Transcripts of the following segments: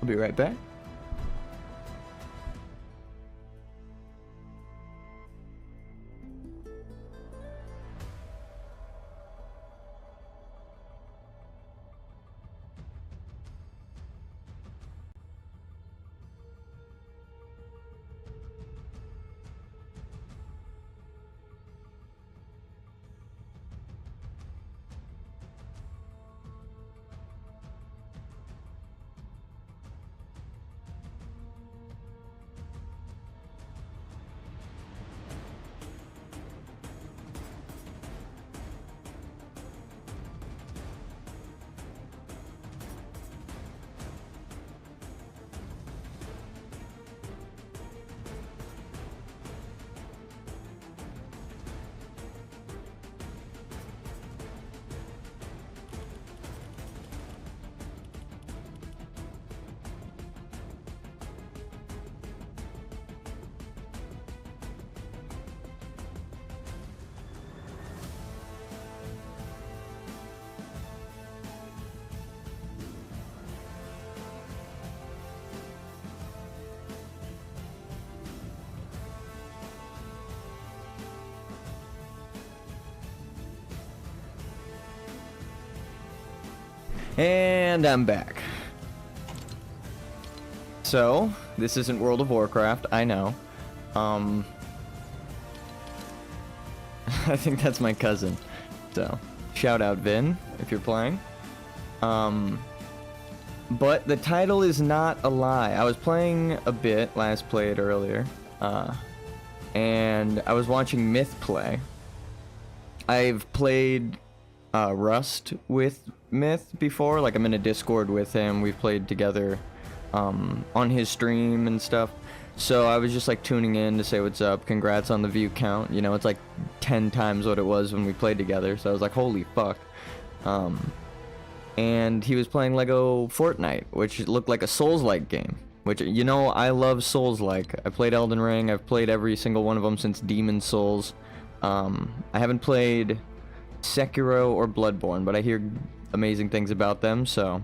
I'll be right back. And I'm back. So, this isn't World of Warcraft, I know. I think that's my cousin. So, shout out Vin, if you're playing. But the title is not a lie. I was playing a bit, last played earlier. And I was watching Myth play. I've played Rust with Myth before, like I'm in a Discord with him, we've played together on his stream and stuff, so I was just like tuning in to say what's up, congrats on the view count, you know, it's like 10 times what it was when we played together, so I was like, holy fuck. And he was playing Lego Fortnite, which looked like a Souls-like game, which, you know, I love Souls-like. I played Elden Ring, I've played every single one of them since Demon Souls. I haven't played Sekiro or Bloodborne, but I hear amazing things about them, so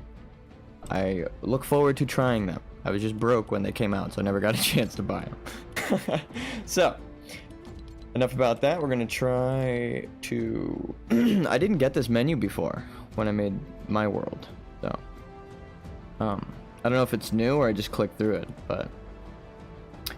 I look forward to trying them. I was just broke when they came out, so I never got a chance to buy them. So, enough about that. We're gonna try to... I didn't get this menu before when I made my world, so... I don't know if it's new or I just clicked through it, but...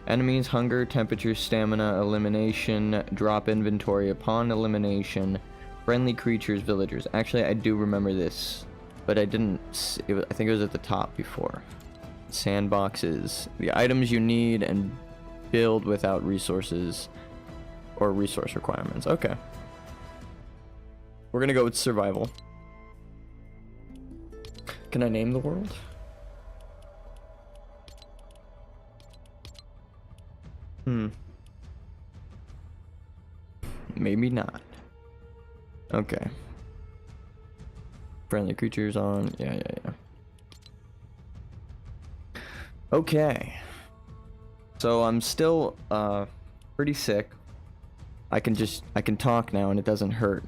Enemies, hunger, temperature, stamina, elimination, drop inventory upon elimination... Friendly creatures, villagers. Actually, I do remember this, but I didn't. I think it was at the top before. Sandboxes. The items you need and build without resources or resource requirements. Okay. We're gonna go with survival. Can I name the world? Maybe not. Okay. Friendly creatures on. Yeah. Okay. So I'm still pretty sick. I can talk now and it doesn't hurt.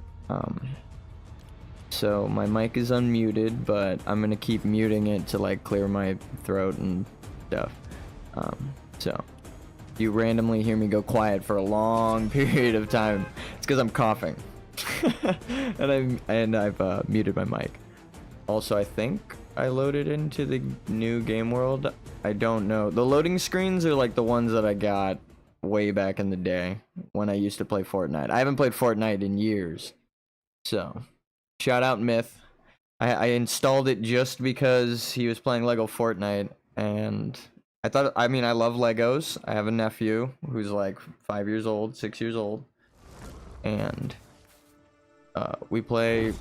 So my mic is unmuted, but I'm gonna keep muting it to like clear my throat and stuff. So you randomly hear me go quiet for a long period of time, it's because I'm coughing. and I've muted my mic. Also, I think I loaded into the new game world. I don't know. The loading screens are like the ones that I got way back in the day when I used to play Fortnite. I haven't played Fortnite in years. So, shout out Myth. I installed it just because he was playing Lego Fortnite, and I thought, I mean, I love Legos. I have a nephew who's like 5 years old, 6 years old, and we play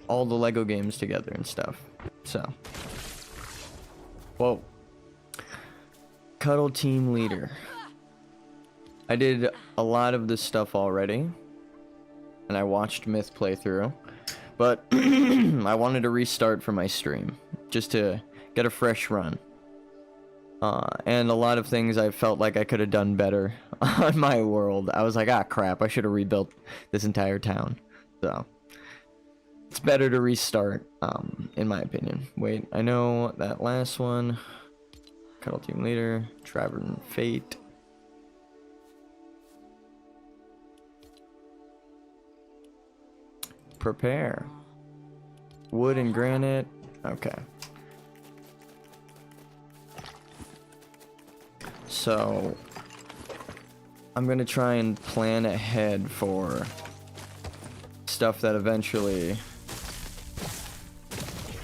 all the Lego games together and stuff. So, whoa. Cuddle team leader. I did a lot of this stuff already, and I watched Myth play through, but I wanted to restart for my stream just to get a fresh run. And a lot of things I felt like I could have done better on my world. I was like, ah, crap, I should have rebuilt this entire town. So, it's better to restart, in my opinion. Wait, I know that last one. Cuddle team leader, Driver and Fate. Prepare. Wood and granite. Okay. So I'm gonna try and plan ahead for stuff that eventually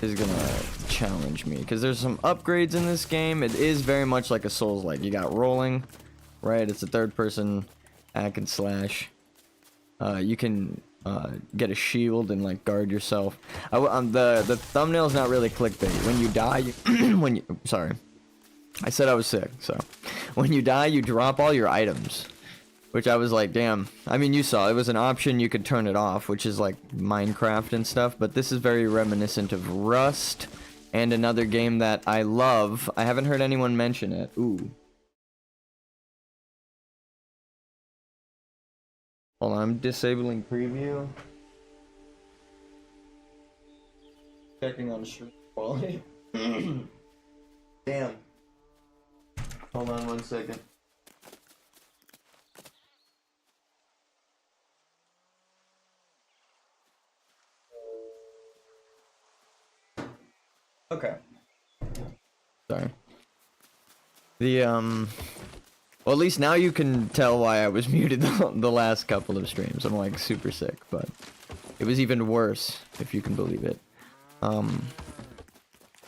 is gonna challenge me, because there's some upgrades in this game. It is very much like a Souls-like. You got rolling, right? It's a third-person hack and slash. You can get a shield and like guard yourself. The thumbnail's not really clickbait. When you die, sorry, I said I was sick. So when you die, you drop all your items. Which I was like, damn. I mean, you saw, it was an option, you could turn it off, which is like Minecraft and stuff, but this is very reminiscent of Rust, and another game that I love. I haven't heard anyone mention it. Ooh. Hold on, I'm disabling preview. Checking on stream quality. Damn. Hold on 1 second. Okay. Sorry. Well, at least now you can tell why I was muted the last couple of streams. I'm like super sick, but it was even worse, if you can believe it.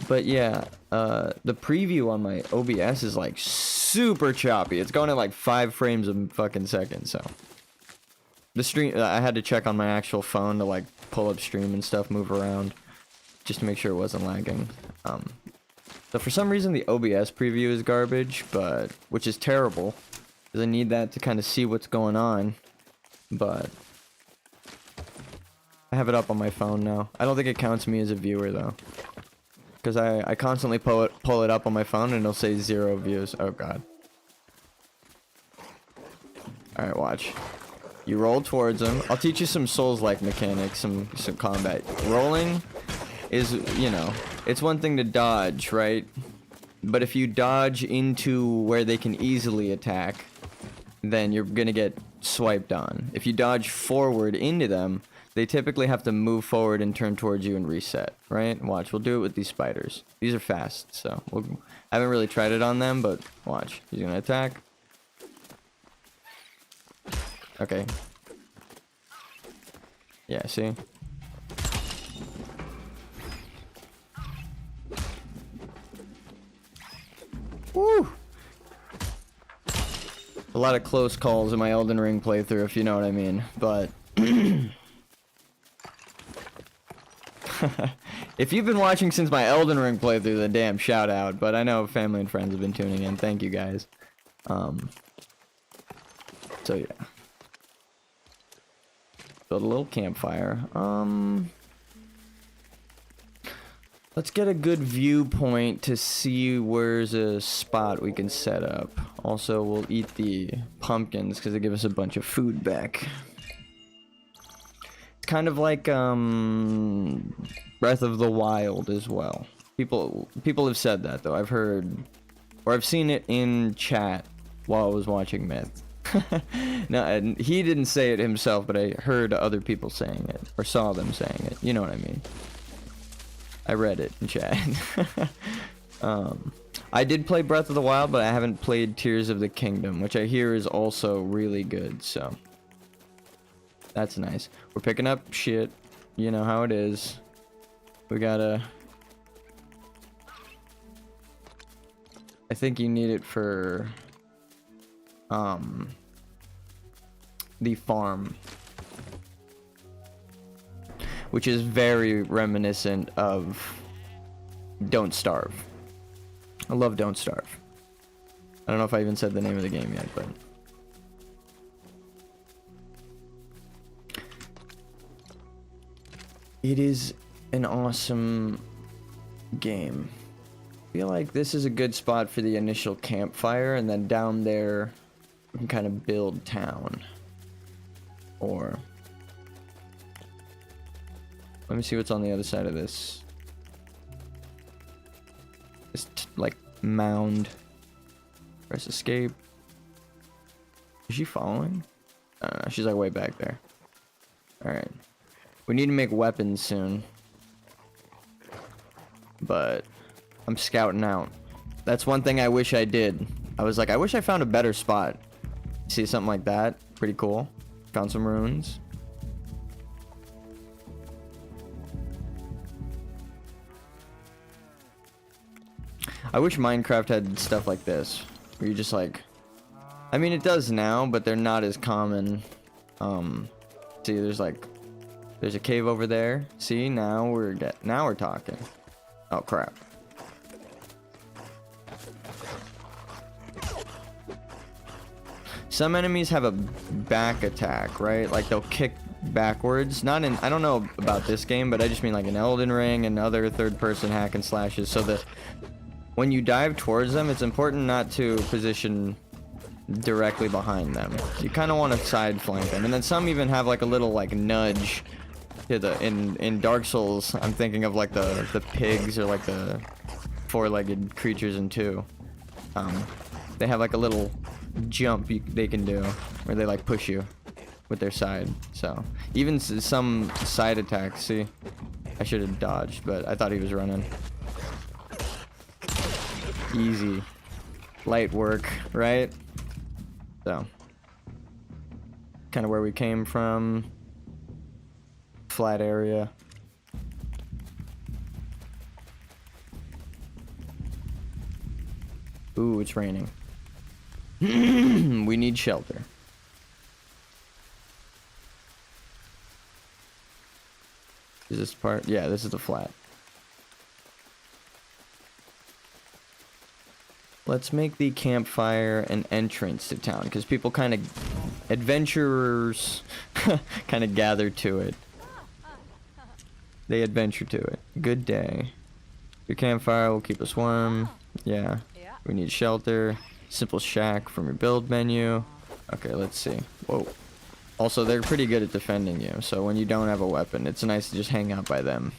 But yeah, the preview on my OBS is like super choppy. It's going at like 5 frames a fucking second, so. The stream, I had to check on my actual phone to like pull up stream and stuff, move around, just to make sure it wasn't lagging. So for some reason the OBS preview is garbage, but which is terrible, because I need that to kind of see what's going on. But I have it up on my phone now. I don't think it counts me as a viewer though, because I constantly pull it up on my phone and it'll say 0 views. Oh god. All right, watch. You roll towards him. I'll teach you some Souls-like mechanics, some combat. Rolling is, you know, it's one thing to dodge, right? But if you dodge into where they can easily attack, then you're gonna get swiped on. If you dodge forward into them, they typically have to move forward and turn towards you and reset, right? Watch, we'll do it with these spiders. These are fast, so I haven't really tried it on them, but watch. He's gonna attack. Okay. Yeah, see? Woo! A lot of close calls in my Elden Ring playthrough, if you know what I mean, but... If you've been watching since my Elden Ring playthrough, then damn, shout out, but I know family and friends have been tuning in. Thank you, guys. So, yeah. Build a little campfire. Let's get a good viewpoint to see where's a spot we can set up. Also, we'll eat the pumpkins because they give us a bunch of food back. Kind of like Breath of the Wild as well. People have said that though. I've heard, or I've seen it in chat while I was watching Myth. No, and he didn't say it himself, but I heard other people saying it, or saw them saying it. You know what I mean? I read it in chat. I did play Breath of the Wild, but I haven't played Tears of the Kingdom, which I hear is also really good, so that's nice. We're picking up shit. You know how it is. We gotta... I think you need it for... the farm. Which is very reminiscent of Don't Starve. I love Don't Starve. I don't know if I even said the name of the game yet, but... It is an awesome game. I feel like this is a good spot for the initial campfire, and then down there we can kind of build town. Or Let me see what's on the other side of this. This like mound. Press escape. Is she following? She's like way back there. Alright. We need to make weapons soon. But I'm scouting out. That's one thing I wish I did. I was like, I wish I found a better spot. See something like that? Pretty cool. Found some runes. I wish Minecraft had stuff like this. Where you just like... I mean, it does now, but they're not as common. See, there's like... There's a cave over there. See, now we're talking. Oh, crap. Some enemies have a back attack, right? Like they'll kick backwards. Not in... I don't know about this game, but I just mean like in Elden Ring and other third-person hack and slashes. So that when you dive towards them, it's important not to position directly behind them. You kind of want to side flank them. And then some even have like a little like nudge to the... In Dark Souls, I'm thinking of like the pigs or like the four-legged creatures in 2. They have like a little jump they can do where they like push you with their side. So even some side attacks. See, I should have dodged, but I thought he was running. Easy, light work, right? So kind of where we came from. Flat area. Ooh, it's raining. We need shelter. Is this part? Yeah, this is the flat. Let's make the campfire an entrance to town, because people kind of... Adventurers kind of gather to it. They adventure to it. Good day. Your campfire will keep us warm. Yeah. We need shelter. Simple shack from your build menu. Okay, let's see. Whoa. Also, they're pretty good at defending you, so when you don't have a weapon, it's nice to just hang out by them.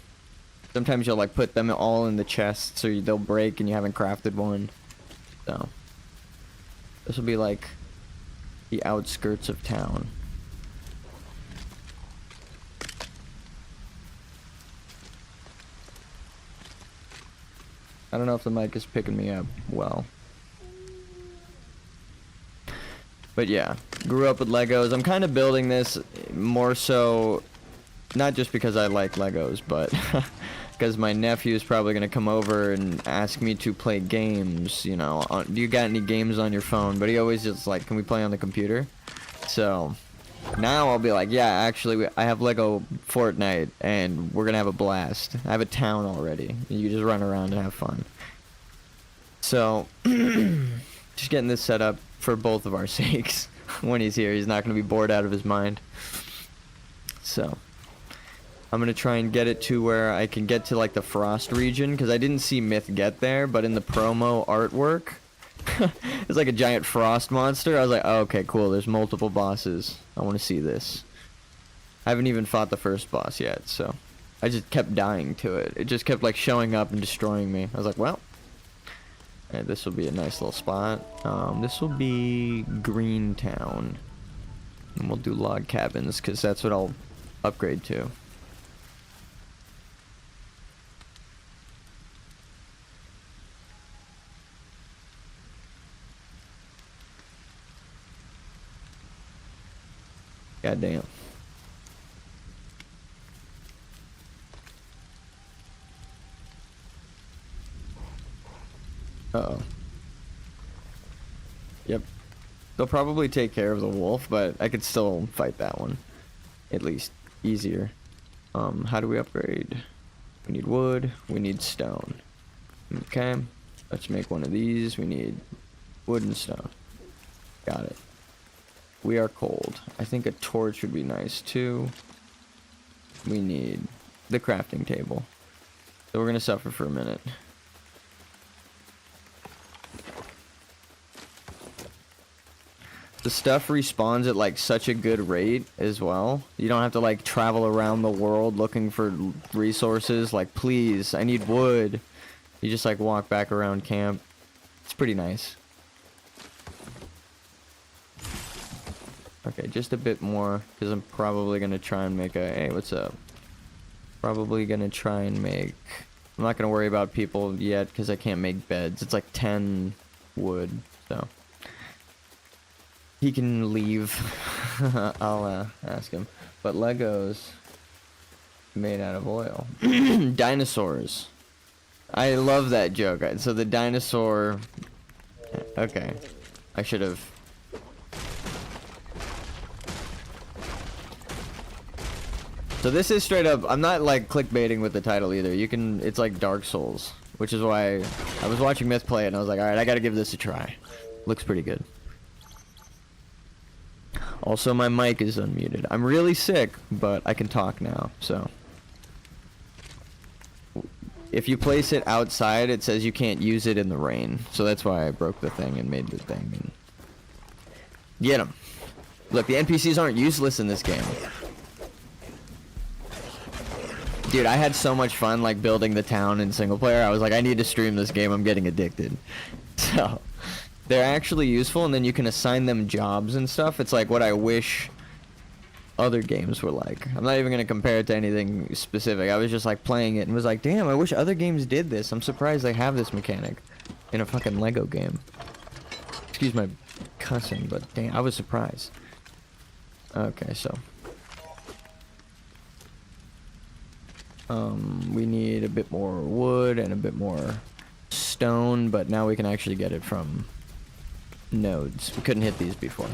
Sometimes you'll like put them all in the chest so they'll break and you haven't crafted one. So this will be like the outskirts of town. I don't know if the mic is picking me up well. But yeah, grew up with Legos. I'm kind of building this more so, not just because I like Legos, but because my nephew is probably going to come over and ask me to play games, you know. Do you got any games on your phone? But he always just like, can we play on the computer? So now I'll be like, yeah, actually, I have Lego Fortnite, and we're going to have a blast. I have a town already. You just run around and have fun. So, just getting this set up for both of our sakes. When he's here, he's not going to be bored out of his mind. So, I'm going to try and get it to where I can get to like the Frost region, because I didn't see Myth get there, but in the promo artwork, it's like a giant frost monster. I was like, oh, okay, cool, there's multiple bosses. I want to see this. I haven't even fought the first boss yet, so I just kept dying to it. It just kept like showing up and destroying me. I was like, well, alright, this will be a nice little spot. This will be Greentown. And we'll do log cabins, because that's what I'll upgrade to. God damn. Uh-oh. Yep. They'll probably take care of the wolf, but I could still fight that one. At least easier. How do we upgrade? We need wood. We need stone. Okay. Let's make one of these. We need wood and stone. Got it. We are cold. I think a torch would be nice too. We need the crafting table. So we're gonna suffer for a minute. The stuff respawns at like such a good rate as well. You don't have to like travel around the world looking for resources. Like, please, I need wood. You just like walk back around camp. It's pretty nice. Okay, just a bit more, because I'm probably gonna try and make a... Hey, what's up? Probably gonna try and make... I'm not gonna worry about people yet, because I can't make beds. It's like 10 wood, so... He can leave. I'll ask him. But Legos made out of oil. Dinosaurs. I love that joke. So the dinosaur... Okay. I should have... So this is straight up... I'm not like clickbaiting with the title either. You can... It's like Dark Souls. Which is why I was watching Myth play it and I was like, alright, I gotta give this a try. Looks pretty good. Also, my mic is unmuted. I'm really sick, but I can talk now, so... If you place it outside, it says you can't use it in the rain. So that's why I broke the thing and made the thing. And... Get them. Look, the NPCs aren't useless in this game. Dude, I had so much fun, like, building the town in single player. I was like, I need to stream this game. I'm getting addicted. So... They're actually useful, and then you can assign them jobs and stuff. It's like what I wish other games were like. I'm not even going to compare it to anything specific. I was just like playing it and was like, damn, I wish other games did this. I'm surprised they have this mechanic in a fucking Lego game. Excuse my cussing, but damn, I was surprised. Okay, so. We need a bit more wood and a bit more stone, but now we can actually get it from... nodes. We couldn't hit these before.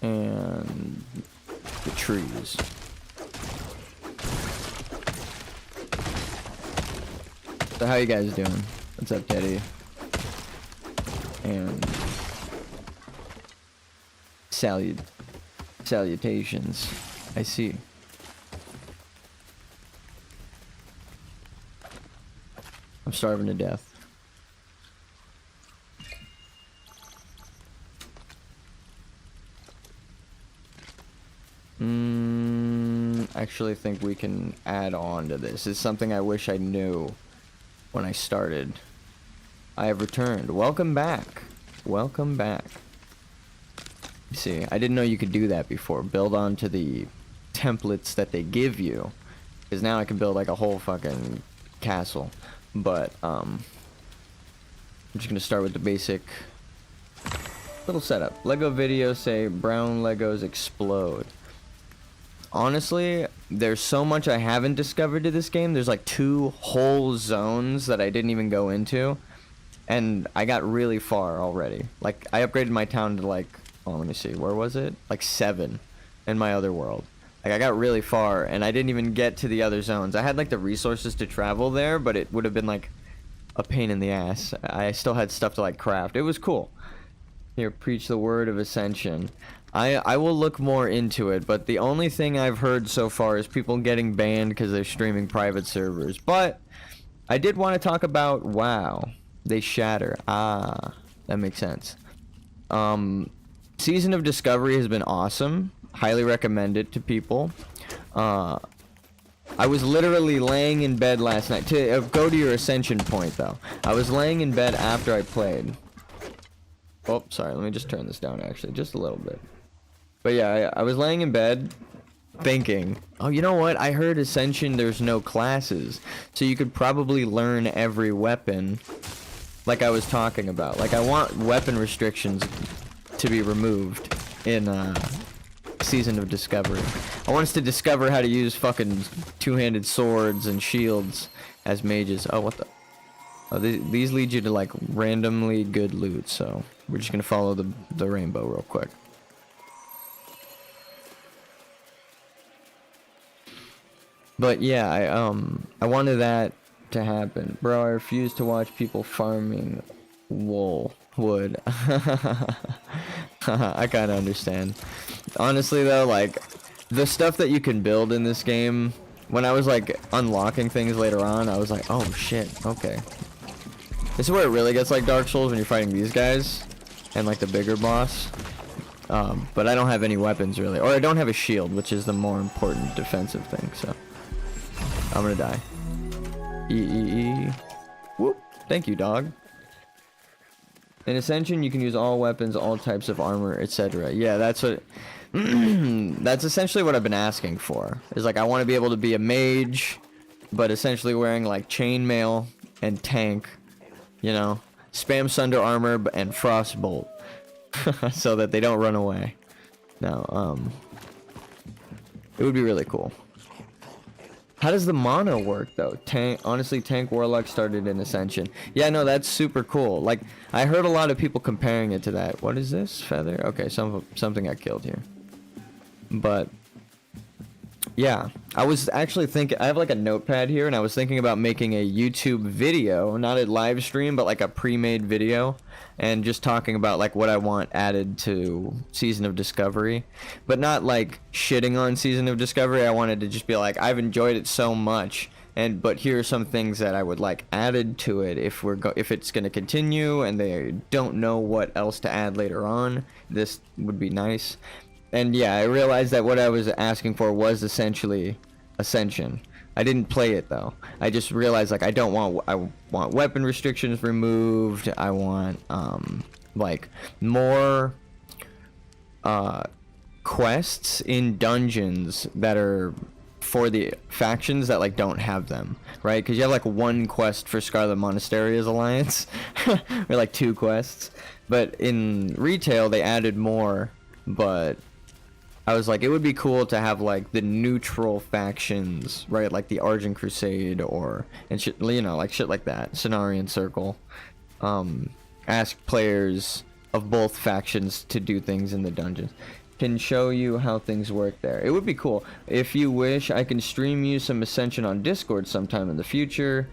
And the trees. So how you guys doing? What's up, Teddy? And salutations. I see. I'm starving to death. I actually think we can add on to this. It's something I wish I knew when I started. I have returned. Welcome back. Welcome back. See, I didn't know you could do that before. Build onto the templates that they give you, because now I can build like a whole fucking castle. But I'm just gonna start with the basic little setup. Lego videos say brown Legos explode. Honestly, there's so much I haven't discovered to this game. There's like 2 whole zones that I didn't even go into, and I got really far already. Like, I upgraded my town to like, oh, let me see, where was it? Like 7 in my other world. Like, I got really far, and I didn't even get to the other zones. I had, like, the resources to travel there, but it would have been, like, a pain in the ass. I still had stuff to, like, craft. It was cool. Here, preach the word of ascension. I will look more into it, but the only thing I've heard so far is people getting banned because they're streaming private servers. But I did want to talk about WoW. They shatter. Ah, that makes sense. Season of Discovery has been awesome. Highly recommend it to people. I was literally laying in bed last night. To go to your ascension point, though. I was laying in bed after I played. Oh, sorry. Let me just turn this down, actually. Just a little bit. But yeah, I was laying in bed thinking, oh, you know what? I heard Ascension, there's no classes. So you could probably learn every weapon like I was talking about. Like, I want weapon restrictions to be removed in Season of Discovery. I want us to discover how to use fucking two-handed swords and shields as mages. Oh, what the... Oh, these lead you to, like, randomly good loot, so we're just gonna follow the rainbow real quick. But yeah, I wanted that to happen. Bro, I refuse to watch people farming wood. I kind of understand. Honestly though, like, the stuff that you can build in this game when I was like unlocking things later on, I was like, oh shit, okay. This is where it really gets like Dark Souls when you're fighting these guys and like the bigger boss. But I don't have any weapons really, or I don't have a shield, which is the more important defensive thing. So I'm gonna die. Whoop! Thank you, dog. In Ascension, you can use all weapons, all types of armor, etc. Yeah, that's what. That's essentially what I've been asking for. Is like I want to be able to be a mage, but essentially wearing like chainmail and tank. You know, spam Sunder armor and frostbolt, so that they don't run away. No, it would be really cool. How does the mono work though? Honestly, tank warlock started in Ascension. Yeah, no, that's super cool. Like I heard a lot of people comparing it to that. What is this feather? Okay, something got killed here. But yeah, I was actually thinking, I have like a notepad here, and I was thinking about making a YouTube video, not a live stream, but like a pre-made video, and just talking about like what I want added to Season of Discovery, but not like shitting on Season of Discovery. I wanted to just be like, I've enjoyed it so much, but here are some things that I would like added to it if it's going to continue and they don't know what else to add later on. This would be nice. And yeah, I realized that what I was asking for was essentially Ascension. I didn't play it though. I just realized like I want weapon restrictions removed. I want like more quests in dungeons that are for the factions that like don't have them, right? Because you have like one quest for Scarlet Monastery's Alliance or like 2 quests, but in retail they added more. But I was like, it would be cool to have like the neutral factions, right? Like the Argent Crusade and shit, you know, like shit like that. Cenarian Circle. Ask players of both factions to do things in the dungeons. Can show you how things work there. It would be cool. If you wish, I can stream you some Ascension on Discord sometime in the future.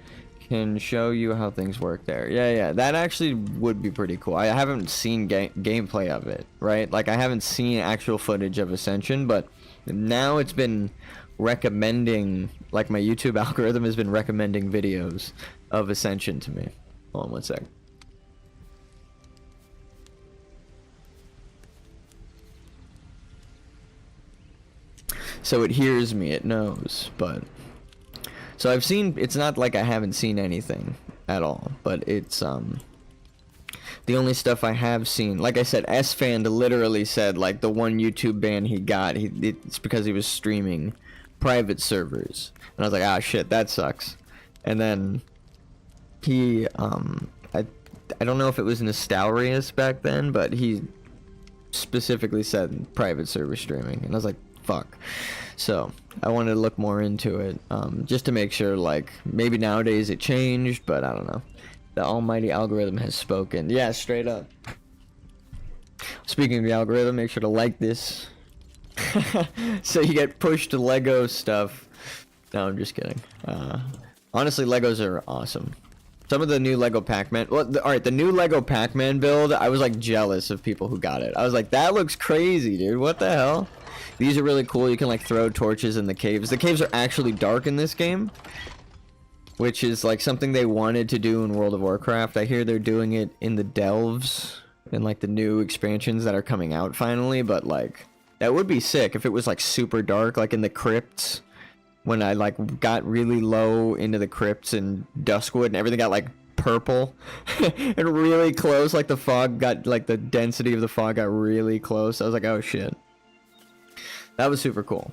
Can show you how things work there. Yeah, that actually would be pretty cool. I haven't seen gameplay of it, right? Like I haven't seen actual footage of Ascension, but now it's been recommending, like my YouTube algorithm has been recommending videos of Ascension to me. Hold on one sec. So it hears me, it knows, but so I've seen, it's not like I haven't seen anything at all, but it's the only stuff I have seen, like I said, S-Fan literally said like the one YouTube ban he got, it's because he was streaming private servers, and I was like, ah shit, that sucks. And then he I don't know if it was Nostalrius back then, but he specifically said private server streaming, and I was like, fuck. So I wanted to look more into it, just to make sure, like, maybe nowadays it changed, but I don't know. The almighty algorithm has spoken. Yeah, straight up. Speaking of the algorithm, make sure to like this. So you get pushed to Lego stuff. No, I'm just kidding. Honestly, Legos are awesome. Some of the new Lego Pac-Man, well, alright, the new Lego Pac-Man build, I was like jealous of people who got it. I was like, that looks crazy, dude, what the hell? These are really cool. You can like throw torches in the caves. The caves are actually dark in this game, which is like something they wanted to do in World of Warcraft. I hear they're doing it in the Delves and like the new expansions that are coming out finally, but like that would be sick if it was like super dark, like in the crypts, when I like got really low into the crypts and Duskwood and everything got like purple and really close, like the fog got, like the density of the fog got really close. I was like, oh shit. That was super cool.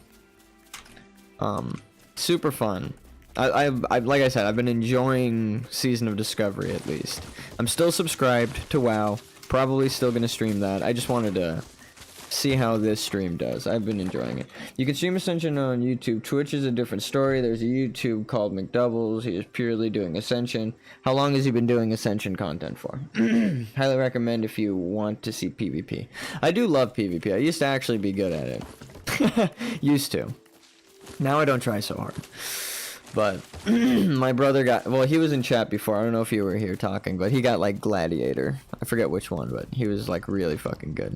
Super fun. I like I said, I've been enjoying Season of Discovery at least. I'm still subscribed to WoW. Probably still gonna stream that. I just wanted to see how this stream does. I've been enjoying it. You can stream Ascension on YouTube. Twitch is a different story. There's a YouTube called McDoubles. He is purely doing Ascension. How long has he been doing Ascension content for? Highly recommend if you want to see PvP. I do love PvP. I used to actually be good at it. Used to. Now I don't try so hard. But my brother got, well, he was in chat before. I don't know if you were here talking, but he got like Gladiator. I forget which one, but he was like really fucking good.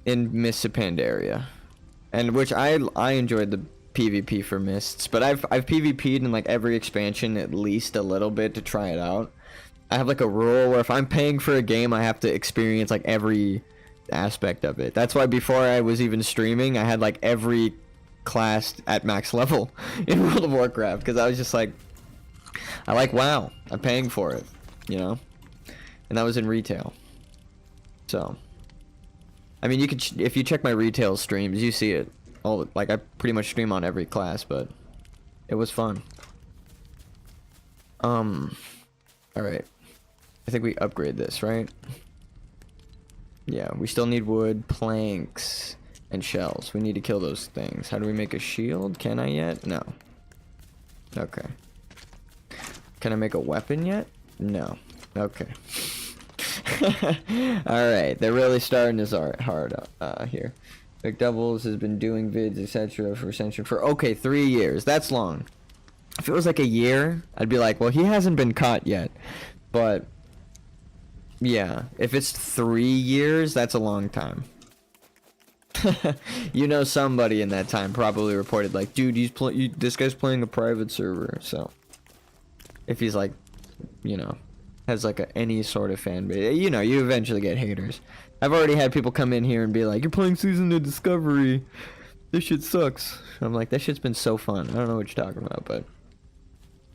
In Miss Pandaria. And which I enjoyed PvP for mists, but I've PvP'd in like every expansion at least a little bit to try it out. I have like a rule where if I'm paying for a game, I have to experience like every aspect of it. That's why before I was even streaming, I had like every class at max level in World of Warcraft, because I was just like, I like WoW. I'm paying for it, you know? And that was in retail. So, I mean, you could if you check my retail streams, you see it. All like I pretty much stream on every class, but it was fun. All right. I think we upgrade this, right? Yeah, we still need wood, planks, and shells. We need to kill those things. How do we make a shield? Can I yet? No. Okay. Can I make a weapon yet? No. Okay. Alright, they're really starting this hard here. McDoubles has been doing vids, etc. for okay, 3 years. That's long. If it was like a year, I'd be like, well, he hasn't been caught yet. But yeah, if it's 3 years, that's a long time. You know, somebody in that time probably reported like, dude, this guy's playing a private server. So if he's like, you know, has like any sort of fan base, you know, you eventually get haters. I've already had people come in here and be like, you're playing Season of Discovery, this shit sucks. I'm like, that shit's been so fun. I don't know what you're talking about, but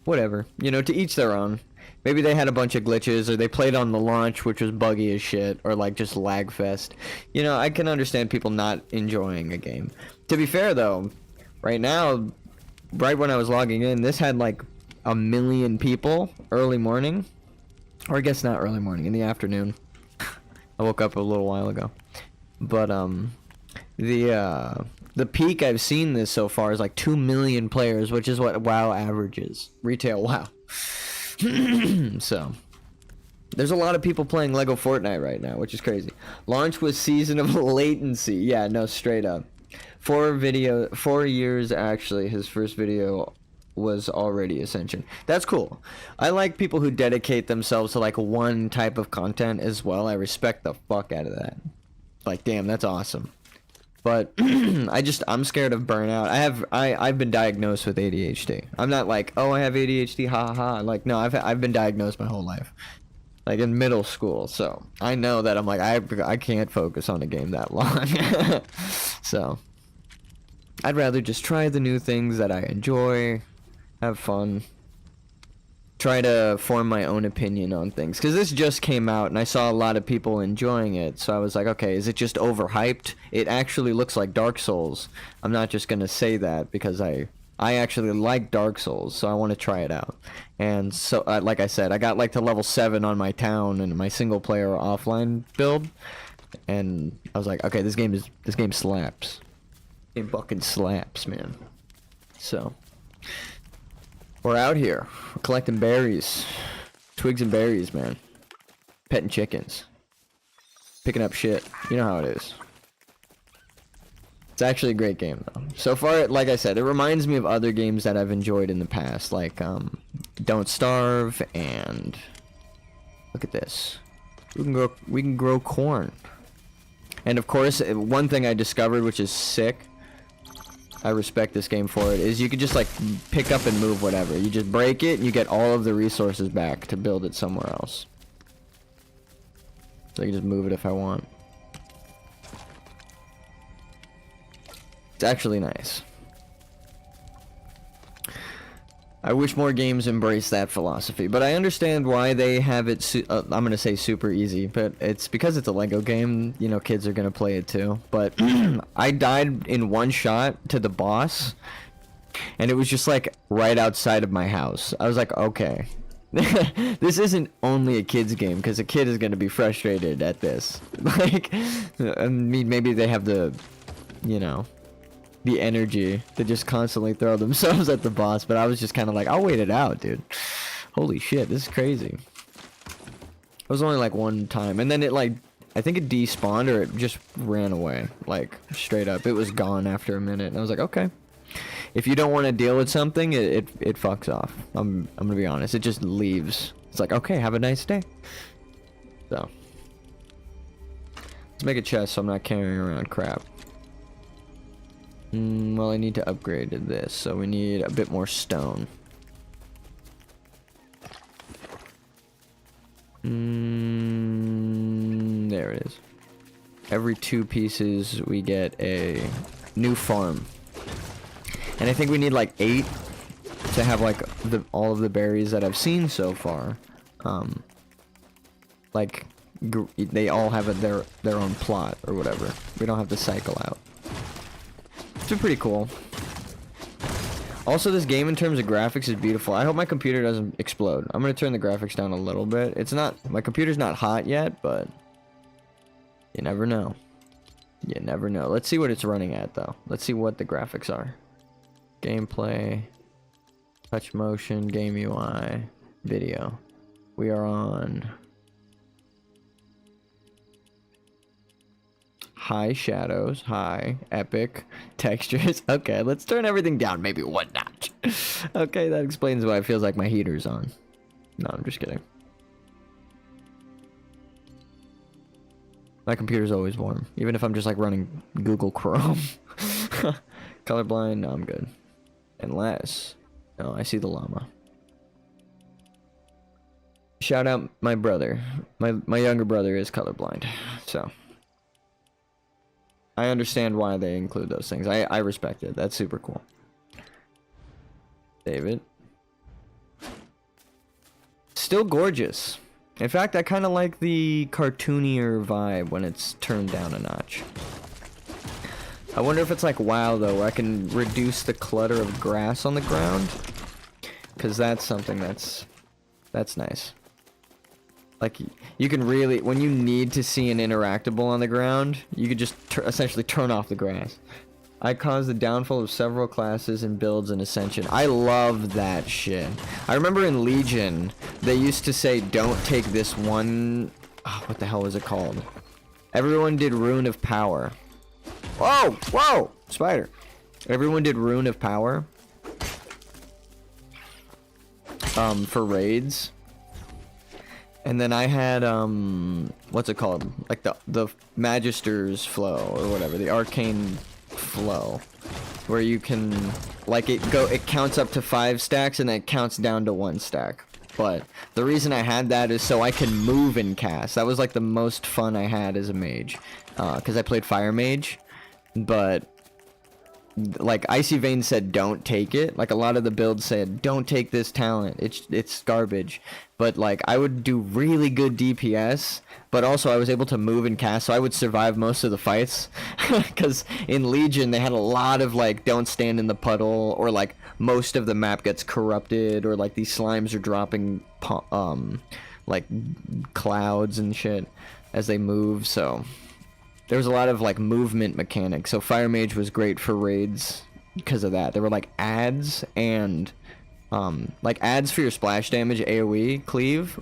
whatever. You know, to each their own. Maybe they had a bunch of glitches, or they played on the launch, which was buggy as shit, or like just lag fest. You know, I can understand people not enjoying a game. To be fair though, right now, right when I was logging in, this had like 1 million people early morning. Or I guess not early morning, in the afternoon. I woke up a little while ago. But the peak I've seen this so far is like 2 million players, which is what WoW averages. Retail WoW. So there's a lot of people playing Lego Fortnite right now, which is crazy. Launch was Season of Latency. Yeah, no, straight up. 4 years actually. His first video was already Ascension. That's cool. I like people who dedicate themselves to like one type of content as well. I respect the fuck out of that. Like, damn, that's awesome. But I'm scared of burnout. I've been diagnosed with ADHD. I'm not like, oh, I have ADHD, ha ha ha. Like, no, I've been diagnosed my whole life. Like in middle school. So I know that I'm like, I can't focus on a game that long. So I'd rather just try the new things that I enjoy, have fun, try to form my own opinion on things, because this just came out and I saw a lot of people enjoying it, so I was like, okay, is it just overhyped? It actually looks like Dark Souls. I'm not just gonna say that because I actually like Dark Souls, so I want to try it out. And so like I said, I got like to level 7 on my town and my single player offline build, and I was like, okay, this game slaps. It fucking slaps, man. So we're out here. We're collecting berries. Twigs and berries, man. Petting chickens. Picking up shit. You know how it is. It's actually a great game, though. So far, like I said, it reminds me of other games that I've enjoyed in the past. Like, Don't Starve and... Look at this. We can grow corn. And of course, one thing I discovered, which is sick, I respect this game for it, is you can just like pick up and move whatever. You just break it and you get all of the resources back to build it somewhere else. So I can just move it if I want. It's actually nice. I wish more games embrace that philosophy, but I understand why they have it, I'm gonna say super easy, but it's because it's a Lego game, you know, kids are gonna play it too. But I died in one shot to the boss, and it was just like right outside of my house. I was like, okay, this isn't only a kid's game, because a kid is gonna be frustrated at this. Like, I mean, maybe they have the, you know, the energy to just constantly throw themselves at the boss, but I was just kind of like, I'll wait it out, dude. Holy shit, this is crazy. It was only like one time, and then it like, I think it despawned or it just ran away, like straight up. It was gone after a minute, and I was like, okay. If you don't want to deal with something, it fucks off. I'm gonna be honest, it just leaves. It's like, okay, have a nice day. So let's make a chest so I'm not carrying around crap. Well, I need to upgrade this, so we need a bit more stone. There it is. Every 2 pieces, we get a new farm. And I think we need like 8 to have like all of the berries that I've seen so far. Like they all have their own plot or whatever. We don't have to cycle out. It's pretty cool. Also, this game in terms of graphics is beautiful. I hope my computer doesn't explode. I'm gonna turn the graphics down a little bit. It's not, my computer's not hot yet, but you never know. You never know. Let's see what it's running at though. Let's see what the graphics are. Gameplay, touch motion, game UI, video. We are on high shadows, high, epic, textures. Okay, let's turn everything down maybe 1 notch. Okay, that explains why it feels like my heater's on. No, I'm just kidding. My computer's always warm, even if I'm just like running Google Chrome. Colorblind, no, I'm good. Unless, no, I see the llama. Shout out my brother. My younger brother is colorblind, so I understand why they include those things. I respect it. That's super cool. David. Still gorgeous. In fact, I kind of like the cartoonier vibe when it's turned down a notch. I wonder if it's like WoW though, where I can reduce the clutter of grass on the ground. Because that's something that's nice. Like, you can really, when you need to see an interactable on the ground, you could just essentially turn off the grass. I caused the downfall of several classes and builds in Ascension. I love that shit. I remember in Legion, they used to say, don't take this one... Oh, what the hell was it called? Everyone did Rune of Power. Whoa! Whoa! Spider. Everyone did Rune of Power. For raids. And then I had, what's it called? Like the Magister's Flow, or whatever, the Arcane Flow. Where you can, like, it counts up to 5 stacks, and then it counts down to 1 stack. But the reason I had that is so I can move and cast. That was, like, the most fun I had as a mage. Because I played Fire Mage, but... like Icy Vein said don't take it. Like a lot of the builds said don't take this talent, it's garbage. But like I would do really good DPS, but also I was able to move and cast, so I would survive most of the fights. Because in Legion they had a lot of like don't stand in the puddle, or like most of the map gets corrupted, or like these slimes are dropping like clouds and shit as they move. So there was a lot of like movement mechanics, so Fire Mage was great for raids because of that. There were like ads and like ads for your splash damage, AoE, cleave.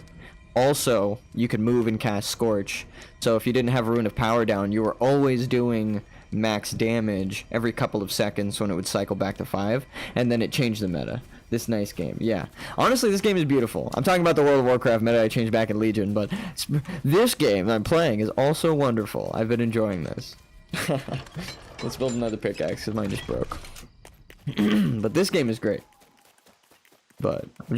Also, you could move and cast Scorch. So if you didn't have Rune of Power down, you were always doing max damage every couple of seconds when it would cycle back to 5, and then it changed the meta. This nice game, yeah. Honestly, this game is beautiful. I'm talking about the World of Warcraft meta I changed back in Legion, but this game I'm playing is also wonderful. I've been enjoying this. Let's build another pickaxe, because mine just broke. But this game is great. But I'm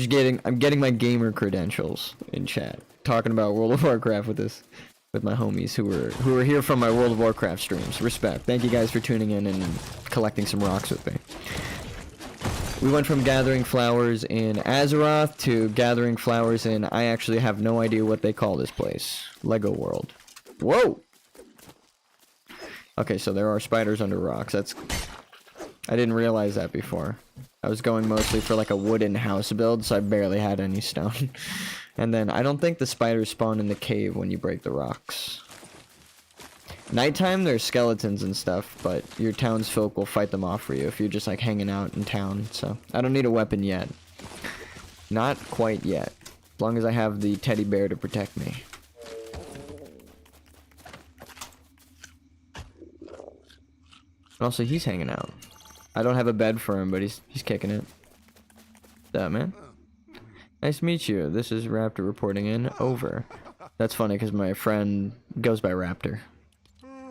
getting my gamer credentials in chat, talking about World of Warcraft with my homies who were here from my World of Warcraft streams. Respect. Thank you guys for tuning in and collecting some rocks with me. We went from gathering flowers in Azeroth to gathering flowers in, I actually have no idea what they call this place. Lego World. Whoa! Okay, so there are spiders under rocks. I didn't realize that before. I was going mostly for like a wooden house build, so I barely had any stone. And then I don't think the spiders spawn in the cave when you break the rocks. Nighttime, there's skeletons and stuff, but your townsfolk will fight them off for you if you're just like hanging out in town, so I don't need a weapon yet. Not quite yet. As long as I have the teddy bear to protect me. Also, he's hanging out. I don't have a bed for him, but he's kicking it. What's up, man? Nice to meet you. This is Raptor reporting in. Over. That's funny because my friend goes by Raptor.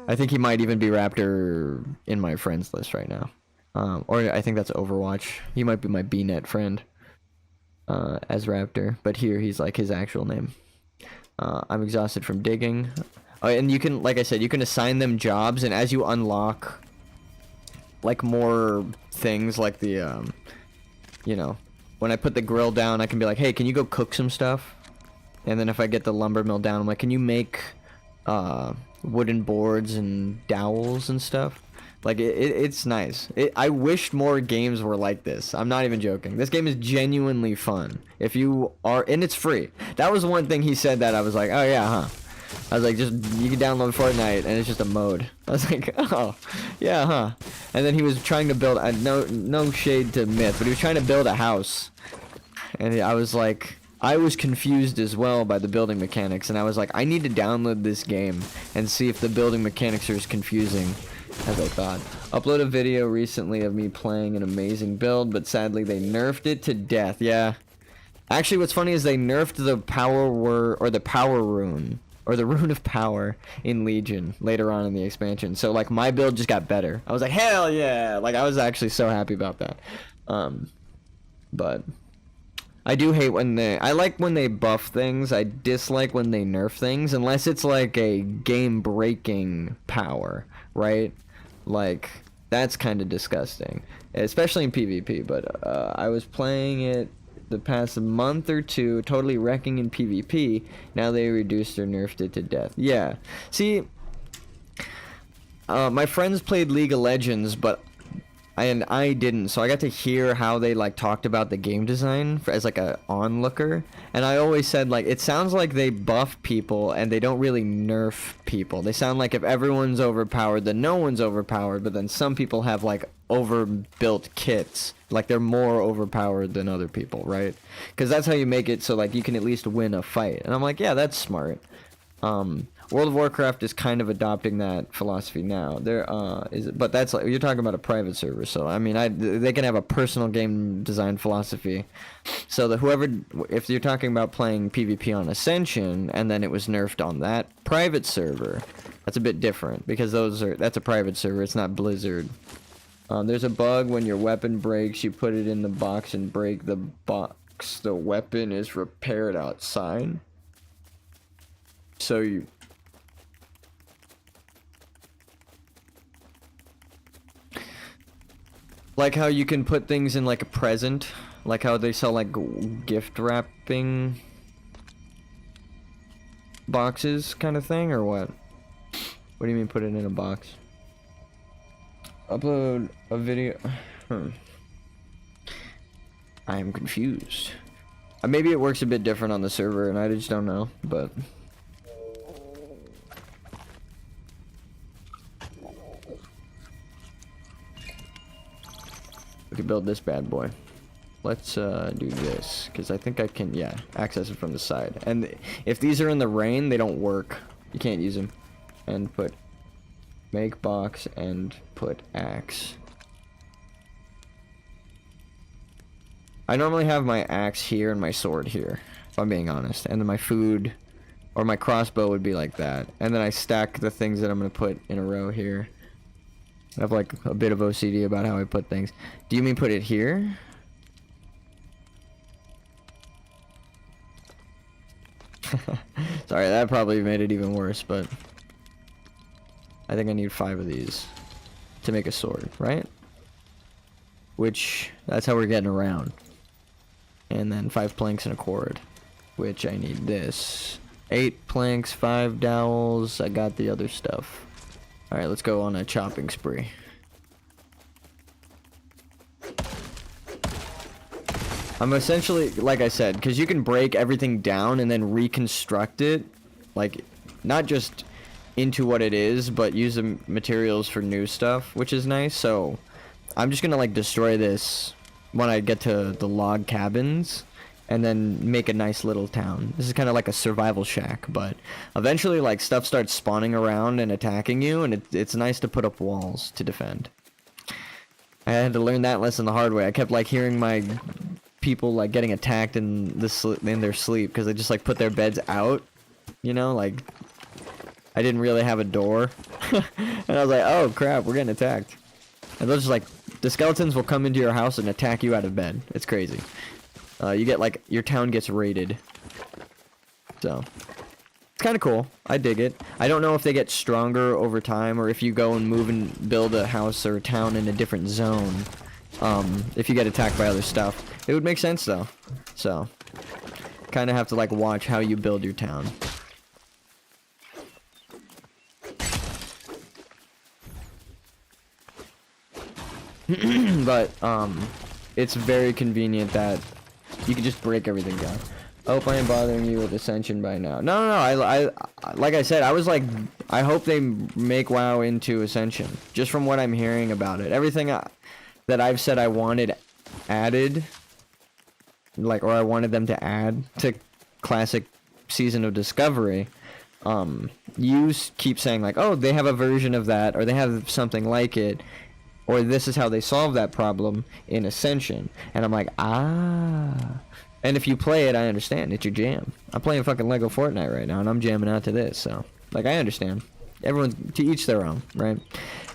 I think he might even be Raptor in my friends list right now. Or I think that's Overwatch. He might be my BNet friend as Raptor, but here he's like his actual name. I'm exhausted from digging. And you can, like I said, you can assign them jobs, and as you unlock like more things, like the you know, when I put the grill down, I can be like, hey, can you go cook some stuff? And then if I get the lumber mill down, I'm like, can you make wooden boards and dowels and stuff? Like, it's nice. I wish more games were like this. I'm not even joking. This game is genuinely fun. If you are, and it's free. That was one thing he said that I was like, oh yeah, huh? I was like, just, you can download Fortnite and it's just a mode. I was like, oh, yeah, huh? And then he was trying to build, no shade to Myth, but he was trying to build a house. And I was like, I was confused as well by the building mechanics, and I was like, I need to download this game and see if the building mechanics are as confusing as I thought. Upload a video recently of me playing an amazing build, but sadly they nerfed it to death. Yeah. Actually, what's funny is they nerfed the power word, or the power rune, or the rune of power in Legion later on in the expansion. So like my build just got better. I was like, hell yeah! Like I was actually so happy about that. But I do hate when I like when they buff things. I dislike when they nerf things, unless it's like a game-breaking power, right? Like, that's kind of disgusting, especially in PvP, but I was playing it the past month or two, totally wrecking in PvP. Now they reduced or nerfed it to death. Yeah. See, my friends played League of Legends, but I didn't, so I got to hear how they like talked about the game design as like a onlooker, and I always said like it sounds like they buff people and they don't really nerf people. They sound like if everyone's overpowered, then no one's overpowered, but then some people have like overbuilt kits, like they're more overpowered than other people, right? Because that's how you make it so like you can at least win a fight. And I'm like, yeah, that's smart. World of Warcraft is kind of adopting that philosophy now. But that's like, you're talking about a private server, so I mean, they can have a personal game design philosophy. So that if you're talking about playing PvP on Ascension and then it was nerfed on that private server, that's a bit different because that's a private server. It's not Blizzard. There's a bug when your weapon breaks. You put it in the box and break the box. The weapon is repaired outside. So you. Like how you can put things in like a present, like how they sell like gift wrapping boxes kind of thing, or what? What do you mean put it in a box? Upload a video. I am confused. Maybe it works a bit different on the server and I just don't know, but we can build this bad boy. Let's do this, because I think I can, yeah, access it from the side. And if these are in the rain, they don't work. You can't use them. And put make box and put axe. I normally have my axe here and my sword here, if I'm being honest. And then my food, or my crossbow would be like that. And then I stack the things that I'm going to put in a row here. I have like a bit of OCD about how I put things. Do you mean put it here? Sorry, that probably made it even worse, but I think I need 5 of these to make a sword, right? Which, that's how we're getting around. And then 5 planks and a cord, which I need this. 8 planks, 5 dowels, I got the other stuff. Alright, let's go on a chopping spree. I'm essentially, like I said, because you can break everything down and then reconstruct it, like, not just into what it is, but use the materials for new stuff, which is nice. So I'm just gonna like destroy this when I get to the log cabins and then make a nice little town. This is kind of like a survival shack, but eventually like stuff starts spawning around and attacking you, and it's nice to put up walls to defend. I had to learn that lesson the hard way. I kept like hearing my people like getting attacked in their sleep because they just like put their beds out, you know, like I didn't really have a door. And I was like, oh crap, we're getting attacked. And they'll just like, the skeletons will come into your house and attack you out of bed. It's crazy. You get like, your town gets raided. So, it's kind of cool. I dig it. I don't know if they get stronger over time, or if you go and move and build a house or a town in a different zone. If you get attacked by other stuff. It would make sense though. So, kind of have to like watch how you build your town. But, it's very convenient that you can just break everything down. I hope I am bothering you with Ascension by now. No, I like I said, I was like, I hope they make WoW into Ascension. Just from what I'm hearing about it. Everything that I've said I wanted added, like, or I wanted them to add to Classic Season of Discovery, you keep saying like, oh, they have a version of that, or they have something like it, or this is how they solve that problem in Ascension. And I'm like, ah. And if you play it, I understand. It's your jam. I'm playing fucking Lego Fortnite right now, and I'm jamming out to this, so, like, I understand. Everyone, to each their own, right?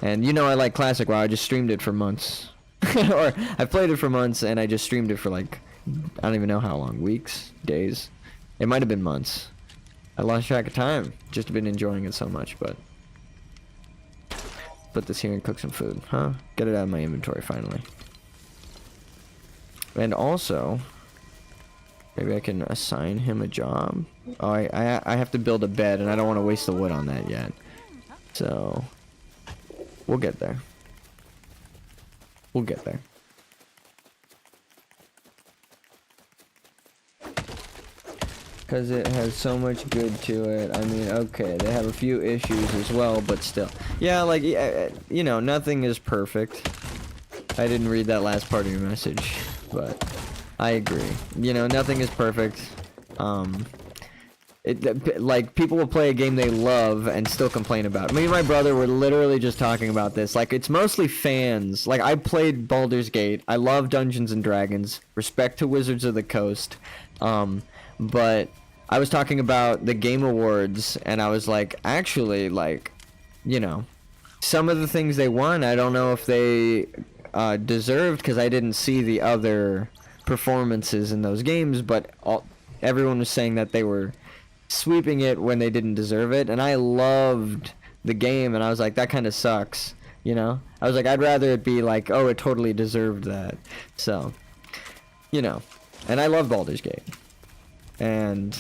And you know I like Classic WoW. I just streamed it for months. Or, I played it for months, and I just streamed it for, like, I don't even know how long. Weeks? Days? It might have been months. I lost track of time. Just been enjoying it so much, but... Put this here and cook some food. Huh? Get it out of my inventory, finally. And also... Maybe I can assign him a job. Oh, I have to build a bed, and I don't want to waste the wood on that yet. So... We'll get there. We'll get there. Because it has so much good to it. I mean, okay, they have a few issues as well, but still. Yeah, like, you know, nothing is perfect. I didn't read that last part of your message, but I agree. You know, nothing is perfect. Like, people will play a game they love and still complain about it. Me and my brother were literally just talking about this. Like, it's mostly fans. Like, I played Baldur's Gate. I love Dungeons and Dragons. Respect to Wizards of the Coast. But I was talking about the Game Awards, and I was like, actually, like, you know, some of the things they won, I don't know if they deserved, because I didn't see the other performances in those games, but everyone was saying that they were sweeping it when they didn't deserve it, and I loved the game, and I was like, that kind of sucks, you know? I was like, I'd rather it be like, oh, it totally deserved that. So, you know, and I love Baldur's Gate. And,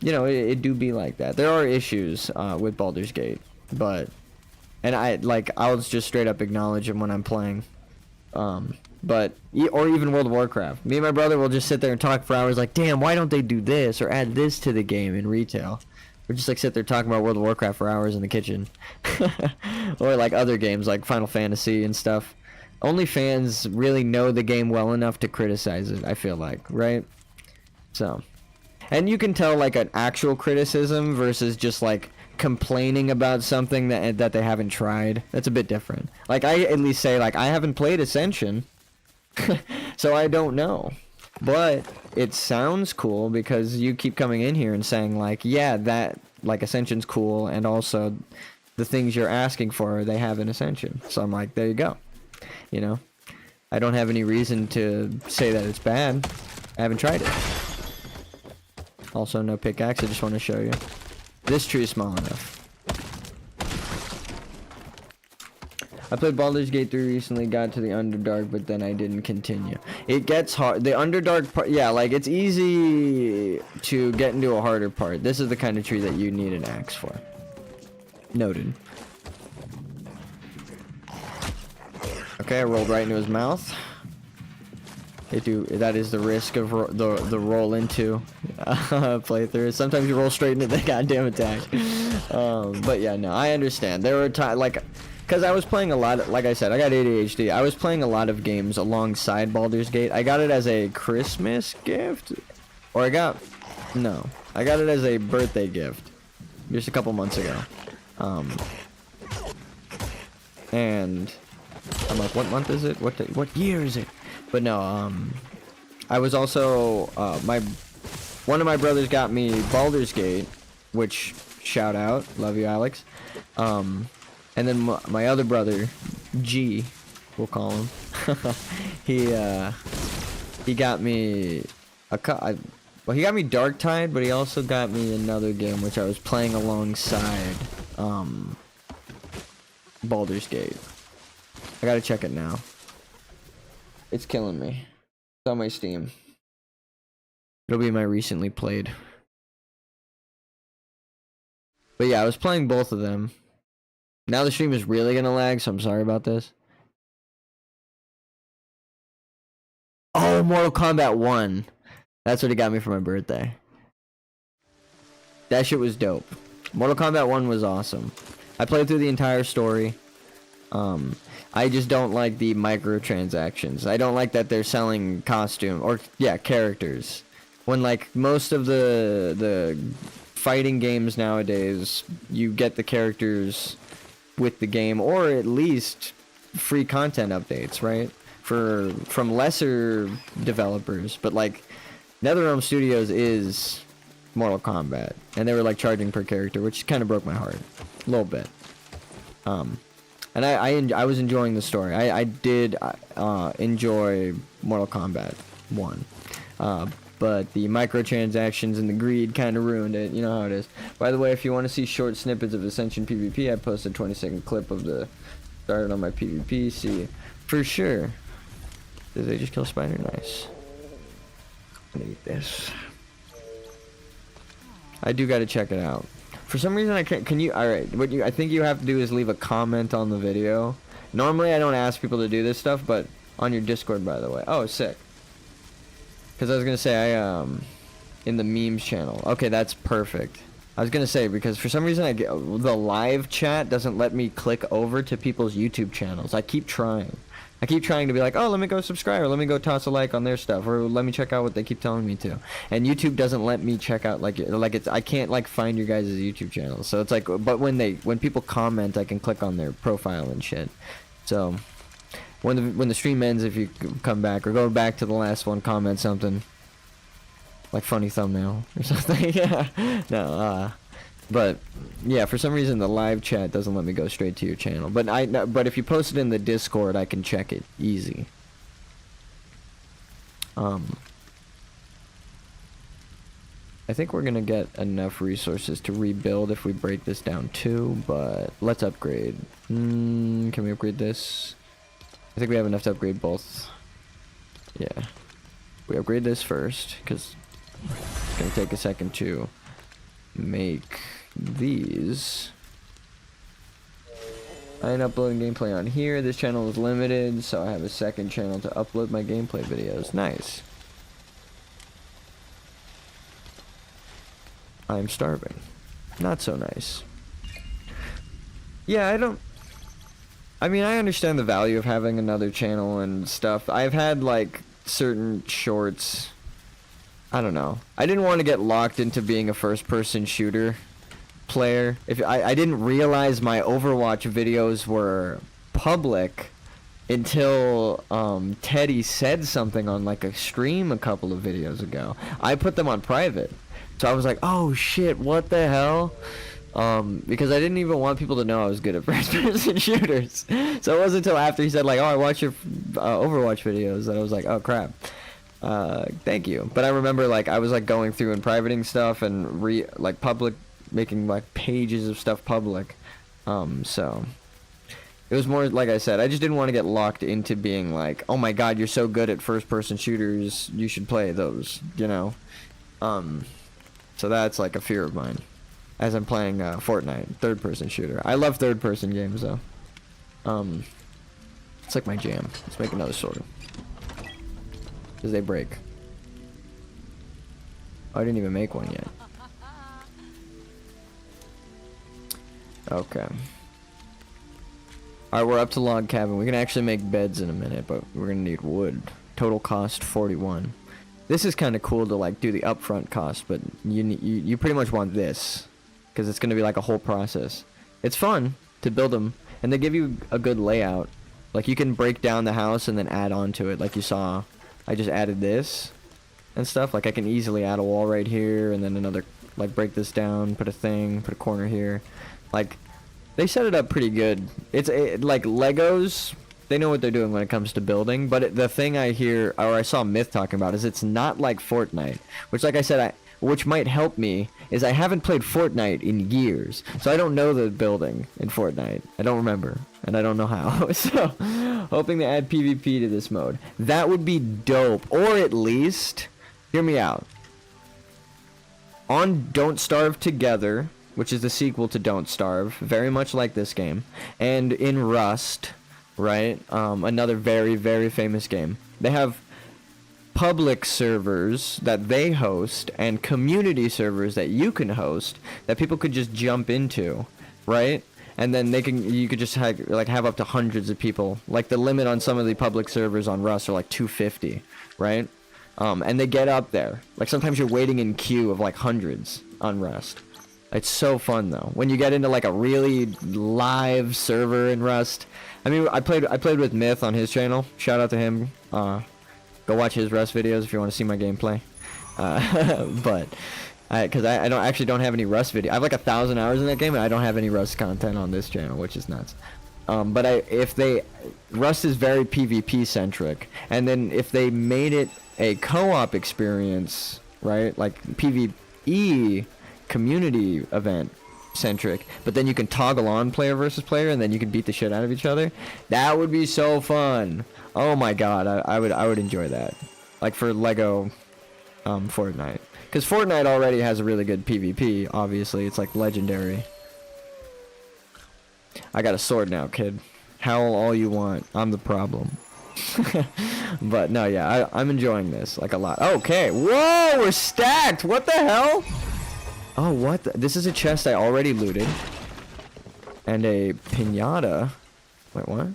you know, it do be like that. There are issues with Baldur's Gate, but, and I'll just straight up acknowledge them when I'm playing. But, or even World of Warcraft. Me and my brother will just sit there and talk for hours like, damn, why don't they do this or add this to the game in retail? Or just like sit there talking about World of Warcraft for hours in the kitchen. Or like other games like Final Fantasy and stuff. Only fans really know the game well enough to criticize it, I feel like, right? So, and you can tell like an actual criticism versus just like complaining about something that they haven't tried. That's a bit different. Like, I at least say like, I haven't played Ascension, so I don't know. But it sounds cool because you keep coming in here and saying like, yeah, that like Ascension's cool, and also the things you're asking for they have in Ascension. So I'm like, there you go. You know, I don't have any reason to say that it's bad. I haven't tried it. Also, no pickaxe, I just want to show you. This tree is small enough. I played Baldur's Gate 3 recently, got to the Underdark, but then I didn't continue. It gets hard. The Underdark part, yeah, like, it's easy to get into a harder part. This is the kind of tree that you need an axe for. Noted. Okay, I rolled right into his mouth. That is the risk of the roll into playthrough. Sometimes you roll straight into the goddamn attack. But yeah, no, I understand. There were times like, because I was playing a lot of, like I said, I got ADHD. I was playing a lot of games alongside Baldur's Gate. I got it as a Christmas gift, or I got it as a birthday gift just a couple months ago. And I'm like, what month is it? What year is it? But no, I was also, one of my brothers got me Baldur's Gate, which Shout out, love you, Alex. And then my other brother, G, we'll call him. he got me well, he got me Dark Tide, but he also got me another game which I was playing alongside Baldur's Gate. I gotta check it now. It's killing me. It's on my Steam. It'll be my recently played. But yeah, I was playing both of them. Now the stream is really gonna lag, so I'm sorry about this. Oh, Mortal Kombat 1. That's what he got me for my birthday. That shit was dope. Mortal Kombat 1 was awesome. I played through the entire story. I just don't like the microtransactions. I don't like that they're selling costume or characters. When like most of the fighting games nowadays, you get the characters with the game, or at least free content updates, right? From lesser developers, but like NetherRealm Studios is Mortal Kombat, and they were like charging per character, which kind of broke my heart a little bit. And I was enjoying the story. I did enjoy Mortal Kombat 1. But the microtransactions and the greed kind of ruined it. You know how it is. By the way, if you want to see short snippets of Ascension PvP, I posted a 20-second clip of the started on my PvP. See, for sure. Did they just kill Spider? Nice. I'm gonna eat this. I do gotta check it out. For some reason I can't. Can you? All right. What I think you have to do is leave a comment on the video. Normally I don't ask people to do this stuff, but on your Discord, by the way. Oh, sick. Because I was gonna say in the memes channel. Okay, that's perfect. I was gonna say because for some reason the live chat doesn't let me click over to people's YouTube channels. I keep trying. I keep trying to be like, oh, let me go subscribe, or let me go toss a like on their stuff, or let me check out what they keep telling me to. And YouTube doesn't let me check out I can't like find your guys' YouTube channels. So it's like, but when people comment, I can click on their profile and shit. So when the stream ends, if you come back or go back to the last one, comment something like funny thumbnail or something. Yeah, no. But yeah, for some reason the live chat doesn't let me go straight to your channel. But if you post it in the Discord, I can check it easy. I think we're gonna get enough resources to rebuild if we break this down too. But let's upgrade. Can we upgrade this? I think we have enough to upgrade both. Yeah, we upgrade this first because it's gonna take a second to make these. I ain't uploading gameplay on here. This channel is limited, so I have a second channel to upload my gameplay videos. Nice. I'm starving. Not so nice. Yeah, I mean, I understand the value of having another channel and stuff. I've had like certain shorts. I don't know. I didn't want to get locked into being a first-person shooter player. I didn't realize my Overwatch videos were public until Teddy said something on like a stream a couple of videos ago. I put them on private. So I was like, oh shit, what the hell? Because I didn't even want people to know I was good at first-person shooters. So it wasn't until after he said like, oh, I watch your Overwatch videos that I was like, oh crap. Thank you. But I remember like I was like going through and privating stuff and making like pages of stuff public. So it was more like I said, I just didn't want to get locked into being like, oh my god, you're so good at first person shooters, you should play those, you know. So that's like a fear of mine as I'm playing Fortnite, third person shooter. I love third person games though. It's like my jam. Let's make another sword. Because they break. Oh, I didn't even make one yet. Okay. Alright, we're up to log cabin. We can actually make beds in a minute, but we're gonna need wood. Total cost 41. This is kind of cool to like do the upfront cost, but you pretty much want this because it's gonna be like a whole process. It's fun to build them, and they give you a good layout. Like you can break down the house and then add on to it, like you saw. I just added this and stuff. Like I can easily add a wall right here and then another like break this down, put a thing, put a corner here. Like, they set it up pretty good. It's like Legos. They know what they're doing when it comes to building. But the thing I hear, or I saw Myth talking about, is it's not like Fortnite. Which, like I said, which might help me, is I haven't played Fortnite in years. So I don't know the building in Fortnite. I don't remember. And I don't know how. So, hoping to add PvP to this mode. That would be dope. Or at least, hear me out. On Don't Starve Together, which is the sequel to Don't Starve, very much like this game, and in Rust, right, another very, very famous game, they have public servers that they host and community servers that you can host that people could just jump into, right? And then you could just have up to hundreds of people. Like the limit on some of the public servers on Rust are like 250, right? And they get up there. Like sometimes you're waiting in queue of like hundreds on Rust. It's so fun though. When you get into like a really live server in Rust. I mean, I played with Myth on his channel. Shout out to him. Go watch his Rust videos if you want to see my gameplay. But because I don't have any Rust video. I have like 1,000 hours in that game, and I don't have any Rust content on this channel, which is nuts. But Rust is very PvP centric, and then if they made it a co-op experience, right, like PvE community event centric, but then you can toggle on player versus player, and then you can beat the shit out of each other. That would be so fun. Oh my god, I would enjoy that. Like for Lego Fortnite. Because Fortnite already has a really good PvP, obviously. It's like legendary. I got a sword now, kid. Howl all you want. I'm the problem. But no, yeah, I'm enjoying this like a lot. Okay, whoa, we're stacked. What the hell? Oh, what? This is a chest I already looted. And a piñata. Wait, what?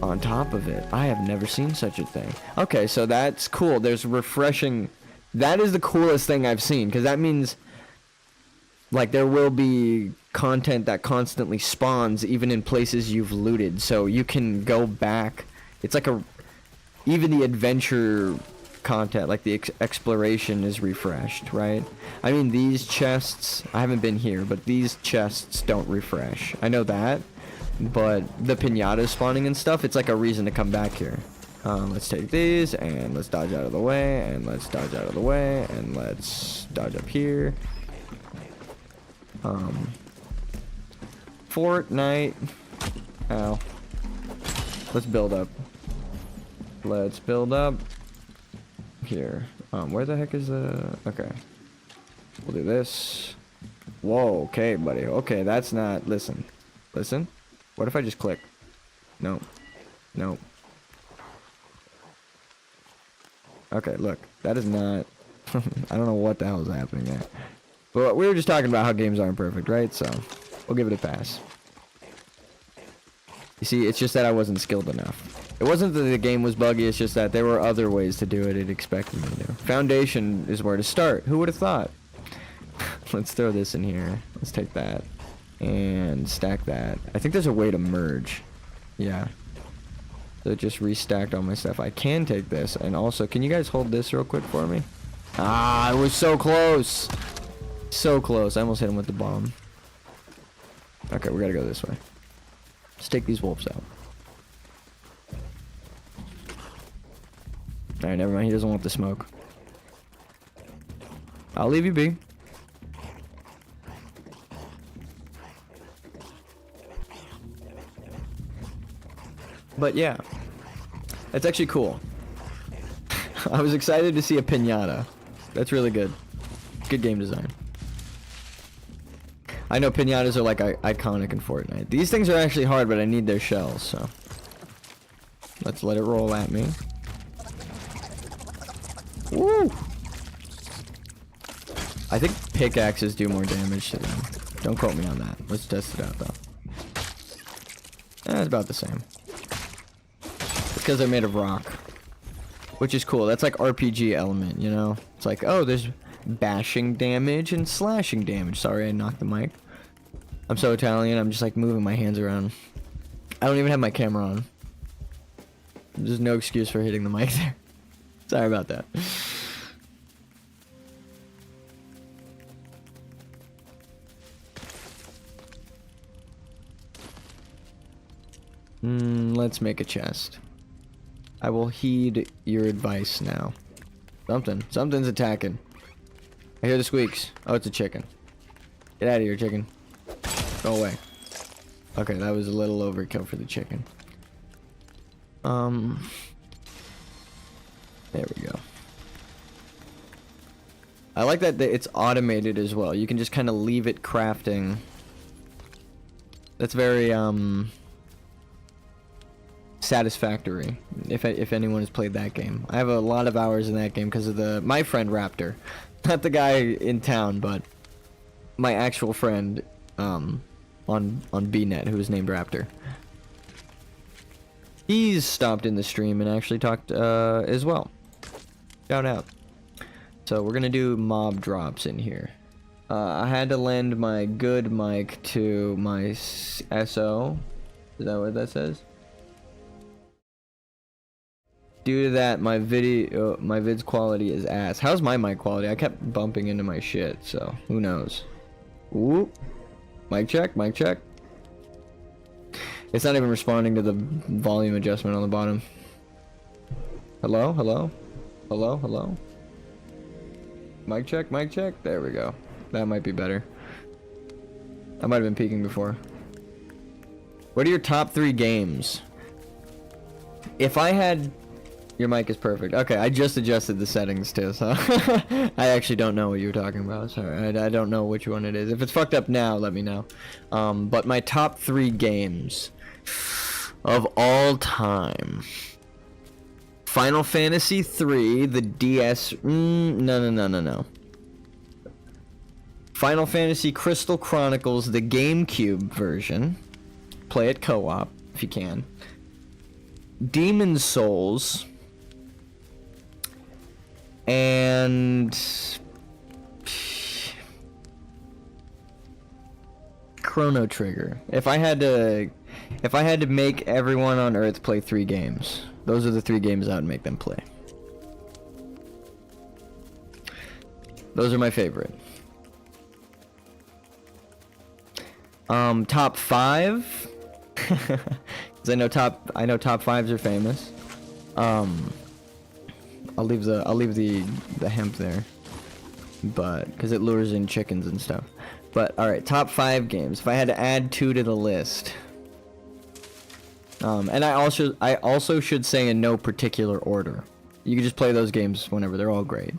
On top of it. I have never seen such a thing. Okay, so that's cool. There's refreshing. That is the coolest thing I've seen, because that means like there will be content that constantly spawns even in places you've looted, so you can go back. It's like even the adventure content, like the exploration is refreshed, right? I mean, these chests, I haven't been here, but these chests don't refresh. I know that. But the piñatas spawning and stuff, it's like a reason to come back here. Let's take these, and let's dodge out of the way, and let's dodge out of the way, and let's dodge up here. Fortnite. Ow. Let's build up. Let's build up. Here. Where the heck is the... Okay. We'll do this. Whoa, okay, buddy. Okay, that's not... Listen. Listen. What if I just click? No. No. Okay, look. That is not... I don't know what the hell is happening there. But we were just talking about how games aren't perfect, right? So, we'll give it a pass. You see, it's just that I wasn't skilled enough. It wasn't that the game was buggy, it's just that there were other ways to do it it expected me to. Foundation is where to start. Who would have thought? Let's throw this in here. Let's take that. And stack that. I think there's a way to merge. Yeah. So it just restacked all my stuff. I can take this. And also, can you guys hold this real quick for me? Ah, I was so close. So close. I almost hit him with the bomb. Okay, we gotta go this way. Let's take these wolves out. Alright, never mind. He doesn't want the smoke. I'll leave you be. But yeah, that's actually cool. I was excited to see a piñata. That's really good. Good game design. I know piñatas are like iconic in Fortnite. These things are actually hard, but I need their shells, so. Let's let it roll at me. Woo! I think pickaxes do more damage to them. Don't quote me on that. Let's test it out, though. It's about the same. Because they're made of rock, which is cool. That's like RPG element, you know? It's like, oh, there's bashing damage and slashing damage. Sorry, I knocked the mic. I'm so Italian, I'm just like moving my hands around. I don't even have my camera on. There's no excuse for hitting the mic there. Sorry about that. Let's make a chest. I will heed your advice now. Something's attacking. I hear the squeaks. Oh, it's a chicken. Get out of here, chicken. Go away. Okay, that was a little overkill for the chicken. There we go. I like that it's automated as well. You can just kind of leave it crafting. That's very, satisfactory, if anyone has played that game. I have a lot of hours in that game because of my friend Raptor. Not the guy in town, but my actual friend, on BNet, who was named Raptor. He's stopped in the stream and actually talked, as well. Shout out. So we're gonna do mob drops in here. I had to lend my good mic to my SO. Is that what that says? Due to that, my vid's quality is ass. How's my mic quality? I kept bumping into my shit, so who knows? Ooh. Mic check, mic check. It's not even responding to the volume adjustment on the bottom. Hello, hello, hello, hello. Mic check, mic check. There we go. That might be better. I might have been peeking before. What are your top 3 games? If I had... Your mic is perfect. Okay, I just adjusted the settings too, so... I actually don't know what you were talking about. Sorry, I don't know which one it is. If it's fucked up now, let me know. But my top 3 games of all time... Final Fantasy 3, the DS... No. Final Fantasy Crystal Chronicles, the GameCube version. Play it co-op, if you can. Demon Souls. And... Chrono Trigger. If I had to make everyone on Earth play 3 games, those are the 3 games I would make them play. Those are my favorite. Top 5, because I know top 5s are famous. I'll leave the hemp there, but because it lures in chickens and stuff. But all right, top 5 games. If I had to add 2 to the list, and I also should say in no particular order. You can just play those games whenever. They're all great.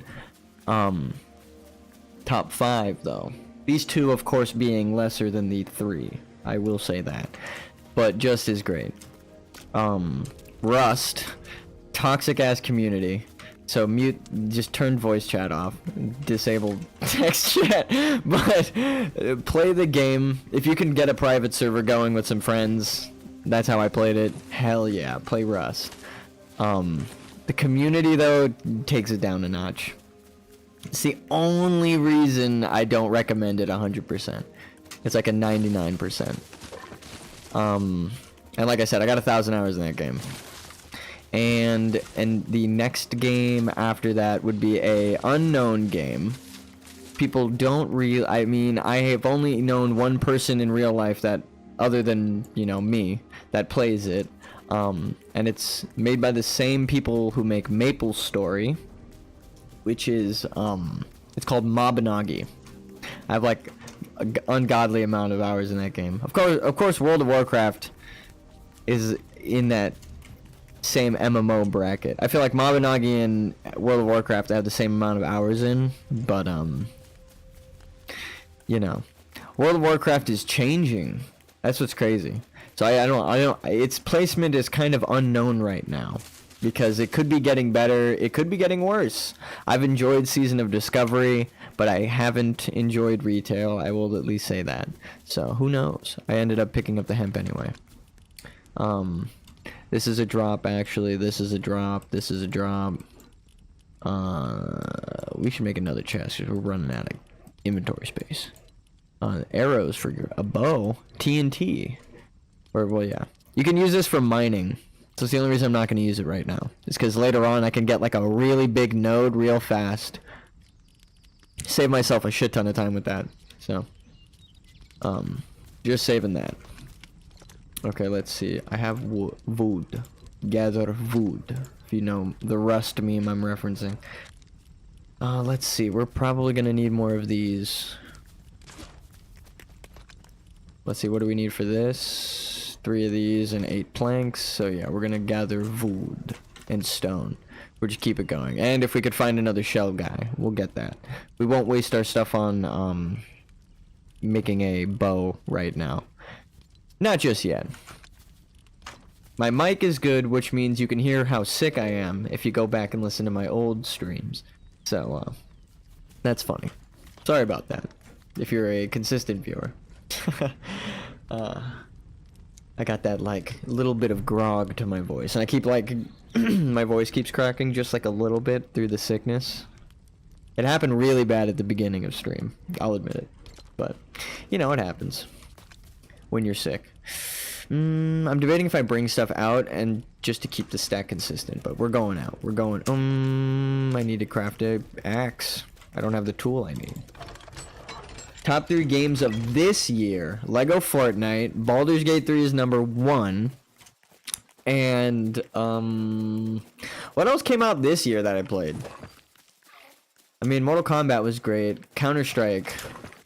Top 5 though. These 2, of course, being lesser than the 3. I will say that. But just as great. Rust. Toxic ass community. So just turn voice chat off. Disable text chat. But play the game. If you can get a private server going with some friends, that's how I played it. Hell yeah, play Rust. The community, though, takes it down a notch. It's the only reason I don't recommend it 100%. It's like a 99%. And like I said, I got 1,000 hours in that game. And the next game after that would be a unknown game. People don't really... I mean, I have only known one person in real life that, other than, you know, me, that plays it. And it's made by the same people who make Maple Story, which is, it's called Mobinagi. I have, like, an ungodly amount of hours in that game. Of course, World of Warcraft is in that same MMO bracket. I feel like Mobinagi and World of Warcraft have the same amount of hours in, but, you know, World of Warcraft is changing. That's what's crazy. So I don't, its placement is kind of unknown right now. Because it could be getting better, it could be getting worse. I've enjoyed Season of Discovery, but I haven't enjoyed retail, I will at least say that. So, who knows? I ended up picking up the hemp anyway. This is a drop, actually. This is a drop. This is a drop. We should make another chest, because we're running out of inventory space. Arrows for a bow. TNT. Or, well, yeah. You can use this for mining. So it's the only reason I'm not going to use it right now. It's because later on I can get like a really big node real fast. Save myself a shit ton of time with that. So, just saving that. Okay, let's see. I have wood. Gather wood. If you know the rust meme I'm referencing. Let's see. We're probably gonna need more of these. Let's see. What do we need for this? 3 of these and 8 planks. So yeah, we're gonna gather wood and stone. We'll just keep it going. And if we could find another shell guy, we'll get that. We won't waste our stuff on making a bow right now. Not just yet. My mic is good, which means you can hear how sick I am if you go back and listen to my old streams. So, that's funny. Sorry about that, if you're a consistent viewer. I got that, like, little bit of grog to my voice, and I keep, like, my voice keeps cracking just, like, a little bit through the sickness. It happened really bad at the beginning of stream, I'll admit it. But, you know, it happens when you're sick. I'm debating if I bring stuff out and just to keep the stack consistent, but we're going out. We're going, I need to craft an axe. I don't have the tool I need. Top 3 games of this year. Lego Fortnite. Baldur's Gate 3 is number 1. And, what else came out this year that I played? I mean, Mortal Kombat was great. Counter-Strike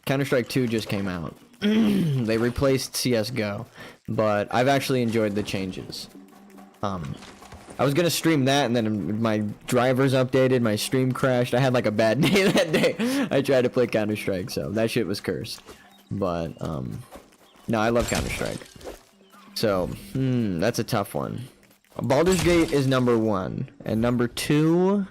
2 just came out. They replaced CSGO, but I've actually enjoyed the changes. I was gonna stream that, and then my drivers updated, my stream crashed. I had like a bad day that day. I tried to play Counter-Strike, so that shit was cursed. But no, I love Counter-Strike. So that's a tough one. Baldur's Gate is number 1, and number 2.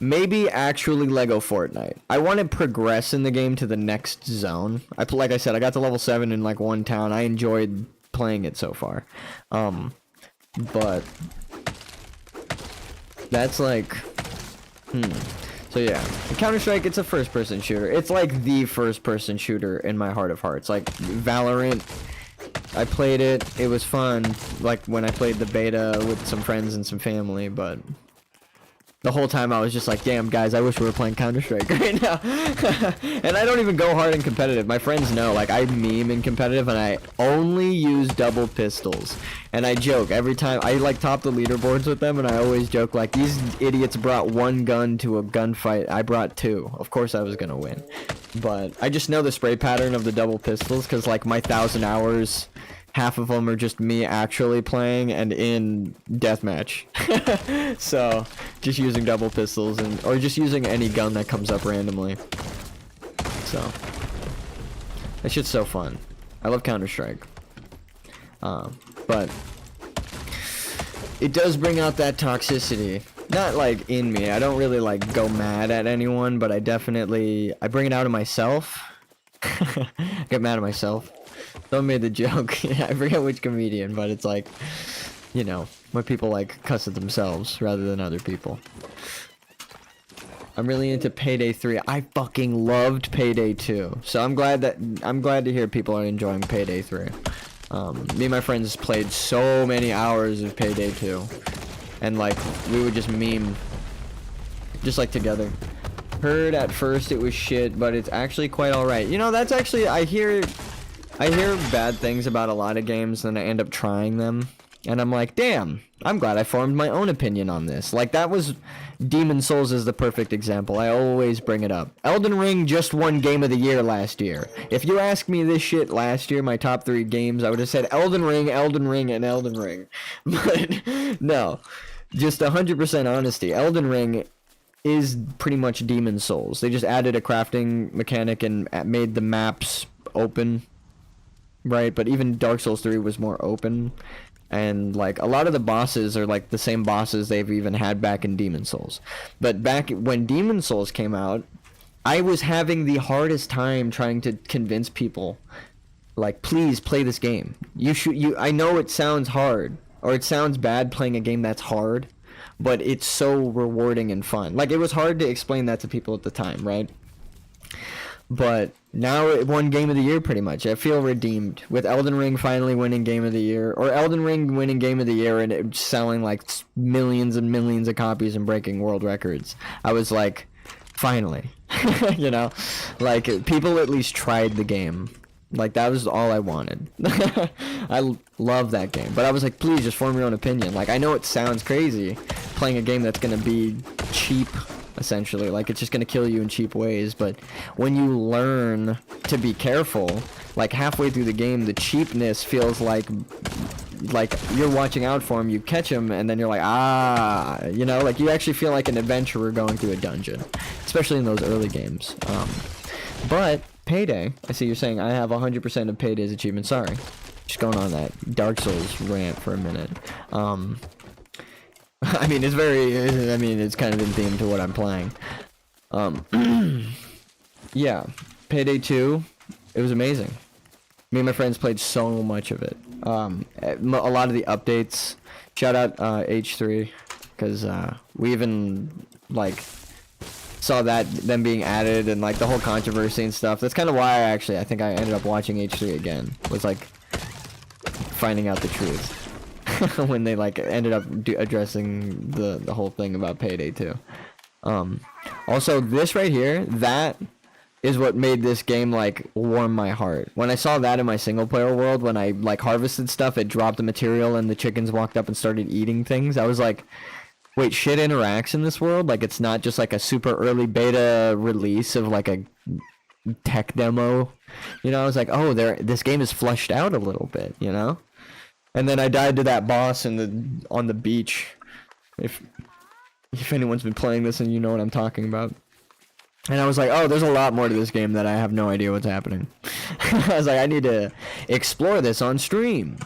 Maybe actually Lego Fortnite. I want to progress in the game to the next zone. Like I said, I got to level 7 in like one town. I enjoyed playing it so far. But that's like so yeah, Counter-Strike, it's a first-person shooter. It's like the first-person shooter in my heart of hearts. Like Valorant, I played it. It was fun, like when I played the beta with some friends and some family, but the whole time I was just like, damn, guys, I wish we were playing Counter-Strike right now. And I don't even go hard in competitive. My friends know, like, I meme in competitive, and I only use double pistols. And I joke every time. I, like, top the leaderboards with them, and I always joke, like, these idiots brought 1 gun to a gunfight. I brought 2. Of course I was gonna win. But I just know the spray pattern of the double pistols, because, like, my 1,000 hours... half of them are just me actually playing and in deathmatch. So, just using double pistols or just using any gun that comes up randomly. So, that shit's so fun. I love Counter-Strike. But it does bring out that toxicity. Not like in me. I don't really like go mad at anyone, but I bring it out of myself. I get mad at myself. Someone made the joke. I forget which comedian, but it's like, you know, when people like cuss at themselves rather than other people. I'm really into Payday 3. I fucking loved Payday 2. So I'm glad to hear people are enjoying Payday 3. Me and my friends played so many hours of Payday 2. And like we would just meme just like together. Heard at first it was shit, but it's actually quite alright. You know, that's actually I hear bad things about a lot of games, and I end up trying them, and I'm like, damn, I'm glad I formed my own opinion on this. Like, that was... Demon Souls is the perfect example. I always bring it up. Elden Ring just won Game of the Year last year. If you asked me this shit last year, my top 3 games, I would have said Elden Ring, and Elden Ring. But, no. Just 100% honesty. Elden Ring is pretty much Demon Souls. They just added a crafting mechanic and made the maps open. Right, but even Dark Souls 3 was more open, and like a lot of the bosses are like the same bosses they've even had back in Demon Souls. But back when Demon Souls came out, I was having the hardest time trying to convince people, like, please play this game. I know it sounds hard, or it sounds bad playing a game that's hard, but it's so rewarding and fun. Like, it was hard to explain that to people at the time, right? But now it won Game of the Year pretty much. I feel redeemed with Elden Ring finally winning Game of the Year, or Elden Ring winning Game of the Year and it selling like millions and millions of copies and breaking world records. I was like, finally, you know, like people at least tried the game, Like, that was all I wanted. Love that game. But I was like, please just form your own opinion. Like, I know it sounds crazy playing a game that's gonna be cheap, essentially. Like, it's just gonna kill you in cheap ways. But when you learn to be careful, like, halfway through the game, the cheapness feels like you're watching out for him, you catch him, and then you're like, ah, you know, like, you actually feel like an adventurer going through a dungeon, especially in those early games. But Payday, I see you're saying I have 100% of Payday's achievements. Sorry, just going on that Dark Souls rant for a minute. I mean, it's kind of in theme to what I'm playing. Yeah, Payday 2, it was amazing. Me and my friends played so much of it. A lot of the updates. Shout out H3, because we even like saw them being added and like the whole controversy and stuff. That's kind of why I think I ended up watching H3 again. Was like finding out the truth when they like ended up addressing the whole thing about Payday 2. Also, this right here, that is what made this game like warm my heart. When I saw that in my single player world, when I like harvested stuff, it dropped the material and the chickens walked up and started eating things. I was like, wait, shit interacts in this world? Like, it's not just like a super early beta release of like a tech demo. You know, I was like, oh, this game is flushed out a little bit, you know? And then I died to that boss on the beach. If anyone's been playing this and you know what I'm talking about. And I was like, oh, there's a lot more to this game that I have no idea what's happening. I was like, I need to explore this on stream.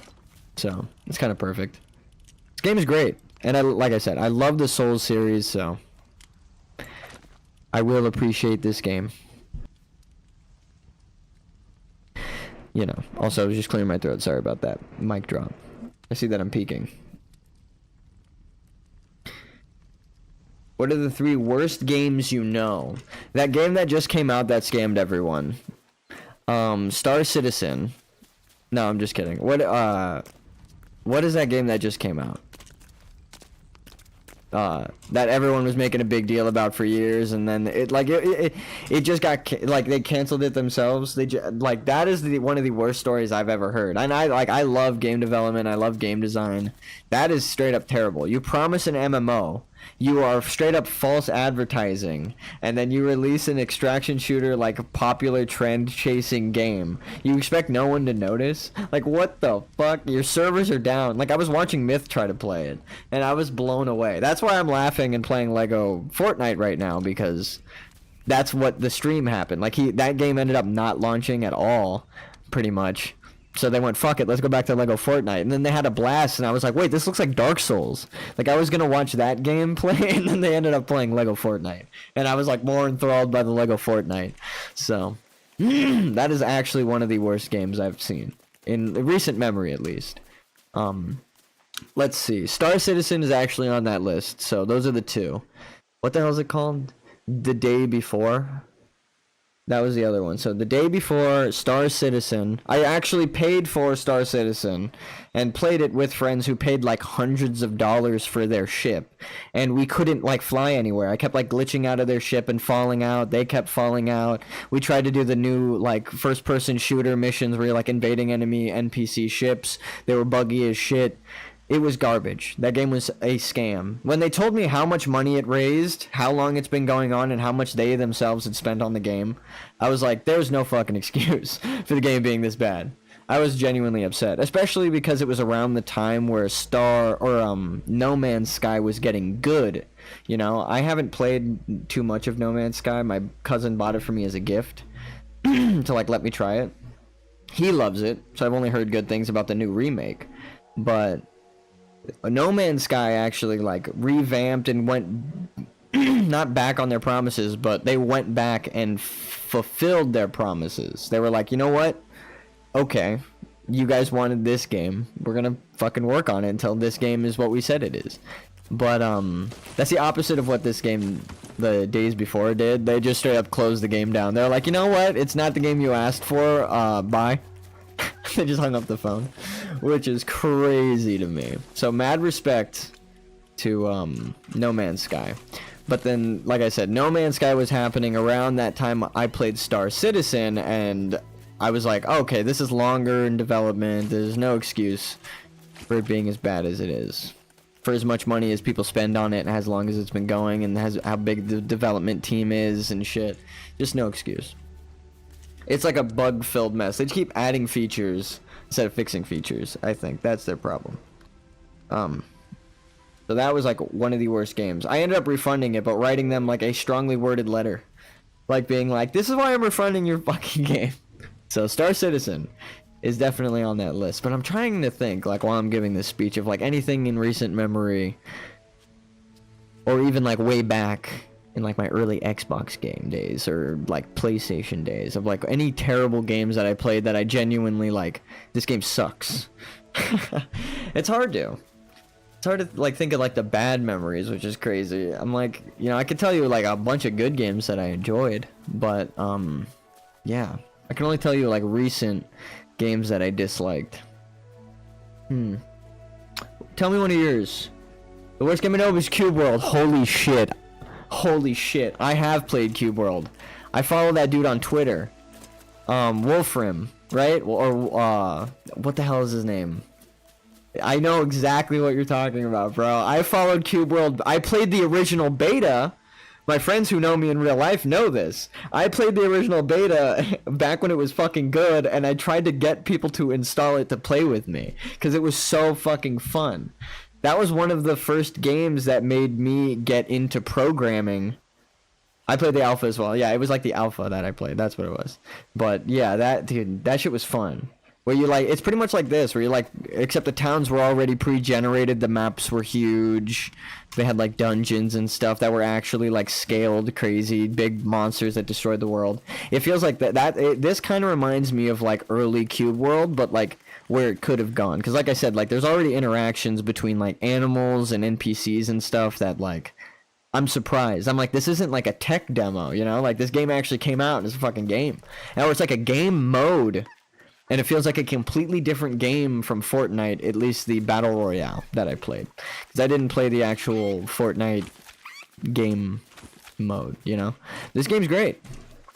So, it's kind of perfect. This game is great. And like I said, I love the Souls series, so I will appreciate this game. You know, also, I was just clearing my throat. Sorry about that. Mic drop. I see that I'm peaking. What are the 3 worst games you know? That game that just came out that scammed everyone. Star Citizen. No, I'm just kidding. What is that game that just came out? That everyone was making a big deal about for years, and then it just got like they canceled it themselves. Like that is one of the worst stories I've ever heard. And I love game development, I love game design. That is straight up terrible. You promise an MMO, you are straight up false advertising, and then you release an extraction shooter like a popular trend chasing game. You expect no one to notice? Like, what the fuck? Your servers are down. Like, I was watching Myth try to play it, and I was blown away. That's why I'm laughing and playing Lego Fortnite right now, because that's what the stream happened. Like, that game ended up not launching at all, pretty much. So they went, fuck it, let's go back to Lego Fortnite. And then they had a blast, and I was like, wait, this looks like Dark Souls. Like, I was going to watch that game play, and then they ended up playing Lego Fortnite. And I was, like, more enthralled by the Lego Fortnite. So, that is actually one of the worst games I've seen. In recent memory, at least. Let's see. Star Citizen is actually on that list, so those are the 2. What the hell is it called? The Day Before? That was the other one. So the Day Before, Star Citizen. I actually paid for Star Citizen and played it with friends who paid like hundreds of dollars for their ship. And we couldn't like fly anywhere. I kept like glitching out of their ship and falling out. They kept falling out. We tried to do the new like first person shooter missions where you're like invading enemy NPC ships. They were buggy as shit. It was garbage. That game was a scam. When they told me how much money it raised, how long it's been going on, and how much they themselves had spent on the game, I was like, there's no fucking excuse for the game being this bad. I was genuinely upset, especially because it was around the time where No Man's Sky was getting good. You know, I haven't played too much of No Man's Sky. My cousin bought it for me as a gift to like let me try it. He loves it, so I've only heard good things about the new remake. But No Man's Sky actually like revamped and went not back on their promises, but they went back and fulfilled their promises. They were like, you know what? Okay, you guys wanted this game. We're gonna fucking work on it until this game is what we said it is. But that's the opposite of what this game, the Days Before, did. They just straight up closed the game down. They're like, you know what? It's not the game you asked for. Bye. They just hung up the phone, which is crazy to me. So mad respect to No Man's Sky. But then, like I said, No Man's Sky was happening around that time I played Star Citizen, and I was like, okay, this is longer in development. There's no excuse for it being as bad as it is. For as much money as people spend on it, and as long as it's been going, and has how big the development team is and shit. Just no excuse. It's like a bug-filled mess. They just keep adding features instead of fixing features. I think that's their problem. So that was like one of the worst games. I ended up refunding it, but writing them like a strongly worded letter. Like being like, this is why I'm refunding your fucking game. So Star Citizen is definitely on that list. But I'm trying to think, like while I'm giving this speech, of like anything in recent memory. Or even like way back in like my early Xbox game days. Or like PlayStation days. Of like any terrible games that I played that I genuinely like, this game sucks. It's hard to. It's hard to like think of like the bad memories, which is crazy. I'm like, you know, I could tell you like a bunch of good games that I enjoyed, but yeah, I can only tell you like recent games that I disliked. Tell me one of yours. The worst game I know is Cube World. Holy shit. Holy shit. I have played Cube World. I follow that dude on Twitter. Wolfram, right? Or what the hell is his name? I know exactly what you're talking about, bro. I followed Cube World. I played the original beta. My friends who know me in real life know this. I played the original beta back when it was fucking good, and I tried to get people to install it to play with me because it was so fucking fun. That was one of the first games that made me get into programming. I played the alpha as well. Yeah, it was like the alpha that I played. That's what it was. But yeah, that shit was fun. Where you like, it's pretty much like this, where you like, except the towns were already pre-generated, the maps were huge, they had like dungeons and stuff that were actually like scaled crazy, big monsters that destroyed the world. It feels like this kind of reminds me of like early Cube World, but like where it could have gone. Because like I said, like there's already interactions between like animals and NPCs and stuff that like, I'm surprised. I'm like, this isn't like a tech demo, you know? Like this game actually came out and it's a fucking game. Now it's like a game mode. And it feels like a completely different game from Fortnite, at least the Battle Royale that I played. Because I didn't play the actual Fortnite game mode, you know? This game's great.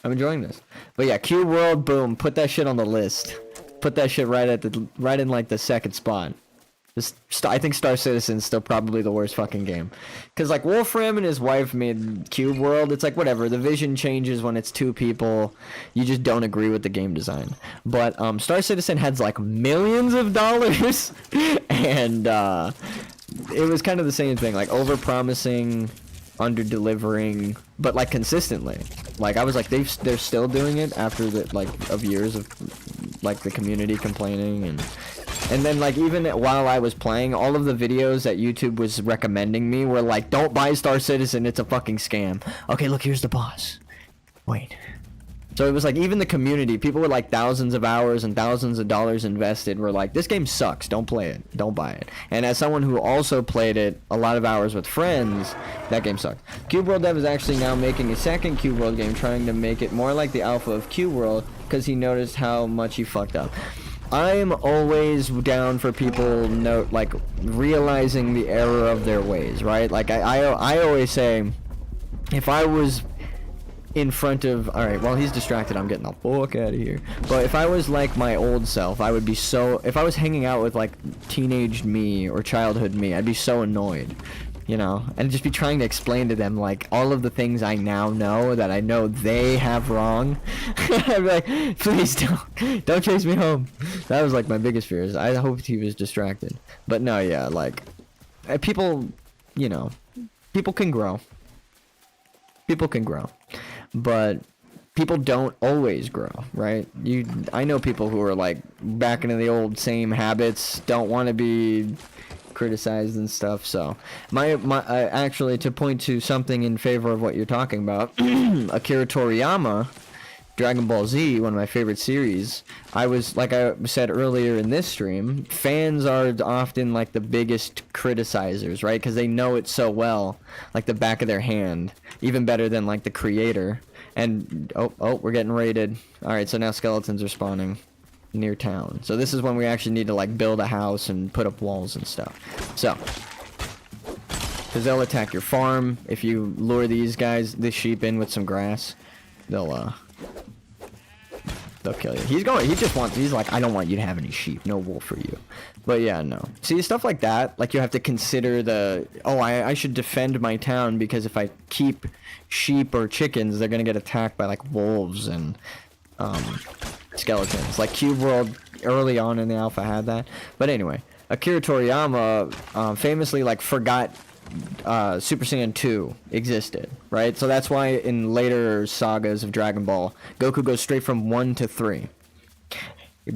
I'm enjoying this. But yeah, Cube World, boom, put that shit on the list. Put that shit right in like the second spot. I think Star Citizen's still probably the worst fucking game. Because, like, Wolfram and his wife made Cube World. It's like, whatever. The vision changes when it's two people. You just don't agree with the game design. But Star Citizen had, like, millions of dollars. And it was kind of the same thing. Like, over-promising, under-delivering, but, like, consistently. Like, I was like, they're still doing it after, of years of, like, the community complaining and then, like, even while I was playing, all of the videos that YouTube was recommending me were like, don't buy Star Citizen, it's a fucking scam. Okay, look, here's the boss. Wait. So it was like, even the community, people with like thousands of hours and thousands of dollars invested were like, this game sucks, don't play it, don't buy it. And as someone who also played it a lot of hours with friends, that game sucked. Cube World Dev is actually now making a second Cube World game, trying to make it more like the alpha of Cube World, because he noticed how much he fucked up. I'm always down for people realizing the error of their ways, right? Like I always say, if I was in front of, alright, while he's distracted, I'm getting the fuck out of here. But if I was like my old self, I would be so, if I was hanging out with like teenage me or childhood me, I'd be so annoyed. You know, and just be trying to explain to them like all of the things I now know that I know they have wrong. I'd be like, please don't chase me home. That was like my biggest fears. I hoped he was distracted, but no, yeah, like people, you know, people can grow, but people don't always grow, right? I know people who are like back into the old same habits, don't want to be criticized and stuff. So actually, to point to something in favor of what you're talking about, Akira Toriyama, Dragon Ball Z, one of my favorite series, I was, like I said earlier in this stream, fans are often like the biggest criticizers, right? Because they know it so well, like the back of their hand, even better than like the creator. And oh, we're getting raided. All right, so now skeletons are spawning near town. So this is when we actually need to like build a house and put up walls and stuff. So, because they'll attack your farm if you lure this sheep in with some grass. They'll they'll kill you. He just wants, he's like, I don't want you to have any sheep, no wool for you. But yeah, no. See, stuff like that, like you have to consider the, oh, I should defend my town because if I keep sheep or chickens, they're gonna get attacked by like wolves and skeletons. Like Cube World early on in the alpha had that. But anyway, Akira Toriyama famously like forgot Super Saiyan 2 existed, right? So that's why in later sagas of Dragon Ball, Goku goes straight from 1 to 3.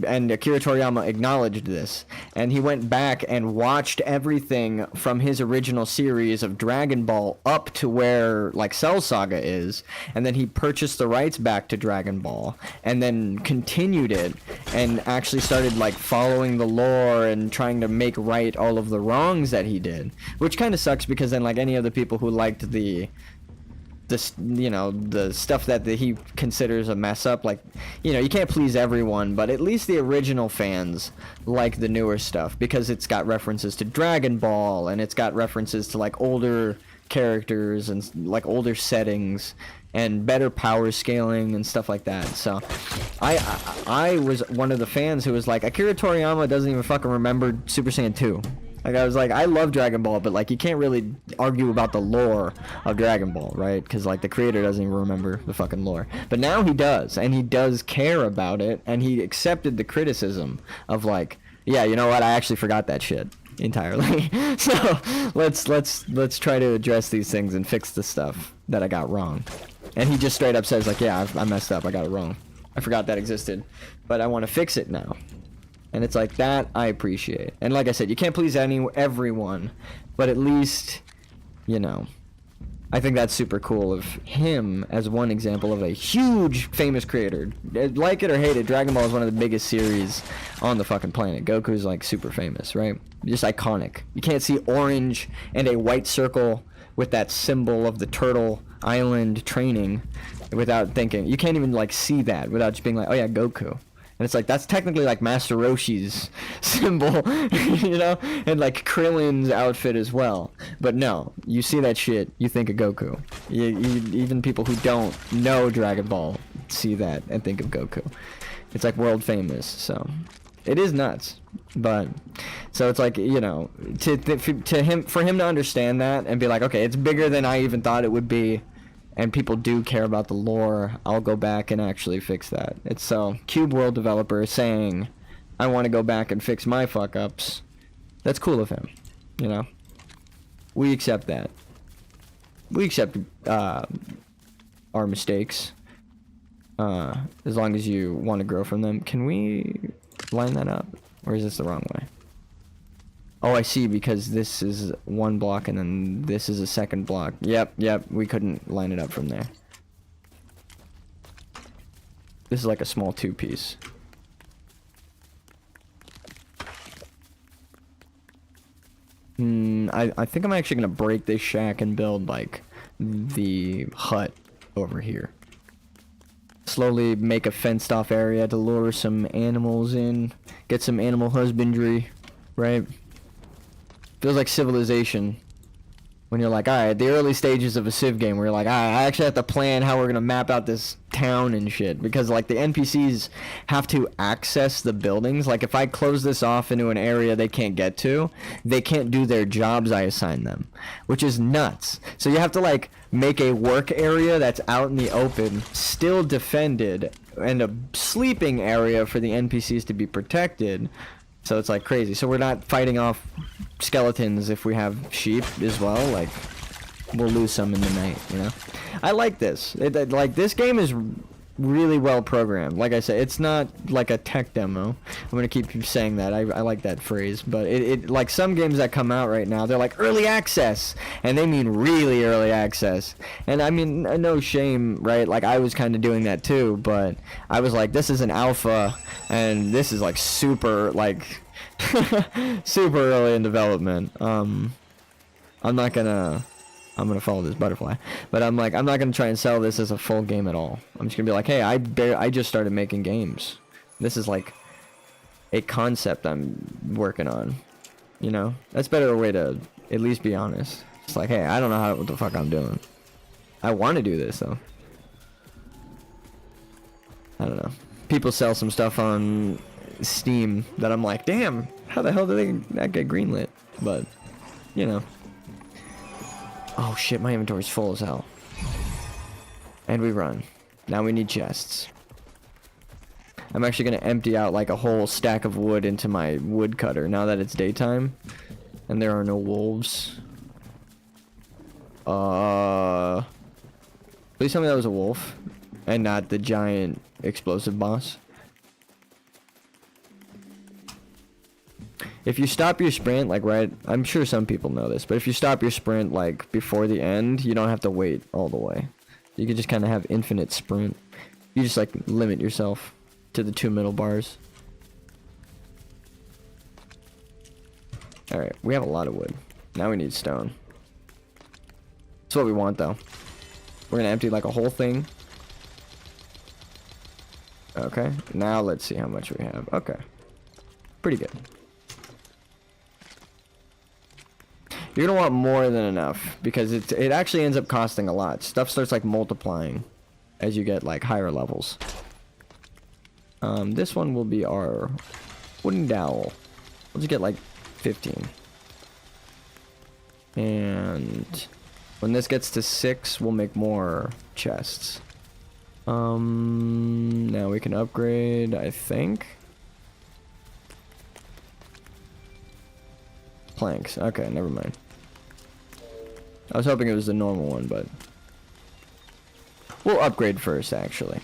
And Akira Toriyama acknowledged this, and he went back and watched everything from his original series of Dragon Ball up to where like Cell Saga is, and then he purchased the rights back to Dragon Ball and then continued it and actually started like following the lore and trying to make right all of the wrongs that he did, which kind of sucks because then like any of the people who liked the you know, the stuff that he considers a mess up, like, you know, you can't please everyone, but at least the original fans like the newer stuff because it's got references to Dragon Ball and it's got references to like older characters and like older settings and better power scaling and stuff like that. So I was one of the fans who was like, Akira Toriyama doesn't even fucking remember Super Saiyan 2. Like, I was like, I love Dragon Ball, but, like, you can't really argue about the lore of Dragon Ball, right? Because, like, the creator doesn't even remember the fucking lore. But now he does, and he does care about it, and he accepted the criticism of, like, yeah, you know what, I actually forgot that shit entirely. So, let's try to address these things and fix the stuff that I got wrong. And he just straight up says, like, yeah, I messed up, I got it wrong. I forgot that existed, but I want to fix it now. And it's like, that I appreciate. And like I said, you can't please everyone, but at least, you know, I think that's super cool of him as one example of a huge famous creator. Like it or hate it, Dragon Ball is one of the biggest series on the fucking planet. Goku's like super famous, right? Just iconic. You can't see orange and a white circle with that symbol of the Turtle Island training without thinking. You can't even like see that without just being like, oh yeah, Goku. And it's like, that's technically like Master Roshi's symbol, you know? And like Krillin's outfit as well. But no, you see that shit, you think of Goku. Even people who don't know Dragon Ball see that and think of Goku. It's like world famous, so it is nuts. But so it's like, you know, for him to understand that and be like, okay, it's bigger than I even thought it would be. And people do care about the lore, I'll go back and actually fix that. It's so, Cube World developer saying, I want to go back and fix my fuck-ups. That's cool of him, you know? We accept that. We accept our mistakes, as long as you want to grow from them. Can we line that up? Or is this the wrong way? Oh, I see, because this is one block and then this is a second block. Yep, we couldn't line it up from there. This is like a small two-piece. I think I'm actually gonna break this shack and build, like, the hut over here. Slowly make a fenced-off area to lure some animals in. Get some animal husbandry, right? Feels like Civilization when you're like, alright, the early stages of a Civ game where you're like, I actually have to plan how we're gonna map out this town and shit, because like the NPCs have to access the buildings. Like if I close this off into an area they can't get to, they can't do their jobs I assign them, which is nuts. So you have to like make a work area that's out in the open, still defended, and a sleeping area for the NPCs to be protected. So it's like crazy. So we're not fighting off skeletons if we have sheep as well. Like, we'll lose some in the night, you know? I like this. Like, this game is really well programmed. Like I said, it's not like a tech demo. I'm gonna keep saying that. I like that phrase. But it like some games that come out right now, they're like early access, and they mean really early access. And I mean, no shame, right? Like I was kind of doing that too, but I was like, this is an alpha, and this is like super like super early in development. I'm gonna follow this butterfly, but I'm like, I'm not gonna try and sell this as a full game at all. I'm just gonna be like, hey, I just started making games. This is like a concept I'm working on, you know? That's a better way to at least be honest. It's like, hey, I don't know what the fuck I'm doing. I want to do this though. I don't know. people sell some stuff on Steam that I'm like, damn, how the hell did that get greenlit? But, you know. Oh shit, my inventory's full as hell. And we run. Now we need chests. I'm actually gonna empty out like a whole stack of wood into my wood cutter now that it's daytime. And there are no wolves. Please tell me that was a wolf. And not the giant explosive boss. If you stop your sprint, like right, I'm sure some people know this, but if you stop your sprint like before the end, you don't have to wait all the way. You can just kind of have infinite sprint. You just like limit yourself to the 2 middle bars. Alright, we have a lot of wood. Now we need stone. That's what we want though. We're gonna empty like a whole thing. Okay, now let's see how much we have. Okay, pretty good. You're gonna want more than enough because it actually ends up costing a lot. Stuff starts like multiplying as you get like higher levels. This one will be our wooden dowel. We'll just get like 15. And when this gets to 6, we'll make more chests. Now we can upgrade, I think. Planks. Okay, never mind. I was hoping it was the normal one, but we'll upgrade first, actually.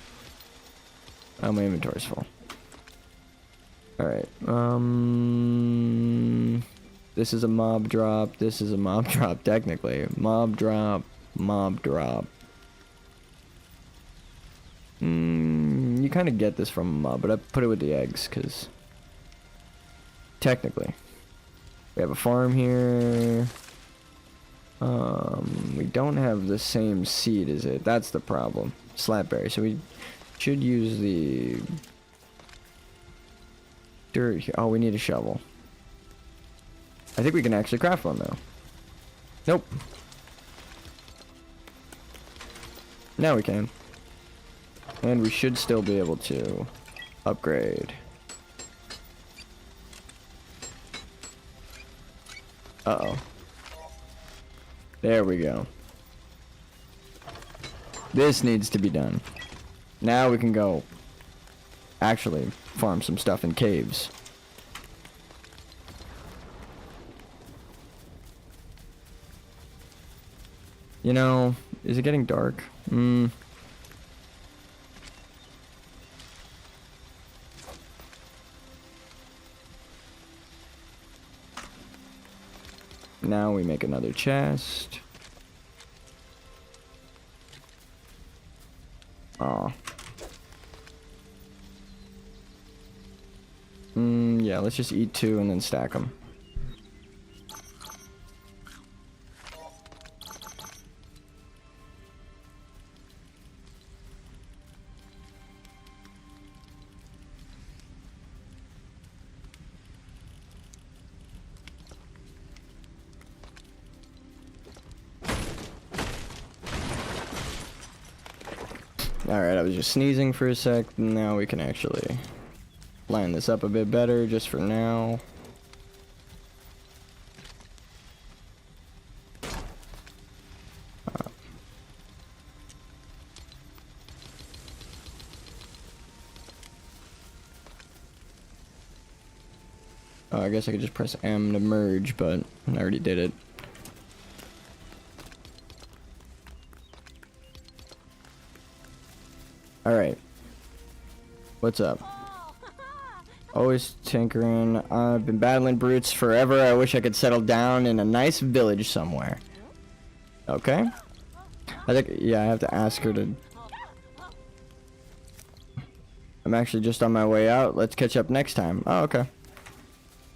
Oh, my inventory's full. Alright, this is a mob drop, this is a mob drop, technically. Mob drop, mob drop. You kind of get this from a mob, but I put it with the eggs, because technically. We have a farm here. We don't have the same seed as it. That's the problem. Slapberry. So we should use the dirt here. Oh, we need a shovel. I think we can actually craft one though. Nope. Now we can. And we should still be able to upgrade. Uh-oh. There we go. This needs to be done. Now we can go actually farm some stuff in caves. You know, is it getting dark? Now we make another chest. Aw. Yeah, let's just eat 2 and then stack them. Alright, I was just sneezing for a sec. Now we can actually line this up a bit better just for now. I guess I could just press M to merge, but I already did it. Alright. What's up? Always tinkering. I've been battling brutes forever. I wish I could settle down in a nice village somewhere. Okay. I think, yeah, I have to ask her to... I'm actually just on my way out. Let's catch up next time. Oh, okay.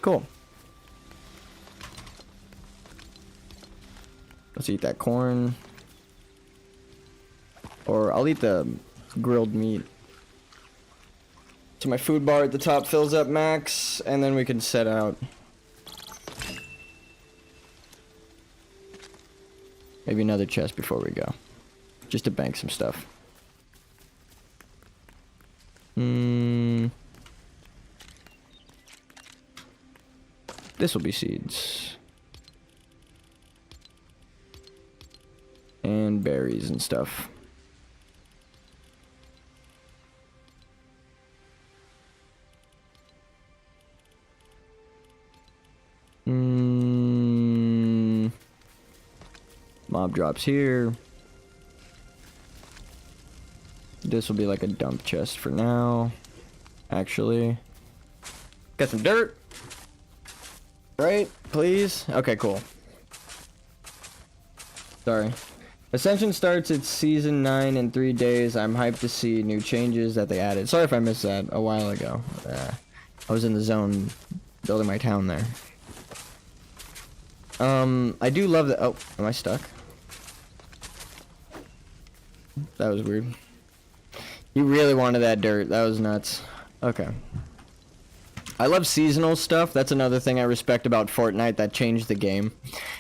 Cool. Let's eat that corn. Or I'll eat the grilled meat. So my food bar at the top fills up max, and then we can set out. Maybe another chest before we go. Just to bank some stuff. This will be seeds. And berries and stuff. Mob drops here. This will be like a dump chest for now. Actually. Got some dirt. Right? Please? Okay, cool. Sorry. Ascension starts its season 9 in 3 days. I'm hyped to see new changes that they added. Sorry if I missed that a while ago. I was in the zone building my town there. I do love the... Oh, am I stuck? That was weird. You really wanted that dirt. That was nuts. Okay. I love seasonal stuff. That's another thing I respect about Fortnite that changed the game.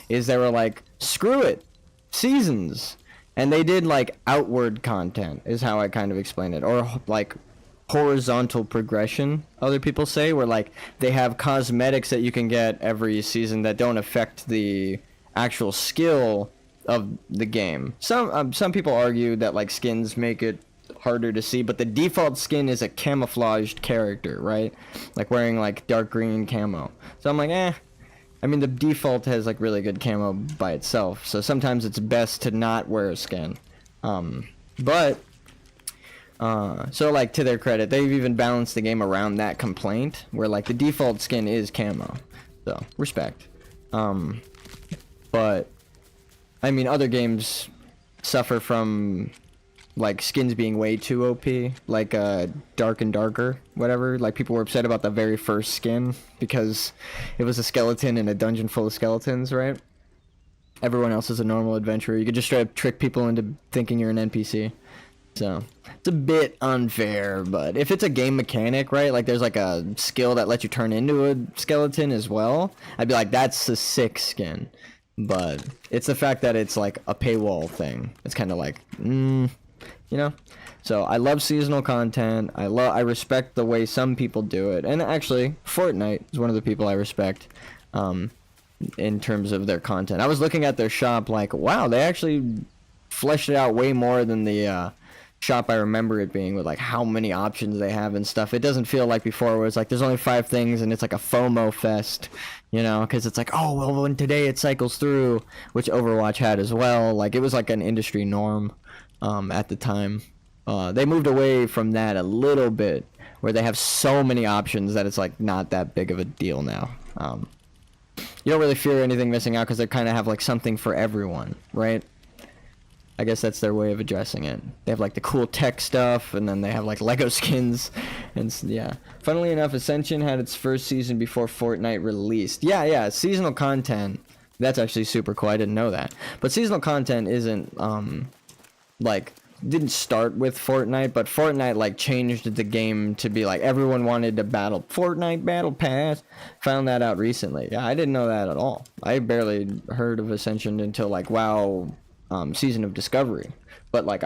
Is they were like, screw it. Seasons. And they did like outward content is how I kind of explain it. Or like horizontal progression, other people say, where like they have cosmetics that you can get every season that don't affect the actual skill of the game. Some people argue that like skins make it harder to see, but the default skin is a camouflaged character, right? Like wearing like dark green camo. So I'm like, I mean, the default has like really good camo by itself, so sometimes it's best to not wear a skin. So like to their credit, they've even balanced the game around that complaint, where like the default skin is camo. So respect. But I mean, other games suffer from like skins being way too OP, like Dark and Darker, whatever. Like people were upset about the very first skin because it was a skeleton in a dungeon full of skeletons, right? Everyone else is a normal adventurer. You could just try to trick people into thinking you're an NPC. So it's a bit unfair, but if it's a game mechanic, right, like there's like a skill that lets you turn into a skeleton as well, I'd be like, that's a sick skin. But it's the fact that it's like a paywall thing. It's kind of like, you know. So I love seasonal content. I respect the way some people do it, and actually Fortnite is one of the people I respect in terms of their content. I was looking at their shop like, wow, they actually fleshed it out way more than the shop I remember it being, with like how many options they have and stuff. It doesn't feel like before where it's like there's only 5 things and it's like a FOMO fest, you know, because it's like, oh well, when today it cycles through, which Overwatch had as well. Like it was like an industry norm at the time. They moved away from that a little bit, where they have so many options that it's like not that big of a deal now. You don't really fear anything missing out because they kind of have like something for everyone, right? I guess that's their way of addressing it. They have like the cool tech stuff, and then they have like Lego skins, and yeah. Funnily enough, Ascension had its first season before Fortnite released. Yeah, seasonal content. That's actually super cool. I didn't know that. But seasonal content isn't like didn't start with Fortnite, but Fortnite like changed the game to be like everyone wanted to battle Fortnite Battle Pass. Found that out recently. Yeah, I didn't know that at all. I barely heard of Ascension until like WoW. Season of Discovery. But like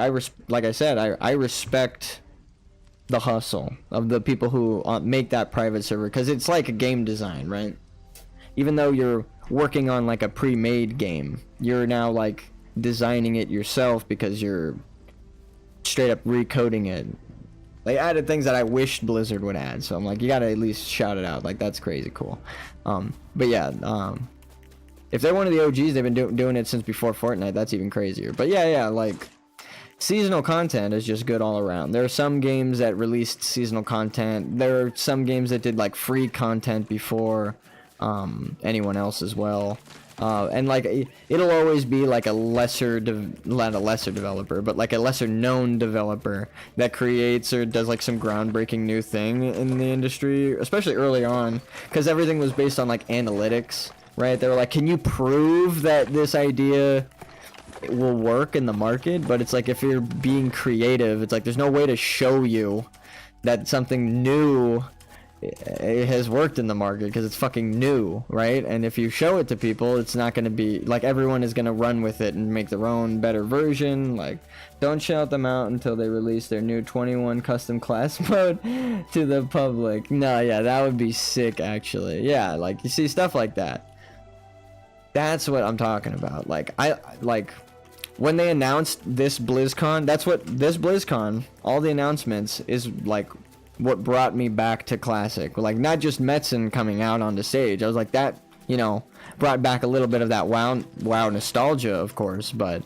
like I said, I respect the hustle of the people who make that private server, because it's like a game design, right? Even though you're working on like a pre-made game, you're now like designing it yourself because you're straight up recoding it. They added things that I wished Blizzard would add, so I'm like, you gotta at least shout it out. Like that's crazy cool. But yeah, if they're one of the OGs, they've been doing it since before Fortnite. That's even crazier. But yeah, like seasonal content is just good all around. There are some games that released seasonal content. There are some games that did like free content before anyone else as well. And like it'll always be like not a lesser developer, but like a lesser known developer that creates or does like some groundbreaking new thing in the industry, especially early on, because everything was based on like analytics. Right, they were like, can you prove that this idea will work in the market? But it's like, if you're being creative, it's like there's no way to show you that something new it has worked in the market because it's fucking new, right? And if you show it to people, it's not going to be like everyone is going to run with it and make their own better version. Like, don't shout them out until they release their new 21 custom class mode to the public. No, yeah, that would be sick, actually. Yeah, like, you see stuff like that. That's what I'm talking about. Like, when they announced this BlizzCon, that's what this BlizzCon, all the announcements is like what brought me back to Classic. Like, not just Metzen coming out on the stage. I was like, that, you know, brought back a little bit of that WoW nostalgia, of course, but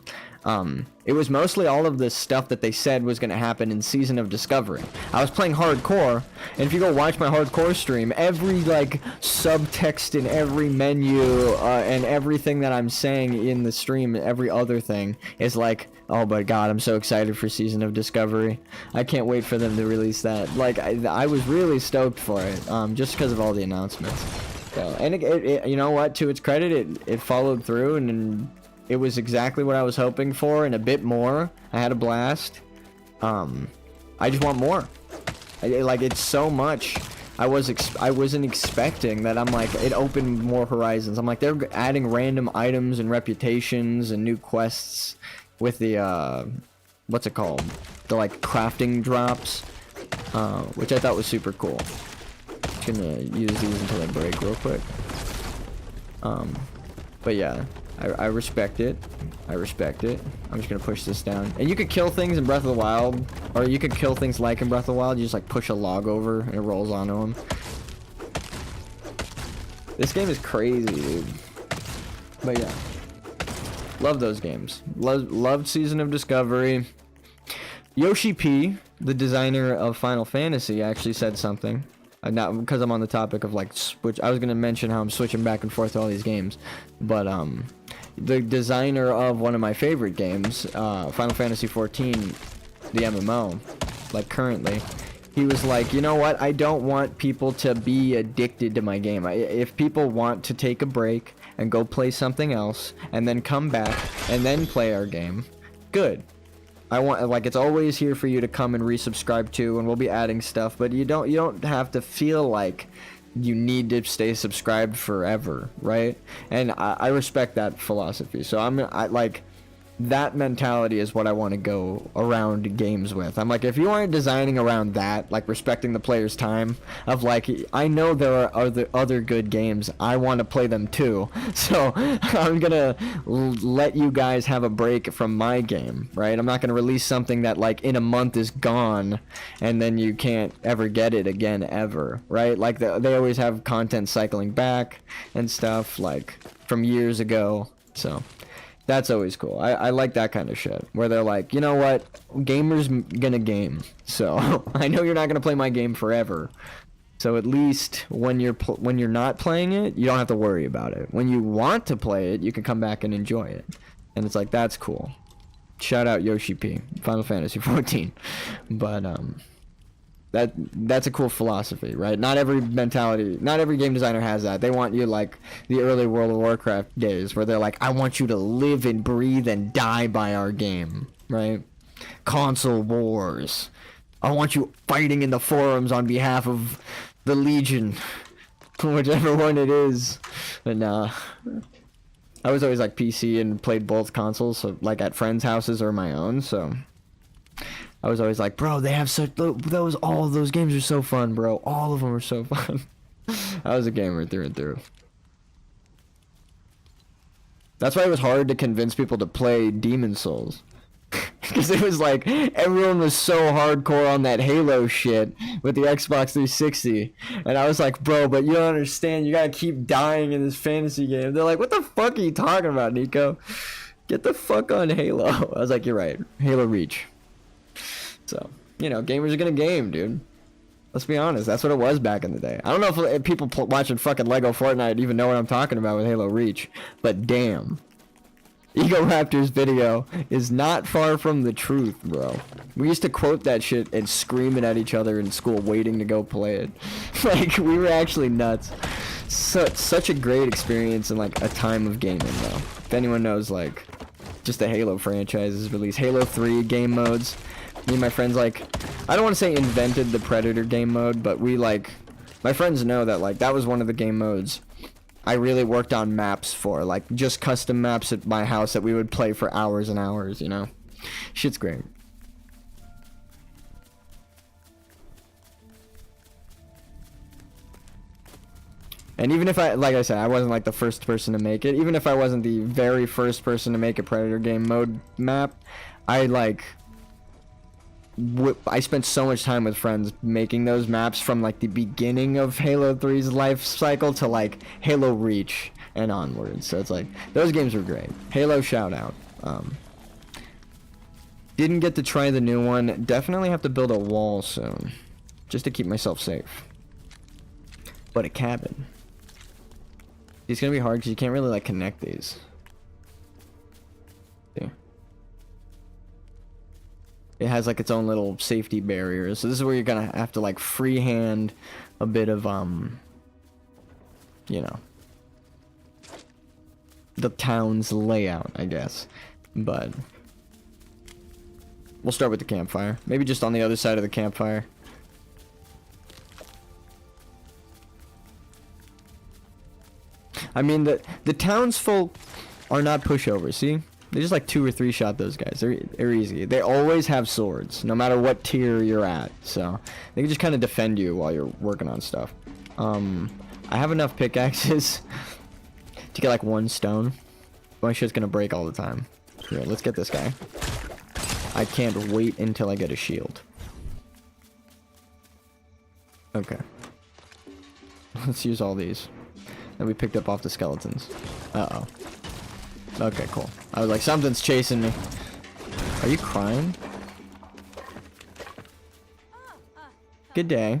it was mostly all of the stuff that they said was going to happen in Season of Discovery. I was playing hardcore, and if you go watch my hardcore stream, every like subtext in every menu and everything that I'm saying in the stream, every other thing is like, oh my god, I'm so excited for Season of Discovery. I can't wait for them to release that. Like, I was really stoked for it, just because of all the announcements. So, and it, you know what, to its credit, it followed through, and it was exactly what I was hoping for and a bit more. I had a blast. I just want more. Like, it's so much. I wasn't expecting that. I'm like, it opened more horizons. I'm like, they're adding random items and reputations and new quests with the what's it called? The like crafting drops, which I thought was super cool. Just gonna use these until they break real quick. But yeah. I respect it. I respect it. I'm just gonna push this down. And you could kill things in Breath of the Wild, or you could kill things like in Breath of the Wild. You just like push a log over and it rolls onto them. This game is crazy, dude. But yeah, love those games. Loved Season of Discovery. Yoshi P, the designer of Final Fantasy, actually said something. Not because I'm on the topic of like switch. I was gonna mention how I'm switching back and forth to all these games, but the designer of one of my favorite games, Final Fantasy 14, the MMO, like currently, he was like, you know what? I don't want people to be addicted to my game. If people want to take a break and go play something else and then come back and then play our game, good. I want, like, it's always here for you to come and resubscribe to, and we'll be adding stuff, but you don't have to feel like you need to stay subscribed forever, right? And I respect that philosophy. So I like, that mentality is what I want to go around games with. I'm like, if you aren't designing around that, like respecting the player's time, of like, I know there are other good games, I want to play them too, so I'm gonna let you guys have a break from my game, right? I'm not gonna release something that like in a month is gone and then you can't ever get it again ever, right? Like they always have content cycling back and stuff like from years ago, so that's always cool. I like that kind of shit, where they're like, you know what, gamers gonna game, so I know you're not gonna play my game forever, so at least when you're not playing it, you don't have to worry about it. When you want to play it, you can come back and enjoy it, and it's like, that's cool. Shout out Yoshi P, Final Fantasy 14, but that's a cool philosophy, right? Not every game designer has that. They want you like the early World of Warcraft days, where they're like, I want you to live and breathe and die by our game, right? Console wars. I want you fighting in the forums on behalf of the Legion, whichever one it is. But nah, I was always like PC and played both consoles, so like at friends' houses or my own, so I was always like, bro, they have such all of those games are so fun, bro. All of them are so fun. I was a gamer through and through. That's why it was hard to convince people to play Demon's Souls. Because it was like, everyone was so hardcore on that Halo shit with the Xbox 360. And I was like, bro, but you don't understand. You gotta keep dying in this fantasy game. They're like, what the fuck are you talking about, Nico? Get the fuck on Halo. I was like, you're right. Halo Reach. So, you know, gamers are gonna game, dude. Let's be honest, that's what it was back in the day. I don't know if people watching fucking Lego Fortnite even know what I'm talking about with Halo Reach, but damn. Ego Raptor's video is not far from the truth, bro. We used to quote that shit and scream it at each other in school waiting to go play it. Like, we were actually nuts. Such a great experience in, like, a time of gaming, though. If anyone knows, like, just the Halo franchises released. Halo 3 game modes. Me and my friends, like, I don't want to say invented the Predator game mode, but we, like My friends know that, like, that was one of the game modes I really worked on maps for, like, just custom maps at my house that we would play for hours and hours, you know? Shit's great. And even if like I said, I wasn't like the first person to make it, even if I wasn't the very first person to make a Predator game mode map, I spent so much time with friends making those maps from like the beginning of Halo 3's life cycle to like Halo Reach and onwards. So it's like, those games were great. Halo shout out. Didn't get to try the new one. Definitely have to build a wall soon, just to keep myself safe. But a cabin. It's gonna be hard because you can't really like connect these. See? It has like its own little safety barriers. So this is where you're gonna have to like freehand a bit of you know, the town's layout, I guess. But we'll start with the campfire. Maybe just on the other side of the campfire. I mean, the townsfolk are not pushovers, see? They just like 2 or 3 shot those guys. They're easy. They always have swords, no matter what tier you're at. So they can just kind of defend you while you're working on stuff. I have enough pickaxes to get like 1 stone. My shit's gonna break all the time. Here, let's get this guy. I can't wait until I get a shield. Okay. Let's use all these that we picked up off the skeletons. Uh-oh. Okay, cool. I was like, something's chasing me. Are you crying? Good day.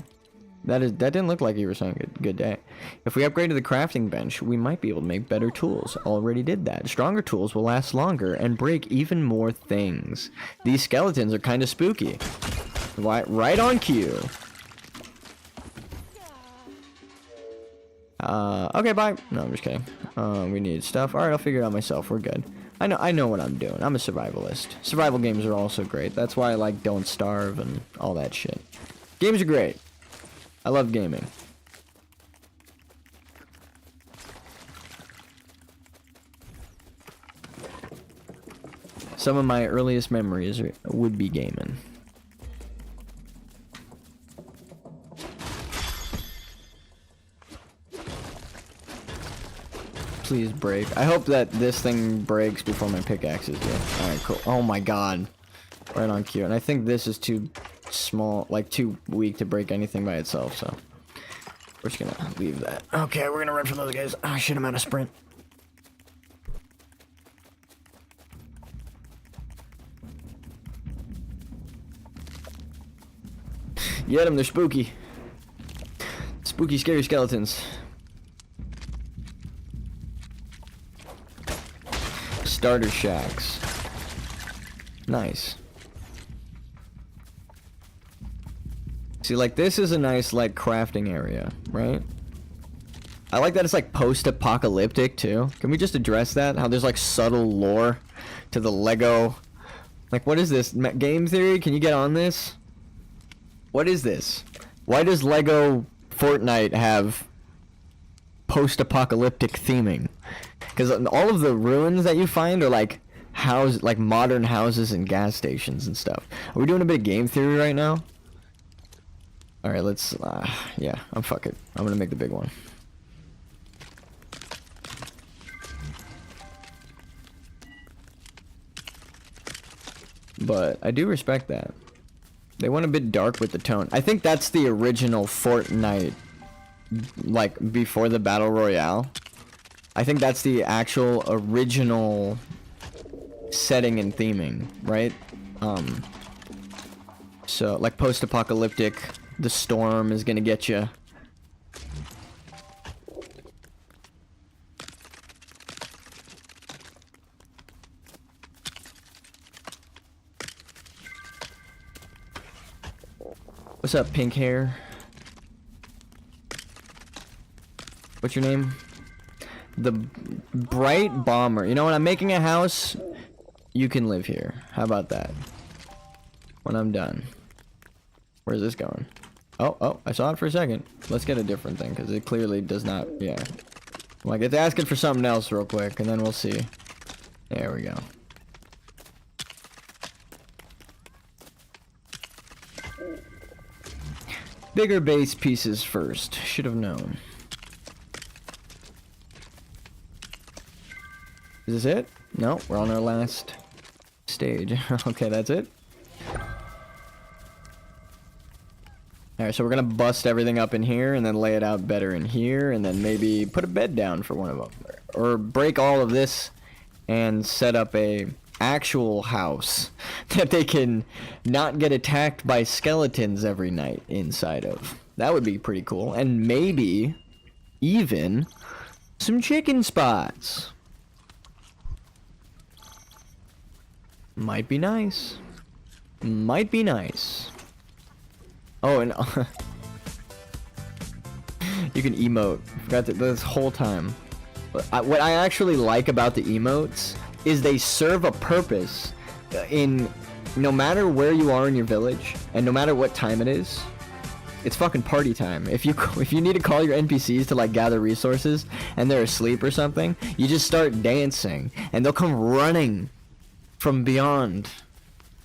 That didn't look like you were saying good day. If we upgraded the crafting bench, we might be able to make better tools. Already did that. Stronger tools will last longer and break even more things. These skeletons are kind of spooky. Right on cue. Okay, bye. No, I'm just kidding. We need stuff. Alright, I'll figure it out myself. We're good. I know what I'm doing. I'm a survivalist. Survival games are also great. That's why I like Don't Starve and all that shit. Games are great. I love gaming. Some of my earliest memories would be gaming. Please break. I hope that this thing breaks before my pickaxes do. Alright, cool. Oh my god. Right on cue. And I think this is too small, like too weak to break anything by itself, so we're just gonna leave that. Okay, we're gonna run for those guys. Oh shit, I'm out of sprint. Get them, they're spooky. Spooky, scary skeletons. Starter shacks. Nice. See, like, this is a nice, like, crafting area, right? I like that it's, like, post-apocalyptic, too. Can we just address that? How there's, like, subtle lore to the Lego. Like, what is this? Game theory? Can you get on this? What is this? Why does Lego Fortnite have post-apocalyptic theming? Because all of the ruins that you find are, like, like, modern houses and gas stations and stuff. Are we doing a bit of game theory right now? Alright, let's, yeah, fuck it. I'm gonna make the big one. But I do respect that. They went a bit dark with the tone. I think that's the original Fortnite, like, before the Battle Royale. I think that's the actual original setting and theming, right? So, like, post-apocalyptic... The storm is gonna get you. What's up, pink hair? What's your name? The Bright Bomber. You know, when I'm making a house, you can live here. How about that? When I'm done. Where's this going? Oh, I saw it for a second. Let's get a different thing, because it clearly does not, yeah. Like, it's asking for something else real quick, and then we'll see. There we go. Bigger base pieces first. Should have known. Is this it? No, we're on our last stage. Okay, that's it. Alright, so we're gonna bust everything up in here and then lay it out better in here and then maybe put a bed down for one of them. Or break all of this and set up a actual house that they can not get attacked by skeletons every night inside of. That would be pretty cool. And maybe even some chicken spots. Might be nice. Might be nice. Oh, and you can emote. Forgot that this whole time. What I actually like about the emotes is they serve a purpose in no matter where you are in your village and no matter what time it is. It's fucking party time. If you need to call your NPCs to like gather resources and they're asleep or something, you just start dancing and they'll come running from beyond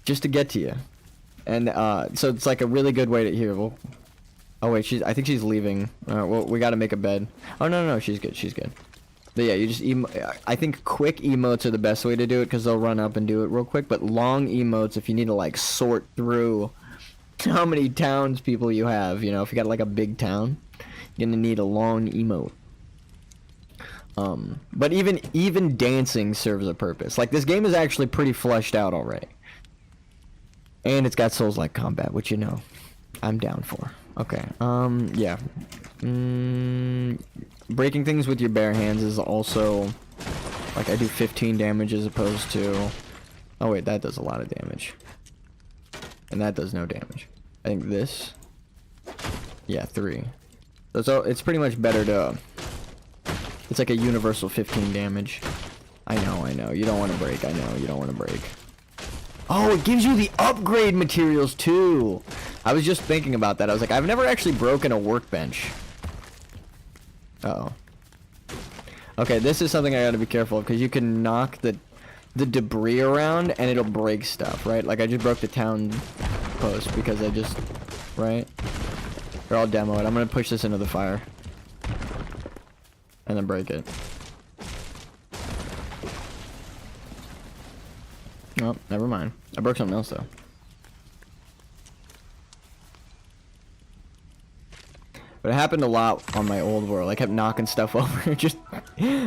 just to get to you. And so it's like a really good way to hear. Well, oh wait, I think she's leaving. Well, we gotta make a bed. Oh no, she's good. She's good. But yeah, you just I think quick emotes are the best way to do it because they'll run up and do it real quick. But long emotes, if you need to like sort through how many townspeople you have, you know, if you got like a big town, you're gonna need a long emote. But even dancing serves a purpose. Like this game is actually pretty fleshed out already. And it's got Souls-like combat, which you know, I'm down for. Okay, yeah. Breaking things with your bare hands is also, like I do 15 damage as opposed to, oh wait, that does a lot of damage. And that does no damage. I think this, yeah, 3. So it's pretty much better to, it's like a universal 15 damage. I know, you don't want to break, I know, you don't want to break. Oh, it gives you the upgrade materials too. I was just thinking about that. I was like, I've never actually broken a workbench. Uh-oh. Okay, this is something I gotta be careful of because you can knock the debris around and it'll break stuff, right? Like I just broke the town post because I just, right? Or I'll demo it. I'm gonna push this into the fire. And then break it. Oh, never mind. I broke something else though. But it happened a lot on my old world. I kept knocking stuff over, just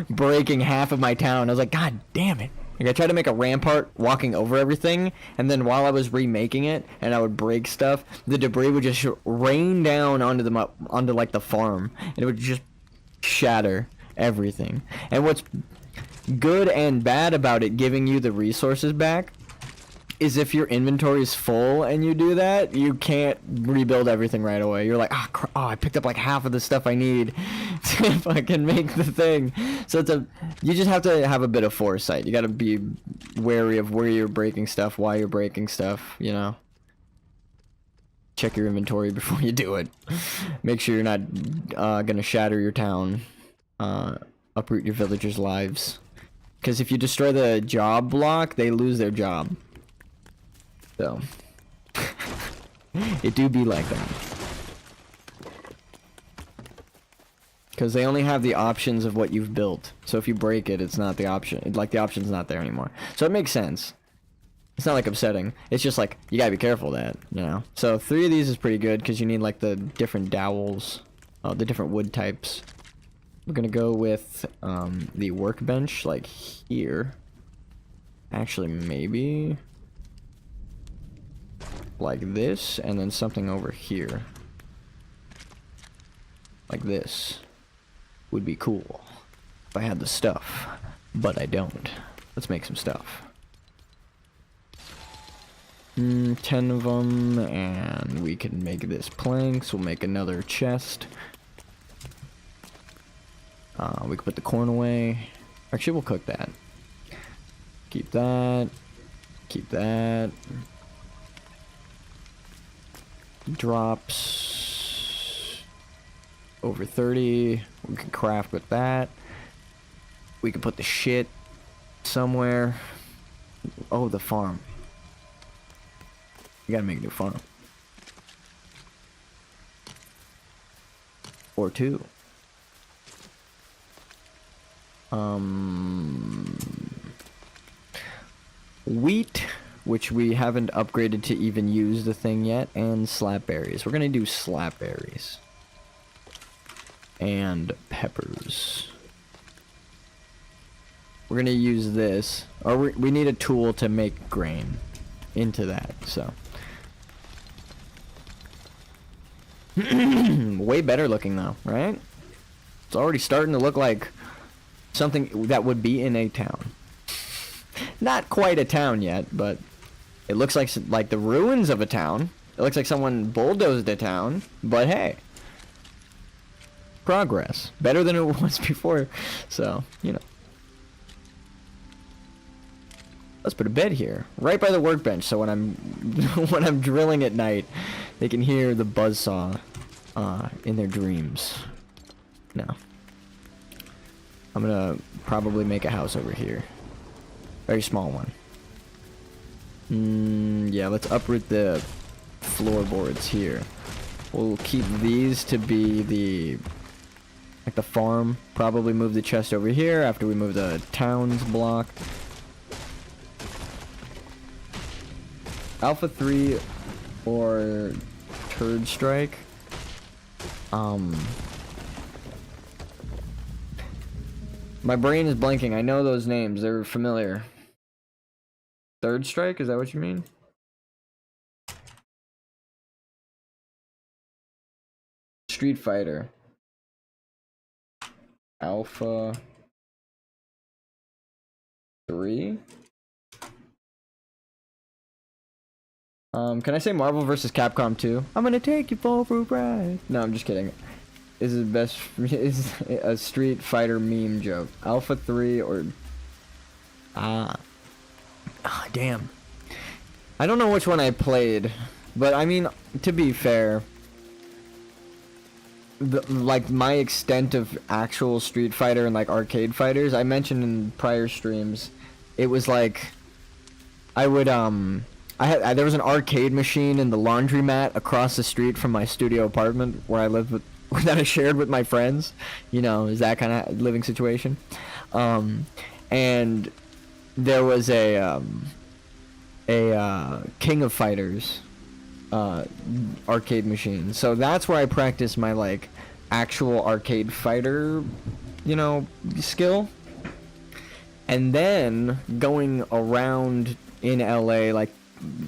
breaking half of my town. I was like, God damn it. Like I tried to make a rampart walking over everything, and then while I was remaking it, and I would break stuff, the debris would just rain down onto like the farm, and it would just shatter everything. And what's good and bad about it giving you the resources back is if your inventory is full and you do that, you can't rebuild everything right away. You're like, oh, I picked up like half of the stuff I need to fucking make the thing. So you just have to have a bit of foresight. You gotta be wary of where you're breaking stuff, why you're breaking stuff, you know. Check your inventory before you do it. Make sure you're not gonna shatter your town, uproot your villagers' lives. Because if you destroy the job block, they lose their job. So, it do be like that. Because they only have the options of what you've built. So if you break it, it's not the option. Like, the option's not there anymore. So it makes sense. It's not, like, upsetting. It's just, like, you gotta be careful of that, you know? So 3 of these is pretty good, because you need, like, the different dowels. The different wood types. We're gonna go with, the workbench, like, here. Actually, maybe like this, and then something over here. Like this. Would be cool if I had the stuff, but I don't. Let's make some stuff. 10 of them, and we can make this planks. We'll make another chest. We can put the corn away. Actually, we'll cook that. Keep that. Keep that. Drops. over 30. We can craft with that. We can put the shit somewhere. Oh, the farm. You gotta make a new farm. Or two. Wheat, which we haven't upgraded to even use the thing yet, and slapberries. We're gonna do slapberries. And peppers. We're gonna use this, or we need a tool to make grain into that, so. Way better looking though, right? It's already starting to look like something that would be in a town. Not quite a town yet, but it looks like the ruins of a town. It looks like someone bulldozed a town, but hey. Progress. Better than it was before, so, you know. Let's put a bed here, right by the workbench, so when I'm when I'm drilling at night, they can hear the buzzsaw in their dreams. No. I'm gonna probably make a house over here. Very small one. Yeah, let's uproot the floorboards here. We'll keep these to be like the farm. Probably move the chest over here after we move the town's block. Alpha 3 or Turd Strike. My brain is blanking. I know those names. They're familiar. Third Strike? Is that what you mean? Street Fighter. Alpha 3? Can I say Marvel vs. Capcom 2? I'm gonna take you for a ride. No, I'm just kidding. Is the best is a Street Fighter meme joke. Alpha 3 or damn. I don't know which one I played, but I mean, to be fair, like my extent of actual Street Fighter and like arcade fighters, I mentioned in prior streams, it was like I would there was an arcade machine in the laundromat across the street from my studio apartment where I lived with that I shared with my friends. You know, is that kind of living situation. And there was a King of Fighters arcade machine. So that's where I practiced my like actual arcade fighter, you know, skill. And then going around in LA like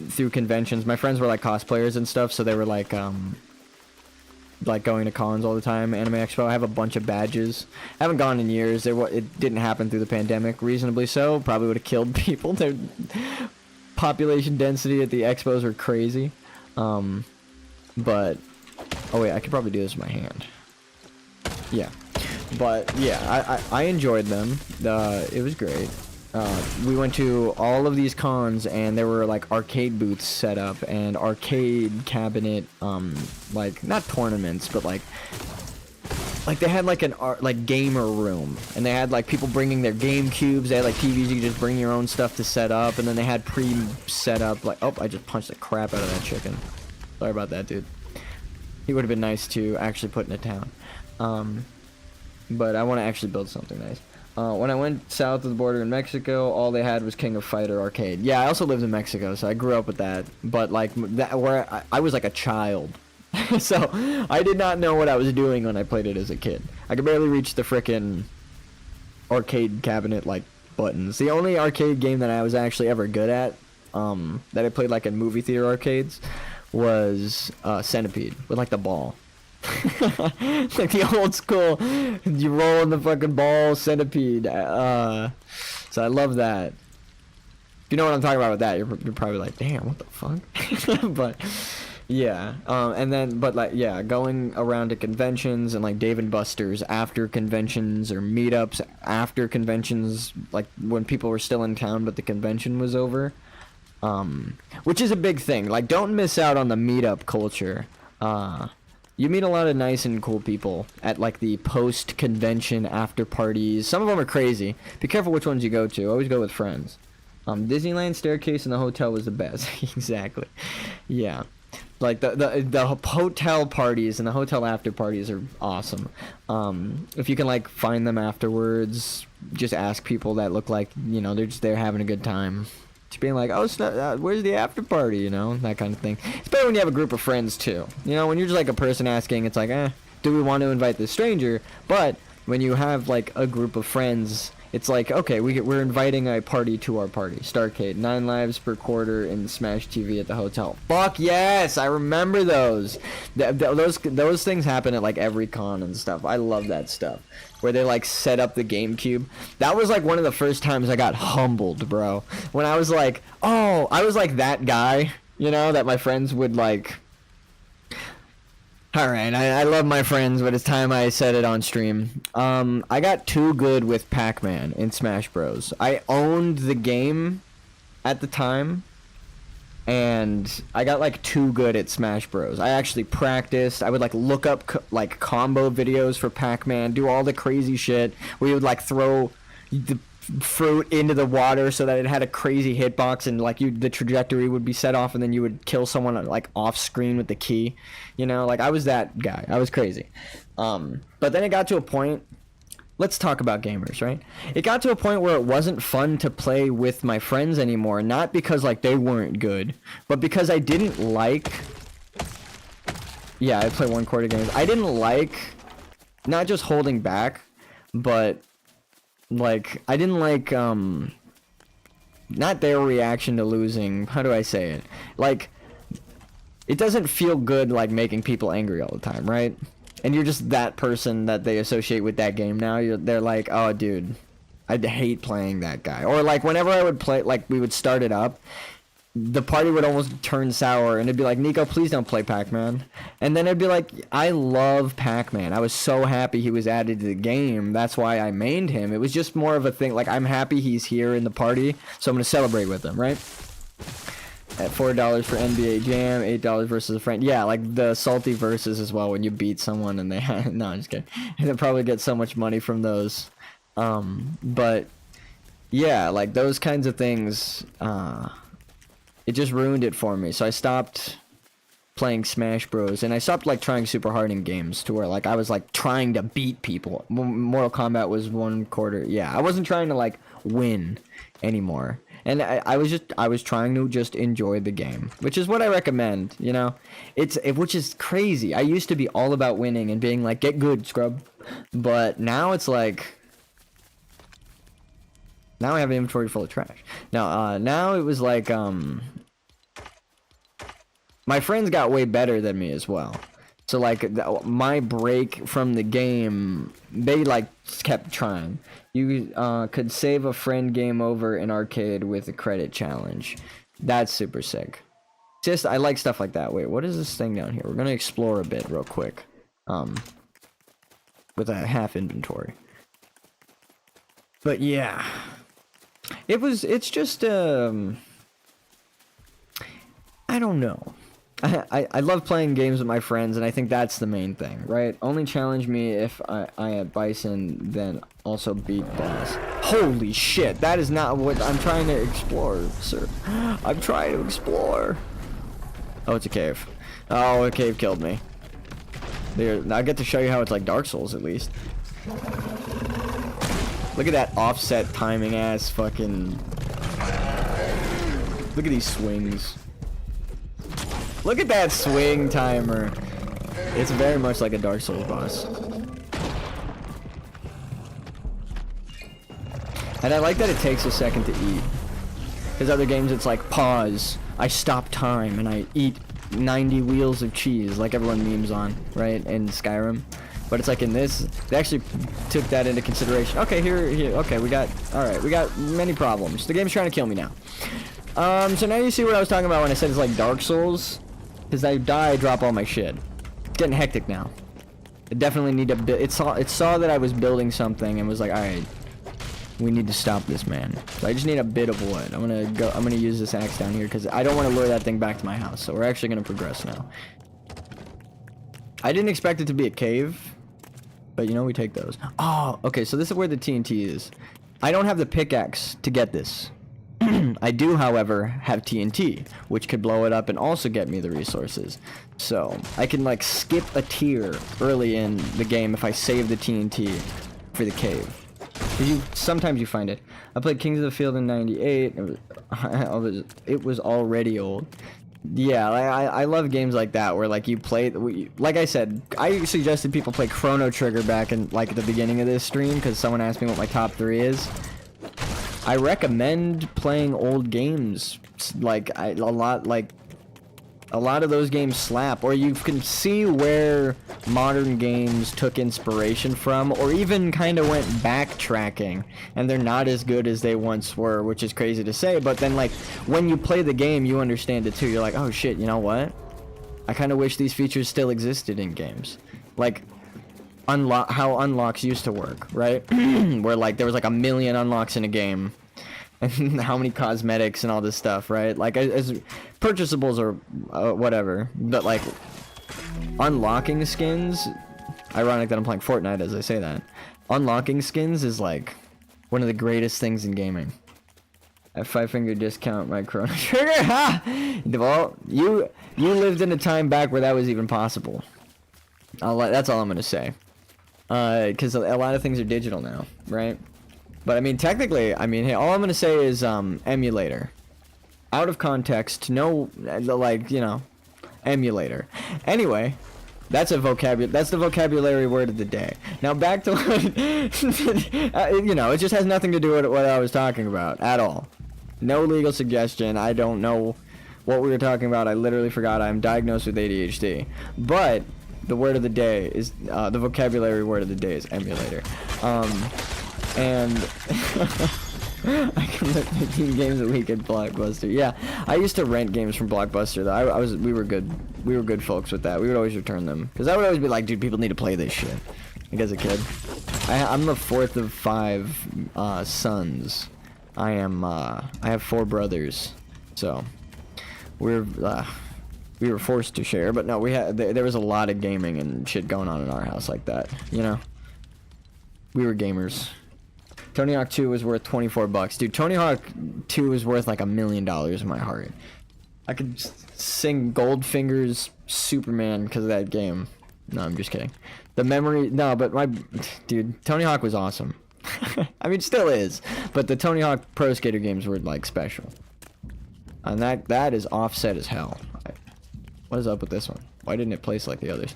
through conventions, my friends were like cosplayers and stuff, so they were like going to cons all the time. Anime Expo, I have a bunch of badges. I haven't gone in years. It didn't happen through the pandemic, reasonably so. Probably would have killed people. Their population density at the expos were crazy. But oh wait, I could probably do this with my hand. Yeah, but yeah, I enjoyed them. It was great. We went to all of these cons and there were like arcade booths set up and arcade cabinet, like not tournaments, but like they had like like gamer room, and they had like people bringing their game cubes. They had like TVs you could just bring your own stuff to set up, and then they had pre-set up like, oh, I just punched the crap out of that chicken. Sorry about that, dude. He would have been nice to actually put in a town. But I want to actually build something nice. When I went south of the border in Mexico, all they had was King of Fighter arcade. Yeah, I also lived in Mexico, so I grew up with that. But like that, where I was like a child, so I did not know what I was doing when I played it as a kid. I could barely reach the frickin' arcade cabinet like buttons. The only arcade game that I was actually ever good at, that I played like in movie theater arcades, was Centipede with like the ball. Like the old school, you roll in the fucking ball Centipede. So I love that. If you know what I'm talking about with that, you're probably like, damn, what the fuck? But yeah, and then but like yeah, going around to conventions and like Dave and Buster's after conventions or meetups after conventions, like when people were still in town but the convention was over, which is a big thing. Like, don't miss out on the meetup culture. You meet a lot of nice and cool people at like the post-convention after parties. Some of them are crazy. Be careful which ones you go to. Always go with friends. Disneyland staircase in the hotel was the best. Exactly. Yeah. Like the hotel parties and the hotel after parties are awesome. If you can like find them afterwards, just ask people that look like, you know, they're just there having a good time. Just being like, oh, where's the after party, you know, that kind of thing. It's better when you have a group of friends too. You know, when you're just like a person asking, it's like, do we want to invite this stranger? But when you have like a group of friends, it's like, okay, we're inviting a party to our party. Starcade, 9 lives per quarter in Smash TV at the hotel. Fuck yes, I remember those. Those things happen at like every con and stuff. I love that stuff. Where they like set up the GameCube. That was like one of the first times I got humbled, bro. When I was like, oh, I was like that guy, you know, that my friends would like. Alright, I love my friends, but it's time I said it on stream. I got too good with Pac-Man in Smash Bros. I owned the game at the time, and I got like too good at Smash Bros. I actually practiced. I would like look up like combo videos for Pac-Man, do all the crazy shit where you would like throw the fruit into the water so that it had a crazy hitbox, and like the trajectory would be set off, and then you would kill someone like off screen with the key, you know, like I was that guy. I was crazy. But then it got to a point, let's talk about gamers, right? It got to a point where it wasn't fun to play with my friends anymore, not because like they weren't good, but because I didn't like, yeah, I play 1 quarter games. I didn't like not just holding back, but like, I didn't like, not their reaction to losing, how do I say it? Like, it doesn't feel good, like, making people angry all the time, right? And you're just that person that they associate with that game now. They're like, oh, dude, I hate playing that guy. Or, like, whenever I would play, like, we would start it up, the party would almost turn sour, and it'd be like, Nico, please don't play Pac-Man. And then it'd be like, I love Pac-Man. I was so happy he was added to the game. That's why I mained him. It was just more of a thing, like, I'm happy he's here in the party, so I'm going to celebrate with him, right? At $4 for NBA Jam, $8 versus a friend. Yeah, like the salty verses as well, when you beat someone and they have... No, I'm just kidding. And they'll probably get so much money from those. But, yeah, like, those kinds of things... It just ruined it for me, so I stopped playing Smash Bros. And I stopped like trying super hard in games to where like I was like trying to beat people. Mortal Kombat was 1 quarter. Yeah, I wasn't trying to like win anymore. And I was trying to just enjoy the game, which is what I recommend, you know. Which is crazy. I used to be all about winning and being like, get good, scrub. But now it's like, now I have an inventory full of trash. Now it was like, my friends got way better than me as well. So like, my break from the game, they like kept trying. You could save a friend game over in arcade with a credit challenge. That's super sick. Just, I like stuff like that. Wait, what is this thing down here? We're gonna explore a bit real quick. With a half inventory. But yeah. It's just, I don't know. I love playing games with my friends, and I think that's the main thing, right? Only challenge me if I had Bison, then also beat boss. Holy shit, that is not what I'm trying to explore, sir. I'm trying to explore. Oh, it's a cave. Oh, a cave killed me. There, I get to show you how it's like Dark Souls, at least. Look at that offset timing ass fucking... Look at these swings. Look at that swing timer. It's very much like a Dark Souls boss. And I like that it takes a second to eat. Because other games it's like, pause, I stop time, and I eat 90 wheels of cheese, like everyone memes on, right, in Skyrim. But it's like in this, they actually took that into consideration. Okay, here, okay, we got many problems. The game's trying to kill me now. So now you see what I was talking about when I said it's like Dark Souls. Because I die, I drop all my shit. It's getting hectic now. I definitely need to build, it saw that I was building something and was like, alright, we need to stop this, man. So I just need a bit of wood. I'm gonna use this axe down here because I don't want to lure that thing back to my house. So we're actually gonna progress now. I didn't expect it to be a cave, but you know, we take those. Oh, okay, so this is where the TNT is. I don't have the pickaxe to get this. I do, however, have TNT, which could blow it up and also get me the resources. So, I can, like, skip a tier early in the game if I save the TNT for the cave. Sometimes you find it. I played Kings of the Field in 98. It was already old. Yeah, I love games like that where like you play. Like I said, I suggested people play Chrono Trigger back in like at the beginning of this stream because someone asked me what my top 3 is. I recommend playing old games. Like a lot of those games slap, or you can see where modern games took inspiration from, or even kind of went backtracking, and they're not as good as they once were, which is crazy to say, but then, like, when you play the game, you understand it too. You're like, oh shit, you know what? I kind of wish these features still existed in games. Like, how unlocks used to work, right? Where, like, there was, like, 1 million unlocks in a game, and how many cosmetics and all this stuff, right? Like, as purchasables or whatever, but like unlocking skins, ironic that I'm playing Fortnite as I say that, unlocking skins is like one of the greatest things in gaming. At 5-finger discount my Chrono Trigger. Ha! Well, you lived in a time back where that was even possible. That's all I'm gonna say, because a lot of things are digital now, right? But I mean, technically, I mean, hey, all I'm gonna say is emulator. Out of context, no, like, you know, emulator. Anyway, that's the vocabulary word of the day. Now back to what, you know, it just has nothing to do with what I was talking about at all. No legal suggestion. I don't know what we were talking about. I literally forgot. I'm diagnosed with ADHD. But the word of the day is the vocabulary word of the day is emulator. And I can rent 15 games a week at Blockbuster. Yeah, I used to rent games from Blockbuster. Though we were good folks with that. We would always return them because I would always be like, dude, people need to play this shit. Like as a kid, I'm the 4th of 5 sons. I have 4 brothers, so we were forced to share. But no, there was a lot of gaming and shit going on in our house like that. You know, we were gamers. Tony Hawk 2 was worth $24. Dude, Tony Hawk 2 is worth like $1 million in my heart. I could sing Goldfinger's Superman because of that game. No, I'm just kidding. The memory... No, but dude, Tony Hawk was awesome. I mean, still is. But the Tony Hawk Pro Skater games were, like, special. And that is offset as hell. What is up with this one? Why didn't it place like the others?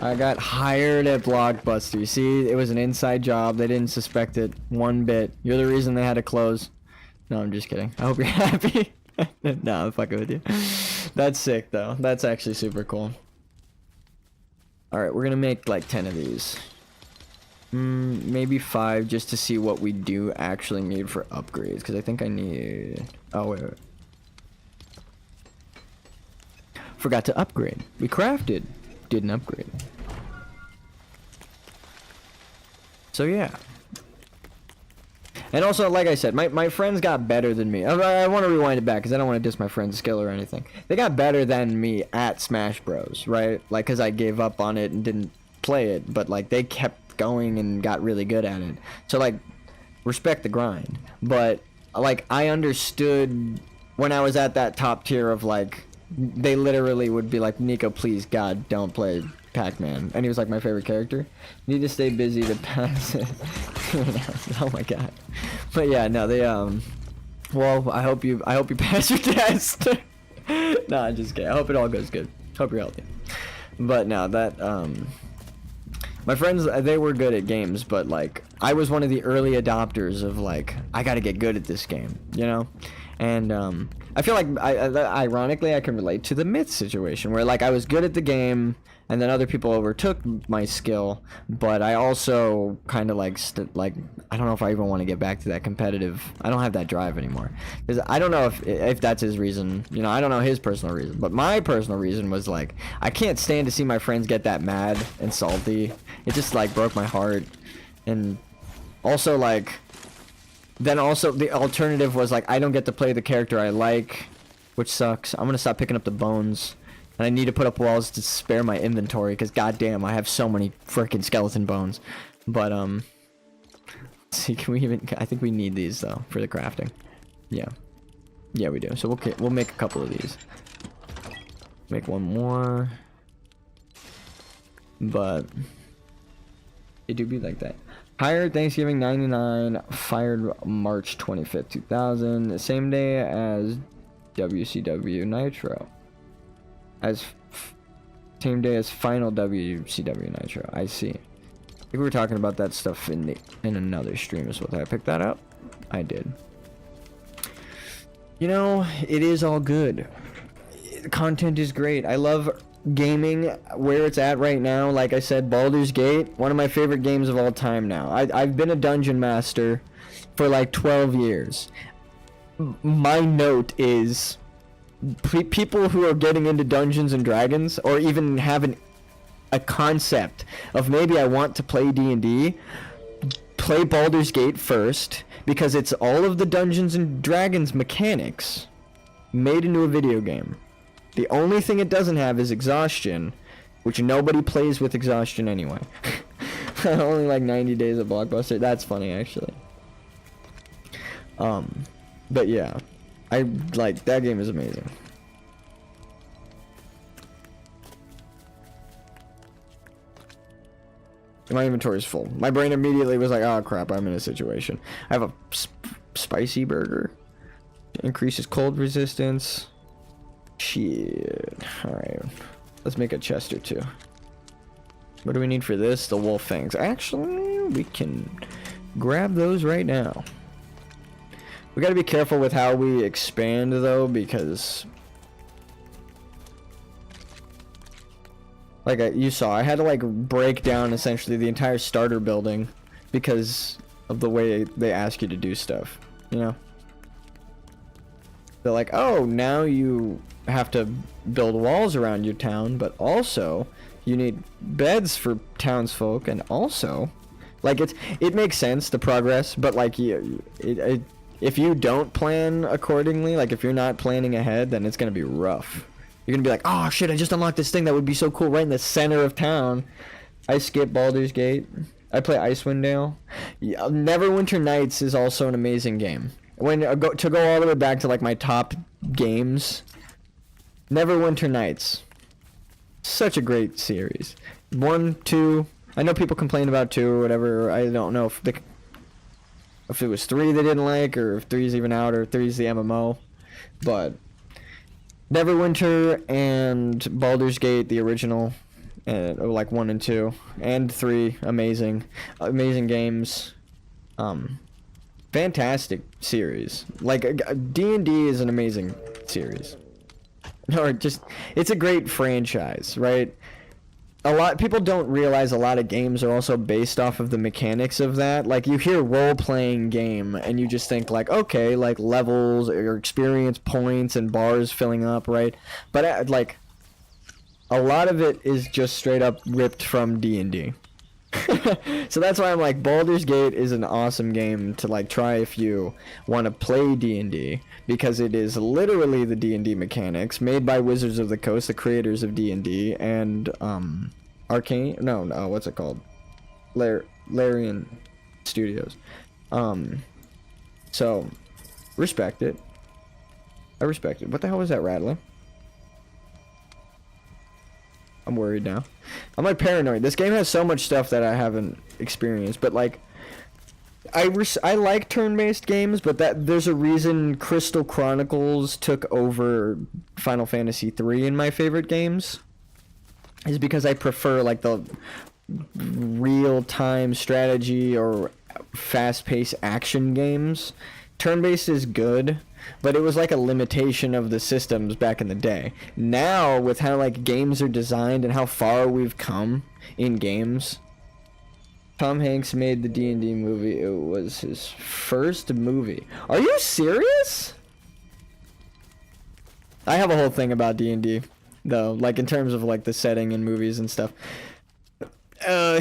I got hired at Blockbuster. You see, it was an inside job. They didn't suspect it one bit. You're the reason they had to close. No, I'm just kidding. I hope you're happy. No, I'm fucking with you. That's sick, though. That's actually super cool. Alright, we're gonna make like 10 of these. Maybe 5 just to see what we do actually need for upgrades. Because I think I need... Oh, wait. Forgot to upgrade. We crafted. Didn't upgrade. So yeah. And also, like I said, my friends got better than me. I want to rewind it back because I don't want to diss my friend's skill or anything. They got better than me at Smash Bros, right? Like, because I gave up on it and didn't play it, but like they kept going and got really good at it. So like, respect the grind. But like, I understood when I was at that top tier of like, they literally would be like, Nico, please, God, don't play Pac-Man. And he was like my favorite character. Need to stay busy to pass it. Oh my god. But yeah, no, they well, I hope you pass your test. No, I'm just kidding. I hope it all goes good. Hope you're healthy. But no, that my friends, they were good at games, but like I was one of the early adopters of like, I gotta get good at this game, you know? And I feel like ironically I can relate to the Myth situation where like I was good at the game and then other people overtook my skill, but I also kind of like I don't know if I even want to get back to that competitive. I don't have that drive anymore because I don't know if that's his reason. You know, I don't know his personal reason, but my personal reason was like I can't stand to see my friends get that mad and salty. It just like broke my heart. And also like then also the alternative was like I don't get to play the character I like, which sucks. I'm gonna stop picking up the bones. And I need to put up walls to spare my inventory, because goddamn, I have so many freaking skeleton bones. But, let's see, can we even... I think we need these, though, for the crafting. Yeah. Yeah, we do. So we'll make a couple of these. Make one more. But... it do be like that. Hired Thanksgiving 99, fired March 25th, 2000. The same day as WCW Nitro. Same day as final WCW Nitro. I see. I think we were talking about that stuff in another stream as well. Did I pick that up? I did. You know, it is all good. The content is great. I love gaming where it's at right now. Like I said, Baldur's Gate, one of my favorite games of all time now. I've been a dungeon master for like 12 years. My note is... people who are getting into Dungeons and Dragons, or even having a concept of maybe I want to play D&D, play Baldur's Gate first, because it's all of the Dungeons and Dragons mechanics made into a video game. The only thing it doesn't have is exhaustion, which nobody plays with exhaustion anyway. Only like 90 days of Blockbuster. That's funny, actually. But yeah. I like that game is amazing. My inventory is full. My brain immediately was like, "Oh crap, I'm in a situation." I have a spicy burger. Increases cold resistance. Shit. All right, let's make a chest or two. What do we need for this? The wolf fangs. Actually, we can grab those right now. We gotta be careful with how we expand, though, because... like you saw, I had to, like, break down, essentially, the entire starter building because of the way they ask you to do stuff, you know? They're like, oh, now you have to build walls around your town, but also, you need beds for townsfolk, and also... like, it makes sense, the progress, but, like, if you don't plan accordingly, like if you're not planning ahead, then it's gonna be rough. You're gonna be like, oh shit, I just unlocked this thing that would be so cool right in the center of town. I skip Baldur's Gate. I play Icewind Dale. Yeah, Neverwinter Nights is also an amazing game. To go all the way back to like my top games, Neverwinter Nights, such a great series. 1, 2. I know people complain about 2 or whatever. I don't know if it was 3 they didn't like, or if 3 is even out, or 3 is the MMO. But Neverwinter and Baldur's Gate, the original, and like 1 and 2 and 3, amazing games. Fantastic series. Like D&D is an amazing series. Or just, it's a great franchise, right? People don't realize a lot of games are also based off of the mechanics of that. Like, you hear role-playing game, and you just think, like, okay, like, levels, or experience points, and bars filling up, right? But, like, a lot of it is just straight up ripped from D&D. So that's why I'm like, Baldur's Gate is an awesome game to, like, try if you want to play D&D, because it is literally the D&D mechanics, made by Wizards of the Coast, the creators of D&D, and, Arcane, no, what's it called? Larian Studios. So, respect it. I respect it. What the hell was that rattling? I'm worried now. I'm like paranoid. This game has so much stuff that I haven't experienced, but like, I like turn-based games, but there's a reason Crystal Chronicles took over Final Fantasy 3 in my favorite games, is because I prefer like the real-time strategy or fast-paced action games. Turn-based is good, but it was like a limitation of the systems back in the day. Now, with how like games are designed and how far we've come in games, Tom Hanks made the D&D movie. It was his first movie. Are you serious? I have a whole thing about D&D, though, like in terms of like the setting and movies and stuff. I'll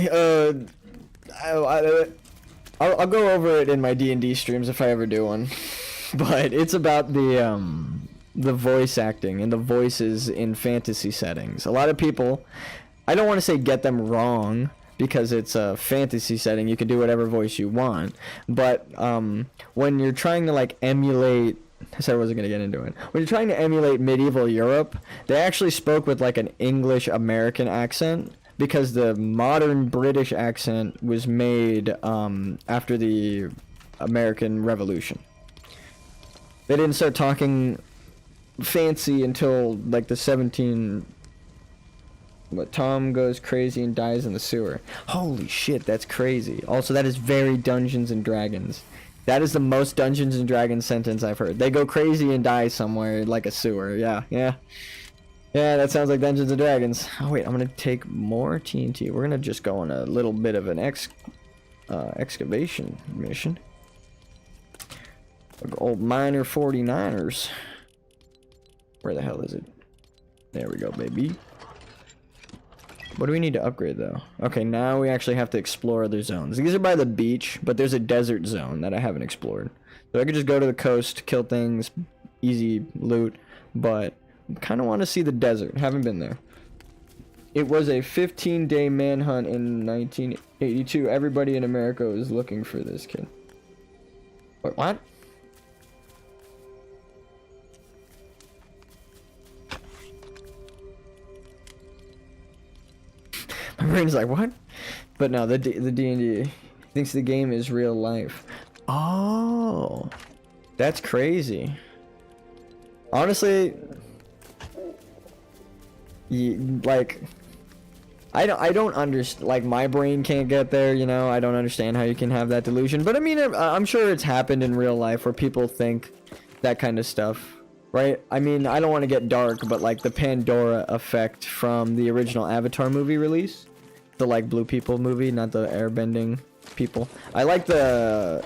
go over it in my D&D streams if I ever do one. But it's about the the voice acting and the voices in fantasy settings. A lot of people, I don't want to say get them wrong, because it's a fantasy setting, you can do whatever voice you want, but when you're trying to like emulate, I said I wasn't going to get into it, when you're trying to emulate medieval Europe, they actually spoke with like an English American accent, because the modern British accent was made after the American Revolution. They didn't start talking fancy until like the 17... But Tom goes crazy and dies in the sewer. Holy shit, that's crazy. Also, that is very Dungeons and Dragons. That is the most Dungeons and Dragons sentence I've heard. They go crazy and die somewhere like a sewer. Yeah. Yeah, that sounds like Dungeons and Dragons. Oh wait, I'm gonna take more TNT. We're gonna just go on a little bit of an excavation mission. Old miner 49ers. Where the hell is it? There we go, baby. What do we need to upgrade, though? Okay, now we actually have to explore other zones. These are by the beach, but there's a desert zone that I haven't explored. So I could just go to the coast, kill things, easy loot, but I kind of want to see the desert. Haven't been there. It was a 15-day manhunt in 1982. Everybody in America was looking for this kid. Wait, what? My brain's like, what? But no, the D&D thinks the game is real life. Oh, that's crazy. Honestly, like, I don't understand. Like, my brain can't get there. You know, I don't understand how you can have that delusion. But I mean, I'm sure it's happened in real life where people think that kind of stuff. Right? I mean, I don't want to get dark, but like the Pandora effect from the original Avatar movie release. The like blue people movie, not the airbending people. I like the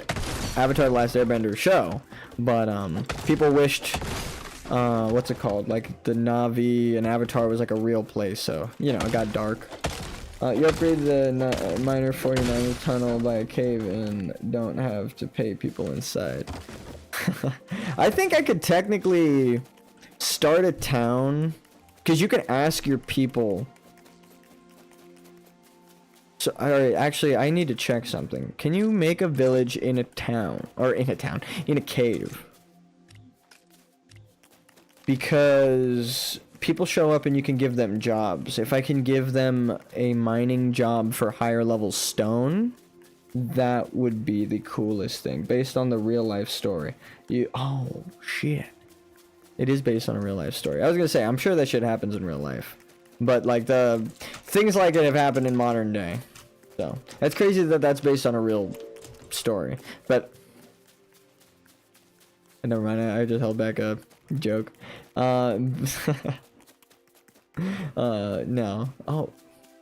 Avatar The Last Airbender show, but people wished, what's it called? Like the Na'vi and Avatar was like a real place, so, you know, it got dark. You upgrade the miner 49 tunnel by a cave and don't have to pay people inside. I think I could technically start a town, because you can ask your people. So, alright, actually, I need to check something. Can you make a village in a town? Or in a cave? Because people show up and you can give them jobs. If I can give them a mining job for higher level stone, that would be the coolest thing, based on the real life story. Oh shit, it is based on a real life story. I was gonna say, I'm sure that shit happens in real life, but like the things like it have happened in modern day, so that's crazy that that's based on a real story. But never mind, I just held back a joke. No. Oh,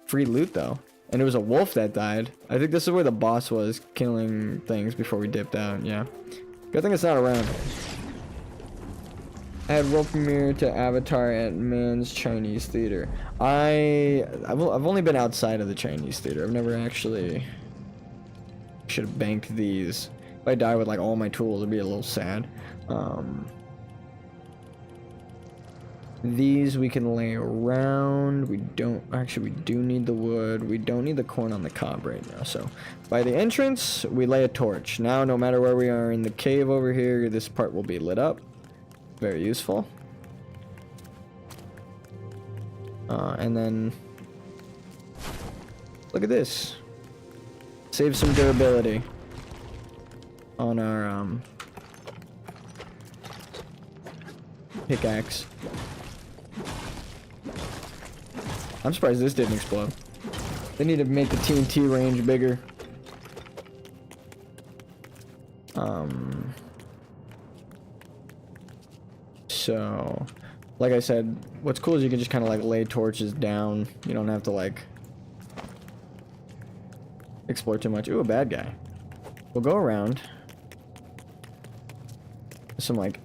free loot though. And it was a wolf that died. I think this is where the boss was, killing things before we dipped out. Yeah. Good thing it's not around. I had world premiere to Avatar at Man's Chinese Theater. I've only been outside of the Chinese Theater. I've never actually... Should have banked these. If I die with like all my tools, it'd be a little sad. These we can lay around. We don't actually, we do need the wood. We don't need the corn on the cob right now. So by the entrance we lay a torch. Now no matter where we are in the cave over here, this part will be lit up. Very useful. And then look at this, save some durability on our pickaxe. I'm surprised this didn't explode. They need to make the TNT range bigger. So, like I said, what's cool is you can just kind of like lay torches down. You don't have to like explore too much. Ooh, a bad guy. We'll go around. Some like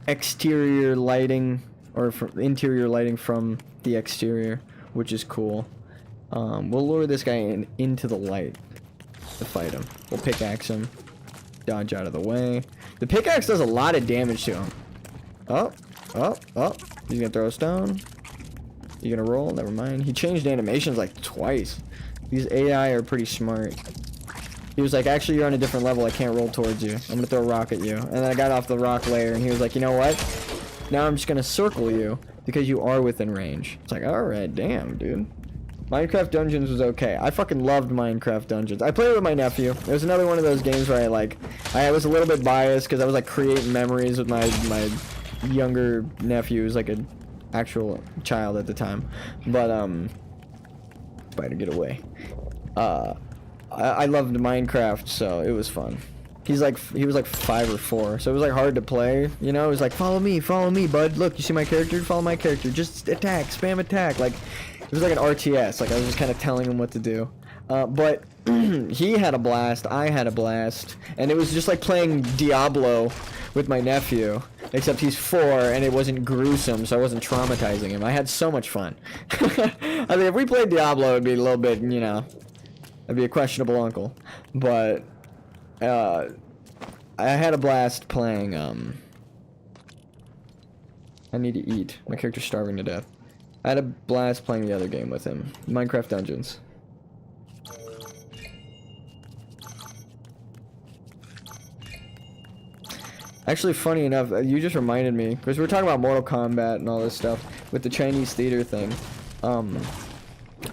exterior lighting, or from interior lighting from the exterior, which is cool. We'll lure this guy into the light to fight him. We'll pickaxe him, dodge out of the way. The pickaxe does a lot of damage to him. Oh, oh, oh. He's gonna throw a stone. You gonna roll? Never mind. He changed animations like twice. These AI are pretty smart. He was like, actually, you're on a different level. I can't roll towards you. I'm gonna throw a rock at you. And then I got off the rock layer, and he was like, you know what? Now I'm just gonna circle you because you are within range. It's like, alright, damn, dude. Minecraft Dungeons was okay. I fucking loved Minecraft Dungeons. I played it with my nephew. It was another one of those games where I was a little bit biased because I was like creating memories with my younger nephew, who's like an actual child at the time. But spider, get away. I loved Minecraft, so it was fun. He was like 5 or 4, so it was like hard to play, you know. It was like, follow me, bud. Look, you see my character? Follow my character. Just attack, spam attack. Like, it was like an RTS. Like, I was just kind of telling him what to do. But he had a blast. I had a blast, and it was just like playing Diablo with my nephew, except he's 4 and it wasn't gruesome, so I wasn't traumatizing him. I had so much fun. I mean, if we played Diablo, it'd be a little bit, you know, I'd be a questionable uncle. But I had a blast playing. I need to eat. My character's starving to death. I had a blast playing the other game with him, Minecraft Dungeons. Actually, funny enough, you just reminded me, because we were talking about Mortal Kombat and all this stuff with the Chinese theater thing.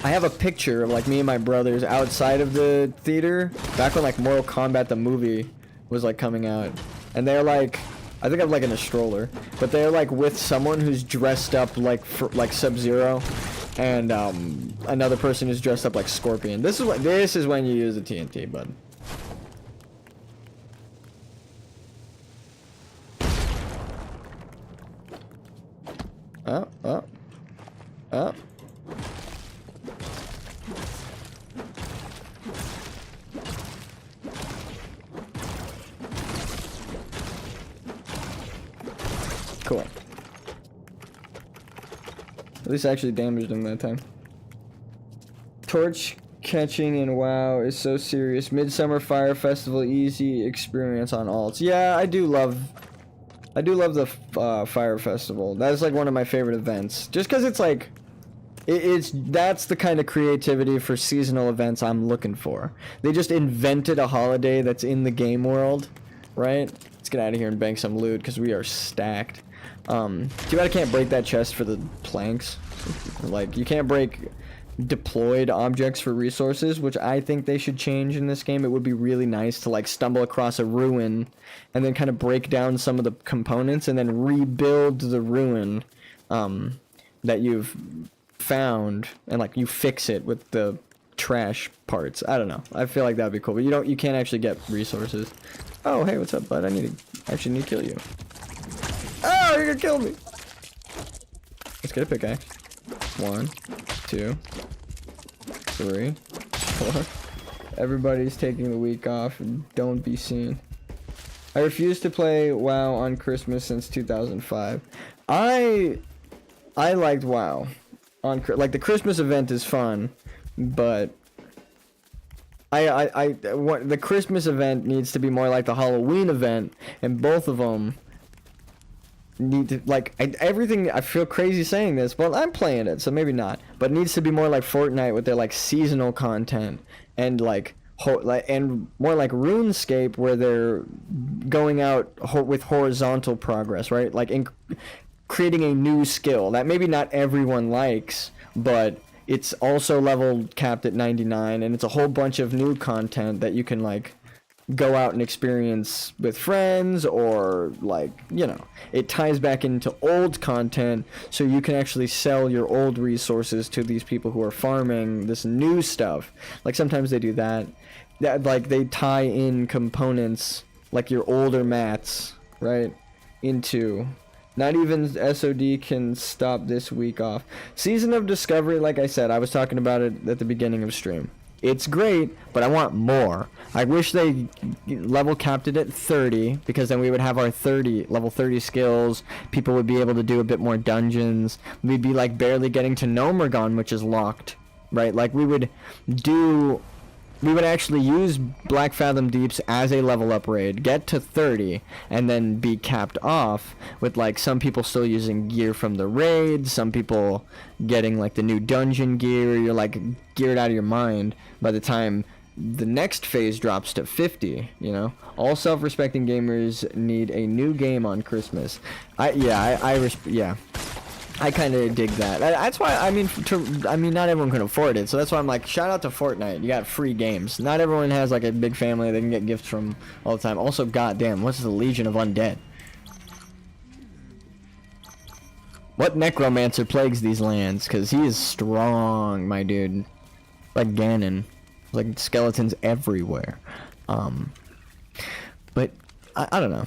I have a picture of like me and my brothers outside of the theater back when like Mortal Kombat the movie was like coming out, and they're like, I think I'm like in a stroller, but they're like with someone who's dressed up like Sub-Zero, and another person who's dressed up like Scorpion. This is when you use the TNT, bud. Oh, oh, oh. Cool. At least I actually damaged him that time. Torch catching in WoW is so serious. Midsummer Fire Festival easy experience on alts. Yeah, I do love the Fire Festival. That's like one of my favorite events. Just because it's like, that's the kind of creativity for seasonal events I'm looking for. They just invented a holiday that's in the game world, right? Let's get out of here and bank some loot because we are stacked. Too bad I can't break that chest for the planks. Like, you can't break deployed objects for resources, which I think they should change in this game. It would be really nice to like stumble across a ruin and then kind of break down some of the components and then rebuild the ruin that you've found, and like you fix it with the trash parts. I don't know. I feel like that'd be cool, but you can't actually get resources. Oh, hey, what's up, bud? I actually need to kill you. Oh, you're gonna kill me. Let's get a pickaxe. 1, 2, 3, 4. Everybody's taking the week off and don't be seen. I refuse to play WoW on Christmas since 2005. I liked WoW on like the Christmas event is fun, but the Christmas event needs to be more like the Halloween event, and both of them need to like everything. I feel crazy saying this, but I'm playing it, so maybe not. But it needs to be more like Fortnite with their like seasonal content, and and more like RuneScape where they're going out with horizontal progress, right? Like creating a new skill that maybe not everyone likes, but it's also level capped at 99, and it's a whole bunch of new content that you can like go out and experience with friends, or like, you know, it ties back into old content so you can actually sell your old resources to these people who are farming this new stuff. Like sometimes they do that like they tie in components like your older mats, right, into. Not even SOD can stop this week off. Season of Discovery, like I said, I was talking about it at the beginning of stream. It's great, but I want more. I wish they level capped it at 30, because then we would have our level 30 skills. People would be able to do a bit more dungeons. We'd be like barely getting to Nomergon, which is locked, right? Like we would do we would actually use Black Fathom Deeps as a level up raid, get to 30, and then be capped off with like some people still using gear from the raid, some people getting like the new dungeon gear. You're like geared out of your mind by the time the next phase drops to 50, you know. All self-respecting gamers need a new game on Christmas. Yeah. I kind of dig that. That's why, I mean, not everyone can afford it, so that's why I'm like, shout out to Fortnite. You got free games. Not everyone has like a big family they can get gifts from all the time. Also, goddamn, what's the Legion of Undead? What necromancer plagues these lands? Because he is strong, my dude. Like Ganon. Like skeletons everywhere. But I don't know.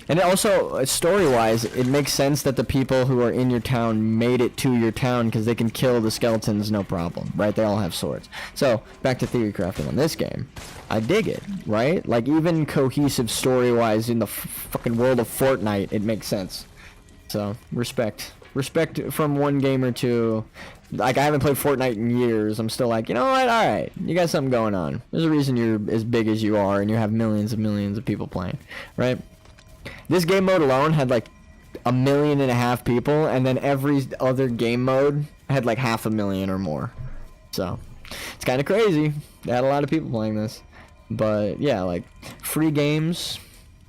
And also, story-wise, it makes sense that the people who are in your town made it to your town because they can kill the skeletons no problem, right? They all have swords. So, back to theory crafting on this game. I dig it, right? Like, even cohesive story-wise in the fucking world of Fortnite, it makes sense. So, respect. Respect from one gamer to... Like, I haven't played Fortnite in years. I'm still like, you know what? Alright, you got something going on. There's a reason you're as big as you are and you have millions and millions of people playing, right? This game mode alone had like 1.5 million people, and then every other game mode had like 500,000 or more. So it's kind of crazy. They had a lot of people playing this, but yeah, like free games,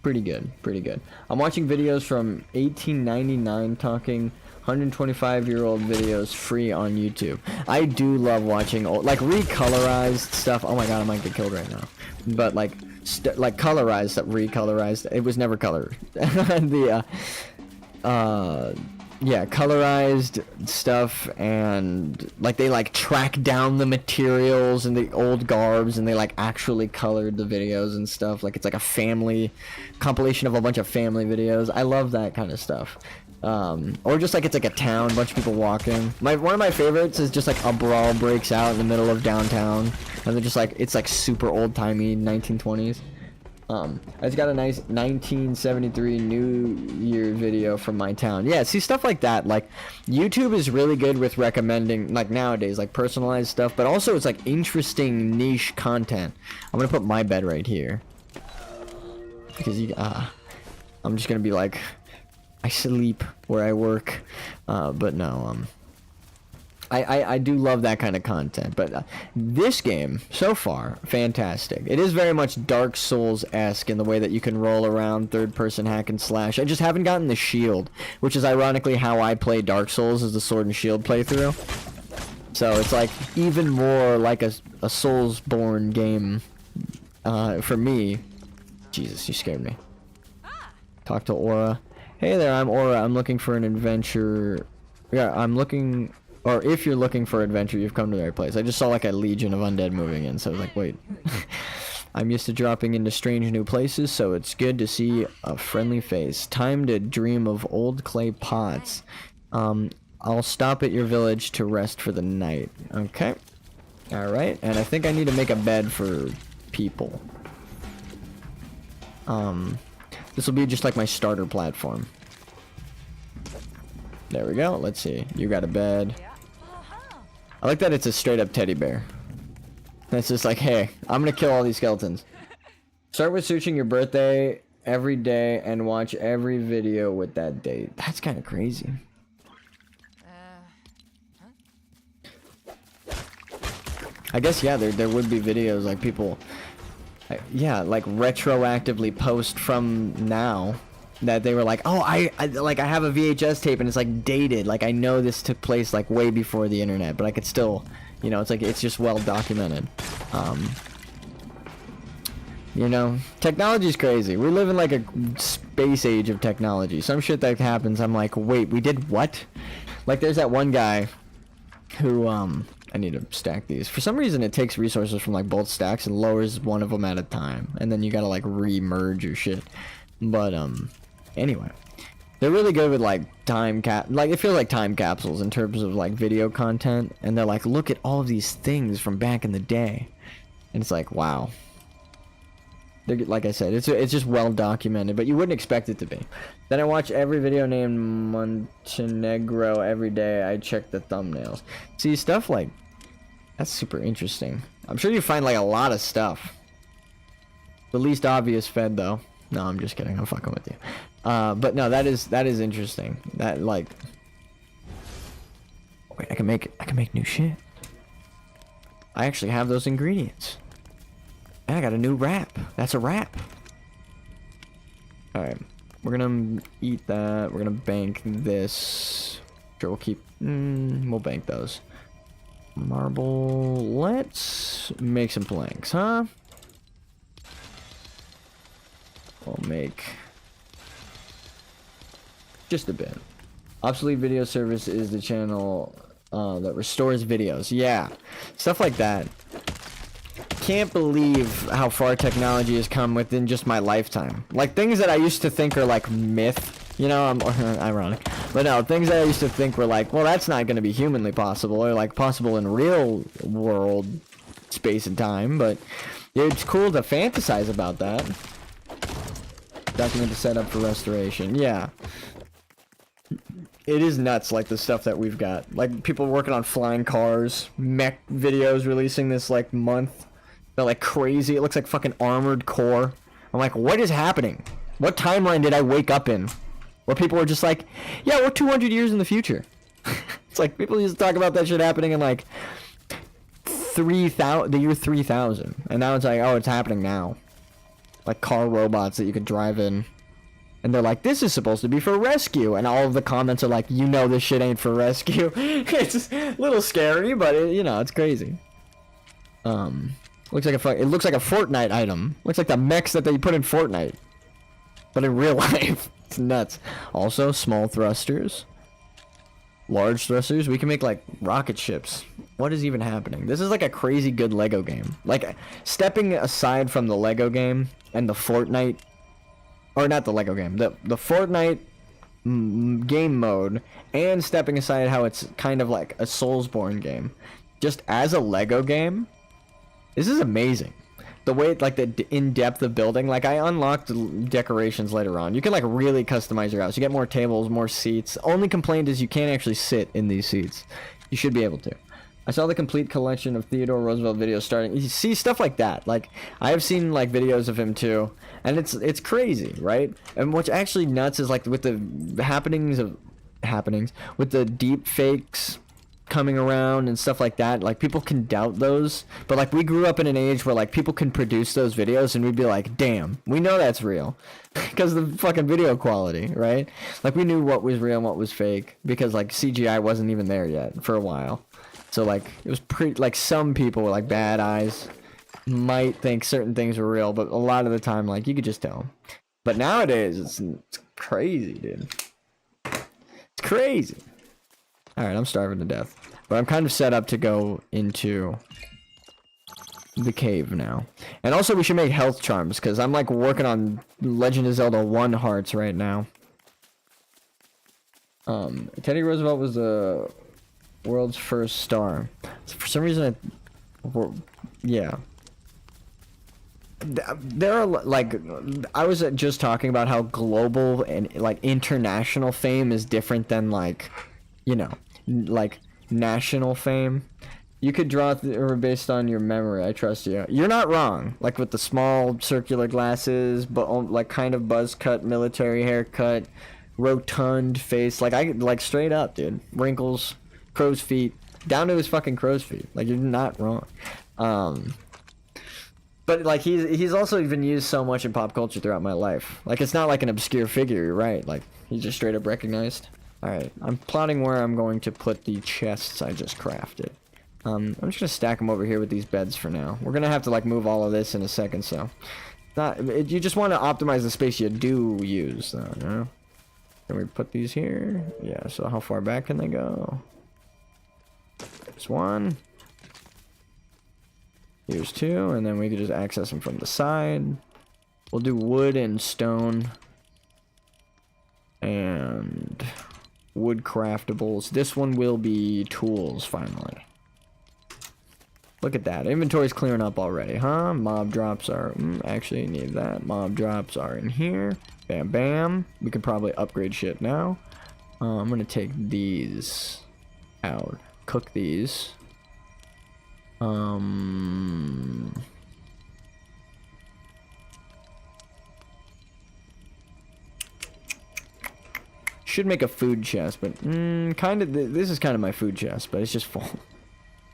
pretty good, pretty good. I'm watching videos from 1899 talking 125-year-old videos free on YouTube. I do love watching old, like recolorized stuff. Oh my god, I might get killed right now. But like like colorized, recolorized. It was never colored. Yeah, colorized stuff, and like they like track down the materials and the old garbs, and they like actually colored the videos and stuff. Like it's like a family compilation of a bunch of family videos. I love that kind of stuff. Or just like it's like a town, a bunch of people walking. One of my favorites is just like a brawl breaks out in the middle of downtown, and they're just like, it's like super old-timey 1920s. I just got a nice 1973 New Year video from my town. Yeah, see, stuff like that. Like, YouTube is really good with recommending, like nowadays, like personalized stuff, but also it's like interesting niche content. I'm gonna put my bed right here. Because I'm just gonna be like, I sleep where I work, but no, I do love that kind of content, but this game, so far, fantastic. It is very much Dark Souls-esque in the way that you can roll around, third-person hack and slash. I just haven't gotten the shield, which is ironically how I play Dark Souls, is the sword and shield playthrough. So it's like even more like a Souls-born game for me. Jesus, you scared me. Talk to Aura. Hey there, I'm Aura. I'm looking for an adventure. Yeah, I'm looking... Or if you're looking for adventure, you've come to the right place. I just saw like a legion of undead moving in, so I was like, wait. I'm used to dropping into strange new places, so it's good to see a friendly face. Time to dream of old clay pots. I'll stop at your village to rest for the night. Okay. Alright, and I think I need to make a bed for people. This will be just like my starter platform. There we go. Let's see. You got a bed. I like that it's a straight up teddy bear. It's just like, hey, I'm gonna kill all these skeletons. Start with searching your birthday every day and watch every video with that date. That's kind of crazy. I guess, yeah, there would be videos like people... yeah, like retroactively post from now that they were like, oh, I have a VHS tape and it's like dated, like I know this took place like way before the internet, but I could still, you know, it's like it's just well documented. You know, technology's crazy. We live in like a space age of technology. Some shit that happens, I'm like, wait, we did what? Like there's that one guy who I need to stack these. For some reason, it takes resources from like both stacks and lowers one of them at a time, and then you gotta like re-merge your shit. But anyway, they're really good with like like it feels like time capsules in terms of like video content, and they're like, look at all of these things from back in the day, and it's like, wow. They're, like I said, it's just well documented, but you wouldn't expect it to be. Then I watch every video named Montenegro every day. I check the thumbnails. See, stuff like that's super interesting. I'm sure you find like a lot of stuff. The least obvious fed though. No, I'm just kidding. I'm fucking with you. But no, that is interesting. That like, wait, I can make new shit. I actually have those ingredients. And I got a new wrap. That's a wrap. All right, we're gonna eat that. We're gonna bank this. Sure, we'll keep. We'll bank those. Marble. Let's make some planks, huh? We'll make just a bit. Obsolete Video Service is the channel that restores videos. Yeah, stuff like that. Can't believe how far technology has come within just my lifetime. Like things that I used to think are like myth, you know, I'm ironic. But no, things that I used to think were like, well, that's not going to be humanly possible or like possible in real world space and time, but it's cool to fantasize about that. Document the setup for restoration. Yeah. It is nuts, like the stuff that we've got. Like people working on flying cars, mech videos releasing this like month. They're like crazy. It looks like fucking Armored Core. I'm like, what is happening? What timeline did I wake up in? Where people were just like, yeah, we're 200 years in the future. It's like people used to talk about that shit happening in like the year 3000, and now it's like, oh, it's happening now. Like car robots that you could drive in. And they're like, this is supposed to be for rescue. And all of the comments are like, you know this shit ain't for rescue. It's a little scary, but it, you know, it's crazy. Looks like it looks like a Fortnite item. Looks like the mechs that they put in Fortnite. But in real life. It's nuts. Also, small thrusters. Large thrusters. We can make like rocket ships. What is even happening? This is like a crazy good Lego game. Like, stepping aside from the Lego game and the Fortnite, or not the Lego game, the Fortnite game mode, and stepping aside how it's kind of like a Soulsborne game, just as a Lego game, this is amazing. The way, like, the in-depth of building, like, I unlocked decorations later on. You can, like, really customize your house. You get more tables, more seats. Only complaint is you can't actually sit in these seats. You should be able to. I saw the complete collection of Theodore Roosevelt videos starting. You see stuff like that. Like, I have seen like videos of him too, and it's crazy, right? And what's actually nuts is like with the happenings with the deep fakes coming around and stuff like that. Like people can doubt those, but like we grew up in an age where like people can produce those videos, and we'd be like, damn, we know that's real, because of the fucking video quality, right? Like we knew what was real and what was fake because like CGI wasn't even there yet for a while. So, like, it was pretty, like, some people with, like, bad eyes might think certain things were real, but a lot of the time, like, you could just tell. But nowadays, it's crazy, dude. It's crazy. Alright, I'm starving to death. But I'm kind of set up to go into the cave now. And also, we should make health charms, because I'm, like, working on Legend of Zelda 1 hearts right now. Teddy Roosevelt was the world's first star. For some reason, yeah. There are, like, I was just talking about how global and, like, international fame is different than, like, you know, like, national fame. You could draw based on your memory, I trust you. You're not wrong. Like, with the small circular glasses, but, like, kind of buzz cut, military haircut, rotund face. Like, like, straight up, dude. Wrinkles. Crow's feet, down to his fucking crow's feet. Like, you're not wrong. But like he's also been used so much in pop culture throughout my life. Like, it's not like an obscure figure, you're right. Like, he's just straight up recognized. Alright, I'm plotting where I'm going to put the chests I just crafted. I'm just gonna stack them over here with these beds for now. We're gonna have to like move all of this in a second, so you just want to optimize the space you do use, though, you know? Can we put these here? Yeah, so how far back can they go? There's one. Here's two, and then we can just access them from the side. We'll do wood and stone. And wood craftables. This one will be tools, finally. Look at that. Inventory's clearing up already, huh? Mob drops are... actually, need that. Mob drops are in here. Bam, bam. We can probably upgrade shit now. I'm gonna take these out. Cook these. Should make a food chest, but kind of. This is kind of my food chest, but it's just full.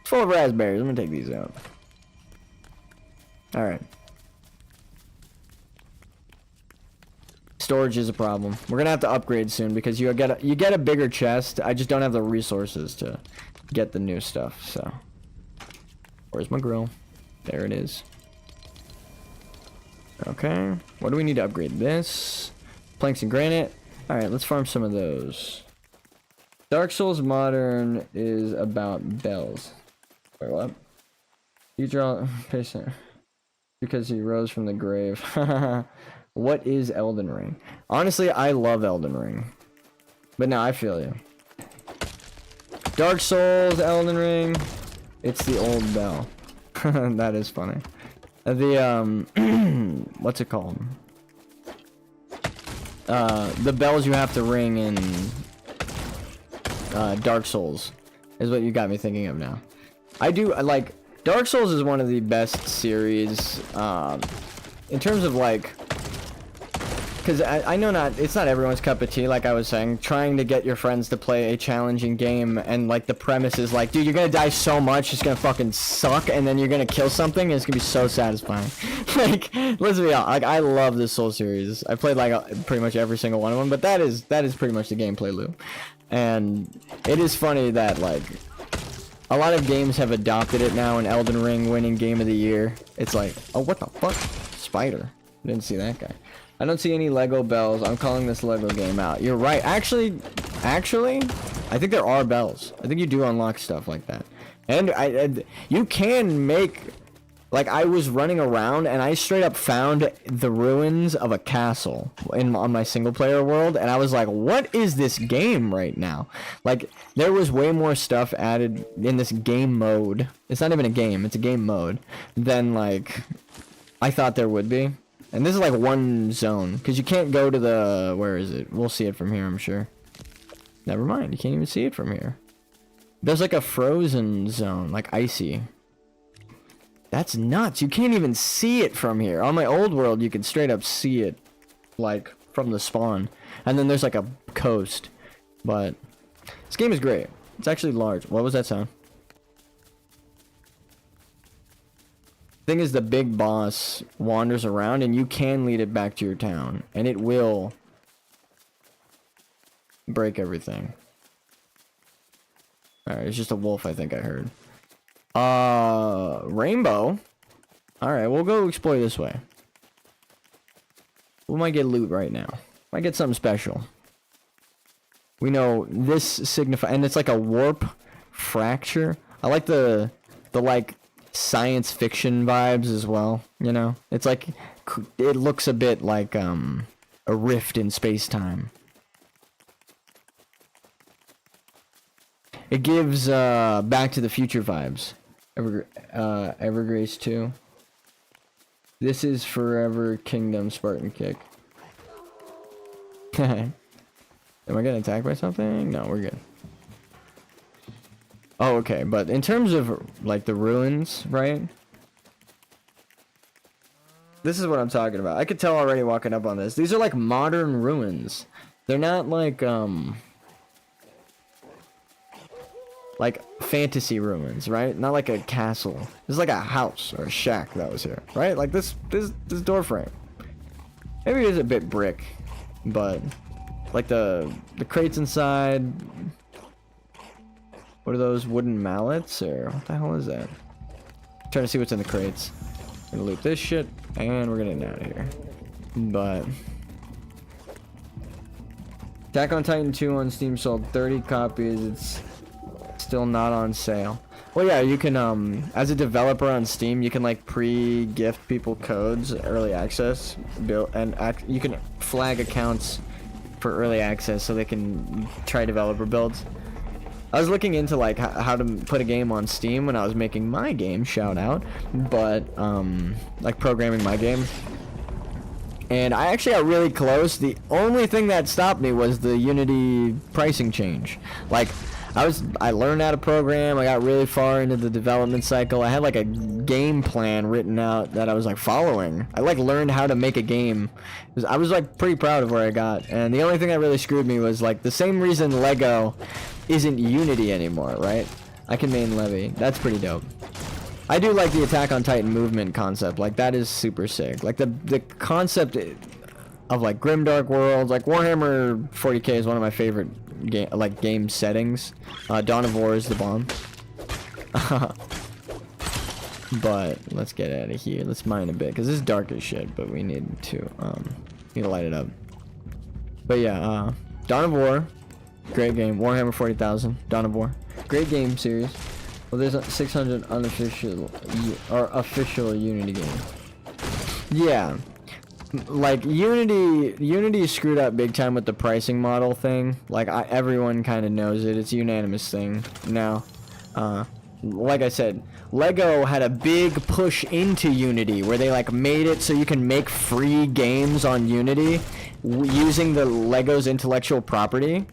It's full of raspberries. I'm gonna take these out. All right. Storage is a problem. We're gonna have to upgrade soon because you get a bigger chest. I just don't have the resources to get the new stuff. So, where's my grill? There it is. Okay. What do we need to upgrade? This planks and granite. All right, let's farm some of those. Dark Souls Modern is about bells. Wait, what? You draw patient because he rose from the grave. What is Elden Ring? Honestly, I love Elden Ring. But now I feel you. Dark Souls, Elden Ring. It's the old bell. That is funny. The what's it called? The bells you have to ring in Dark Souls is what you got me thinking of now. I do like Dark Souls is one of the best series in terms of like, because I know it's not everyone's cup of tea, like I was saying, trying to get your friends to play a challenging game and like the premise is like, dude, you're gonna die so much, it's gonna fucking suck, and then you're gonna kill something and it's gonna be so satisfying. Like, let's be honest, like I love this Soul series. I played like pretty much every single one of them, but that is pretty much the gameplay loop. And it is funny that like a lot of games have adopted it now, and Elden Ring winning Game of the Year. It's like, oh, what the fuck? Spider. Didn't see that guy. I don't see any Lego bells. I'm calling this Lego game out. You're right. Actually, I think there are bells. I think you do unlock stuff like that. And you can make, like, I was running around and I straight up found the ruins of a castle on my single player world, and I was like, what is this game right now? Like, there was way more stuff added in this game mode. It's not even a game, it's a game mode, than like I thought there would be. And this is like one zone, because you can't go to the, where is it? We'll see it from here, I'm sure. Never mind, you can't even see it from here. There's like a frozen zone, like icy. That's nuts, you can't even see it from here. On my old world, you could straight up see it, like, from the spawn. And then there's like a coast. But this game is great. It's actually large. What was that sound? Thing is, the big boss wanders around and you can lead it back to your town, and it will break everything. Alright, it's just a wolf, I think I heard. Rainbow. Alright, we'll go explore this way. We might get loot right now. Might get something special. We know this signifies, and it's like a warp fracture. I like the like science fiction vibes as well, you know? It's like, it looks a bit like a rift in space-time. It gives Back to the Future vibes. Evergrace 2. This is Forever Kingdom Spartan Kick. Am I getting attacked by something? No, we're good. Oh, okay, but in terms of, like, the ruins, right? This is what I'm talking about. I could tell already walking up on this. These are, like, modern ruins. They're not, like fantasy ruins, right? Not like a castle. This is like a house or a shack that was here, right? Like, this door frame. Maybe it is a bit brick, but, like, the crates inside... What are those, wooden mallets, or what the hell is that? I'm trying to see what's in the crates. We're gonna loot this shit, and we're gonna get out of here. But Attack on Titan 2 on Steam sold 30 copies. It's still not on sale. Well, yeah, you can, as a developer on Steam, you can, like, pre-gift people codes, early access, you can flag accounts for early access so they can try developer builds. I was looking into, like, how to put a game on Steam when I was making my game, shout out, but, like, programming my game. And I actually got really close. The only thing that stopped me was the Unity pricing change. Like, I learned how to program. I got really far into the development cycle. I had like a game plan written out that I was like following. I like learned how to make a game. I was like pretty proud of where I got. And the only thing that really screwed me was like the same reason Lego isn't Unity anymore, right? I can main Levy. That's pretty dope. I do like the Attack on Titan movement concept. Like that is super sick. Like the concept of like grimdark worlds, like Warhammer 40k is one of my favorite game settings. Dawn of War is the bomb. But let's get out of here. Let's mine a bit because this is dark as shit. But we need to light it up. But yeah, Dawn of War, great game. Warhammer 40,000, Dawn of War, great game series. Well, there's a 600 unofficial or official Unity game. Yeah. Like Unity screwed up big time with the pricing model thing. Like everyone kind of knows it. It's a unanimous thing now. Like I said, Lego had a big push into Unity where they like made it so you can make free games on Unity using the Lego's intellectual property,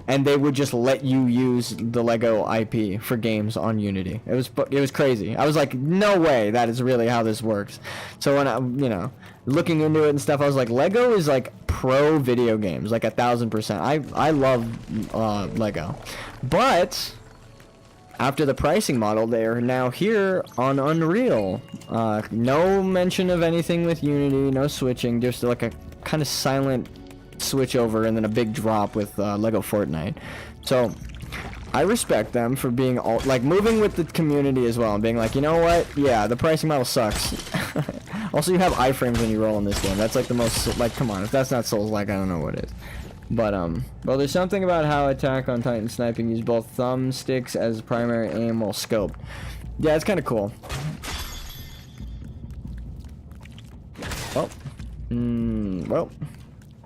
and they would just let you use the Lego IP for games on Unity. It was crazy. I was like, no way that is really how this works. So when I, looking into it and stuff, I was like, Lego is like pro video games, like 1000%. I love Lego, but after the pricing model, they are now here on Unreal. No mention of anything with Unity, no switching, just like a kind of silent switch over and then a big drop with Lego Fortnite. So I respect them for being like moving with the community as well and being like, you know what, yeah, the pricing model sucks. Also, you have iframes when you roll in this game. That's like the most, like, come on, if that's not Souls-like, I don't know what is. But well, there's something about how Attack on Titan sniping use both thumbsticks as primary aim while scoped. Yeah, it's kind of cool. Well,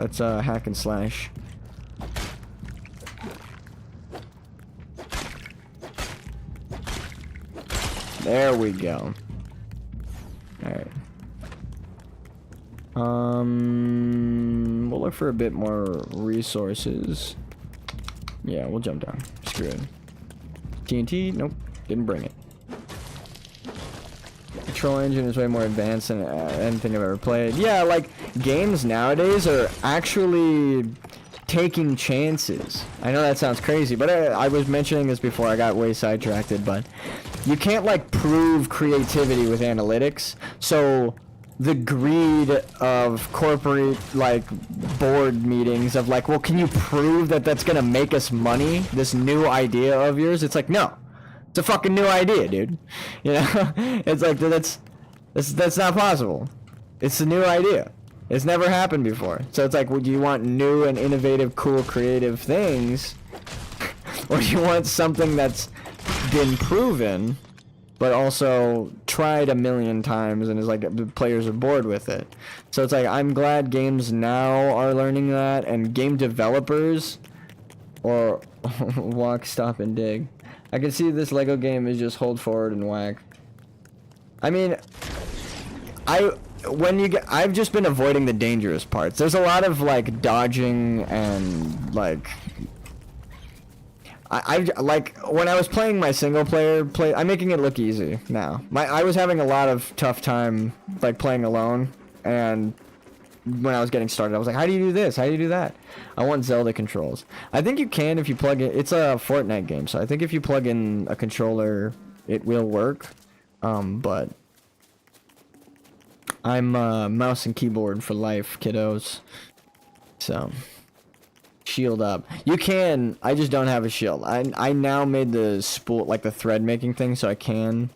let's hack and slash. There we go. Alright. We'll look for a bit more resources. Yeah, we'll jump down. Screw it. TNT? Nope. Didn't bring it. Control engine is way more advanced than anything I've ever played. Yeah, like, games nowadays are actually taking chances. I know that sounds crazy, but I was mentioning this before. I got way sidetracked, but you can't, like, prove creativity with analytics. So the greed of corporate, like, board meetings of, like, well, can you prove that that's gonna make us money, this new idea of yours? It's like, no. It's a fucking new idea, dude. You know? It's like, that's not possible. It's a new idea. It's never happened before. So it's like, well, do you want new and innovative, cool, creative things? Or do you want something that's been proven, but also tried a million times and is like, the players are bored with it? So it's like, I'm glad games now are learning that, and game developers, or walk, stop, and dig. I can see this Lego game is just hold forward and whack. I mean, I've just been avoiding the dangerous parts. There's a lot of like dodging and like I like when I was playing my single player I'm making it look easy now. I was having a lot of tough time like playing alone, and when I was getting started I was like, how do you do this? How do you do that? I want Zelda controls. I think you can if you plug in. It's a Fortnite game, so I think if you plug in a controller it will work. But I'm mouse and keyboard for life, kiddos. So shield up. You can. I just don't have a shield. I now made the spool, like the thread making thing, so I can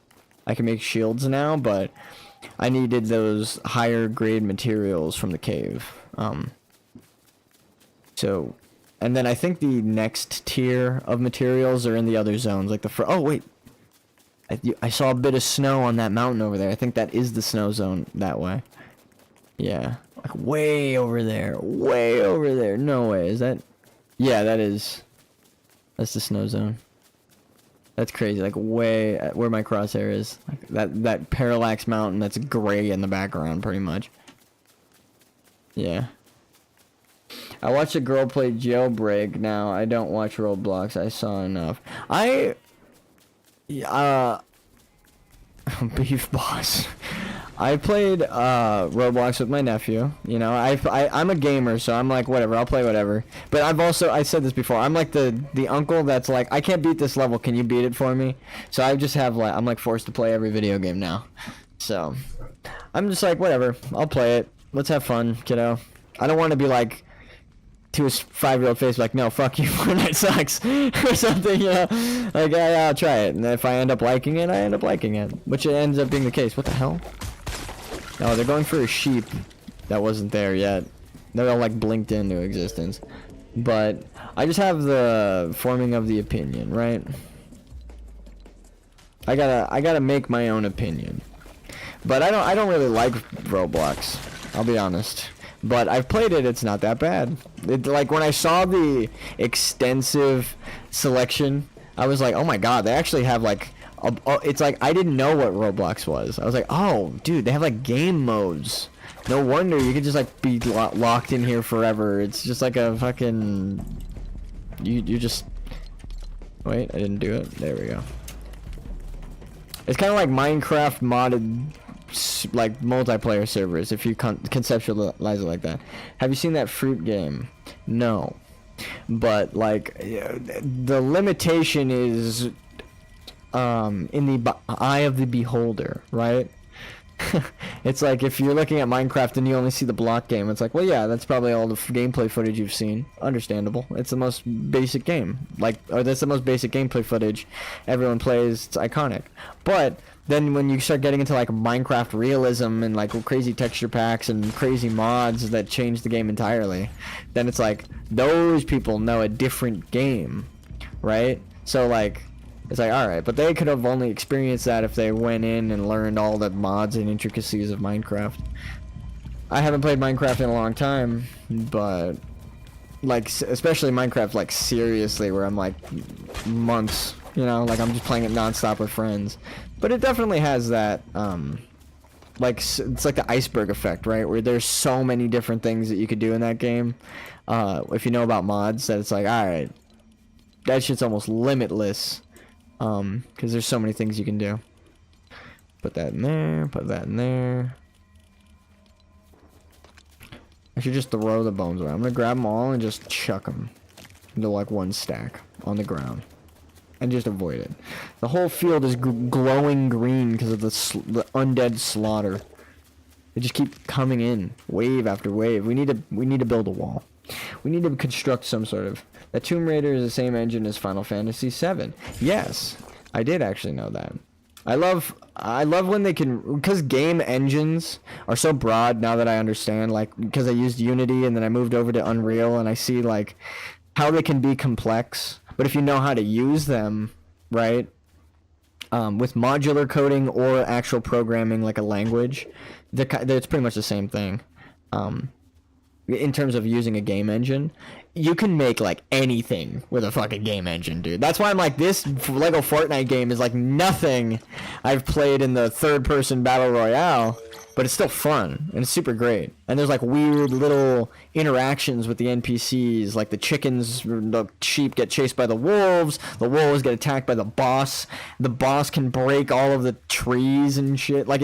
make shields now, but I needed those higher grade materials from the cave. So, and then I think the next tier of materials are in the other zones, like the oh wait, I saw a bit of snow on that mountain over there. I think that is the snow zone that way. Yeah, like way over there, way over there. No way, is that? Yeah, that's the snow zone. That's crazy, like way where my crosshair is. Like that parallax mountain that's gray in the background, pretty much. Yeah. I watched a girl play Jailbreak. Now I don't watch Roblox. I saw enough. Beef boss. I played Roblox with my nephew. You know, I'm a gamer, so I'm like, whatever, I'll play whatever. But I said this before, I'm like the uncle that's like, I can't beat this level, can you beat it for me? So I just have like, I'm like forced to play every video game now. So I'm just like, whatever, I'll play it. Let's have fun, kiddo. I don't want to be like to his 5-year-old face like, no, fuck you, Fortnite sucks, or something, you know? Like, yeah, I'll try it, and if I end up liking it, I end up liking it, which it ends up being the case. What the hell? Oh, they're going for a sheep that wasn't there yet. They're all like blinked into existence. But I just have the forming of the opinion, right? I gotta make my own opinion. But I don't really like Roblox, I'll be honest. But I've played it, it's not that bad. Like when I saw the extensive selection, I was like, oh my god, they actually have like it's like I didn't know what Roblox was. I was like, oh dude, they have like game modes. No wonder you could just like be locked in here forever. It's just like a fucking you just wait, I didn't do it. There we go. It's kind of like Minecraft modded like multiplayer servers, if you conceptualize it like that. Have you seen that fruit game? No, but like the limitation is in the eye of the beholder, right? It's like if you're looking at Minecraft and you only see the block game, it's like, well, yeah, that's probably all the gameplay footage you've seen. Understandable. It's the most basic game, or that's the most basic gameplay footage everyone plays. It's iconic. But then when you start getting into like Minecraft realism and like crazy texture packs and crazy mods that change the game entirely, then it's like those people know a different game, right? So like it's like, alright, but they could have only experienced that if they went in and learned all the mods and intricacies of Minecraft. I haven't played Minecraft in a long time, but like especially Minecraft like seriously, where I'm like months, you know, like I'm just playing it non-stop with friends. But it definitely has that like it's like the iceberg effect, right, where there's so many different things that you could do in that game if you know about mods, that it's like, alright, that shit's almost limitless, because there's so many things you can do. Put that in there, put that in there. I should just throw the bones away. I'm gonna grab them all and just chuck them into like one stack on the ground and just avoid it. The whole field is glowing green because of the undead slaughter. They just keep coming in, wave after wave. We need to build a wall. We need to construct some sort of. That Tomb Raider is the same engine as Final Fantasy VII. Yes, I did actually know that. I love when they can, because game engines are so broad now that I understand, like, because I used Unity and then I moved over to Unreal, and I see like how they can be complex, but if you know how to use them right, with modular coding or actual programming like a language, it's pretty much the same thing. In terms of using a game engine, you can make like anything with a fucking game engine, dude. That's why I'm like, this Lego Fortnite game is like nothing I've played in the third-person battle royale, but it's still fun and it's super great. And there's like weird little interactions with the NPCs, like the chickens, the sheep get chased by the wolves get attacked by the boss can break all of the trees and shit. Like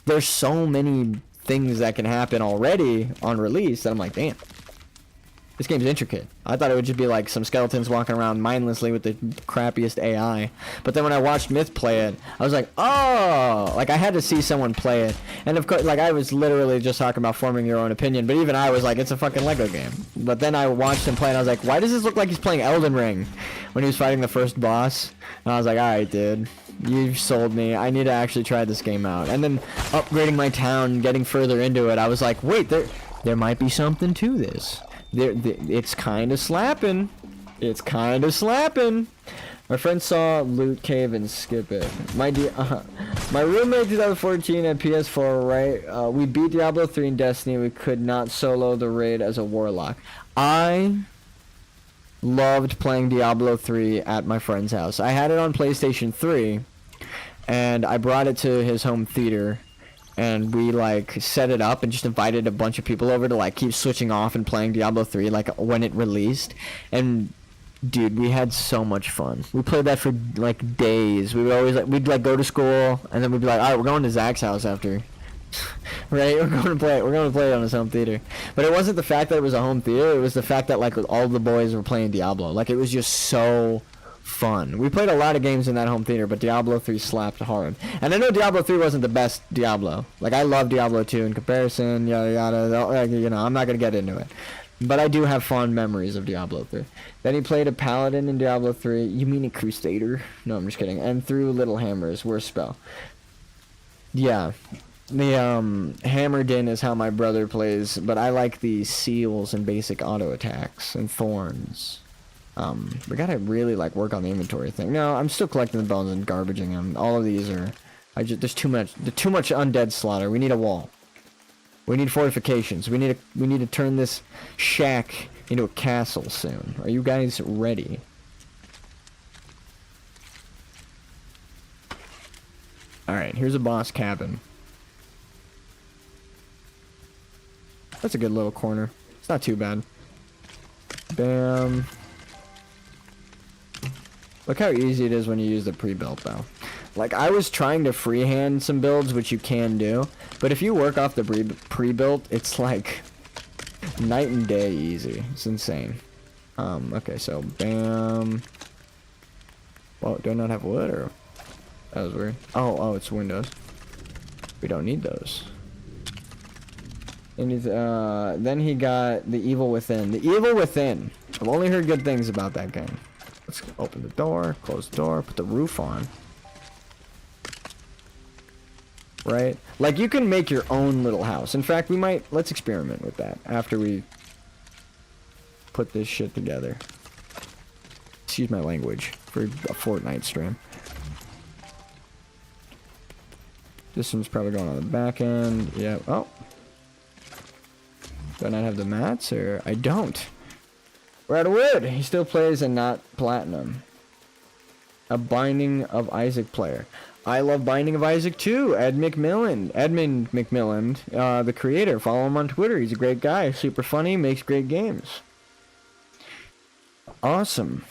there's so many things that can happen already on release that I'm like, damn, this game's intricate. I thought it would just be like some skeletons walking around mindlessly with the crappiest AI. But then when I watched Myth play it, I was like, oh, like I had to see someone play it. And of course, like I was literally just talking about forming your own opinion, but even I was like, it's a fucking Lego game. But then I watched him play and I was like, why does this look like he's playing Elden Ring when he was fighting the first boss? And I was like, alright, dude, you've sold me. I need to actually try this game out. And then upgrading my town, getting further into it, I was like, wait, there might be something to this. It's kind of slapping. It's kind of slapping. My friend saw Loot Cave and skip it. My roommate 2014 at PS4, right? We beat Diablo 3 in Destiny. We could not solo the raid as a warlock. I loved playing Diablo 3 at my friend's house. I had it on PlayStation 3, and I brought it to his home theater, and we like set it up and just invited a bunch of people over to like keep switching off and playing Diablo 3 like when it released. And dude, we had so much fun. We played that for like days. We would always like, we'd like go to school and then we'd be like, all right, we're going to Zach's house after. Right, we're going to play it on his home theater. But it wasn't the fact that it was a home theater, it was the fact that like all the boys were playing Diablo. Like it was just so fun. We played a lot of games in that home theater, but Diablo 3 slapped hard. And I know Diablo 3 wasn't the best Diablo. Like I love Diablo 2 in comparison, yada yada, you know, I'm not going to get into it. But I do have fond memories of Diablo 3. Then he played a paladin in Diablo 3. You mean a crusader? No, I'm just kidding. And threw little hammers. Worst spell. Yeah. The hammered in is how my brother plays, but I like the seals and basic auto attacks and thorns. We gotta really like work on the inventory thing. No, I'm still collecting the bones and garbaging them. All of these are, there's too much undead slaughter. We need a wall. We need fortifications. We need to turn this shack into a castle soon. Are you guys ready? All right, here's a boss cabin. That's a good little corner. It's not too bad. Bam. Look how easy it is when you use the pre-built though. Like I was trying to freehand some builds, which you can do, but if you work off the pre-built, it's like night and day easy. It's insane. Okay, so bam. Well, do I not have wood or? That was weird. Oh, it's windows. We don't need those. And then he got The Evil Within. The Evil Within. I've only heard good things about that game. Let's open the door, close the door, put the roof on. Right? Like, you can make your own little house. In fact, let's experiment with that after we put this shit together. Excuse my language for a Fortnite stream. This one's probably going on the back end. Yeah. Oh. Do I not have the mats, or I don't? We're out of wood. He still plays and not platinum. A Binding of Isaac player. I love Binding of Isaac too. Edmund McMillan, the creator. Follow him on Twitter. He's a great guy. Super funny. Makes great games. Awesome.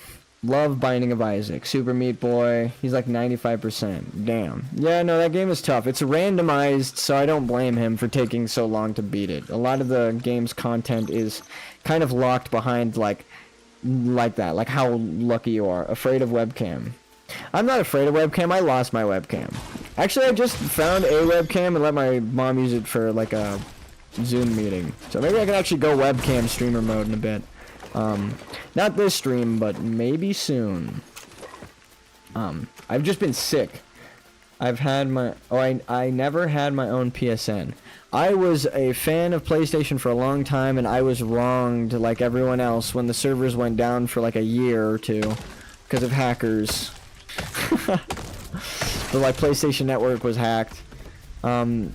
Love Binding of Isaac. Super Meat Boy. He's like 95%. Damn. Yeah, no, that game is tough. It's randomized, so I don't blame him for taking so long to beat it. A lot of the game's content is kind of locked behind like that. Like how lucky you are. Afraid of webcam. I'm not afraid of webcam. I lost my webcam. Actually, I just found a webcam and let my mom use it for like a Zoom meeting. So maybe I can actually go webcam streamer mode in a bit. Not this stream, but maybe soon. I've just been sick. I've had my... Oh, I never had my own PSN. I was a fan of PlayStation for a long time, and I was wronged like everyone else when the servers went down for like a year or two because of hackers. The like PlayStation Network was hacked. Sony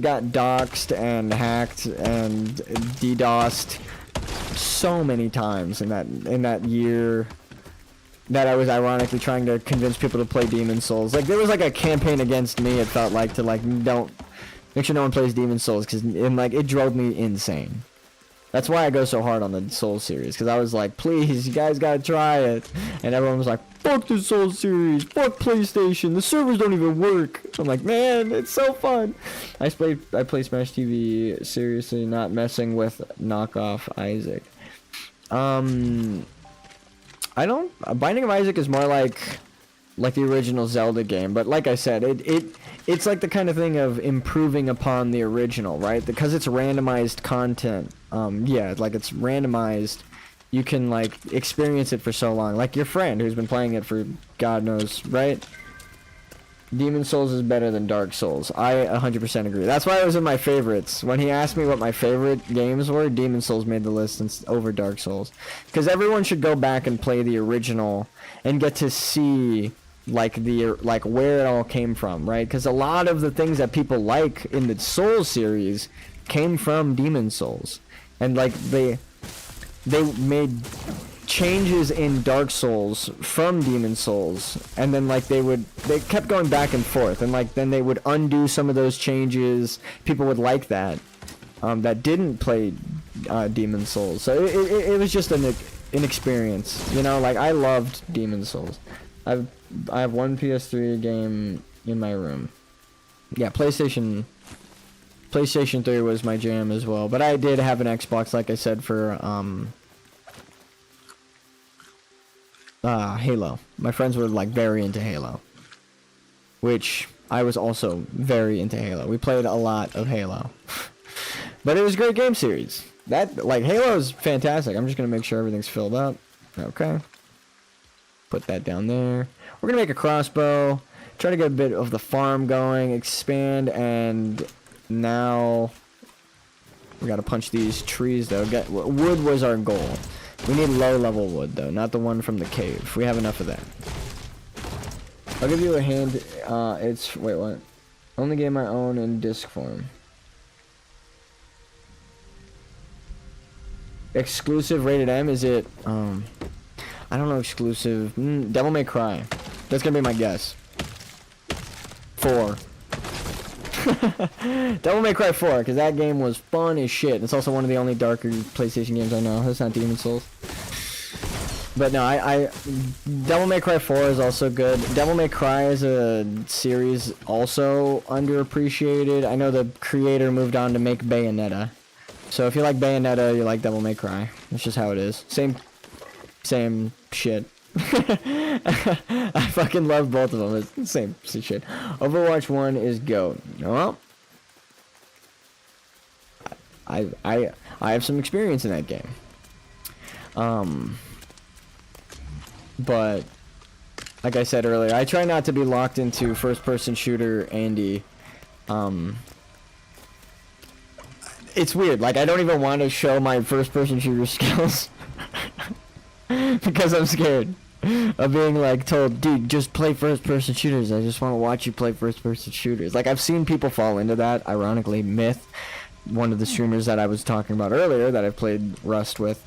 got doxed and hacked and DDoSed so many times in that year that I was ironically trying to convince people to play Demon's Souls. Like there was like a campaign against me, it felt like, to like don't make sure no one plays Demon's Souls, because it drove me insane. That's why I go so hard on the Souls series, because I was like, please, you guys gotta try it. And everyone was like, fuck the Souls series, fuck PlayStation, the servers don't even work. I'm like, man, it's so fun. I play Smash TV, seriously, not messing with knockoff Isaac. Binding of Isaac is more like the original Zelda game, but like I said, it's like the kind of thing of improving upon the original, right? Because it's randomized content. Yeah, like it's randomized. You can like experience it for so long. Like your friend who's been playing it for God knows, right? Demon's Souls is better than Dark Souls. I 100% agree. That's why it was in my favorites. When he asked me what my favorite games were, Demon's Souls made the list over Dark Souls. Because everyone should go back and play the original and get to see like where it all came from, right? Because a lot of the things that people like in the Souls series came from Demon's Souls. And like they made changes in Dark Souls from Demon Souls, and then like they kept going back and forth, and like then they would undo some of those changes. People would like that, that didn't play Demon Souls. So it was just an experience, you know. Like I loved Demon Souls. I have one PS3 game in my room. Yeah, PlayStation 3 was my jam as well, but I did have an Xbox, like I said, for Halo. My friends were like very into Halo, which I was also very into Halo. We played a lot of Halo. But it was a great game series. That, like, Halo is fantastic. I'm just gonna make sure everything's filled up. Okay. Put that down there. We're gonna make a crossbow. Try to get a bit of the farm going. Expand, and now we gotta punch these trees though. Wood was our goal. We need low level wood though, not the one from the cave. We have enough of that. I'll give you a hand. Wait, what? Only game I own in disc form. Exclusive rated M, is it? I don't know, exclusive. Devil May Cry. That's gonna be my guess. 4. Devil May Cry 4, because that game was fun as shit. It's also one of the only darker PlayStation games I know. That's not Demon Souls. But no, Devil May Cry 4 is also good. Devil May Cry is a series also underappreciated. I know the creator moved on to make Bayonetta. So if you like Bayonetta, you like Devil May Cry. That's just how it is. Same shit. I fucking love both of them. It's the same shit. Overwatch 1 is GOAT. Well, I have some experience in that game. But like I said earlier, I try not to be locked into first-person shooter Andy. It's weird. Like, I don't even want to show my first-person shooter skills because I'm scared of being like told, dude, just play first-person shooters. I just want to watch you play first-person shooters. Like, I've seen people fall into that. Ironically, Myth, one of the streamers that I was talking about earlier that I've played Rust with,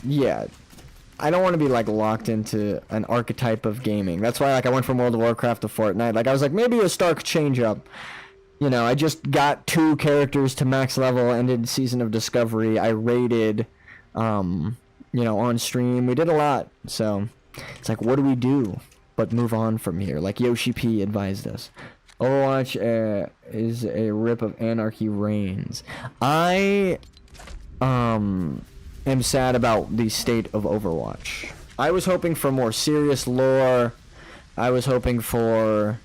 yeah, I don't want to be like locked into an archetype of gaming. That's why like I went from World of Warcraft to Fortnite. Like I was like, maybe a stark change up. You know, I just got 2 characters to max level, ended Season of Discovery. I raided, you know, on stream. We did a lot. So it's like, what do we do but move on from here? Like Yoshi P advised us. Overwatch is a rip of Anarchy Reigns. I am sad about the state of Overwatch. I was hoping for more serious lore. I was hoping for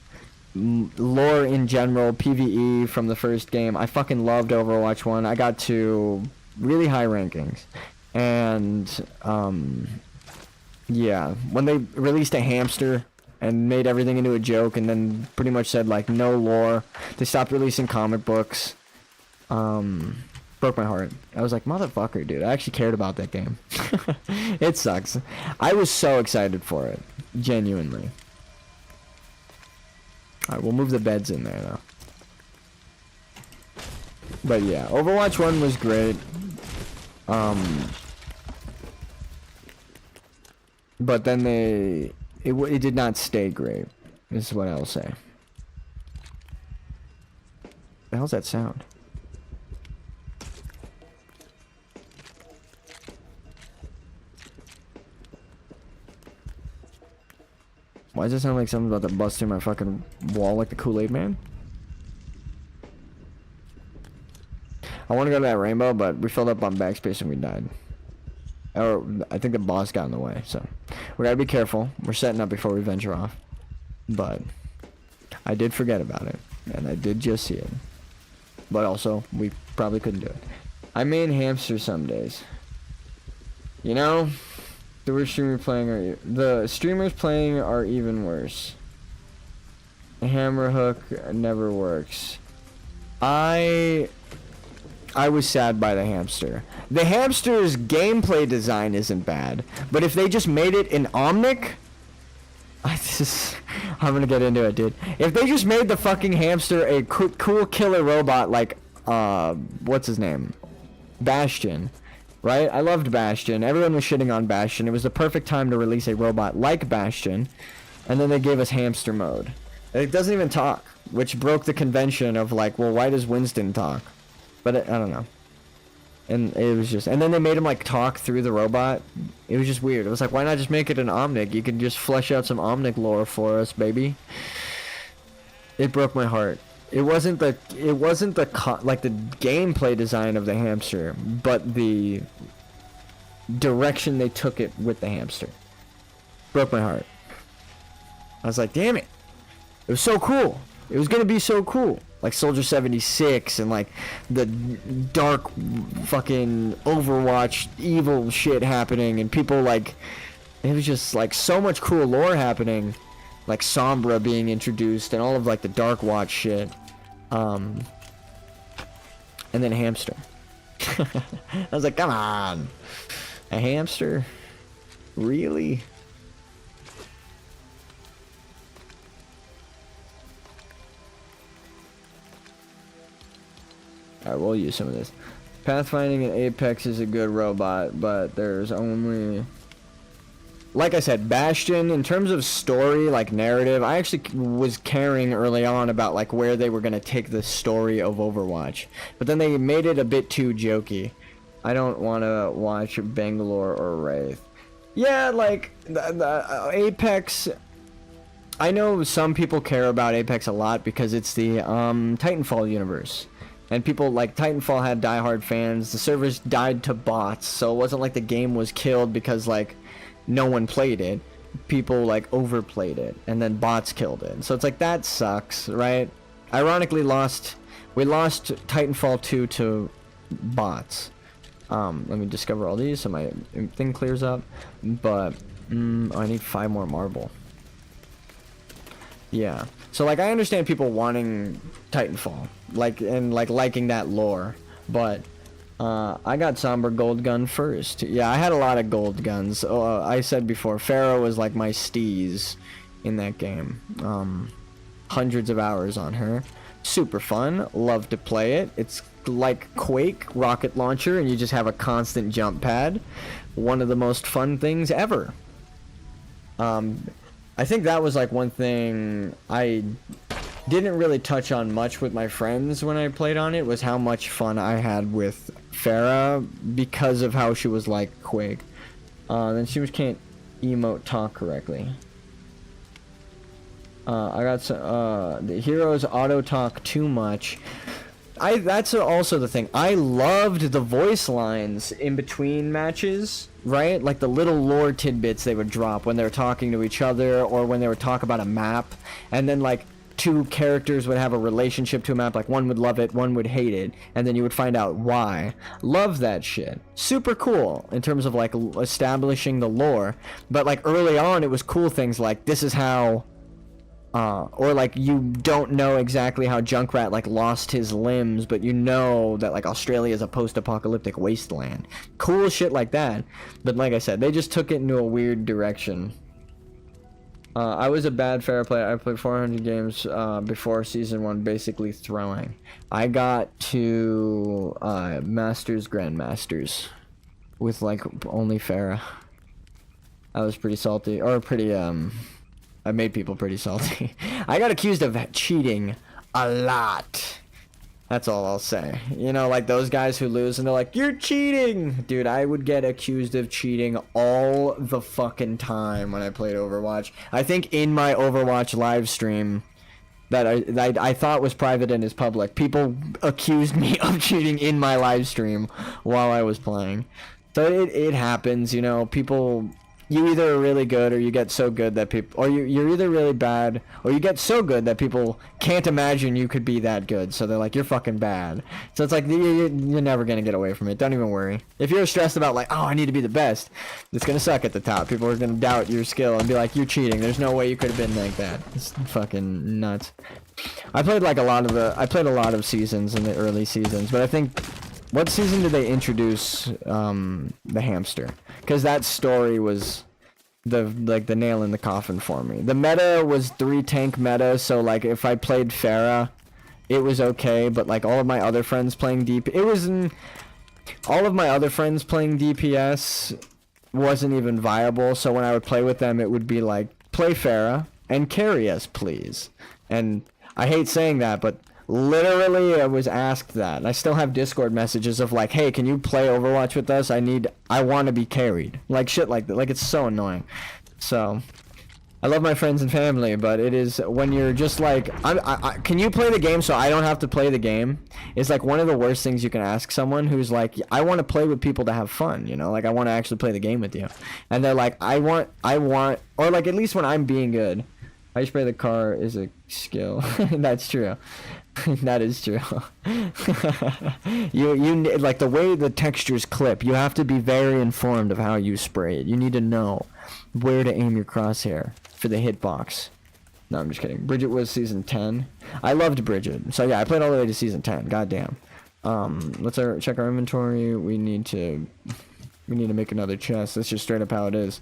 lore in general, PvE from the first game. I fucking loved Overwatch 1. I got to really high rankings. And, yeah, when they released a hamster and made everything into a joke and then pretty much said, like, no lore, they stopped releasing comic books, broke my heart. I was like, motherfucker, dude, I actually cared about that game. It sucks. I was so excited for it. Genuinely. Alright, we'll move the beds in there, though. But yeah, Overwatch 1 was great. But then it did not stay great, is what I'll say. The hell's that sound? Why does it sound like something's about to bust through my fucking wall like the Kool-Aid Man? I want to go to that rainbow, but we filled up on backspace and we died. Or, I think the boss got in the way, so. We gotta be careful. We're setting up before we venture off. But, I did forget about it. And I did just see it. But also, we probably couldn't do it. I main hamster some days. You know? The streamers playing are even worse. A hammer hook never works. I was sad by the hamster. The hamster's gameplay design isn't bad, but if they just made it an Omnic, I'm gonna get into it, dude. If they just made the fucking hamster a cool killer robot like what's his name, Bastion, right? I loved Bastion. Everyone was shitting on Bastion. It was the perfect time to release a robot like Bastion, and then they gave us hamster mode. It doesn't even talk, which broke the convention of like, well, why does Winston talk? But I don't know. And it was just, and then they made him like talk through the robot. It was just weird. It was like, why not just make it an Omnic? You can just flesh out some Omnic lore for us, baby. It broke my heart. It wasn't the like the gameplay design of the hamster, but the direction they took it with the hamster. Broke my heart. I was like, damn it. It was so cool. It was gonna be so cool. Like Soldier 76 and like the dark fucking Overwatch evil shit happening and people like, it was just like so much cool lore happening, like Sombra being introduced and all of like the Dark Watch shit, and then hamster. I was like, come on, a hamster, really? Alright, we'll use some of this. Pathfinding in Apex is a good robot, but there's only... Like I said, Bastion, in terms of story, like narrative, I actually was caring early on about like where they were going to take the story of Overwatch. But then they made it a bit too jokey. I don't want to watch Bangalore or Wraith. Yeah, like, the Apex... I know some people care about Apex a lot because it's the Titanfall universe. And people like Titanfall had diehard fans. The servers died to bots, so it wasn't like the game was killed because like no one played it. People like overplayed it, and then bots killed it. So it's like that sucks, right? Ironically, we lost Titanfall 2 to bots. Let me discover all these so my thing clears up. But I need 5 more marble. Yeah. So like I understand people wanting Titanfall, like and like liking that lore, but I got Somber Gold Gun first. Yeah, I had a lot of gold guns. I said before, Pharaoh was like my steez in that game. Hundreds of hours on her. Super fun. Love to play it. It's like Quake rocket launcher, and you just have a constant jump pad. One of the most fun things ever. I think that was like one thing I didn't really touch on much with my friends when I played on it, was how much fun I had with Farah because of how she was like Quake. Then she can't emote talk correctly. I got some, the heroes auto talk too much. That's also the thing. I loved the voice lines in between matches, right? Like the little lore tidbits they would drop when they were talking to each other or when they would talk about a map. And then like two characters would have a relationship to a map. Like one would love it, one would hate it. And then you would find out why. Love that shit. Super cool in terms of like establishing the lore. But like early on it was cool things like this is how... or like you don't know exactly how Junkrat like lost his limbs, but you know that like Australia is a post-apocalyptic wasteland. Cool shit like that. But like I said, they just took it into a weird direction. I was a bad fair player. I played 400 games before season 1, basically throwing. I got to Masters, Grandmasters with like only Farah. I was pretty salty, or pretty I made people pretty salty. I got accused of cheating a lot. That's all I'll say. You know, like those guys who lose and they're like, you're cheating! Dude, I would get accused of cheating all the fucking time when I played Overwatch. I think in my Overwatch live stream that I thought was private and is public, people accused me of cheating in my live stream while I was playing. So it happens, you know, people... You either are really good or you get so good that people... Or you're either really bad or you get so good that people can't imagine you could be that good. So they're like, you're fucking bad. So it's like, you're never going to get away from it. Don't even worry. If you're stressed about like, oh, I need to be the best, it's going to suck at the top. People are going to doubt your skill and be like, you're cheating. There's no way you could have been like that. It's fucking nuts. I played like a lot of seasons in the early seasons, but I think... What season did they introduce the hamster? Because that story was the nail in the coffin for me. The meta was 3 tank meta, so like if I played Farah, it was okay. But like all of my other friends playing deep, it was all of my other friends playing DPS wasn't even viable, so when I would play with them, it would be like, play Pharah and carry us, please. And I hate saying that, but literally I was asked that. And I still have Discord messages of like, hey, can you play Overwatch with us? I want to be carried. Like shit like that. Like, it's so annoying. So I love my friends and family, but it is when you're just like, can you play the game so I don't have to play the game? It's like one of the worst things you can ask someone who's like, I want to play with people to have fun, you know? Like, I want to actually play the game with you. And they're like, I want, or like, at least when I'm being good, I spray the car is a skill. That's true. That is true. you like the way the textures clip, you have to be very informed of how you spray it. You need to know where to aim your crosshair for the hitbox. No, I'm just kidding. Bridget was season 10. I loved Bridget. So yeah, I played all the way to season 10. Goddamn. Let's check our inventory. We need to make another chest. That's just straight up how it is.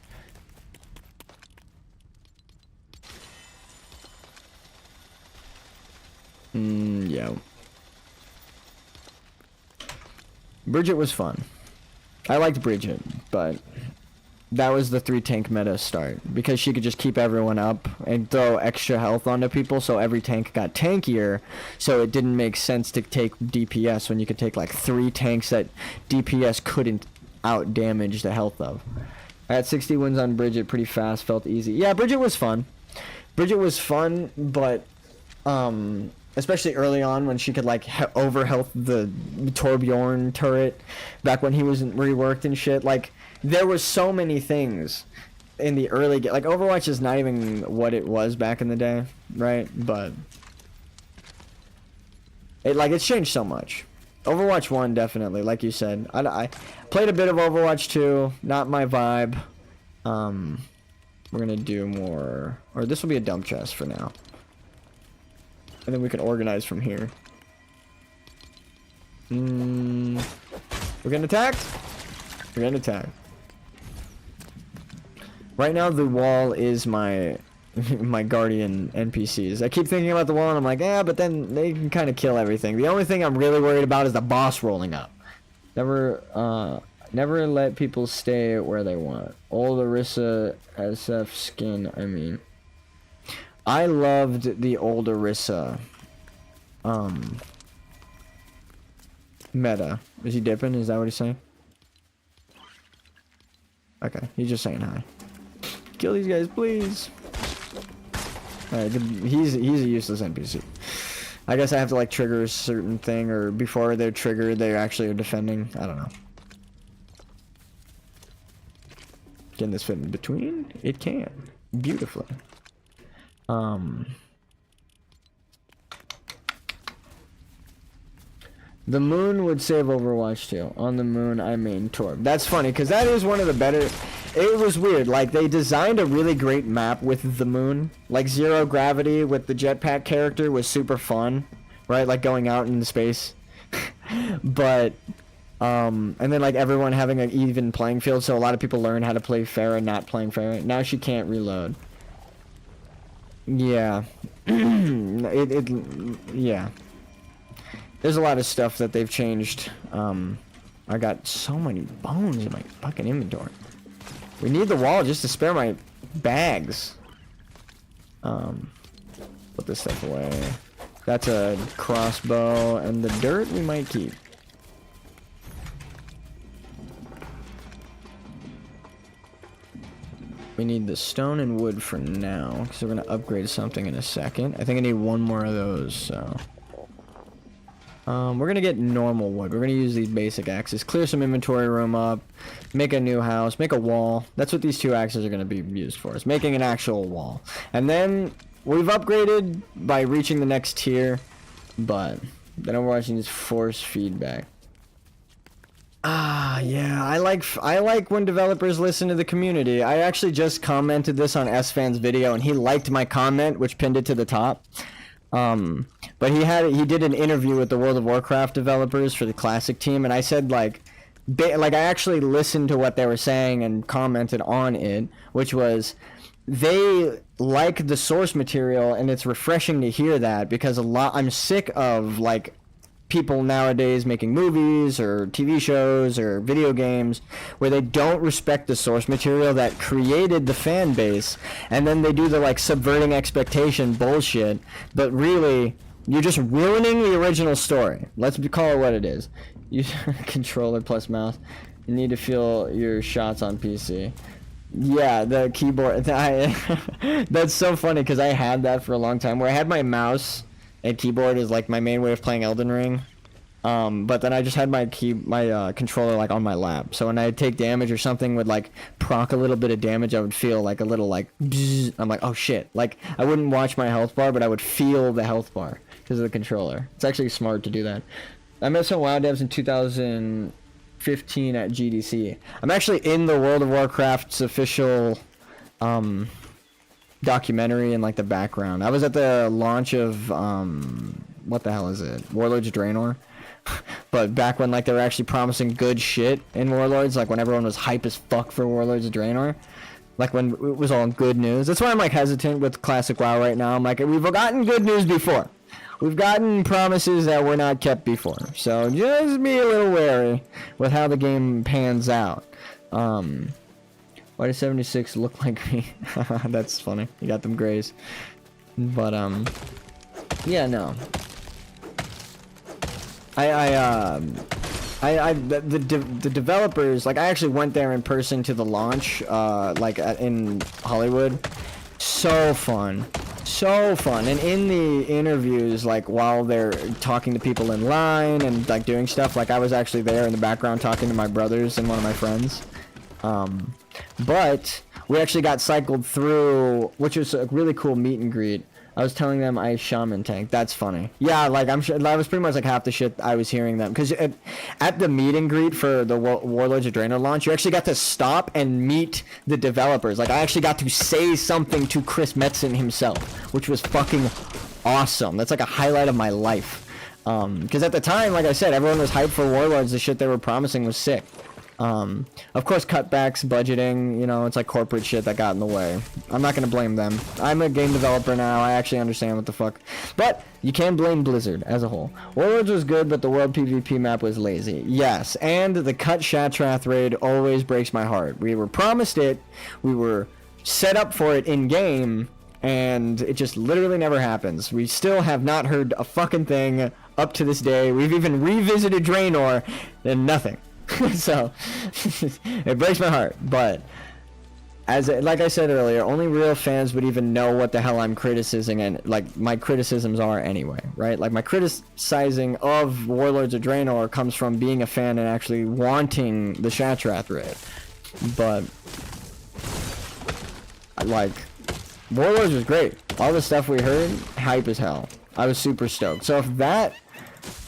Yeah. Bridget was fun. I liked Bridget, but that was the 3 tank meta start, because she could just keep everyone up and throw extra health onto people, so every tank got tankier, so it didn't make sense to take DPS when you could take like 3 tanks that DPS couldn't out damage the health of. I had 60 wins on Bridget pretty fast, felt easy. Yeah, Bridget was fun. Bridget was fun, but especially early on when she could like overhealth the Torbjorn turret back when he wasn't reworked and shit. Like, there was so many things in the early game. Like, Overwatch is not even what it was back in the day, right? But it's changed so much. Overwatch 1 definitely, like you said. I played a bit of Overwatch 2, not my vibe. We're gonna do more, or this will be a dump chest for now. And then we can organize from here. We're getting attacked? We're getting attacked. Right now, the wall is my guardian NPCs. I keep thinking about the wall, and I'm like, yeah, but then they can kind of kill everything. The only thing I'm really worried about is the boss rolling up. Never let people stay where they want. Old Orisa SF skin, I mean. I loved the old Orisa meta. Is he dipping? Is that what he's saying? Okay, he's just saying hi. Kill these guys, please. Alright, he's a useless NPC. I guess I have to like trigger a certain thing, or before they're triggered, they actually are defending. I don't know. Can this fit in between? It can. Beautifully. The moon would save Overwatch 2. On the moon, I mean Torb. That's funny, because that is one of the better... It was weird. Like, they designed a really great map with the moon. Like, zero gravity with the jetpack character was super fun. Right? Like, going out into space. But... and then, like, everyone having an even playing field, so a lot of people learn how to play Pharah not playing Pharah. Now she can't reload. Yeah. Yeah. There's a lot of stuff that they've changed. I got so many bones in my fucking inventory. We need the wall just to spare my bags. Put this stuff away. That's a crossbow, and the dirt we might keep. We need the stone and wood for now, because we're going to upgrade something in a second. I think I need one more of those, so... we're going to get normal wood. We're going to use these basic axes. Clear some inventory room up. Make a new house. Make a wall. That's what these 2 axes are going to be used for. Is making an actual wall. And then, we've upgraded by reaching the next tier. But, then Overwatch needs force feedback. Ah, yeah, I like when developers listen to the community. I actually just commented this on SFan's video, and he liked my comment, which pinned it to the top. But he did an interview with the World of Warcraft developers for the classic team, and I said I actually listened to what they were saying and commented on it, which was they like the source material, and it's refreshing to hear that, because I'm sick of like people nowadays making movies or TV shows or video games where they don't respect the source material that created the fan base, and then they do the like subverting expectation bullshit, but really you're just ruining the original story. Let's call it what it is. You controller plus mouse. You need to feel your shots on PC. Yeah, the keyboard. That's so funny because I had that for a long time where I had my mouse and keyboard is like my main way of playing Elden Ring. But then I just had my controller like on my lap. So when I'd take damage or something would like proc a little bit of damage, I would feel like a little like bzz. I'm like, oh shit. Like I wouldn't watch my health bar, but I would feel the health bar because of the controller. It's actually smart to do that. I met some WoW devs in 2015 at GDC. I'm actually in the World of Warcraft's official documentary in like the background. I was at the launch of what the hell is it? Warlords of Draenor. But back when like they were actually promising good shit in Warlords, like when everyone was hype as fuck for Warlords of Draenor, like when it was all good news. That's why I'm like hesitant with classic WoW right now. I'm like, we've gotten good news before. We've gotten promises that were not kept before. So just be a little wary with how the game pans out. Why does 76 look like me? That's funny. You got them grays. But yeah, no. The developers, like I actually went there in person to the launch, like in Hollywood. So fun. So fun. And in the interviews, like while they're talking to people in line and like doing stuff, like I was actually there in the background talking to my brothers and one of my friends. But we actually got cycled through, which was a really cool meet and greet. I was telling them I shaman tank. That's funny. Yeah, like I'm sure that was pretty much like half the shit I was hearing them. Because at the meet and greet for the Warlords of Draenor launch, you actually got to stop and meet the developers. Like I actually got to say something to Chris Metzen himself, which was fucking awesome. That's like a highlight of my life. Because at the time, like I said, everyone was hyped for Warlords. The shit they were promising was sick. Of course, cutbacks, budgeting, you know, it's like corporate shit that got in the way. I'm not gonna blame them. I'm a game developer now. I actually understand what the fuck. But you can blame Blizzard as a whole. Warlords was good, but the world PvP map was lazy. Yes, and the cut Shatrath raid always breaks my heart. We were promised it. We were set up for it in game, and it just literally never happens. We still have not heard a fucking thing up to this day. We've even revisited Draenor, and nothing. So it breaks my heart, but like I said earlier, only real fans would even know what the hell I'm criticizing, and like my criticisms are anyway, right? Like my criticizing of Warlords of Draenor comes from being a fan and actually wanting the Shatrath raid. But like Warlords was great. All the stuff we heard, hype as hell. I was super stoked. So if that,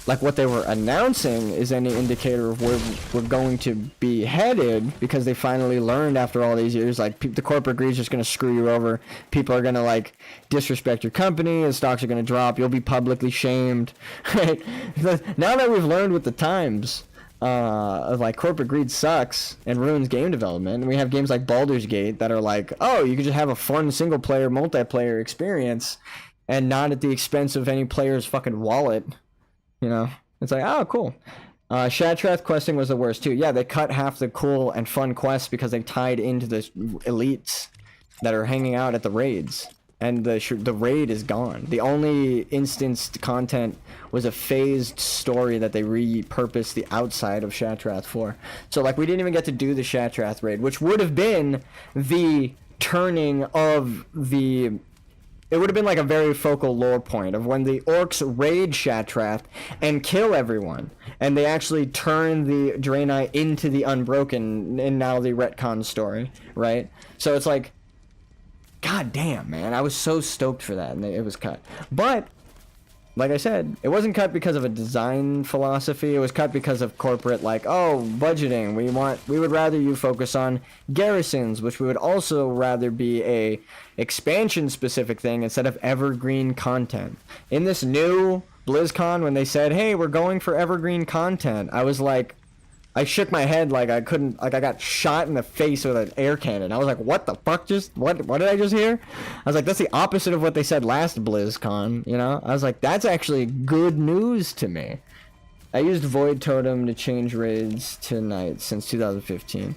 like what they were announcing, is any indicator of where we're going to be headed, because they finally learned after all these years, like the corporate greed is just going to screw you over. People are going to like disrespect your company, and stocks are going to drop. You'll be publicly shamed. Right? Now that we've learned with the times, of like corporate greed sucks and ruins game development, and we have games like Baldur's Gate that are like, oh, you can just have a fun single player multiplayer experience and not at the expense of any player's fucking wallet. You know, it's like, oh, cool. Shatrath questing was the worst too. Yeah, they cut half the cool and fun quests because they tied into the elites that are hanging out at the raids, and the raid is gone. The only instanced content was a phased story that they repurposed the outside of Shatrath for. So like we didn't even get to do the Shatrath raid, which would have been the turning of the. It would have been like a very focal lore point of when the orcs raid Shatrath and kill everyone, and they actually turn the Draenei into the Unbroken in now the retcon story, right? So it's like, god damn, man, I was so stoked for that, and it was cut. But like I said, it wasn't cut because of a design philosophy. It was cut because of corporate, like, oh, budgeting. We would rather you focus on garrisons, which we would also rather be a expansion specific thing instead of evergreen content. In this new BlizzCon, when they said, hey, we're going for evergreen content, I was like, I shook my head like I couldn't, like I got shot in the face with an air cannon. I was like, what the fuck what did I just hear? I was like, that's the opposite of what they said last BlizzCon, you know? I was like, that's actually good news to me. I used Void Totem to change raids to night since 2015.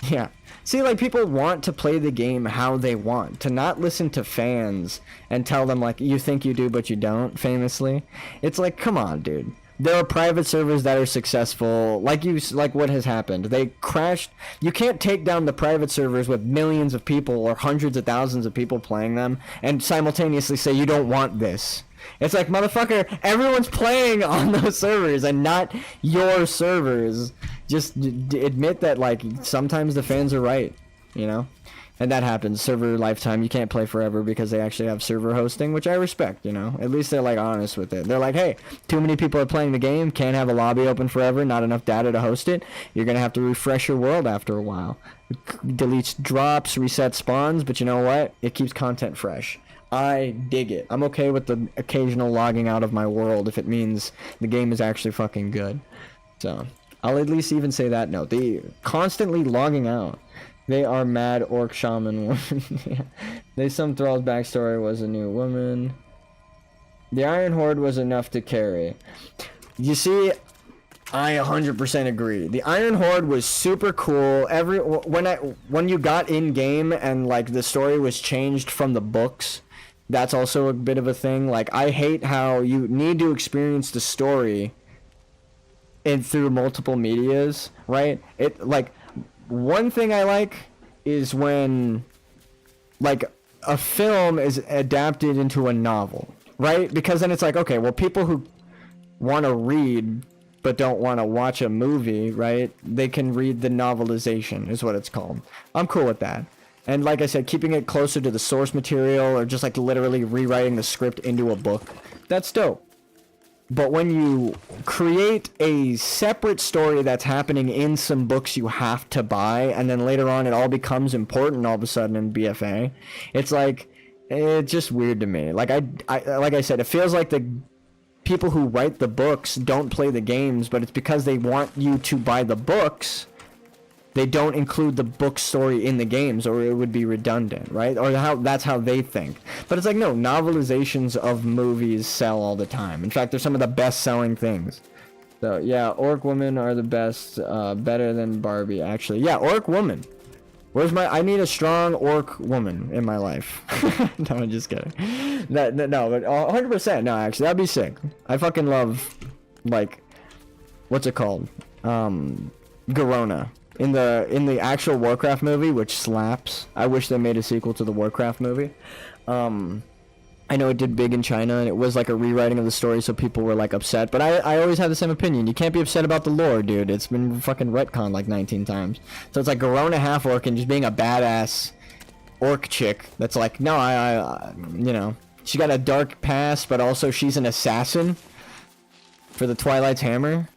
Yeah. See, like, people want to play the game how they want. To not listen to fans and tell them, like, you think you do, but you don't, famously. It's like, come on, dude. There are private servers that are successful, like what has happened. They crashed. You can't take down the private servers with millions of people or hundreds of thousands of people playing them and simultaneously say you don't want this. It's like, motherfucker, everyone's playing on those servers and not your servers. Just admit that, like, sometimes the fans are right, you know? And that happens. Server lifetime, you can't play forever because they actually have server hosting, which I respect, you know? At least they're, like, honest with it. They're like, hey, too many people are playing the game, can't have a lobby open forever, not enough data to host it. You're gonna have to refresh your world after a while. Deletes drops, resets spawns, but you know what? It keeps content fresh. I dig it. I'm okay with the occasional logging out of my world if it means the game is actually fucking good. So, I'll at least even say that note. They constantly logging out. They are mad orc shaman woman. Yeah. They some thrall's backstory was a new woman. The Iron Horde was enough to carry. You see, I 100% agree. The Iron Horde was super cool. When you got in game and like the story was changed from the books, that's also a bit of a thing. Like, I hate how you need to experience the story through multiple medias, right? It like. One thing I like is when, like, a film is adapted into a novel, right? Because then it's like, okay, well, people who want to read but don't want to watch a movie, right? They can read the novelization, is what it's called. I'm cool with that. And like I said, keeping it closer to the source material or just, like, literally rewriting the script into a book, that's dope. But when you create a separate story that's happening in some books you have to buy, and then later on it all becomes important all of a sudden in BFA, it's like, it's just weird to me. Like like I said, it feels like the people who write the books don't play the games, but it's because they want you to buy the books. They don't include the book story in the games, or it would be redundant, right? Or that's how they think. But it's like, no, novelizations of movies sell all the time. In fact, they're some of the best-selling things. So, yeah, orc women are the best, better than Barbie, actually. Yeah, orc woman. I need a strong orc woman in my life. No, I'm just kidding. No, but 100%, no, actually, that'd be sick. I fucking love, like, what's it called? Garona. In the actual Warcraft movie, which slaps. I wish they made a sequel to the Warcraft movie. I know it did big in China, and it was like a rewriting of the story, so people were like upset. But I always have the same opinion. You can't be upset about the lore, dude. It's been fucking retconned like 19 times. So it's like Garona half-orc and just being a badass orc chick that's like, no, I you know, she got a dark past, but also she's an assassin for the Twilight's Hammer.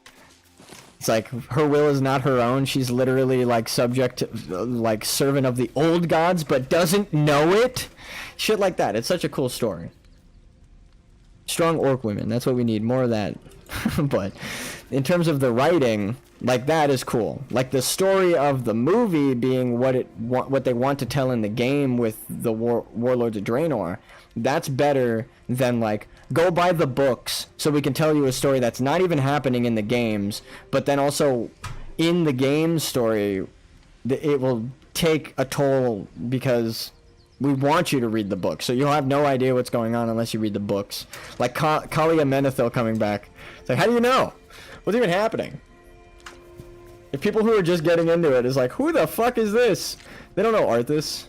It's like, her will is not her own. She's literally, like, subject to, like, servant of the old gods, but doesn't know it. Shit like that. It's such a cool story. Strong orc women. That's what we need. More of that. But in terms of the writing, like, that is cool. Like, the story of the movie being what they want to tell in the game with the Warlords of Draenor, that's better than, like, go buy the books so we can tell you a story that's not even happening in the games, but then also in the game story, it will take a toll because we want you to read the book. So you'll have no idea what's going on unless you read the books. Like Kalia Menethil coming back. It's like, how do you know? What's even happening? If people who are just getting into it is like, who the fuck is this? They don't know Arthas.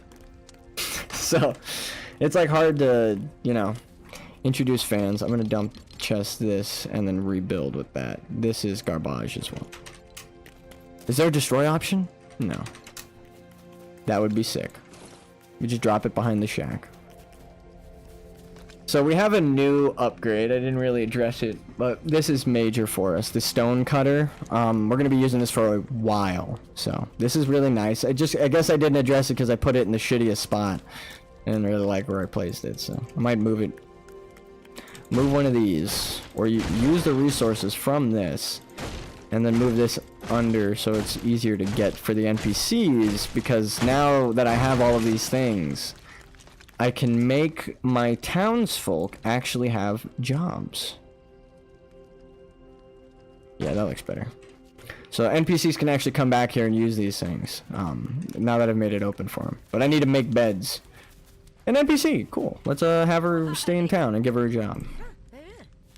So it's like hard to, you know, introduce fans. I'm gonna dump chest this and then rebuild with that. This is garbage as well. Is there a destroy option? No. That would be sick. We just drop it behind the shack. So we have a new upgrade. I didn't really address it, but this is major for us. The stone cutter. We're gonna be using this for a while. So this is really nice. I guess I didn't address it because I put it in the shittiest spot. I didn't really like where I placed it, so I might move it. Move one of these, or you use the resources from this, and then move this under so it's easier to get for the NPCs, because now that I have all of these things, I can make my townsfolk actually have jobs. Yeah, that looks better. So NPCs can actually come back here and use these things. Now that I've made it open for them. But I need to make beds. An NPC, cool. Let's have her stay in town and give her a job.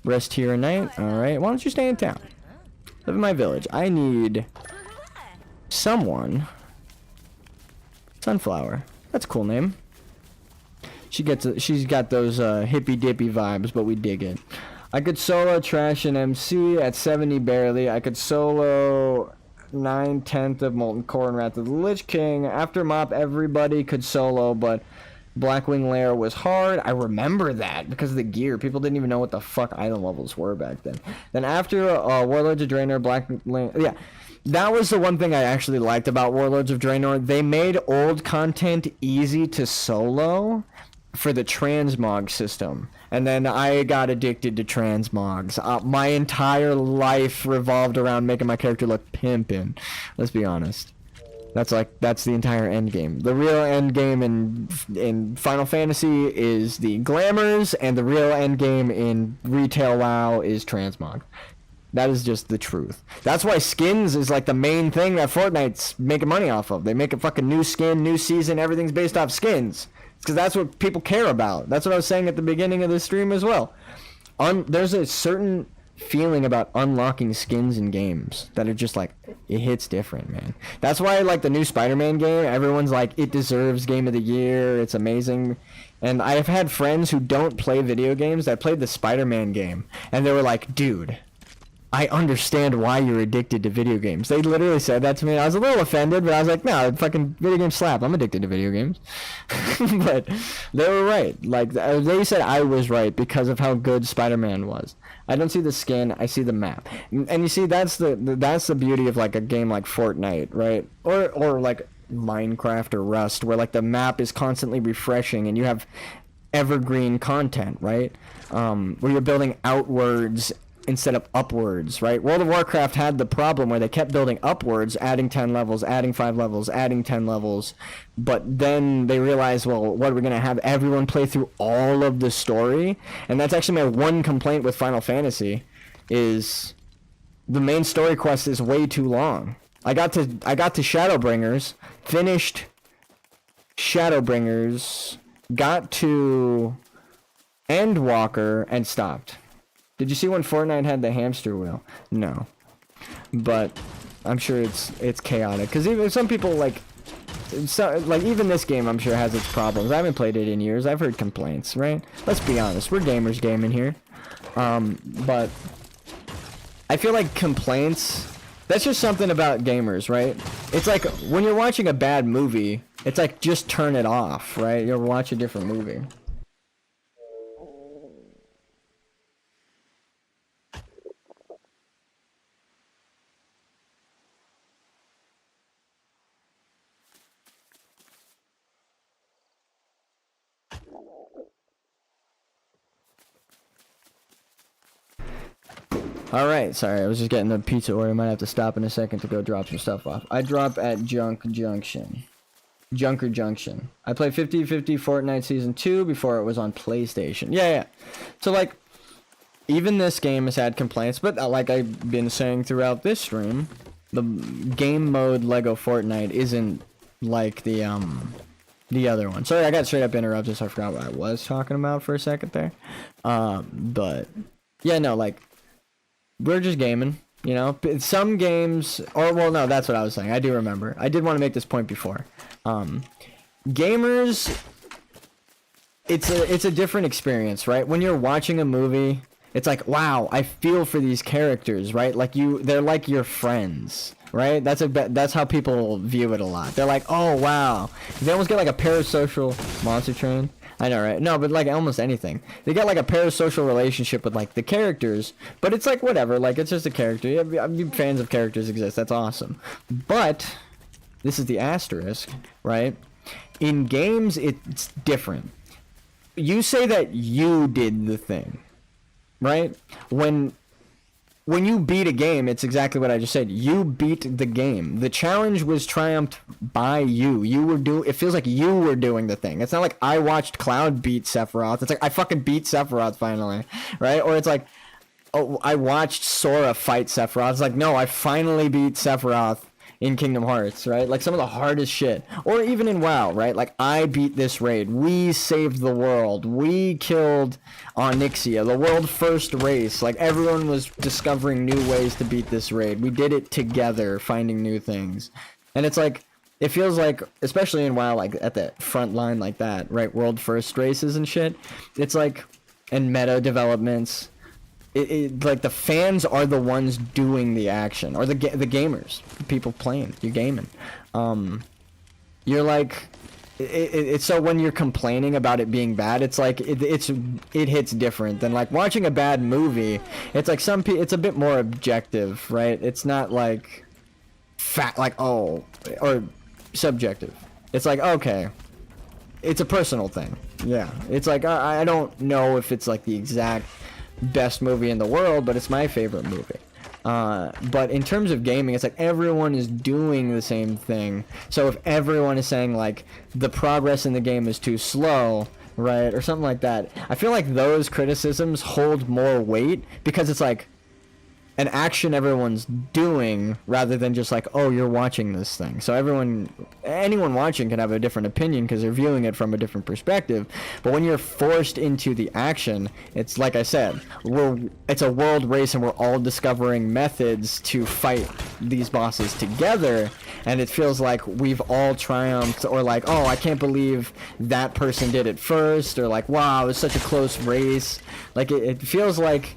Rest here at night. Alright, why don't you stay in town? Live in my village. I need someone. Sunflower. That's a cool name. She's got those hippy dippy vibes, but we dig it. I could solo Trash and MC at 70 barely. I could solo 9/10 of Molten Core and Wrath of the Lich King. After Mop, everybody could solo, but Blackwing Lair was hard. I remember that because of the gear. People didn't even know what the fuck item levels were back then. Then after Warlords of Draenor, yeah. That was the one thing I actually liked about Warlords of Draenor. They made old content easy to solo for the transmog system. And then I got addicted to transmogs. My entire life revolved around making my character look pimpin'. Let's be honest. That's the entire end game. The real end game in Final Fantasy is the glamours, and the real end game in retail WoW is transmog. That is just the truth. That's why skins is like the main thing that Fortnite's making money off of. They make a fucking new skin, new season, everything's based off skins. Because that's what people care about. That's what I was saying at the beginning of the stream as well. There's a certain feeling about unlocking skins in games that are just like, it hits different, man. That's why I like the new Spider-Man game. Everyone's like, it deserves Game of the Year. It's amazing. And I've had friends who don't play video games that played the Spider-Man game. And they were like, dude, I understand why you're addicted to video games. They literally said that to me. I was a little offended, but I was like, no, fucking video games slap. I'm addicted to video games. But they were right. Like, they said I was right because of how good Spider-Man was. I don't see the skin, I see the map. And you see, that's the beauty of like a game like Fortnite, right? Or like Minecraft or Rust, where like the map is constantly refreshing and you have evergreen content, right? Where you're building outwards instead of upwards, right? World of Warcraft had the problem where they kept building upwards, adding 10 levels, adding 5 levels, adding 10 levels, but then they realized, well, what are we going to have everyone play through all of the story? And that's actually my one complaint with Final Fantasy, is the main story quest is way too long. I got to Shadowbringers, finished Shadowbringers, got to Endwalker, and stopped. Did you see when Fortnite had the hamster wheel? No. But I'm sure it's chaotic. Because even some people, like even this game, I'm sure has its problems. I haven't played it in years. I've heard complaints, right? Let's be honest. We're gamers gaming here. But I feel like complaints, that's just something about gamers, right? It's like when you're watching a bad movie, it's like just turn it off, right? You'll watch a different movie. Alright, sorry, I was just getting the pizza order. I might have to stop in a second to go drop some stuff off. I drop at Junker Junction. I played 50/50 Fortnite Season 2 before it was on PlayStation. Yeah. So, like, even this game has had complaints, but like I've been saying throughout this stream, the game mode Lego Fortnite isn't like the other one. Sorry, I got straight up interrupted, so I forgot what I was talking about for a second there. But, yeah, no, like, we're just gaming, you know. Some games, well, no, that's what I was saying. I do remember. I did want to make this point before. Gamers, it's a different experience, right? When you're watching a movie, it's like, wow, I feel for these characters, right? Like they're like your friends, right? That's how people view it a lot. They're like, oh wow, they almost get like a parasocial monster train. I know, right? No, but like almost anything. They get like a parasocial relationship with like the characters, but it's like whatever, like it's just a character. Yeah, fans of characters exist, that's awesome. But this is the asterisk, right? In games, it's different. You say that you did the thing, right? When you beat a game, it's exactly what I just said. You beat the game. The challenge was triumphed by you. It feels like you were doing the thing. It's not like I watched Cloud beat Sephiroth. It's like I fucking beat Sephiroth finally, right? Or it's like, oh, I watched Sora fight Sephiroth. It's like, no, I finally beat Sephiroth in Kingdom Hearts, right? Like some of the hardest shit. Or even in WoW, right? Like I beat this raid. We saved the world. We killed Onyxia, the world first race. Like everyone was discovering new ways to beat this raid. We did it together, finding new things. And it's like, it feels like, especially in WoW, like at the front line like that, right? World first races and shit. It's like, and meta developments. Like the fans are the ones doing the action, or the gamers, the people playing, you're gaming. You're like, it's so when you're complaining about it being bad, it's like it hits different than like watching a bad movie. It's like it's a bit more objective, right? It's not like or subjective. It's like, okay, it's a personal thing. Yeah, it's like I don't know if it's like the exact best movie in the world, but it's my favorite movie. But in terms of gaming, it's like everyone is doing the same thing. So if everyone is saying like the progress in the game is too slow, right, or something like that, I feel like those criticisms hold more weight because it's like an action everyone's doing rather than just like, oh, you're watching this thing. So anyone watching can have a different opinion because they're viewing it from a different perspective. But when you're forced into the action, it's like I said, it's a world race and we're all discovering methods to fight these bosses together. And it feels like we've all triumphed, or like, oh, I can't believe that person did it first, or like, wow, it was such a close race. Like it feels like,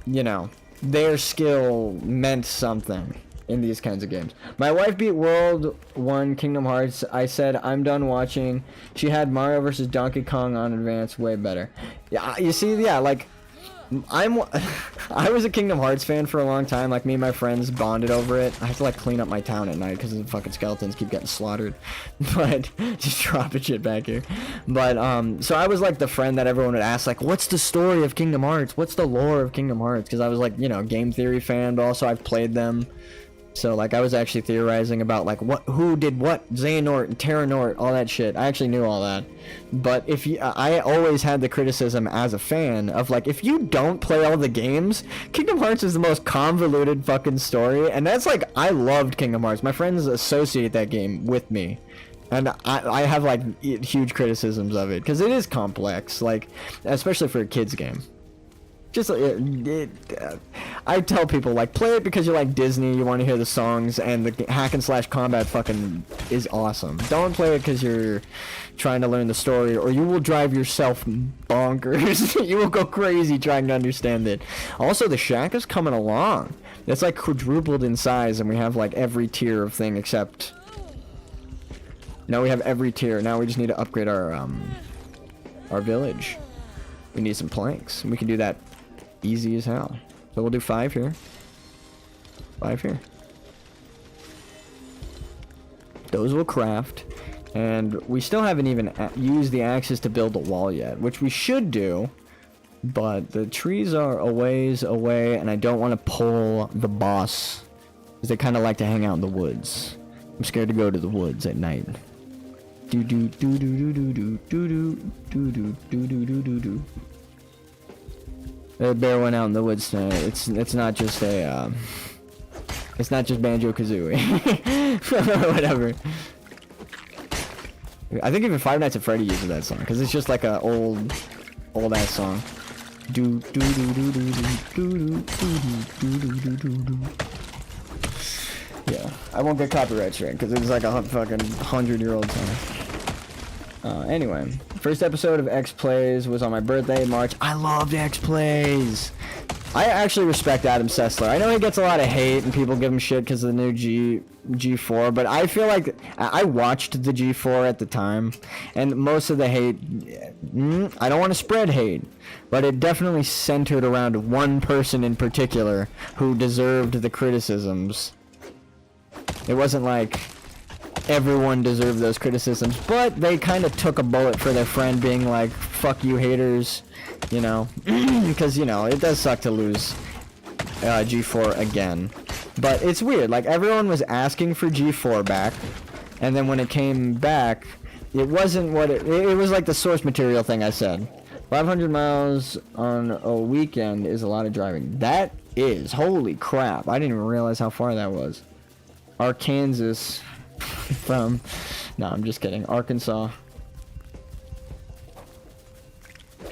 you know, their skill meant something in these kinds of games. My wife beat World 1 Kingdom Hearts. I said, I'm done watching. She had Mario vs. Donkey Kong on Advance, way better. Yeah, you see, yeah, like, I was a Kingdom Hearts fan for a long time. Like, me and my friends bonded over it. I have to, like, clean up my town at night because the fucking skeletons keep getting slaughtered. But, just dropping shit back here. But, so I was, like, the friend that everyone would ask, like, what's the story of Kingdom Hearts? What's the lore of Kingdom Hearts? Because I was, like, you know, game theory fan, but also I've played them. So, like, I was actually theorizing about, like, who did what, Xehanort and Terranort, all that shit. I actually knew all that. But I always had the criticism as a fan of, like, if you don't play all the games, Kingdom Hearts is the most convoluted fucking story. And that's, like, I loved Kingdom Hearts. My friends associate that game with me. And I have, like, huge criticisms of it. Because it is complex, like, especially for a kid's game. Just I tell people, like, play it because you like Disney, you want to hear the songs, and the hack and slash combat fucking is awesome. Don't play it because you're trying to learn the story, or you will drive yourself bonkers. You will go crazy trying to understand it. Also, the shack is coming along. It's like quadrupled in size, and we have like every tier of thing except. No, we have every tier. Now we just need to upgrade our village. We need some planks, and we can do that easy as hell. So we'll do 5 here. 5 here. Those will craft. And we still haven't even used the axes to build a wall yet, which we should do. But the trees are a ways away, and I don't want to pull the boss, because they kind of like to hang out in the woods. I'm scared to go to the woods at night. Do do do do do do do do do do do do do do do. The bear went out in the woods tonight. It's not just a it's not just Banjo-Kazooie. Whatever. I think even Five Nights at Freddy uses that song because it's just like a old ass song. Do do do do do do do do do do do do. Yeah, I won't get copyright straight because it's like a fucking 100-year-old song. Anyway, first episode of X Plays was on my birthday, March. I loved X Plays. I actually respect Adam Sessler. I know he gets a lot of hate and people give him shit because of the new G4, but I feel like I watched the G4 at the time, and most of the hate, I don't want to spread hate, but it definitely centered around one person in particular who deserved the criticisms. It wasn't like everyone deserved those criticisms, but they kind of took a bullet for their friend being like, fuck you haters, you know, because, you know, it does suck to lose G4 again. But it's weird, like, everyone was asking for G4 back, and then when it came back, it wasn't what it was like the source material thing I said. 500 miles on a weekend is a lot of driving. That is. Holy crap. I didn't even realize how far that was. Arkansas from... No, I'm just kidding. Arkansas.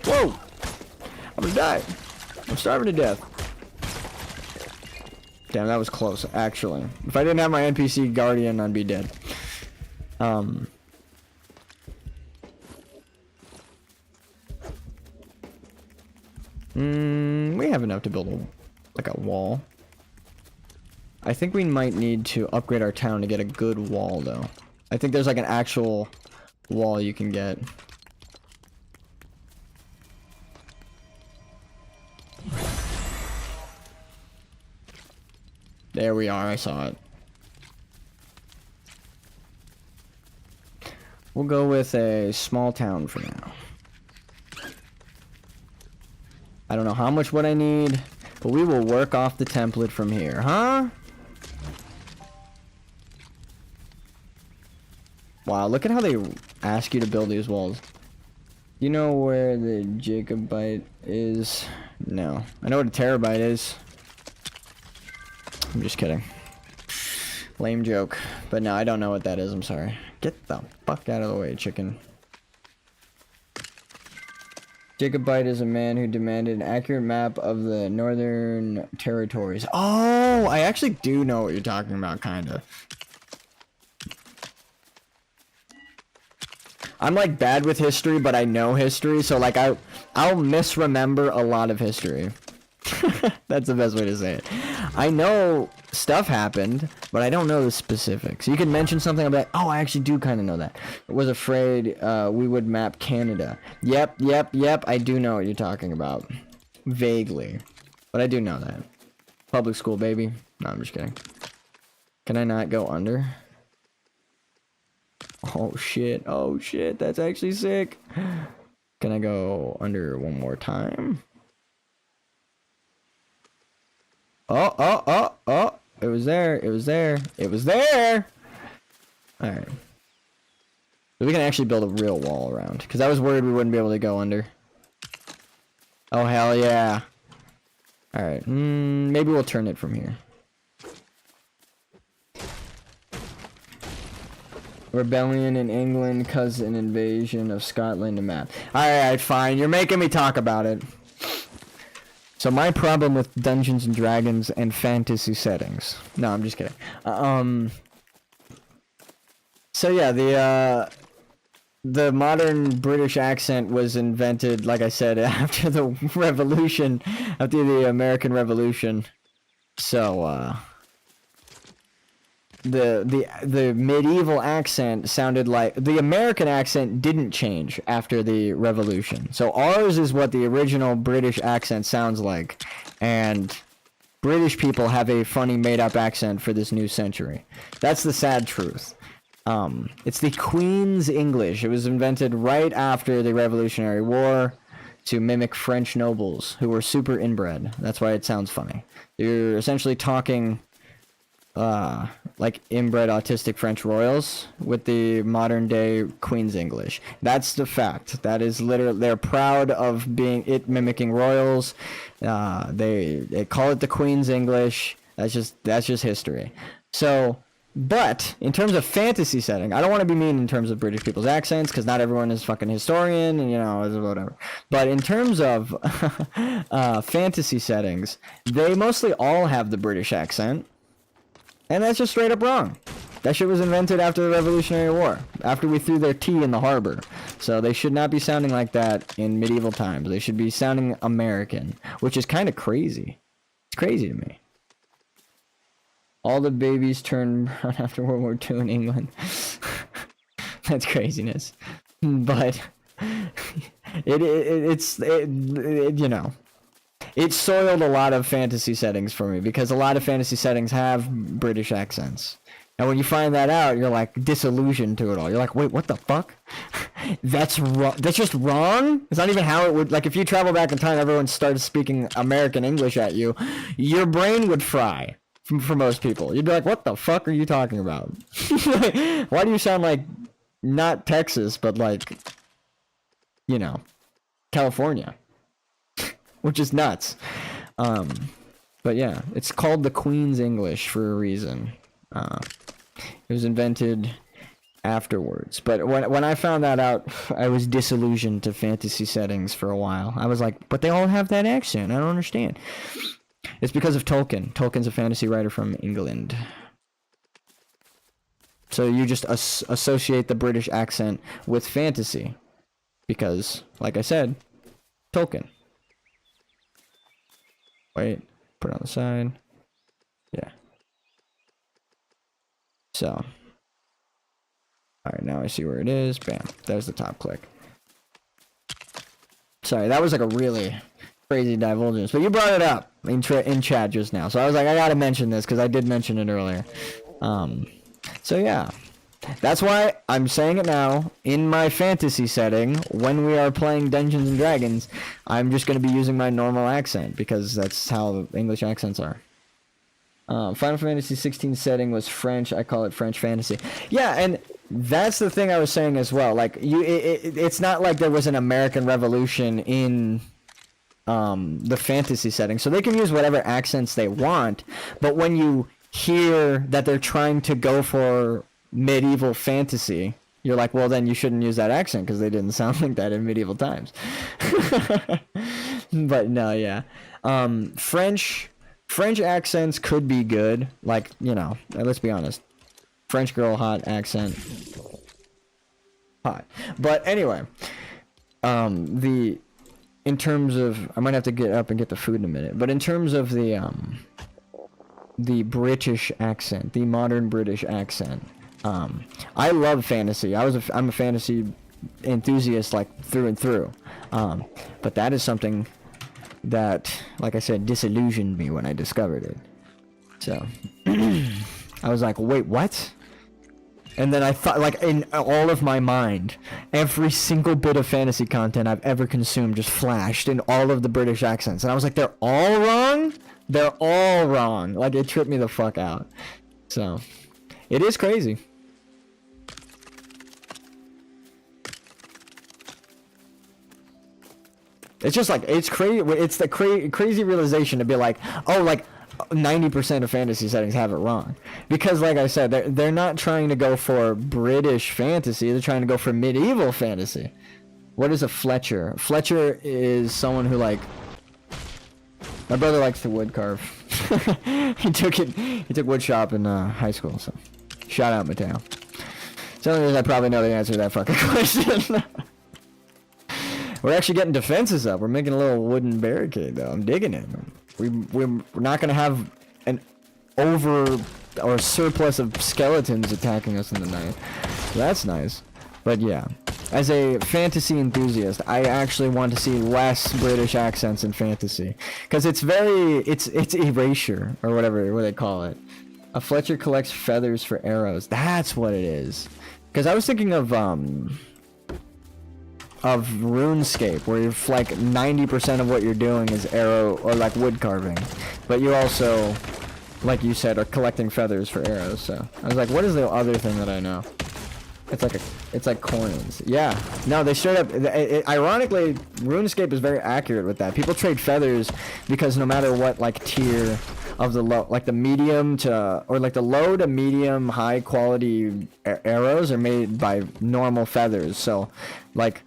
Whoa! I'm gonna die. I'm starving to death. Damn, that was close, actually. If I didn't have my NPC guardian, I'd be dead. We have enough to build like a wall. I think we might need to upgrade our town to get a good wall, though. I think there's like an actual wall you can get. There we are, I saw it. We'll go with a small town for now. I don't know how much wood I need, but we will work off the template from here, huh? Wow, look at how they ask you to build these walls. You know where the Jacobite is? No. I know what a terabyte is. I'm just kidding. Lame joke. But no, I don't know what that is, I'm sorry. Get the fuck out of the way, chicken. Jacobite is a man who demanded an accurate map of the Northern Territories. Oh, I actually do know what you're talking about, kinda. I'm like bad with history, but I know history, so like I'll misremember a lot of history. That's the best way to say it. I know stuff happened, but I don't know the specifics. You can mention something, I'll be like, oh, I actually do kind of know that. I was afraid we would map Canada. Yep, I do know what you're talking about. Vaguely. But I do know that. Public school, baby. No, I'm just kidding. Can I not go under? Oh shit, that's actually sick. Can I go under one more time? Oh, it was there. Alright. So we can actually build a real wall around, because I was worried we wouldn't be able to go under. Oh, hell yeah. Alright, maybe we'll turn it from here. Rebellion in England cause an invasion of Scotland to map. Alright, fine. You're making me talk about it. So my problem with Dungeons and Dragons and fantasy settings. No, I'm just kidding. So yeah, the modern British accent was invented, like I said, after the Revolution, after the American Revolution. So the medieval accent sounded like the American accent didn't change after the Revolution. So ours is what the original British accent sounds like, and British people have a funny made-up accent for this new century. That's the sad truth. It's the Queen's English. It was invented right after the Revolutionary War to mimic French nobles who were super inbred. That's why it sounds funny. You're essentially talking like inbred autistic French royals with the modern day Queen's English. That's the fact. That is literally, they're proud of being mimicking royals. They call it the Queen's English. That's just history. So, but in terms of fantasy setting, I don't want to be mean in terms of British people's accents, because not everyone is fucking historian and, you know, whatever. But in terms of fantasy settings, they mostly all have the British accent. And that's just straight up wrong. That shit was invented after the Revolutionary War, after we threw their tea in the harbor. So they should not be sounding like that in medieval times. They should be sounding American, which is kind of crazy. It's crazy to me. All the babies turned brown after World War II in England. That's craziness. But it's you know. It soiled a lot of fantasy settings for me, because a lot of fantasy settings have British accents. And when you find that out, you're like disillusioned to it all. You're like, wait, what the fuck? That's wrong. That's just wrong? It's not even how it would, like, if you travel back in time, everyone started speaking American English at you, your brain would fry for most people. You'd be like, what the fuck are you talking about? Why do you sound like, not Texas, but like, you know, California, which is nuts. But yeah, it's called the Queen's English for a reason. It was invented afterwards. But when I found that out, I was disillusioned to fantasy settings for a while. I was like, but they all have that accent. I don't understand. It's because of Tolkien. Tolkien's a fantasy writer from England. So you just associate the British accent with fantasy. Because, like I said, Tolkien. Wait, put it on the side. Yeah. So. Alright, now I see where it is. Bam. There's the top click. Sorry, that was like a really crazy divulgence. But you brought it up in chat just now. So I was like, I gotta mention this because I did mention it earlier. So yeah. That's why I'm saying it now. In my fantasy setting, when we are playing Dungeons and Dragons, I'm just going to be using my normal accent because that's how English accents are. Final Fantasy 16 setting was French. I call it French fantasy. Yeah, and that's the thing I was saying as well. Like, it's not like there was an American Revolution in the fantasy setting, so they can use whatever accents they want. But when you hear that they're trying to go for medieval fantasy, you're like, well, then you shouldn't use that accent because they didn't sound like that in medieval times. But no, yeah. French accents could be good. Like, you know, let's be honest. French girl, hot accent. Hot. But anyway, in terms of, I might have to get up and get the food in a minute, but in terms of the British accent, the modern British accent, I love fantasy. I'm a fantasy enthusiast, like, through and through. But that is something that, like I said, disillusioned me when I discovered it. So, I was like, wait, what? And then I thought, like, in all of my mind, every single bit of fantasy content I've ever consumed just flashed in all of the British accents. And I was like, they're all wrong? They're all wrong. Like, it tripped me the fuck out. So, it is crazy. It's just like, it's crazy. It's the crazy realization to be like, oh, like 90% of fantasy settings have it wrong. Because, like I said, they're not trying to go for British fantasy. They're trying to go for medieval fantasy. What is a Fletcher? Fletcher is someone who, like, my brother likes to wood carve. He took wood shop in high school. So, shout out Mateo. It's the only reason I probably know the answer to that fucking question. We're actually getting defenses up. We're making a little wooden barricade, though. I'm digging it. We're not going to have an over or surplus of skeletons attacking us in the night. So that's nice. But yeah, as a fantasy enthusiast, I actually want to see less British accents in fantasy. Because it's erasure, or whatever they call it. A Fletcher collects feathers for arrows. That's what it is. Because I was thinking of RuneScape, where you're like 90% of what you're doing is arrow or like wood carving, but you also, like you said, are collecting feathers for arrows. So I was like, what is the other thing that I know? It's like coins. Yeah, no, they straight up, ironically, RuneScape is very accurate with that. People trade feathers because no matter what, like, tier of the low, like the medium to, or like the low to medium high quality arrows are made by normal feathers. So like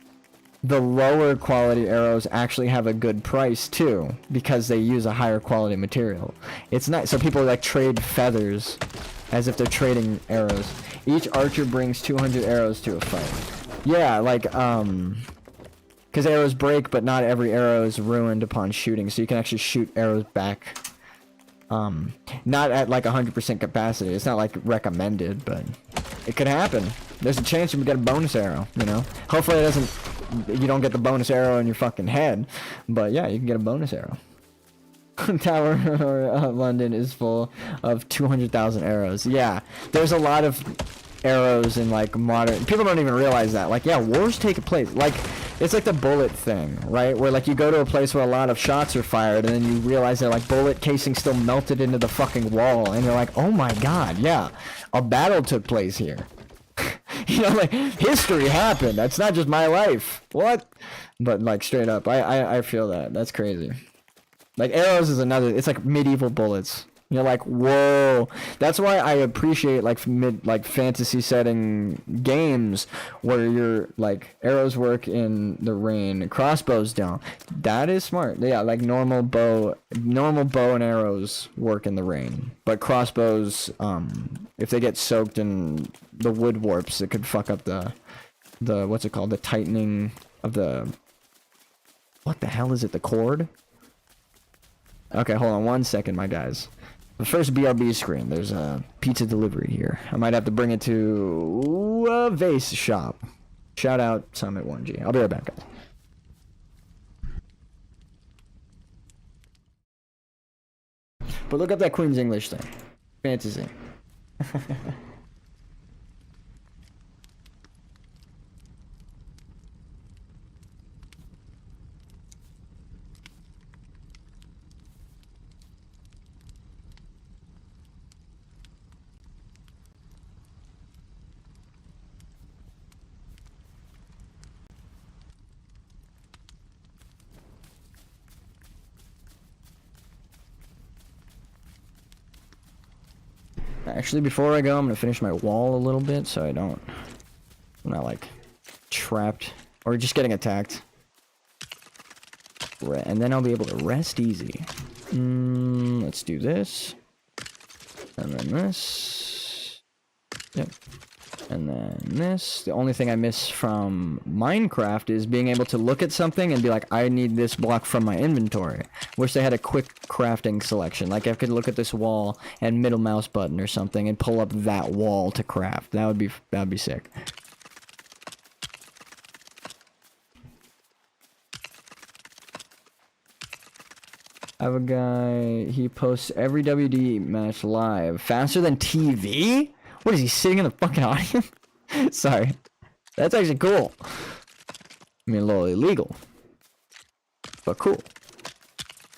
the lower quality arrows actually have a good price too, because they use a higher quality material. It's not, so people like trade feathers as if they're trading arrows. Each archer brings 200 arrows to a fight. Yeah, like, because arrows break, but not every arrow is ruined upon shooting, so you can actually shoot arrows back. Not at like 100% capacity. It's not like recommended, but it could happen. There's a chance you can get a bonus arrow, you know? Hopefully you don't get the bonus arrow in your fucking head, but yeah, you can get a bonus arrow. Tower London is full of 200,000 arrows. Yeah, there's a lot of arrows in like modern, people don't even realize that. Like, yeah, wars take place, like, it's like the bullet thing, right? Where like you go to a place where a lot of shots are fired and then you realize that like bullet casing still melted into the fucking wall, and you're like, oh my god, yeah, a battle took place here. You know, like, history happened. That's not just my life. What? But like straight up, I feel that. That's crazy. Like arrows is another. It's like medieval bullets. You're like, whoa. That's why I appreciate like fantasy setting games where you're like arrows work in the rain, crossbows don't. That is smart. Yeah, like normal bow and arrows work in the rain, but crossbows, if they get soaked in the wood warps, it could fuck up the what's it called? The tightening of the, what the hell is it? The cord? Okay, hold on 1 second, my guys. The first BRB screen, there's a pizza delivery here. I might have to bring it to a vase shop. Shout out Summit 1G. I'll be right back, guys. But look up that Queen's English thing. Fantasy. Actually, before I go, I'm gonna finish my wall a little bit so I'm not like trapped or just getting attacked. And then I'll be able to rest easy. Let's do this. And then this. Yep. And then this. The only thing I miss from Minecraft is being able to look at something and be like, I need this block from my inventory. Wish they had a quick crafting selection. Like I could look at this wall and middle mouse button or something and pull up that wall to craft. That would be sick. I have a guy, he posts every WD match live. Faster than TV? What is he, sitting in the fucking audience? Sorry. That's actually cool. I mean, a little illegal. But cool.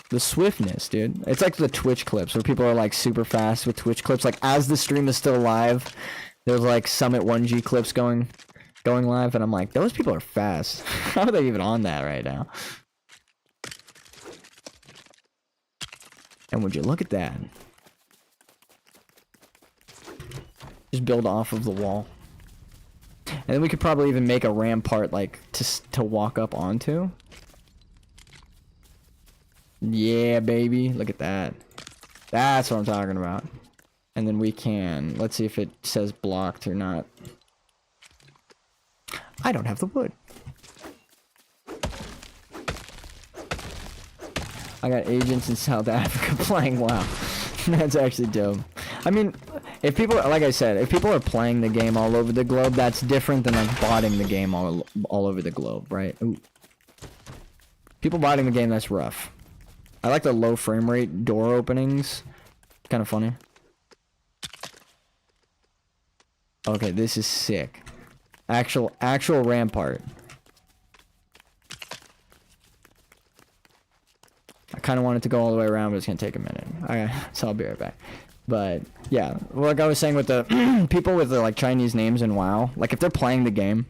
The swiftness, dude. It's like the Twitch clips where people are like super fast with Twitch clips. Like as the stream is still live, there's like Summit 1G clips going live. And I'm like, those people are fast. How are they even on that right now? And would you look at that? Just build off of the wall. And then we could probably even make a rampart, like, to walk up onto. Yeah, baby. Look at that. That's what I'm talking about. And then we can... Let's see if it says blocked or not. I don't have the wood. I got agents in South Africa playing WoW. That's actually dope. I mean, if people, like I said, if people are playing the game all over the globe, that's different than like botting the game all over the globe, right? Ooh. People botting the game, that's rough. I like the low frame rate door openings. Kind of funny. Okay, this is sick. Actual rampart. I kind of want it to go all the way around, but it's going to take a minute. Okay, so I'll be right back. But, yeah, like I was saying with the people with the, like, Chinese names in WoW, like, if they're playing the game,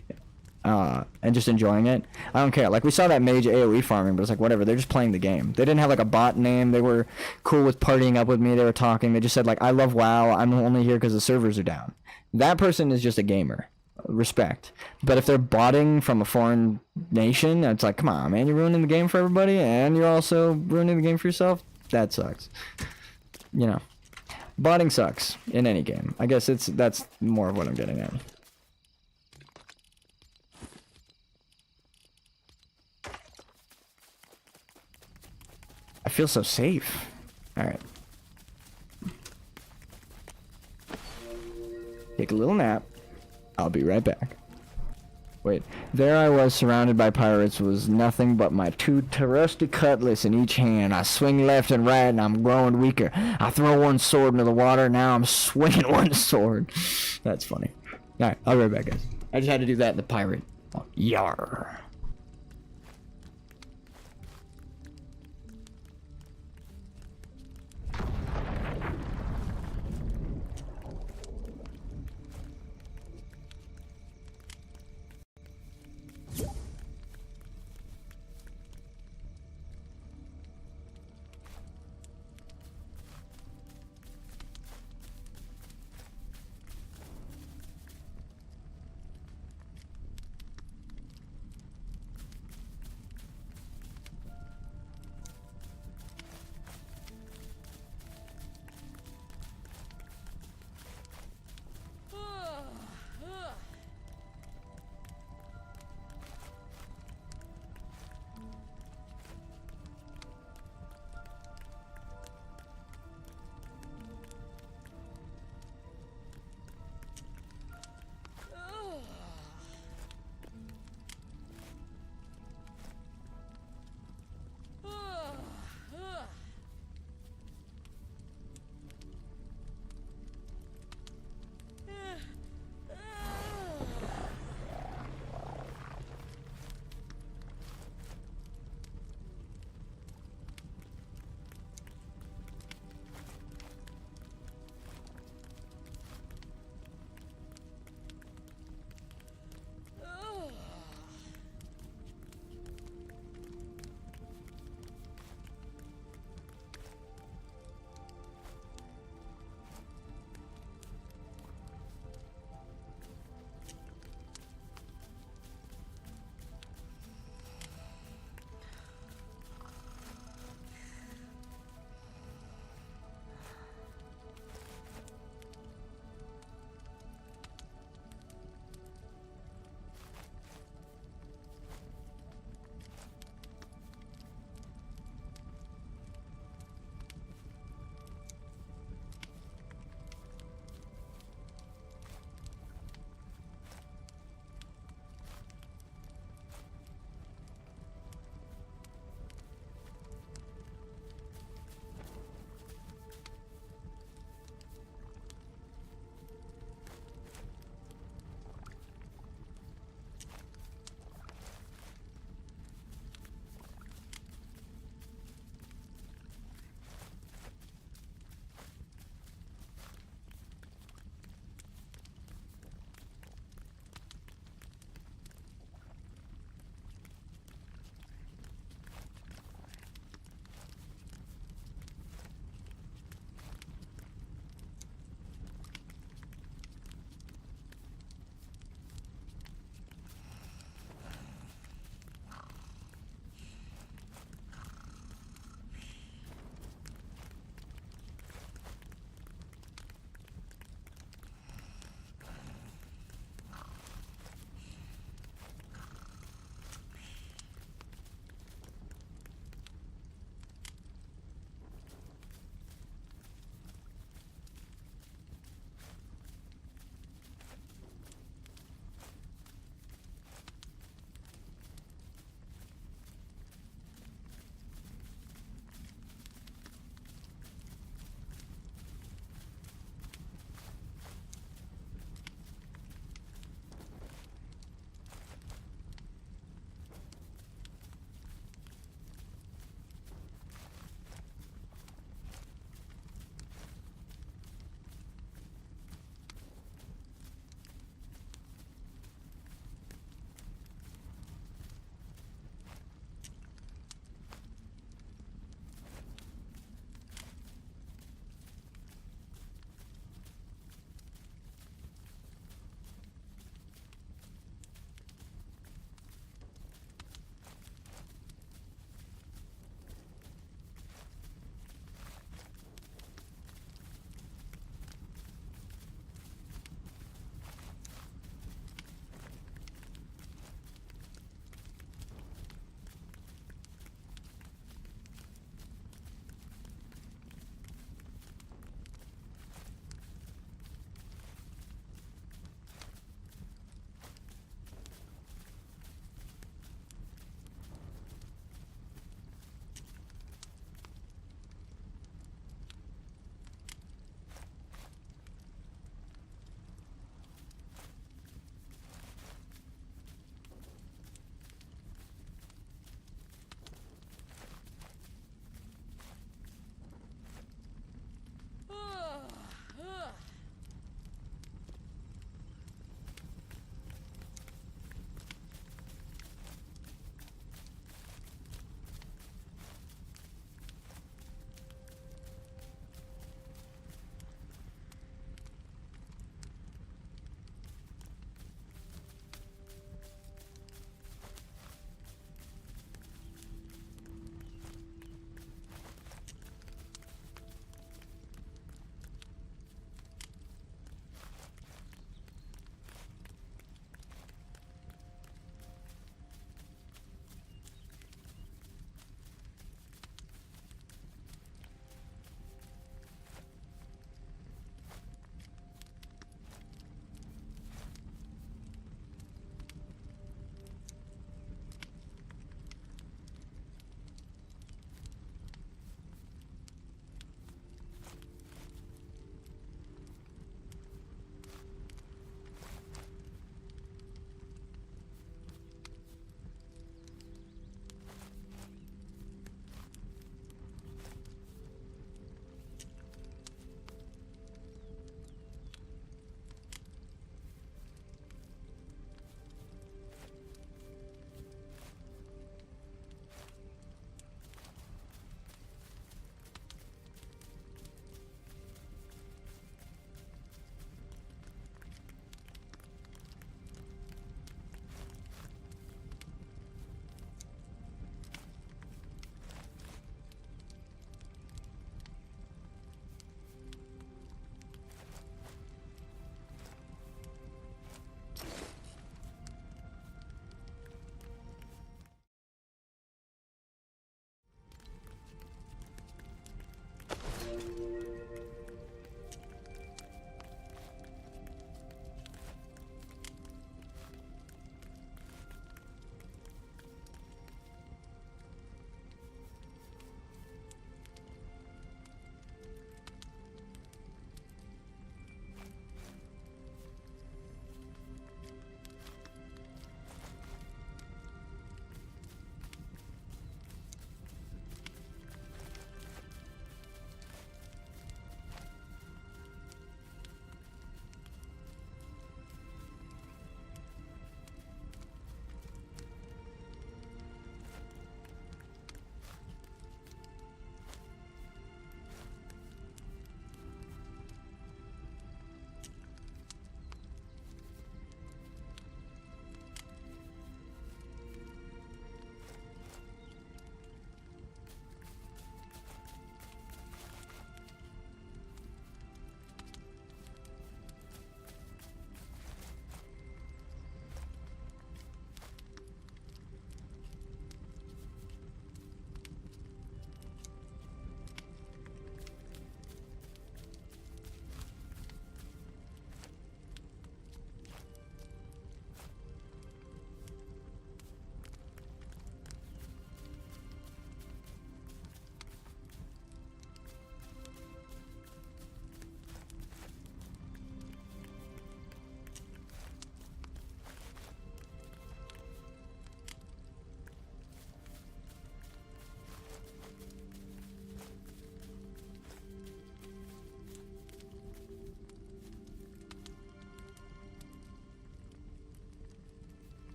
and just enjoying it, I don't care. Like, we saw that mage AoE farming, but it's like, whatever, they're just playing the game. They didn't have, like, a bot name. They were cool with partying up with me. They were talking. They just said, like, I love WoW. I'm only here because the servers are down. That person is just a gamer. Respect. But if they're botting from a foreign nation, it's like, come on, man, you're ruining the game for everybody, and you're also ruining the game for yourself? That sucks. You know. Botting sucks in any game. I guess that's more of what I'm getting at. I feel so safe. Alright. Take a little nap. I'll be right back. Wait, there I was surrounded by pirates, was nothing but my two trusty cutlass in each hand. I swing left and right and I'm growing weaker. I throw one sword into the water, now I'm swinging one sword. That's funny. Alright, I'll be right back, guys. I just had to do that in the pirate. Yarr.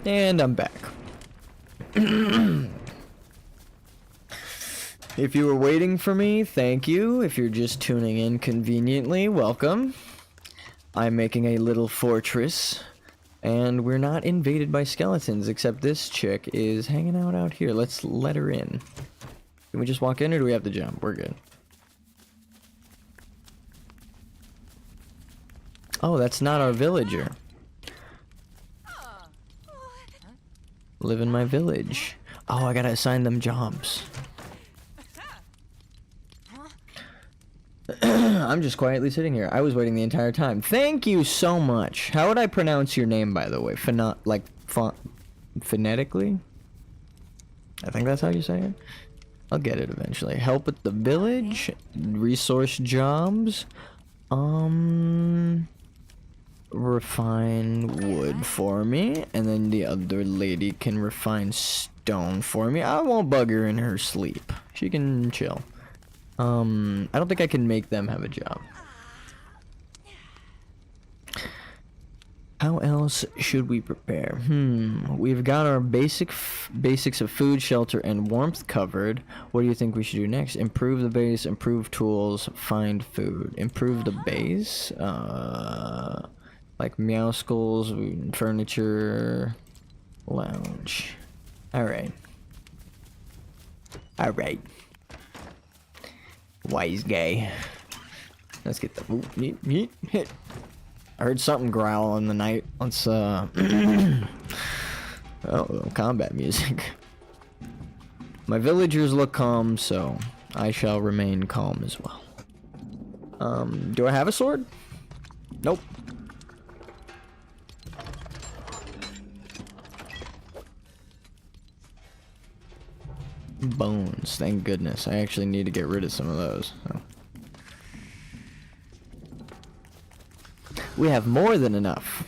And I'm back. If you were waiting for me, thank you. If you're just tuning in conveniently, welcome. I'm making a little fortress, and we're not invaded by skeletons, except this chick is hanging out here. Let's let her in. Can we just walk in, or do we have to jump? We're good. Oh, that's not our villager. Live in my village. Oh, I gotta assign them jobs. I'm just quietly sitting here. I was waiting the entire time. Thank you so much. How would I pronounce your name, by the way? Phonetically? I think that's how you say it. I'll get it eventually. Help with the village. Resource jobs. Refine wood for me. And then the other lady can refine stone for me. I won't bug her in her sleep. She can chill. I don't think I can make them have a job. How else should we prepare? We've got our basics of food, shelter, and warmth covered. What do you think we should do next? Improve the base, improve tools, find food. Improve the base? Like meow skulls, furniture, lounge. Alright. Alright. Wise guy. Let's get the hit. I heard something growl in the night. Let's oh, combat music. My villagers look calm, so I shall remain calm as well. Do I have a sword? Nope. Bones, thank goodness. I actually need to get rid of some of those. So. We have more than enough.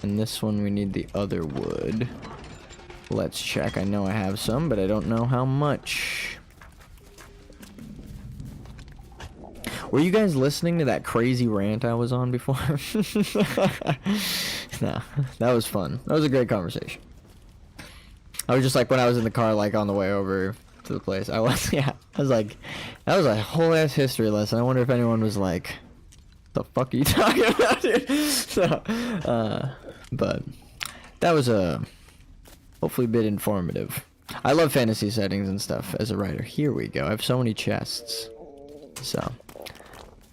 And this one we need the other wood. Let's check. I know I have some, but I don't know how much. Were you guys listening to that crazy rant I was on before? Nah, that was fun. That was a great conversation. I was just like, when I was in the car, like on the way over to the place, I was like, that was a whole ass history lesson. I wonder if anyone was like, the fuck are you talking about, dude? So, but that was hopefully a bit informative. I love fantasy settings and stuff as a writer. Here we go. I have so many chests. So,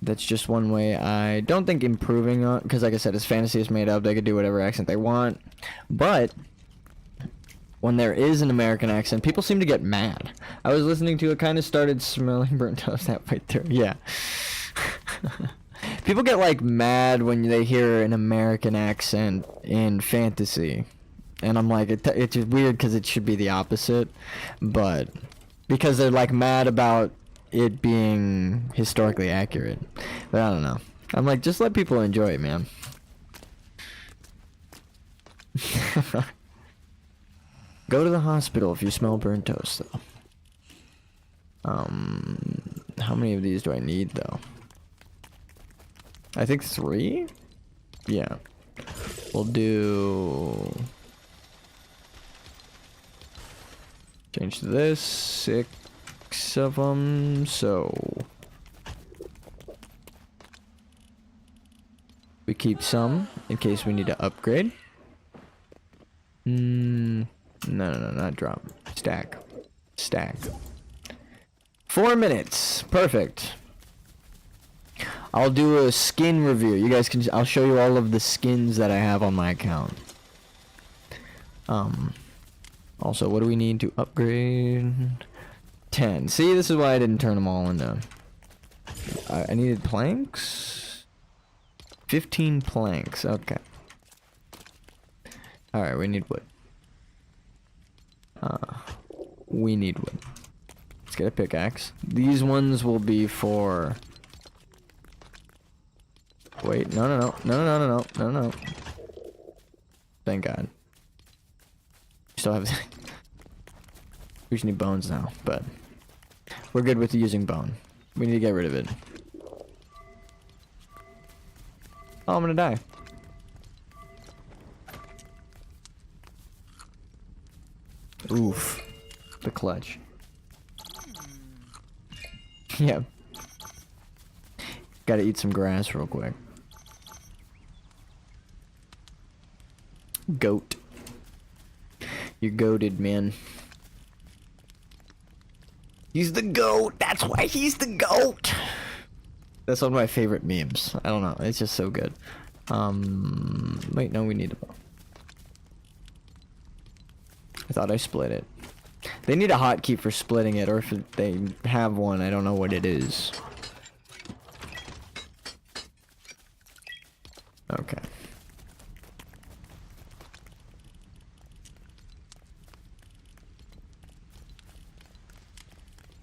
that's just one way. I don't think improving on, because like I said, as fantasy is made up, they could do whatever accent they want. But when there is an American accent, people seem to get mad. I was listening to it, kind of started smelling burnt toast halfway through. Yeah. People get like mad when they hear an American accent in fantasy. And I'm like, it's weird because it should be the opposite. But because they're like mad about it being historically accurate. But I don't know. I'm like, just let people enjoy it, man. Go to the hospital if you smell burnt toast, though. How many of these do I need, though? I think 3? Yeah. We'll do... change to this. 6 of them, so... we keep some in case we need to upgrade. No, not drop. Stack. 4 minutes. Perfect. I'll do a skin review. You guys can... I'll show you all of the skins that I have on my account. Also, what do we need to upgrade? 10. See, this is why I didn't turn them all into... I needed planks? 15 planks. Okay. Alright, we need wood. We need wood. Let's get a pickaxe. These ones will be for... wait, no. Thank God. Still have... we just need bones now, but... we're good with using bone. We need to get rid of it. Oh, I'm gonna die. Oof. The clutch. Yeah. Gotta eat some grass real quick. Goat. You're goated, man. He's the goat! That's why he's the goat! That's one of my favorite memes. I don't know. It's just so good. Wait, no, we need a bow. I thought I split it. They need a hotkey for splitting it, or if they have one, I don't know what it is. Okay.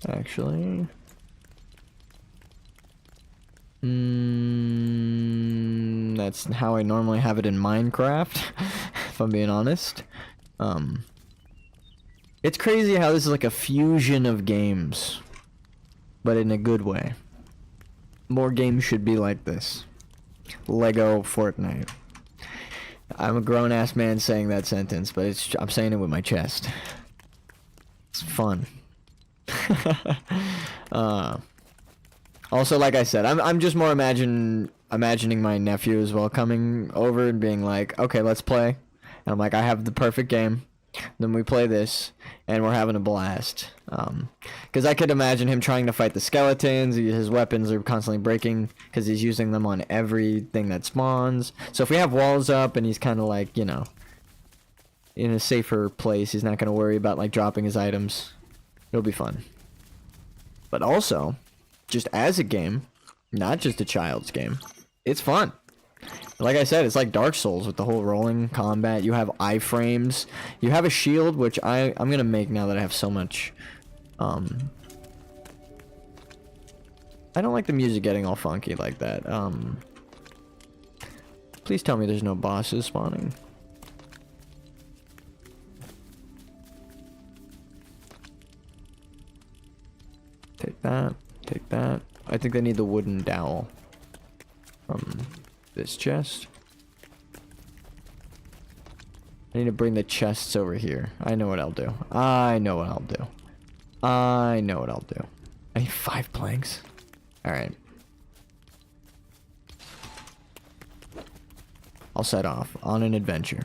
Actually... that's how I normally have it in Minecraft, if I'm being honest. It's crazy how this is like a fusion of games, but in a good way. More games should be like this. Lego Fortnite. I'm a grown-ass man saying that sentence, but I'm saying it with my chest. It's fun. Also, like I said, I'm just more imagining my nephew as well coming over and being like, okay, let's play. And I'm like, I have the perfect game. Then we play this, and we're having a blast. Because I could imagine him trying to fight the skeletons. His weapons are constantly breaking because he's using them on everything that spawns. So if we have walls up and he's kind of like, you know, in a safer place, he's not going to worry about like dropping his items. It'll be fun. But also, just as a game, not just a child's game, it's fun. Like I said, it's like Dark Souls with the whole rolling combat. You have iframes. You have a shield, which I'm going to make now that I have so much. I don't like the music getting all funky like that. Please tell me there's no bosses spawning. Take that. Take that. I think they need the wooden dowel from this chest. I need to bring the chests over here. I know what I'll do. I know what I'll do. I know what I'll do. I need 5 planks. Alright. I'll set off on an adventure.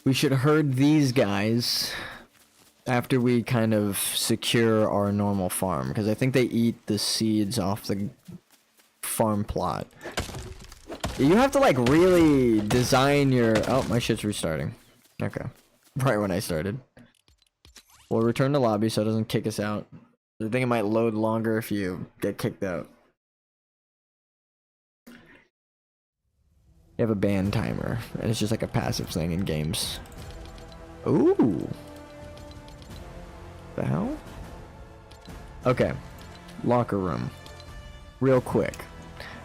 We should herd these guys after we kind of secure our normal farm, because I think they eat the seeds off the farm plot. You have to like really design your... Oh, my shit's restarting. Okay. Right when I started. We'll return to lobby so it doesn't kick us out. I think it might load longer if you get kicked out. You have a ban timer, and it's just like a passive thing in games. Ooh. The hell? Okay. Locker room. Real quick.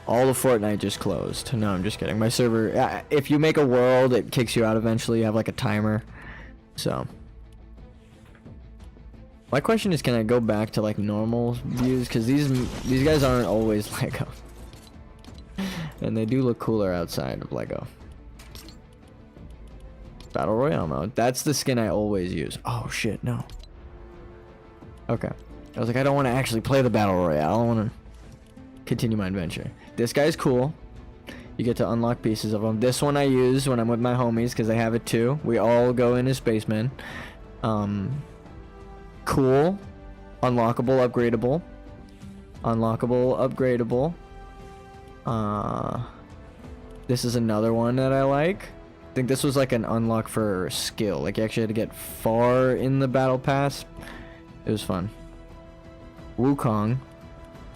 All of Fortnite just closed. No, I'm just kidding. My server... if you make a world, it kicks you out eventually. You have like a timer. So... my question is, can I go back to like normal views? Because these guys aren't always Lego. And they do look cooler outside of Lego. Battle Royale mode. That's the skin I always use. Oh shit, no. Okay. I was like, I don't want to actually play the Battle Royale. I want to continue my adventure. This guy's cool. You get to unlock pieces of them. This one I use when I'm with my homies because they have it too. We all go in as spacemen. Cool. Unlockable, upgradable. Unlockable, upgradable. This is another one that I like. I think this was like an unlock for skill. Like you actually had to get far in the battle pass. It was fun. Wukong.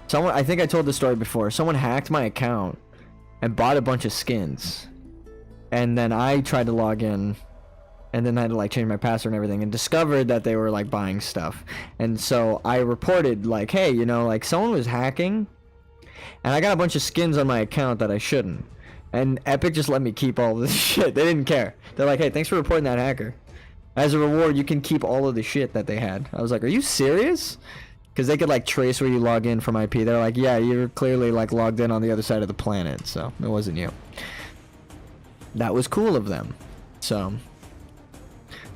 Someone, I think I told this story before. Someone hacked my account and bought a bunch of skins. And then I tried to log in. And then I had to like change my password and everything, and discovered that they were like buying stuff. And so I reported like, hey, you know, like someone was hacking. And I got a bunch of skins on my account that I shouldn't. And Epic just let me keep all this shit. They didn't care. They're like, hey, thanks for reporting that hacker. As a reward, you can keep all of the shit that they had. I was like, are you serious? Because they could like trace where you log in from IP. They're like, yeah, you're clearly like logged in on the other side of the planet, so it wasn't you. That was cool of them. So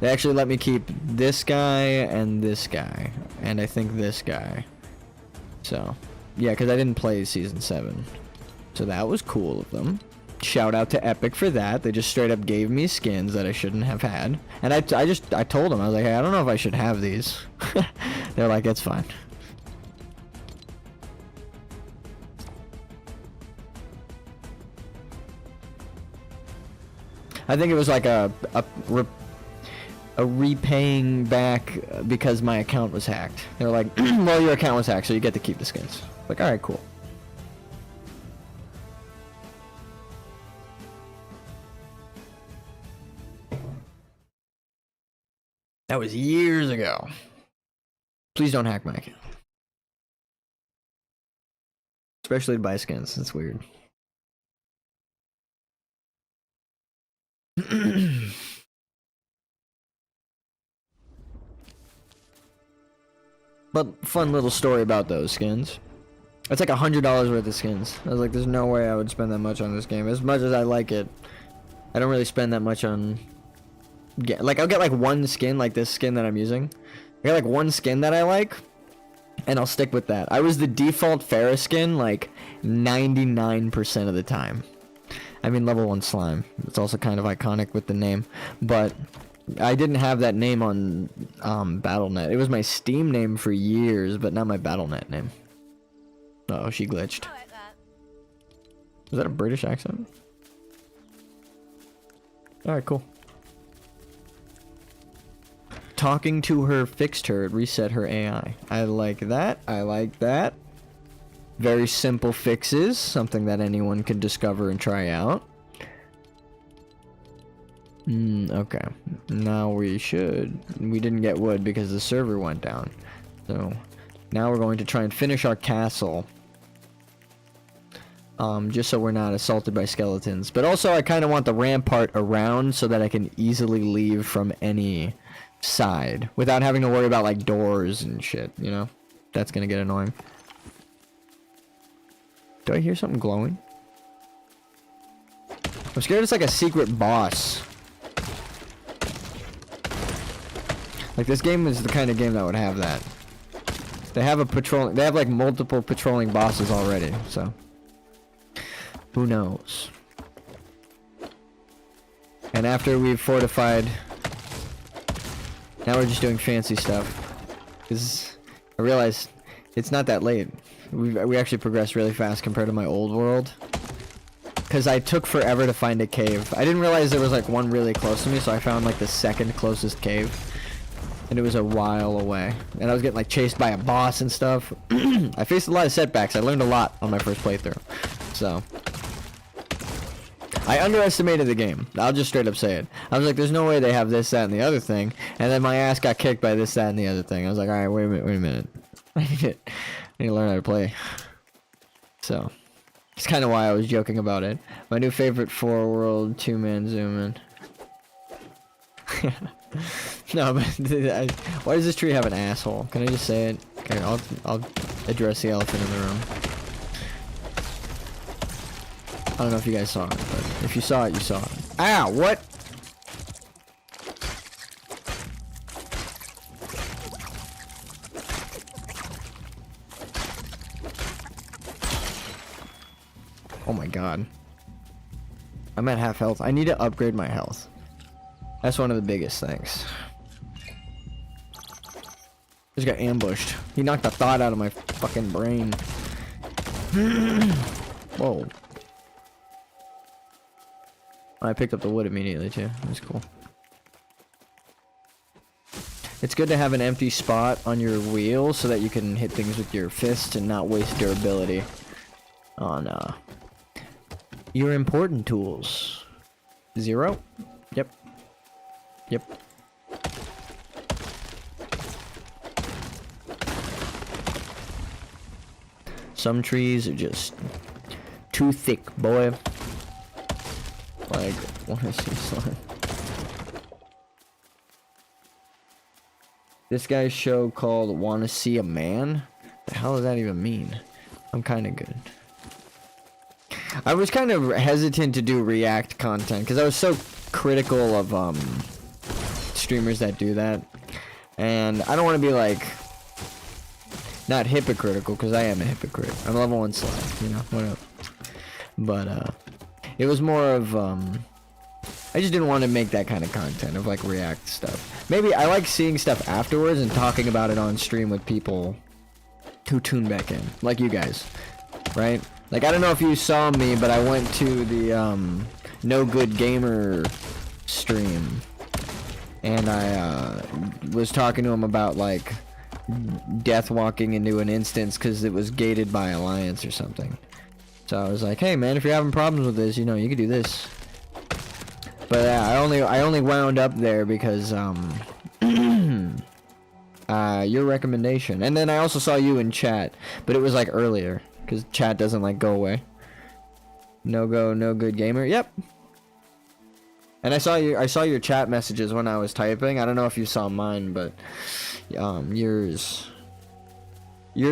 they actually let me keep this guy and this guy, and I think this guy. So yeah, because I didn't play season 7, so that was cool of them. Shout out to Epic for that. They just straight up gave me skins that I shouldn't have had, and I told them, I was like, hey, I don't know if I should have these. They're like, it's fine. I think it was like a repaying back because my account was hacked. They were like, well, your account was hacked, so you get to keep the skins. Like, alright, cool. That was years ago. Please don't hack my account. Especially to buy skins. That's weird. But fun little story about those skins. It's like $100 worth of skins. I was like, there's no way I would spend that much on this game. As much as I like it, I don't really spend that much on... Like, I'll get like one skin, like this skin that I'm using. I got like one skin that I like, and I'll stick with that. I was the default Ferris skin like 99% of the time. I mean, level 1 slime. It's also kind of iconic with the name, but I didn't have that name on Battle.net. It was my Steam name for years, but not my Battle.net name. Uh-oh, she glitched. I like that. Was that a British accent? Alright, cool. Talking to her fixed her, it reset her AI. I like that. I like that. Very simple fixes, something that anyone can discover and try out. Okay. Now we didn't get wood because the server went down. So now we're going to try and finish our castle. Just so we're not assaulted by skeletons. But also I kind of want the rampart around so that I can easily leave from any side without having to worry about like doors and shit, you know? That's gonna get annoying. Do I hear something glowing? I'm scared it's like a secret boss. Like, this game is the kind of game that would have that. They have like multiple patrolling bosses already, so who knows? And after we've fortified, now we're just doing fancy stuff. Because I realized it's not that late. We actually progressed really fast compared to my old world. Because I took forever to find a cave. I didn't realize there was like one really close to me, so I found like the second closest cave. And it was a while away. And I was getting like chased by a boss and stuff. I faced a lot of setbacks. I learned a lot on my first playthrough. So I underestimated the game. I'll just straight up say it. I was like, there's no way they have this, that, and the other thing. And then my ass got kicked by this, that, and the other thing. I was like, alright, wait a minute. I need to learn how to play. So it's kind of why I was joking about it. My new favorite 4-world 2-man zoom in. No, but why does this tree have an asshole? Can I just say it? Okay, I'll address the elephant in the room. I don't know if you guys saw it, but if you saw it, you saw it. Ow! What? Oh my god. I'm at half health. I need to upgrade my health. That's one of the biggest things. Just got ambushed. He knocked the thought out of my fucking brain. Whoa. I picked up the wood immediately too. That's cool. It's good to have an empty spot on your wheel so that you can hit things with your fist and not waste durability on your important tools. 0? Yep. Yep. Some trees are just too thick, boy. Like, what is he slime? This guy's show called Wanna See a Man? The hell does that even mean? I'm kind of good. I was kind of hesitant to do react content because I was so critical of streamers that do that, and I don't want to be like not hypocritical because I am a hypocrite. I'm level 1 slime, you know, whatever. But it was more of I just didn't want to make that kind of content of like react stuff. Maybe I like seeing stuff afterwards and talking about it on stream with people who tune back in, like you guys, right? Like, I don't know if you saw me, but I went to the No Good Gamer stream, and I was talking to him about like death walking into an instance because it was gated by Alliance or something. So I was like, hey man, if you're having problems with this, you know, you could do this. But I only wound up there because your recommendation, and then I also saw you in chat, but it was like earlier because chat doesn't like go away. No good gamer. Yep. And I saw your chat messages when I was typing. I don't know if you saw mine, but yours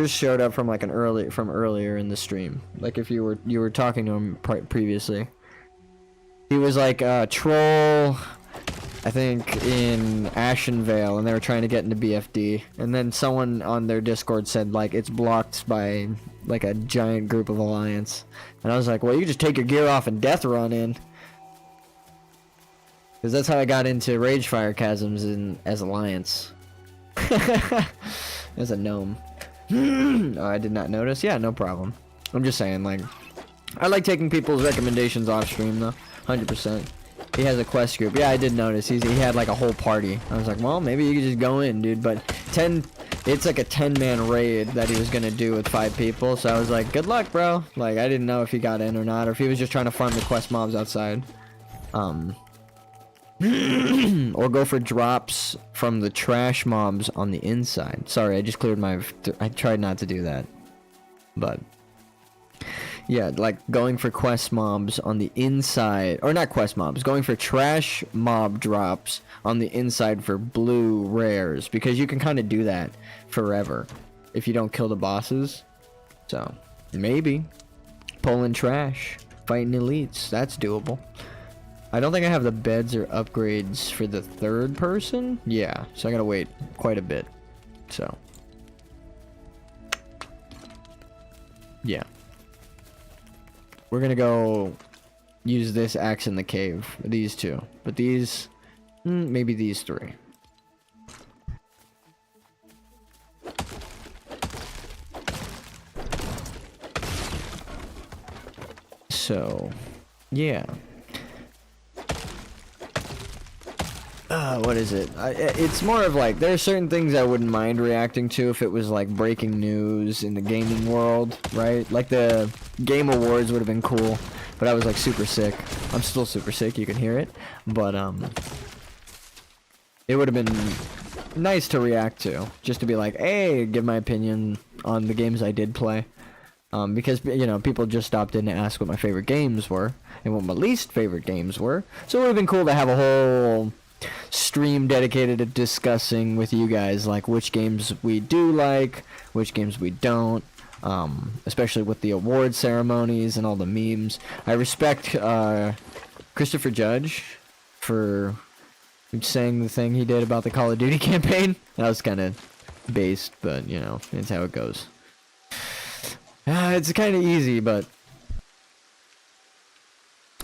showed up from like earlier in the stream. Like if you were talking to him previously. He was like a troll, I think, in Ashenvale, and they were trying to get into BFD. And then someone on their Discord said, like, it's blocked by, like, a giant group of Alliance. And I was like, well, you just take your gear off and death run in. Because that's how I got into Ragefire Chasms as Alliance. As a gnome. Oh, I did not notice? Yeah, no problem. I'm just saying, like, I like taking people's recommendations off stream, though. 100%. He has a quest group. Yeah, I did notice. He had like a whole party. I was like, well, maybe you could just go in, dude. But it's like a 10-man raid that he was gonna do with 5 people. So I was like, good luck, bro. Like, I didn't know if he got in or not, or if he was just trying to farm the quest mobs outside. Or go for drops from the trash mobs on the inside. Sorry, I just cleared my... I tried not to do that. But... yeah, like going for quest mobs on the inside, or not quest mobs, going for trash mob drops on the inside for blue rares, because you can kind of do that forever if you don't kill the bosses. So, maybe pulling trash, fighting elites, that's doable. I don't think I have the beds or upgrades for the third person. Yeah, so I gotta wait quite a bit. So, yeah. We're gonna go use this axe in the cave. These 2. But these... maybe these 3. So... yeah. What is it? It's more of like, there are certain things I wouldn't mind reacting to if it was like breaking news in the gaming world, right? Like the Game Awards would have been cool, but I was like super sick. I'm still super sick, you can hear it. But it would have been nice to react to, just to be like, hey, give my opinion on the games I did play. Because, you know, people just stopped in to ask what my favorite games were, and what my least favorite games were. So it would have been cool to have a whole stream dedicated to discussing with you guys like which games we do like, which games we don't, especially with the award ceremonies and all the memes. I respect Christopher Judge for saying the thing he did about the Call of Duty campaign. That was kind of based, but you know, it's how it goes. It's kind of easy, but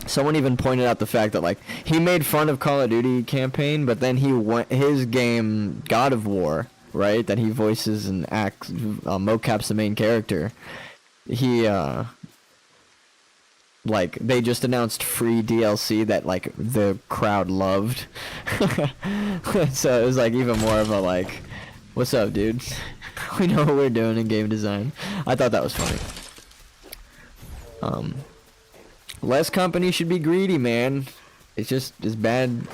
someone even pointed out the fact that, like, he made fun of Call of Duty campaign, but then his game, God of War, right, that he voices and acts, mocaps the main character, he, like, they just announced free DLC that, like, the crowd loved. So it was, like, even more of a, like, what's up, dude? We know what we're doing in game design. I thought that was funny. Less companies should be greedy, man. It's bad.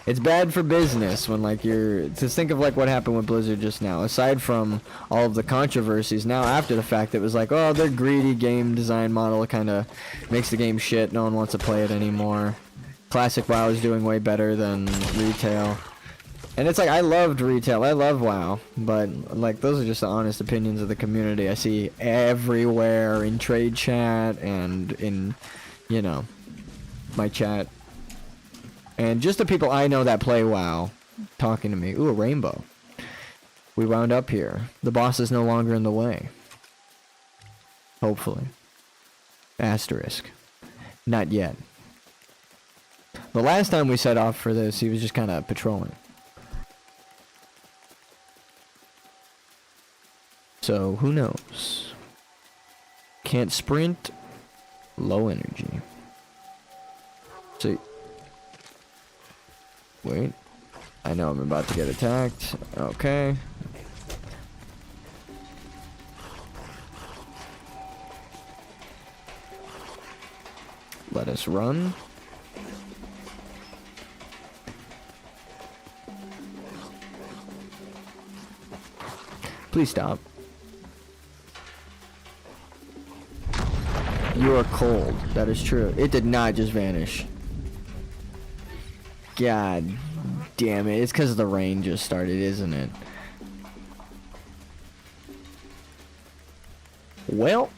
It's bad for business when, like, just think of, like, what happened with Blizzard just now. Aside from all of the controversies, now after the fact, it was like, oh, their greedy game design model kind of makes the game shit. No one wants to play it anymore. Classic WoW is doing way better than retail. And it's like, I loved retail, I love WoW, but like those are just the honest opinions of the community I see everywhere in trade chat and in, you know, my chat. And just the people I know that play WoW talking to me. Ooh, a rainbow. We wound up here. The boss is no longer in the way. Hopefully. Asterisk. Not yet. The last time we set off for this, he was just kind of patrolling. So, who knows? Can't sprint. Low energy. So, wait. I know I'm about to get attacked. Okay. Let us run. Please stop. You are cold. That is true. It did not just vanish. God damn it. It's because the rain just started, isn't it? Well.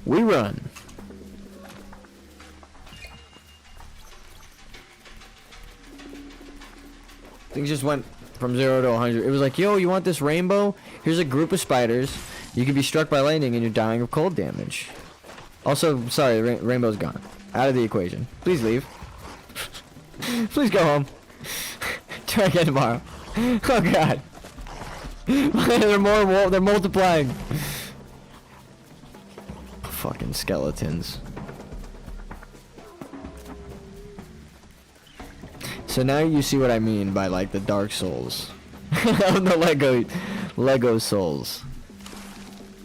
We run. Things just went from 0 to 100. It was like, yo, you want this rainbow? Here's a group of spiders. You can be struck by lightning and you're dying of cold damage. Also, sorry, rainbow's gone. Out of the equation. Please leave. Please go home. Try again tomorrow. Oh god. They're multiplying. Fucking skeletons. So now you see what I mean by like the Dark Souls. The Lego Souls.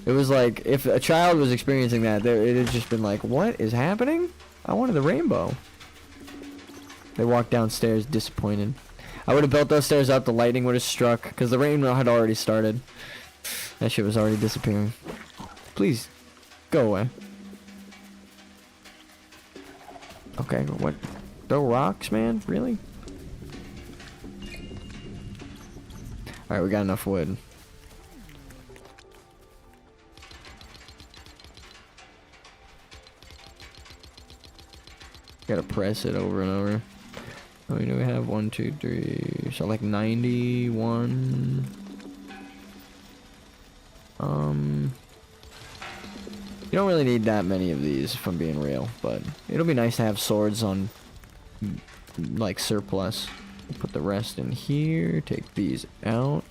It was like if a child was experiencing that, it had just been like, what is happening? I wanted the rainbow. They walked downstairs disappointed. I would have built those stairs up, the lightning would have struck, because the rain had already started. That shit was already disappearing. Please, go away. Okay, what? Throw rocks, man? Really? Alright, we got enough wood. Gotta press it over and over. How many do we have? 1, 2, 3. So like 91. You don't really need that many of these, if I'm being real, but it'll be nice to have swords on, like, surplus. Put the rest in here. Take these out.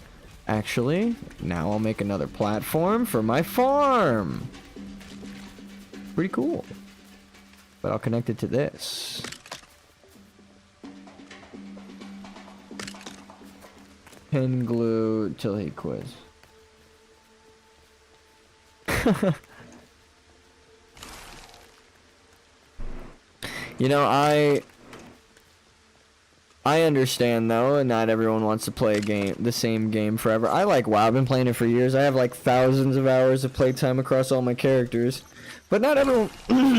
Actually, now I'll make another platform for my farm. Pretty cool. But I'll connect it to this. Pin glue till he quits. You know, I understand though, and not everyone wants to play the same game forever. I like WoW. I've been playing it for years. I have like thousands of hours of playtime across all my characters. But not everyone,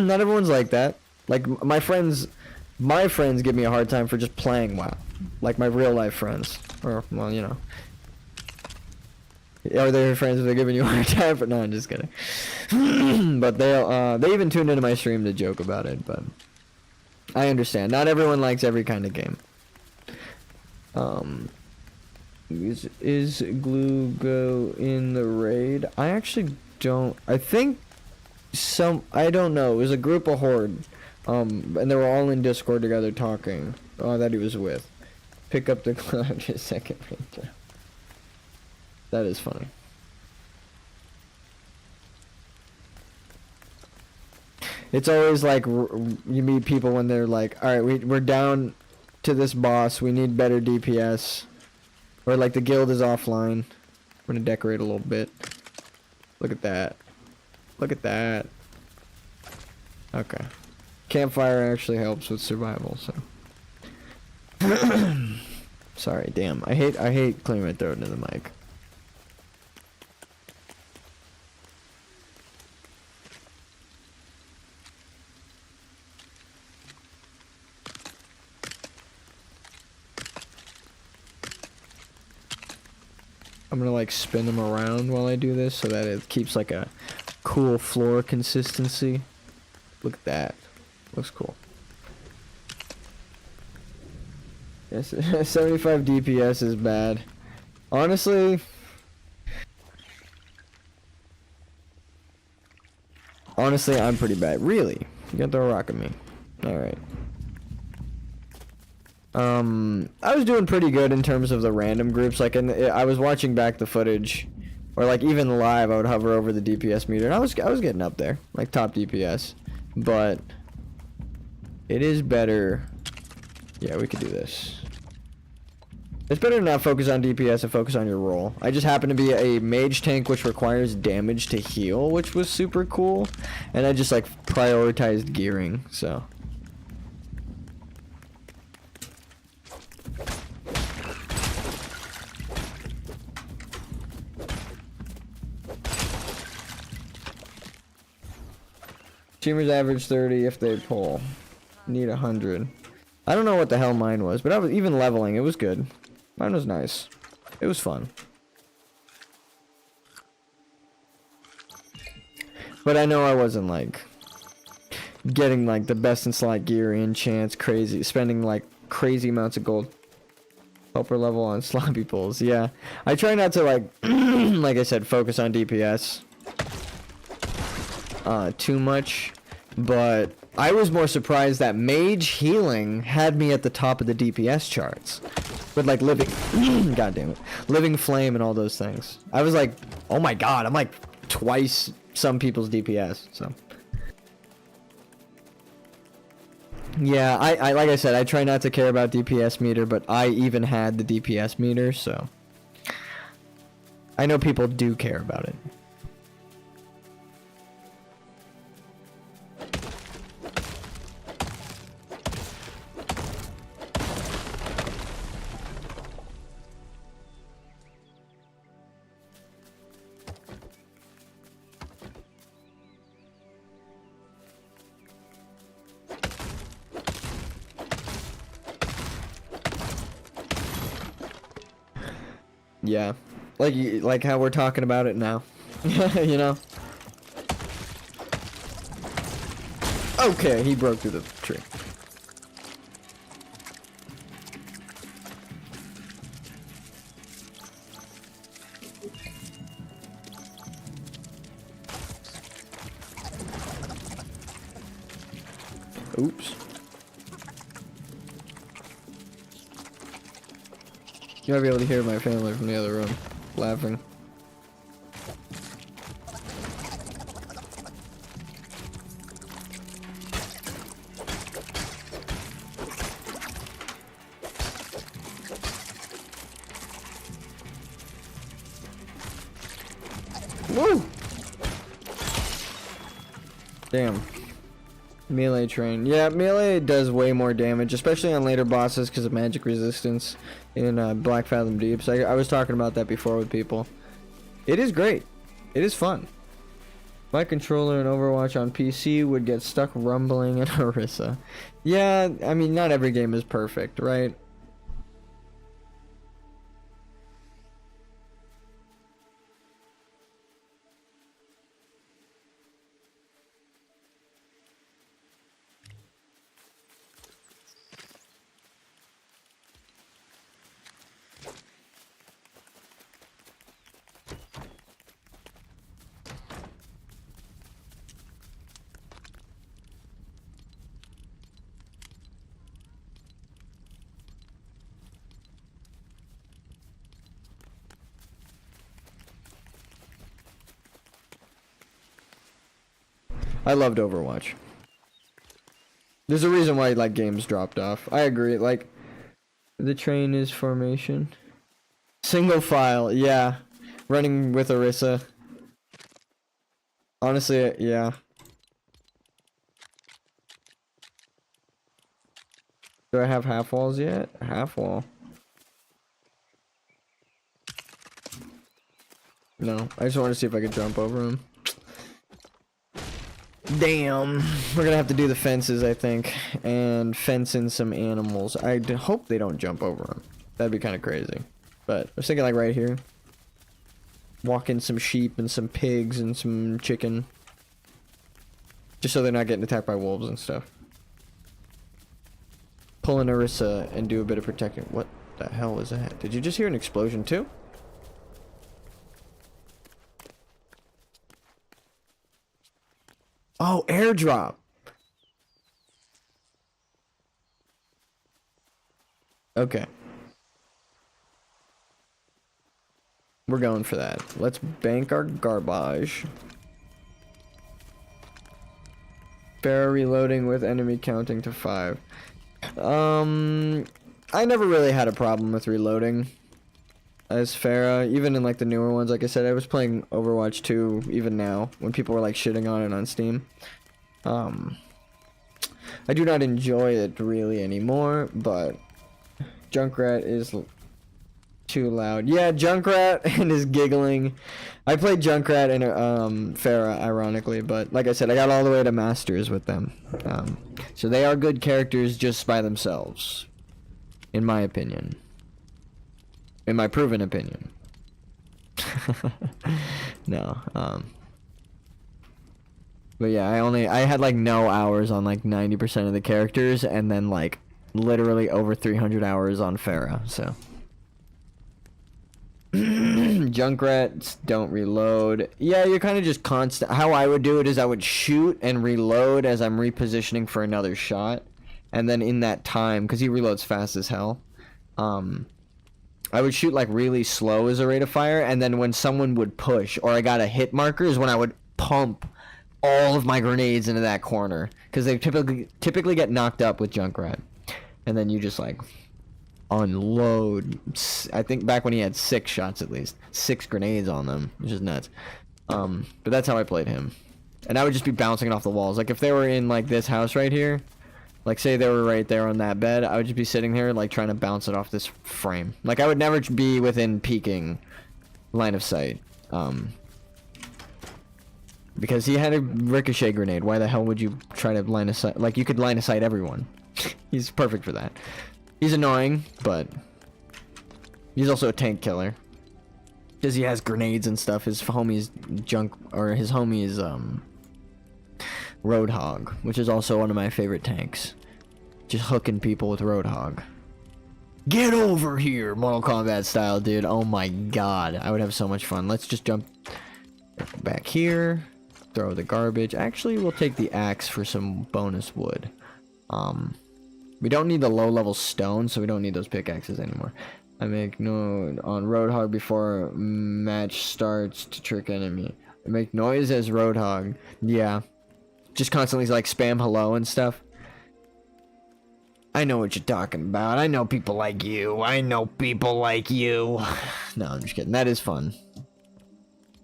not everyone's like that. Like my friends give me a hard time for just playing WoW. Like my real life friends, or well, you know. Are they your friends if they're giving you a hard time? But no, I'm just kidding. But they even tuned into my stream to joke about it. But I understand. Not everyone likes every kind of game. Is glue go in the raid? I actually don't. I think I don't know. It was a group of horde. And they were all in Discord together talking. That he was with. Pick up the cloud just second ranger. That is funny. It's always like you meet people when they're like, all right, we're down to this boss. We need better DPS. Or like the guild is offline. I'm gonna decorate a little bit. Look at that. Look at that. Okay. Campfire actually helps with survival, so. Sorry, damn. I hate clearing my throat into the mic. I'm gonna like spin them around while I do this so that it keeps like a cool floor consistency. Look at that. Looks cool. Yes, 75 DPS is bad. Honestly, I'm pretty bad. Really? You got to throw a rock at me. Alright. I was doing pretty good in terms of the random groups. Like, I was watching back the footage, or like even live, I would hover over the DPS meter, and I was getting up there, like top DPS. But it is better. Yeah, we could do this. It's better to not focus on DPS and focus on your role. I just happen to be a mage tank, which requires damage to heal, which was super cool, and I just like prioritized gearing. So. Teamers average 30 if they pull. Need 100. I don't know what the hell mine was, but I was even leveling. It was good. Mine was nice. It was fun. But I know I wasn't like getting like the best in slot gear, enchants, crazy, spending like crazy amounts of gold. Helper level on sloppy pulls. Yeah, I try not to like, like I said, focus on DPS too much. But I was more surprised that mage healing had me at the top of the DPS charts. With like living, god damn it, living flame and all those things. I was like, oh my god, I'm like twice some people's DPS. So yeah, I like I said, I try not to care about DPS meter, but I even had the DPS meter, so I know people do care about it. Yeah, like how we're talking about it now. You know. Okay, he broke through the tree. Oops. You might be able to hear my family from the other room laughing. Woo! Damn. Melee train. Yeah, melee does way more damage, especially on later bosses because of magic resistance in Black Fathom Deeps. I was talking about that before with people. It is great. It is fun. My controller in Overwatch on PC would get stuck rumbling in Orisa. Yeah, I mean, not every game is perfect, right? I loved Overwatch. There's a reason why like games dropped off. I agree. Like the train is formation. Single file, yeah. Running with Orisa. Honestly, yeah. Do I have half walls yet? Half wall. No, I just want to see if I could jump over him. Damn, we're gonna have to do the fences, I think, and fence in some animals. I hope they don't jump over them. That'd be kind of crazy. But I was thinking like right here. walk in some sheep and some pigs and some chicken. Just so they're not getting attacked by wolves and stuff. Pull an Orisa and do a bit of protecting. What the hell was that? Did you just hear an explosion too? Oh, airdrop. Okay. We're going for that. Let's bank our garbage. Bear reloading with enemy counting to 5. I never really had a problem with reloading as Pharah, even in like the newer ones. Like I said, I was playing Overwatch 2 even now when people were like shitting on it on Steam. I do not enjoy it really anymore, but Junkrat is too loud. Yeah, Junkrat and his giggling. I played Junkrat and Pharah ironically, but like I said, I got all the way to Masters with them. So they are good characters just by themselves, in my opinion. In my proven opinion. No, but yeah, I had like no hours on like 90% of the characters, and then like literally over 300 hours on Pharah, so. Junkrats don't reload. Yeah, you're kind of just constant. How I would do it is I would shoot and reload as I'm repositioning for another shot, and then in that time, because he reloads fast as hell, I would shoot like really slow as a rate of fire, and then when someone would push or I got a hit marker is when I would pump all of my grenades into that corner, because they typically get knocked up with Junkrat, and then you just like unload. I think back when he had 6 shots, at least 6 grenades on them, which is nuts. But that's how I played him, and I would just be bouncing it off the walls. Like if they were in like this house right here, like say they were right there on that bed, I would just be sitting here like trying to bounce it off this frame. Like I would never be within peeking line of sight, because he had a ricochet grenade. Why the hell would you try to line of sight? Like you could line of sight everyone. He's perfect for that. He's annoying, but he's also a tank killer, because he has grenades and stuff. His homie's his homie is Roadhog, which is also one of my favorite tanks. Just hooking people with Roadhog. Get over here, Mortal Kombat style, dude. Oh my god, I would have so much fun. Let's just jump back here, throw the garbage. Actually, we'll take the axe for some bonus wood. We don't need the low-level stone, so we don't need those pickaxes anymore. I make note on Roadhog before match starts to trick enemy. I make noise as Roadhog. Yeah. Just constantly like spam hello and stuff. I know what you're talking about. I know people like you. I know people like you. No, I'm just kidding. That is fun.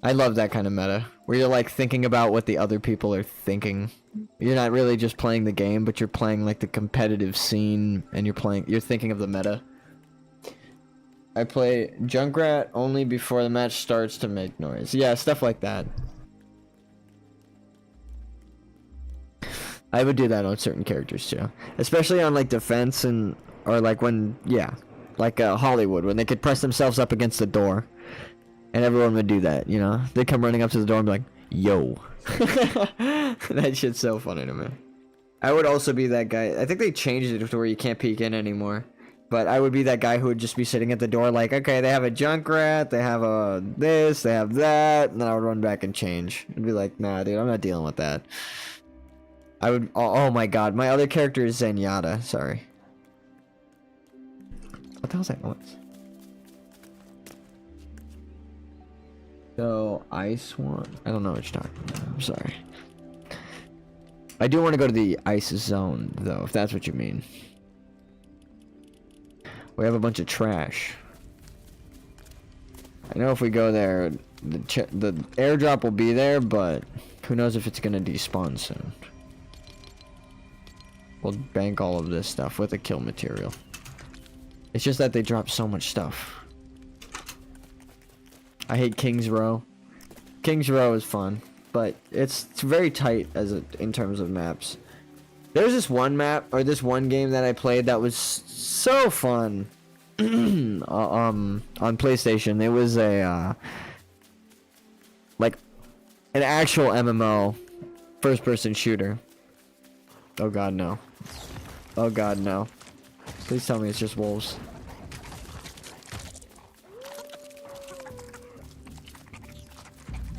I love that kind of meta, where you're like thinking about what the other people are thinking. You're not really just playing the game, but you're playing like the competitive scene, and you're thinking of the meta. I play Junkrat only before the match starts to make noise. Yeah, stuff like that. I would do that on certain characters too, especially on like defense or like when, yeah, like Hollywood, when they could press themselves up against the door, and everyone would do that, you know? They'd come running up to the door and be like, yo. That shit's so funny to me. I would also be that guy. I think they changed it to where you can't peek in anymore, but I would be that guy who would just be sitting at the door like, okay, they have a Junkrat, they have a this, they have that, and then I would run back and change. I'd be like, nah, dude, I'm not dealing with that. I would, oh my god, my other character is Zenyatta, sorry. What the hell's that noise? So, Ice one? I don't know what you're talking about, I'm sorry. I do want to go to the ice zone, though, if that's what you mean. We have a bunch of trash. I know if we go there, the airdrop will be there, but who knows if it's gonna despawn soon. We'll bank all of this stuff with a kill material. It's just that they drop so much stuff. I hate King's Row. King's Row is fun, but it's very tight in terms of maps. There's this one map, or this one game that I played that was so fun. On PlayStation, it was Like, an actual MMO first-person shooter. Oh god, no. Oh god, no. Please tell me it's just wolves.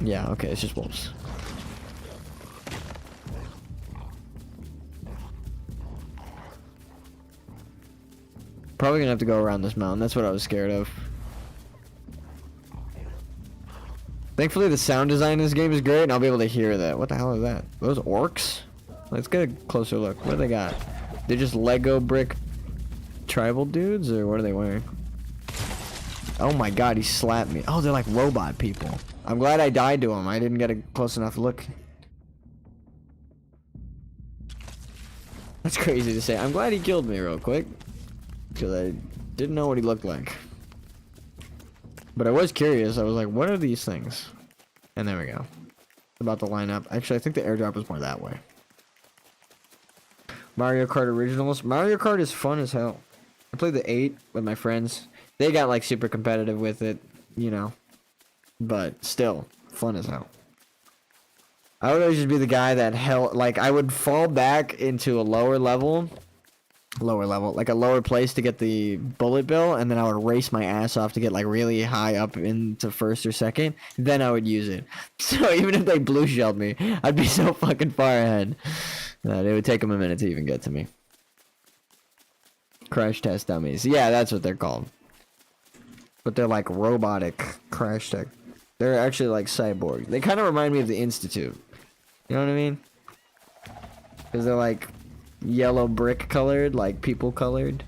Yeah, okay, it's just wolves. Probably gonna have to go around this mountain. That's what I was scared of. Thankfully, the sound design in this game is great, and I'll be able to hear that. What the hell is that? Those orcs? Let's get a closer look. What do they got? They're just Lego brick tribal dudes, or what are they wearing? Oh my god, he slapped me. Oh, they're like robot people. I'm glad I died to him. I didn't get a close enough look. That's crazy to say. I'm glad he killed me real quick, because I didn't know what he looked like. But I was curious. I was like, what are these things? And there we go. About to line up. Actually, I think the airdrop was more that way. Mario Kart Originals. Mario Kart is fun as hell. I played the 8 with my friends. They got like super competitive with it, you know. But still, fun as hell. I would always just be the guy that held, like, I would fall back into a lower level, like a lower place to get the bullet bill, and then I would race my ass off to get like really high up into first or second. Then I would use it. So even if they blue shelled me, I'd be so fucking far ahead that it would take them a minute to even get to me. Crash test dummies. Yeah, that's what they're called. But they're like robotic crash tech. They're actually like cyborg. They kind of remind me of the Institute. You know what I mean? Because they're like yellow brick colored, like people colored.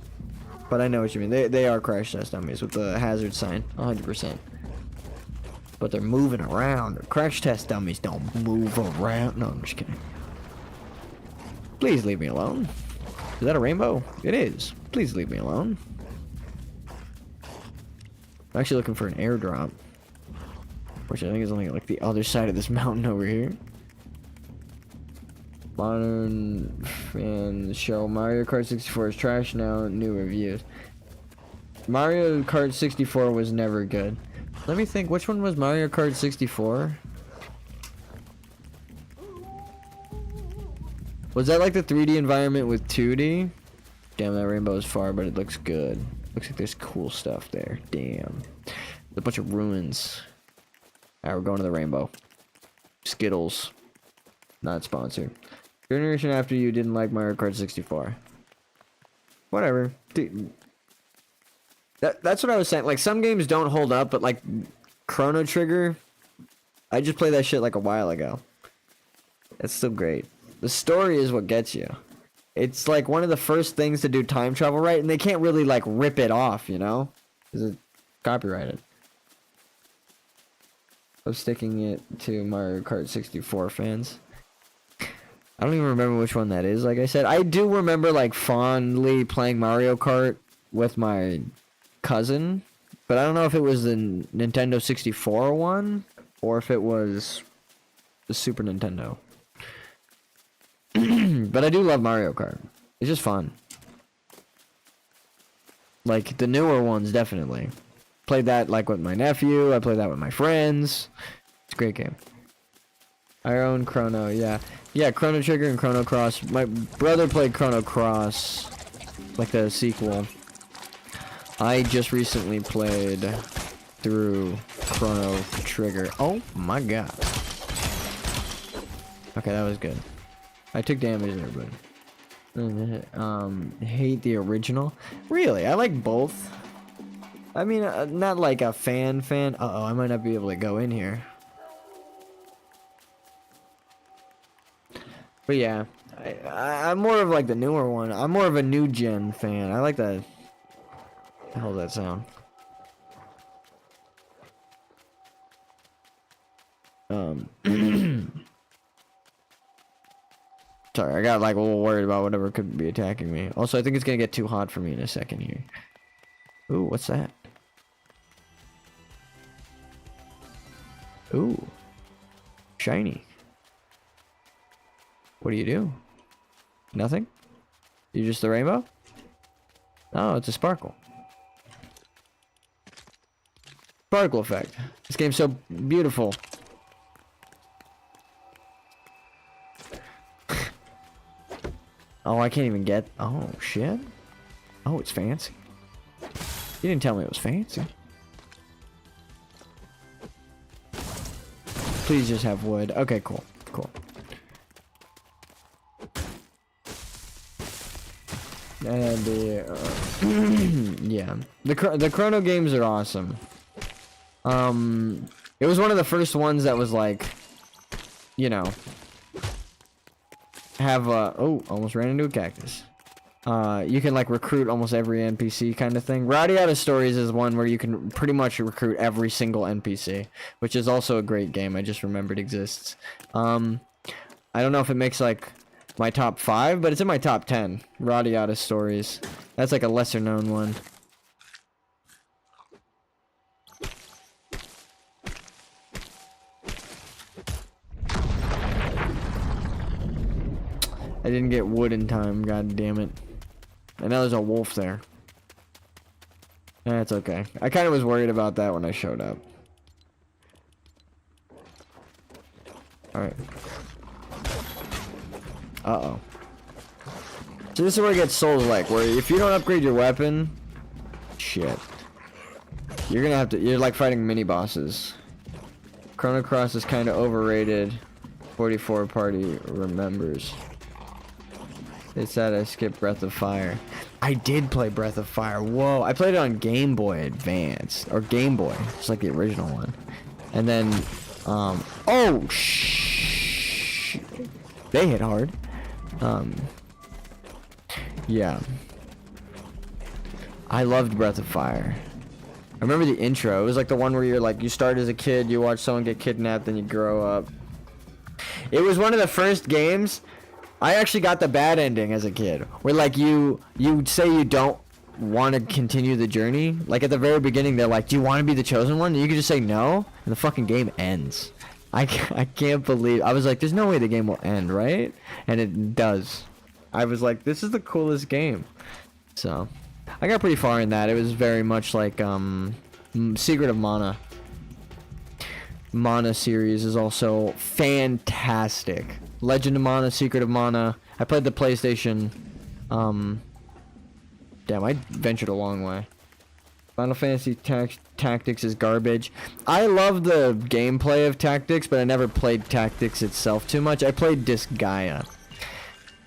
But I know what you mean. They are crash test dummies with the hazard sign, 100%. But they're moving around. Crash test dummies don't move around. No, I'm just kidding. Please leave me alone. Is that a rainbow? It is. Please leave me alone. I'm actually looking for an airdrop, which I think is only like the other side of this mountain over here. Modern fan show Mario Kart 64 is trash now. New reviews. Mario Kart 64 was never good. Let me think. Which one was Mario Kart 64? Was that like the 3D environment with 2D? Damn, that rainbow is far, but it looks good. Looks like there's cool stuff there. Damn. There's a bunch of ruins. Alright, we're going to the rainbow. Skittles. Not sponsored. Generation after you didn't like Mario Kart 64. Whatever. Dude, that's what I was saying. Like, some games don't hold up, but like Chrono Trigger, I just played that shit like a while ago. It's still great. The story is what gets you. It's like one of the first things to do time travel right, and they can't really like rip it off, you know? Because it's copyrighted. I'm sticking it to Mario Kart 64 fans. I don't even remember which one that is, like I said. I do remember like fondly playing Mario Kart with my cousin, but I don't know if it was the Nintendo 64 one or if it was the Super Nintendo. But I do love Mario Kart. It's just fun. Like the newer ones, definitely. Played that like with my nephew. I played that with my friends. It's a great game. I own Chrono, yeah. Yeah, Chrono Trigger and Chrono Cross. My brother played Chrono Cross, like the sequel. I just recently played through Chrono Trigger. Oh my god. Okay, that was good. I took damage there, but hate the original. Really, I like both. I mean, not like a fan. Uh-oh, I might not be able to go in here. But yeah, I'm more of like the newer one. I'm more of a new gen fan. I like that. What the hell does that sound? Sorry, I got like a little worried about whatever could be attacking me. Also, I think it's gonna get too hot for me in a second here. Ooh, what's that? Ooh. Shiny. What do you do? Nothing? You just the rainbow? Oh, it's a sparkle. Sparkle effect. This game's so beautiful. Oh, I can't even get... Oh, shit. Oh, it's fancy. You didn't tell me it was fancy. Please just have wood. Okay, cool. Cool. And the... yeah. The Chrono games are awesome. It was one of the first ones that was like... You know... Have oh, almost ran into a cactus. You can like recruit almost every NPC kind of thing. Rowdy Out of Stories is one where you can pretty much recruit every single NPC, which is also a great game. I just remembered exists. I don't know if it makes like my top 5, but it's in my top 10. Rowdy Out of Stories. That's like a lesser known one. I didn't get wood in time, god damn it. And now there's a wolf there. That's okay. I kind of was worried about that when I showed up. Alright. Uh-oh. So this is where it gets Souls-like, where if you don't upgrade your weapon... Shit. You're gonna have to... You're like fighting mini-bosses. Chrono Cross is kind of overrated. 44 party remembers. It's that I skipped Breath of Fire. I did play Breath of Fire. Whoa. I played it on Game Boy Advance. Or Game Boy. It's like the original one. And then, oh, shh. They hit hard. Yeah. I loved Breath of Fire. I remember the intro. It was like the one where you're like, you start as a kid, you watch someone get kidnapped, then you grow up. It was one of the first games... I actually got the bad ending as a kid, where like you say you don't want to continue the journey. Like at the very beginning, they're like, "Do you want to be the chosen one?" And you can just say no, and the fucking game ends. I can't believe. I was like, "There's no way the game will end, right?" And it does. I was like, "This is the coolest game." So, I got pretty far in that. It was very much like Secret of Mana. Mana series is also fantastic. Legend of Mana, Secret of Mana. I played the PlayStation. Damn, I ventured a long way. Final Fantasy Tactics is garbage. I love the gameplay of Tactics, but I never played Tactics itself too much. I played Disgaea.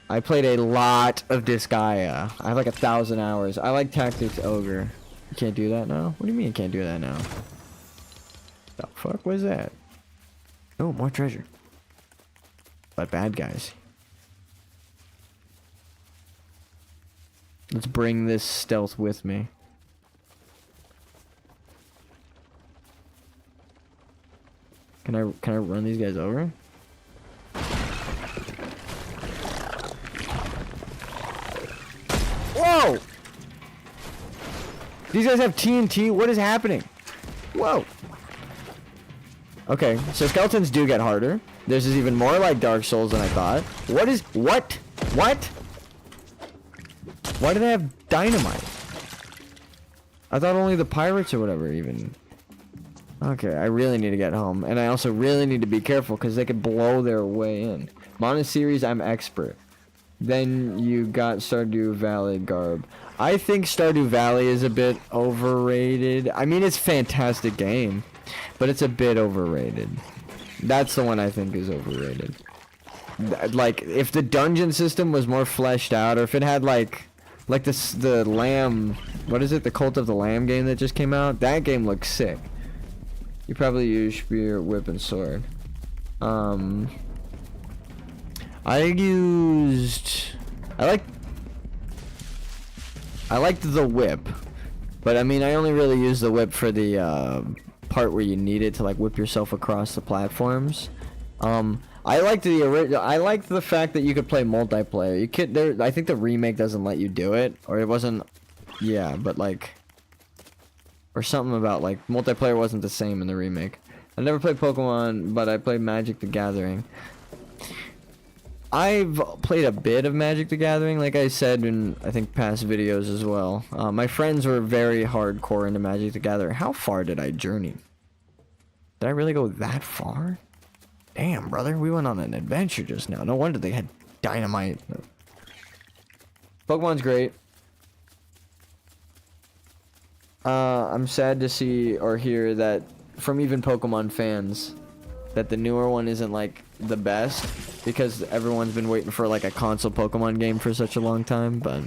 I played a lot of Disgaea. I have like 1,000 hours. I like Tactics Ogre. You can't do that now? What do you mean you can't do that now? The fuck was that? Oh, more treasure. But bad guys. Let's bring this stealth with me. Can I run these guys over? Whoa! These guys have TNT? What is happening? Whoa! Okay, so skeletons do get harder. This is even more like Dark Souls than I thought. What? Why do they have dynamite? I thought only the pirates or whatever even. Okay, I really need to get home. And I also really need to be careful because they could blow their way in. Mana series, I'm expert. Then you got Stardew Valley garb. I think Stardew Valley is a bit overrated. I mean, it's a fantastic game, but it's a bit overrated. That's the one I think is overrated. Like, if the dungeon system was more fleshed out, or if it had like the Lamb, what is it? The Cult of the Lamb game that just came out? That game looks sick. You probably use spear, whip, and sword. I liked the whip, but I mean, I only really use the whip for the part where you need it to like whip yourself across the platforms. I liked the fact that you could play multiplayer. You could I think the remake doesn't let you do it, or it wasn't. Yeah, but like, or something about like multiplayer wasn't the same in the remake. I never played Pokemon, but I played Magic the Gathering. I've played a bit of Magic the Gathering, like I said in, I think, past videos as well. My friends were very hardcore into Magic the Gathering. How far did I journey? Did I really go that far? Damn, brother, we went on an adventure just now. No wonder they had dynamite. Pokemon's great. I'm sad to see or hear that from even Pokemon fans that the newer one isn't like the best because everyone's been waiting for like a console Pokemon game for such a long time, but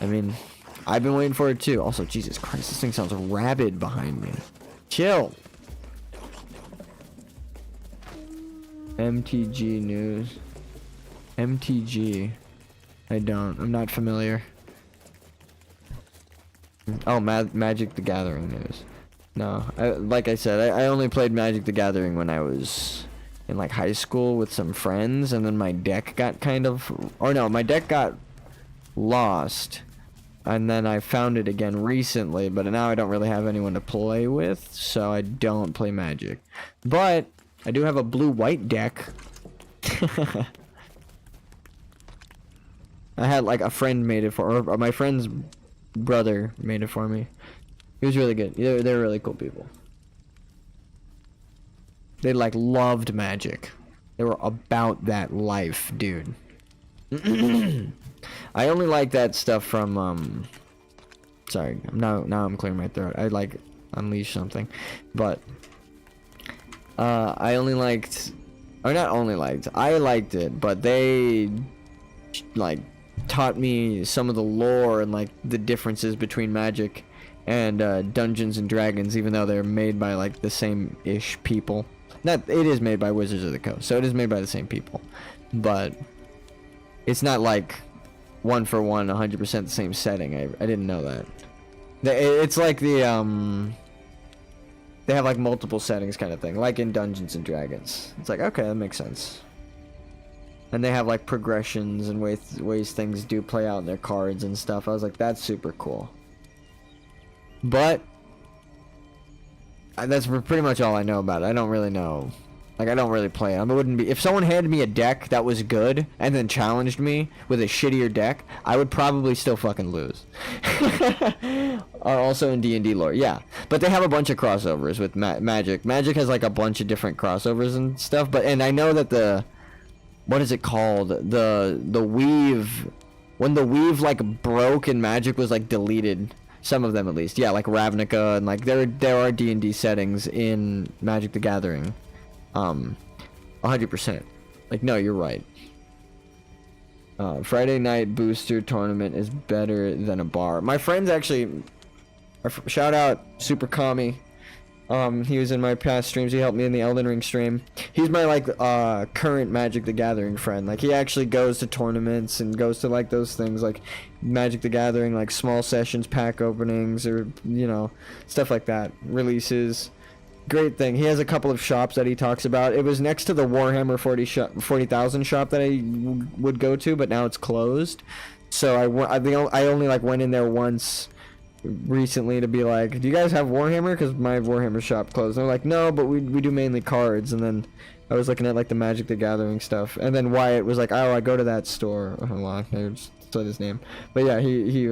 I mean, I've been waiting for it too. Also, Jesus Christ, this thing sounds rabid behind me. Chill. MTG news. MTG. I'm not familiar. Oh, Magic the Gathering news. No, like I said, I only played Magic the Gathering when I was in like high school with some friends, and then my deck got my deck got lost, and then I found it again recently, but now I don't really have anyone to play with, so I don't play Magic. But I do have a blue-white deck. I had like a friend made it or my friend's brother made it for me. He was really good. They're really cool people. They like loved Magic. They were about that life, dude. I only like that stuff from sorry, now I'm clearing my throat. I like Unleash something. But I only liked, or not only liked, I liked it, but they like taught me some of the lore and like the differences between Magic and Dungeons and Dragons, even though they're made by like the same-ish people. It is made by Wizards of the Coast, so it is made by the same people, but it's not like one for one 100% the same setting. I didn't know that. It's like the they have like multiple settings kind of thing, like in Dungeons and Dragons. It's like, okay, that makes sense. And they have like progressions and ways things do play out in their cards and stuff. I was like, that's super cool. But that's pretty much all I know about it. I don't really know. Like, I don't really play it. I wouldn't be, if someone handed me a deck that was good and then challenged me with a shittier deck, I would probably still fucking lose. Also in D&D lore, yeah. But they have a bunch of crossovers with Magic. Magic has like a bunch of different crossovers and stuff. And I know that what is it called? The weave, when the weave like broke and Magic was like deleted. Some of them at least, yeah, like Ravnica, and like there are D&D settings in Magic the Gathering. 100%. Like, no, you're right. Friday night booster tournament is better than a bar. My friends actually, shout out Super Kami. He was in my past streams. He helped me in the Elden Ring stream. He's my like current Magic the Gathering friend. Like, he actually goes to tournaments and goes to like those things like Magic the Gathering, like small sessions, pack openings, or stuff like that, releases. Great thing. He has a couple of shops that he talks about. It was next to the Warhammer 40,000 shop that I would go to, but now it's closed. So I only like went in there once recently to be like, do you guys have Warhammer? Because my Warhammer shop closed. And they're like, no, but we do mainly cards. And then I was looking at like the Magic the Gathering stuff, and then Wyatt was like, oh, I go to that store. Oh, well, I just said his name, but yeah, he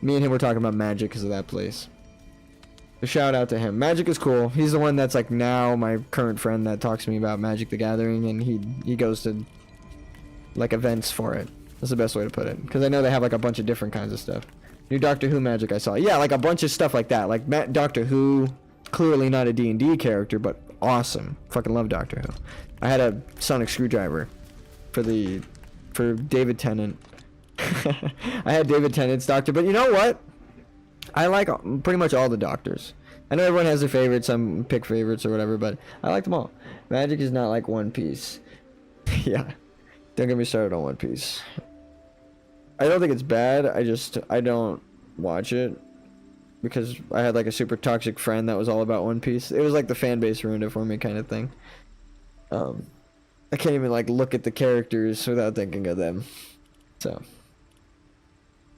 me and him were talking about Magic because of that place. So shout out to him. Magic is cool. He's the one that's like now my current friend that talks to me about Magic the Gathering, and he goes to like events for it. That's the best way to put it, because I know they have like a bunch of different kinds of stuff. New Doctor Who Magic I saw. Yeah, like a bunch of stuff like that. Like Doctor Who, clearly not a D&D character, but awesome. Fucking love Doctor Who. I had a sonic screwdriver for David Tennant. I had David Tennant's Doctor, but you know what? I like pretty much all the Doctors. I know everyone has their favorites, some pick favorites or whatever, but I like them all. Magic is not like One Piece. Yeah. Don't get me started on One Piece. I don't think it's bad, I don't watch it because I had like a super toxic friend that was all about One Piece. It was like the fan base ruined it for me kind of thing. I can't even like look at the characters without thinking of them. So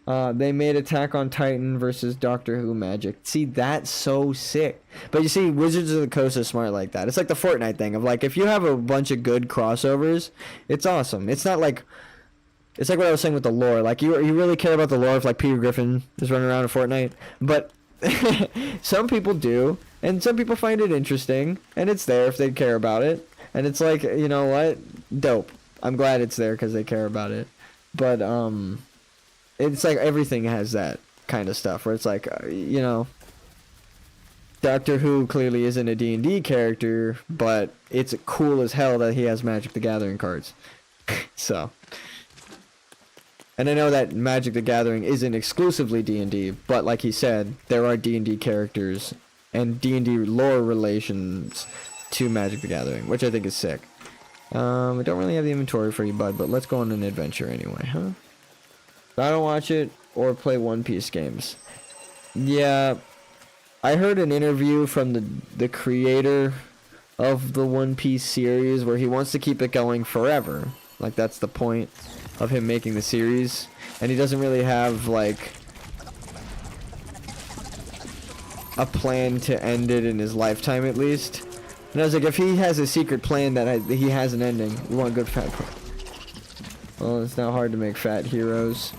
they made Attack on Titan versus Doctor Who Magic. See, that's so sick. But you see, Wizards of the Coast is smart like that. It's like the Fortnite thing of like, if you have a bunch of good crossovers, it's awesome. It's not like, it's like what I was saying with the lore. Like, you really care about the lore if like Peter Griffin is running around in Fortnite, but some people do, and some people find it interesting, and it's there if they care about it. And it's like, you know what? Dope. I'm glad it's there because they care about it. But it's like everything has that kind of stuff where it's like, you know, Doctor Who clearly isn't a D&D character, but it's cool as hell that he has Magic the Gathering cards. So, and I know that Magic the Gathering isn't exclusively D&D, but like he said, there are D&D characters and D&D lore relations to Magic the Gathering, which I think is sick. I don't really have the inventory for you, bud, but let's go on an adventure anyway, huh? I don't watch it or play One Piece games. Yeah, I heard an interview from the creator of the One Piece series where he wants to keep it going forever. Like, that's the point of him making the series. And he doesn't really have, like, a plan to end it in his lifetime, at least. And I was like, if he has a secret plan that he has an ending, we want good fat... Well, it's not hard to make fat heroes.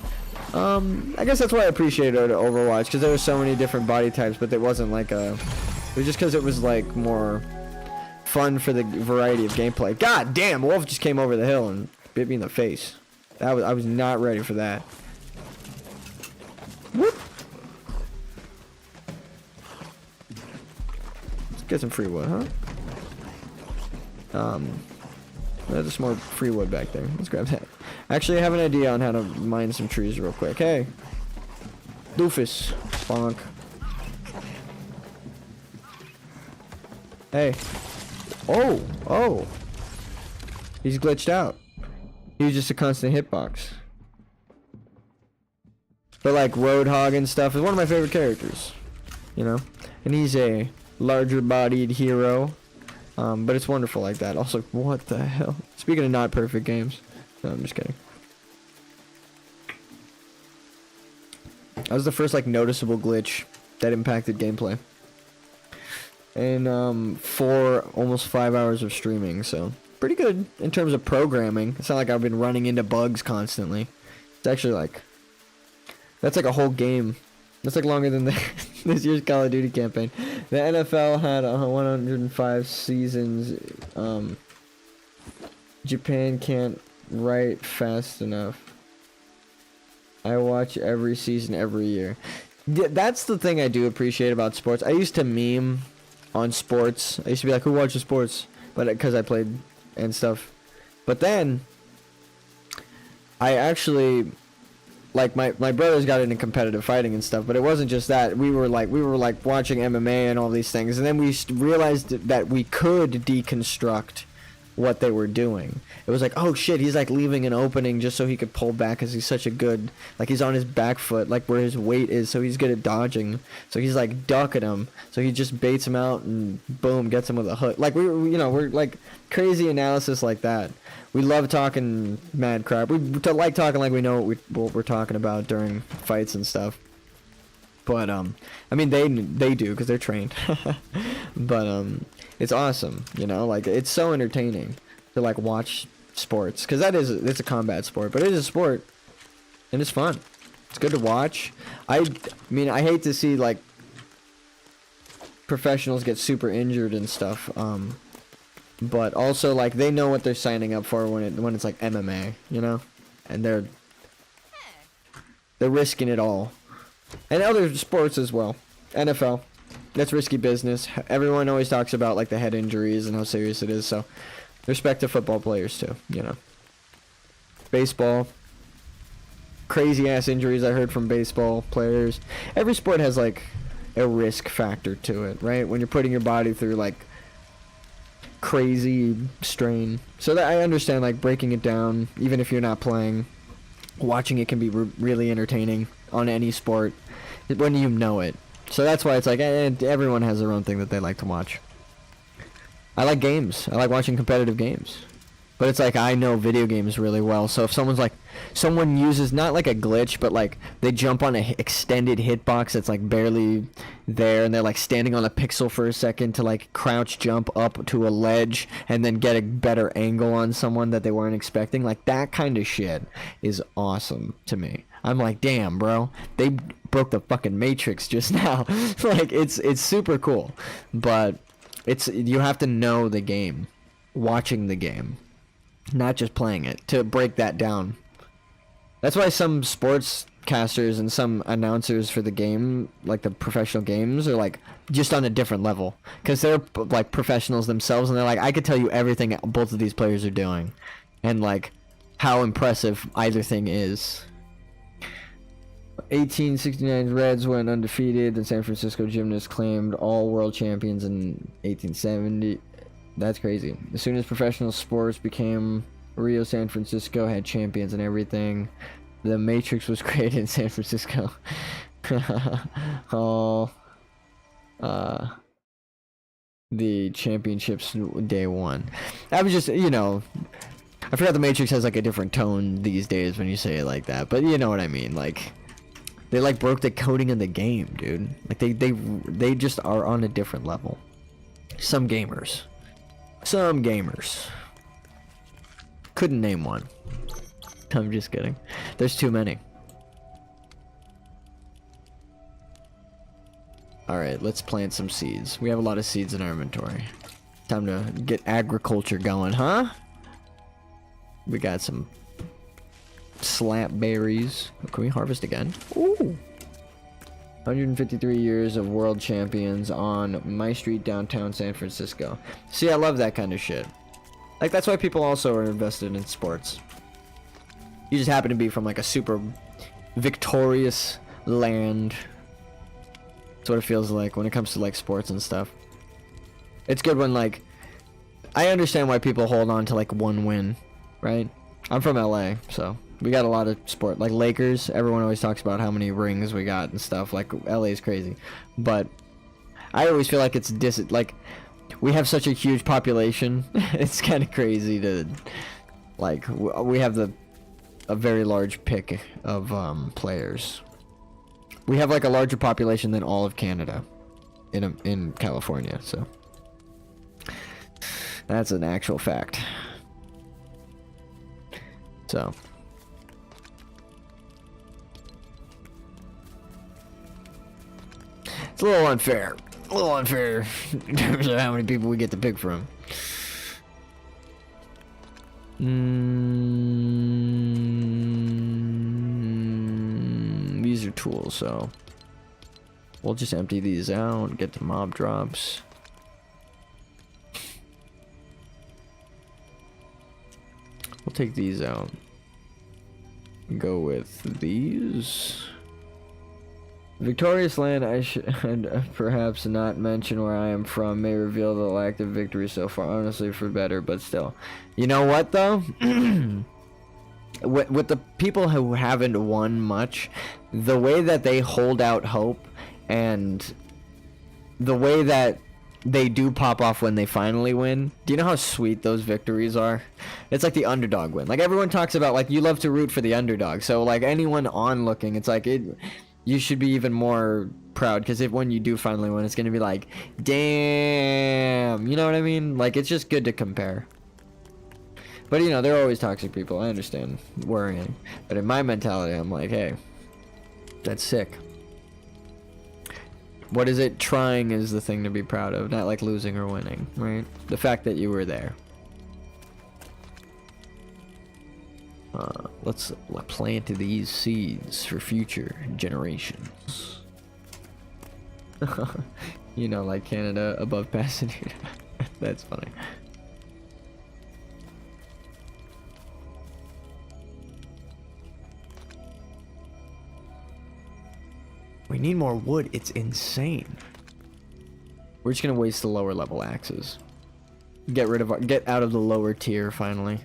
I guess that's why I appreciated Overwatch, because there were so many different body types, but it wasn't like a... It was just because it was, like, more fun for the variety of gameplay. God damn, Wolf just came over the hill and bit me in the face. I was not ready for that. Whoop! Let's get some free wood, huh? There's some more free wood back there. Let's grab that. Actually, I have an idea on how to mine some trees real quick. Hey. Doofus. Bonk. Hey. Oh. Oh. He's glitched out. He was just a constant hitbox. But like Roadhog and stuff is one of my favorite characters. You know? And he's a larger bodied hero. But it's wonderful like that. Also, what the hell? Speaking of not perfect games. No, I'm just kidding. That was the first, like, noticeable glitch that impacted gameplay. And, almost 5 hours of streaming, so... Pretty good in terms of programming. It's not like I've been running into bugs constantly. It's actually, like... That's like a whole game. That's, like, longer than this year's Call of Duty campaign. The NFL had 105 seasons. Japan can't write fast enough. I watch every season every year. That's the thing I do appreciate about sports. I used to meme on sports. I used to be like, who watches sports? But because I played and stuff. But then I actually, like, my brothers got into competitive fighting and stuff, but it wasn't just that. We were like watching MMA and all these things, and then we realized that we could deconstruct what they were doing. It was like, oh shit, he's like leaving an opening just so he could pull back because he's such a good, like, he's on his back foot, like where his weight is, so he's good at dodging. So he's like ducking him, so he just baits him out and boom, gets him with a hook. Like, we're like crazy analysis like that. We love talking mad crap. We like talking like we know what we're talking about during fights and stuff. But I mean, they do because they're trained. But it's awesome, you know, like, it's so entertaining to like watch sports, because it's a combat sport, but it is a sport and it's fun. It's good to watch. I mean, I hate to see like professionals get super injured and stuff, but also like they know what they're signing up for when it's like MMA, you know, and they're risking it all. And other sports as well. NFL, that's risky business. Everyone always talks about like the head injuries and how serious it is, so respect to football players too, you know. Baseball, crazy ass injuries I heard from baseball players. Every sport has like a risk factor to it, right? When you're putting your body through like crazy strain. So that I understand like breaking it down, even if you're not playing. Watching it can be really entertaining on any sport when you know it. So that's why it's like everyone has their own thing that they like to watch. I like games. I like watching competitive games. But it's like I know video games really well. So if someone uses not like a glitch, but like they jump on an extended hitbox that's like barely there, and they're like standing on a pixel for a second to like crouch jump up to a ledge and then get a better angle on someone that they weren't expecting, like that kind of shit is awesome to me. I'm like, damn, bro, they broke the fucking Matrix just now. Like it's super cool, but you have to know the game, watching the game, not just playing it, to break that down. That's why some sports casters and some announcers for the game, like the professional games, are like just on a different level because they're like professionals themselves, and they're like, I could tell you everything both of these players are doing, and like how impressive either thing is. 1869 Reds went undefeated. The San Francisco Gymnasts claimed all world champions in 1870. That's crazy. As soon as professional sports became Rio, San Francisco had champions and everything. The Matrix was created in San Francisco. All the championships day one. I was just, you know, I forgot the Matrix has like a different tone these days when you say it like that, but you know what I mean. Like, they like broke the coding in the game, dude. Like they just are on a different level. Some gamers. Couldn't name one. I'm just kidding. There's too many. Alright, let's plant some seeds. We have a lot of seeds in our inventory. Time to get agriculture going, huh? We got some slap berries. Can we harvest again? Ooh! 153 years of world champions on my street, downtown San Francisco. See, I love that kind of shit. Like, that's why people also are invested in sports. You just happen to be from like a super victorious land. That's what it feels like when it comes to like sports and stuff. It's good when like, I understand why people hold on to like one win, right? I'm from LA, so we got a lot of sport. Like Lakers, everyone always talks about how many rings we got and stuff. Like LA is crazy, but I always feel like it's like we have such a huge population. It's kind of crazy to like we have a very large pick of players. We have like a larger population than all of Canada in California, so that's an actual fact. So it's a little unfair in terms of how many people we get to pick from. These are tools, so we'll just empty these out, get the mob drops. We'll take these out. Go with these. Victorious land, I should perhaps not mention where I am from, may reveal the lack of victory so far, honestly for better, but still. You know what though? with the people who haven't won much, the way that they hold out hope and the way that they do pop off when they finally win. Do you know how sweet those victories are? It's like the underdog win. Like everyone talks about, like, you love to root for the underdog. So like anyone onlooking, it's like you should be even more proud, because if when you do finally win, it's gonna be like, damn, you know what I mean? Like, it's just good to compare. But you know, there are always toxic people. I understand worrying, but in my mentality, I'm like, hey, that's sick. What is it? Trying is the thing to be proud of, not like losing or winning, right? The fact that you were there. Let's plant these seeds for future generations. You know, like Canada above Pasadena. That's funny. We need more wood. It's insane. We're just gonna waste the lower level axes. Get out of the lower tier finally.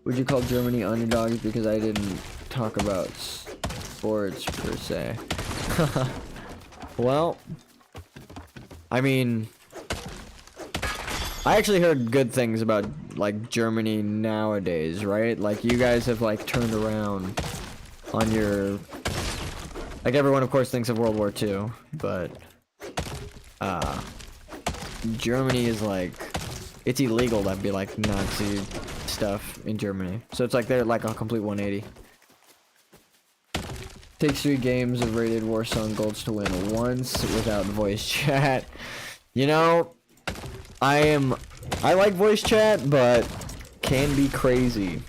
Would you call Germany underdogs because I didn't talk about sports per se? Well, I mean, I actually heard good things about like Germany nowadays, right? Like you guys have like turned around on your, like everyone of course thinks of World War II, but Germany is like, it's illegal to be like Nazi stuff in Germany, so it's like they're like a complete 180. Takes 3 games of rated Warsong golds to win once without voice chat. You know, I like voice chat, but can be crazy.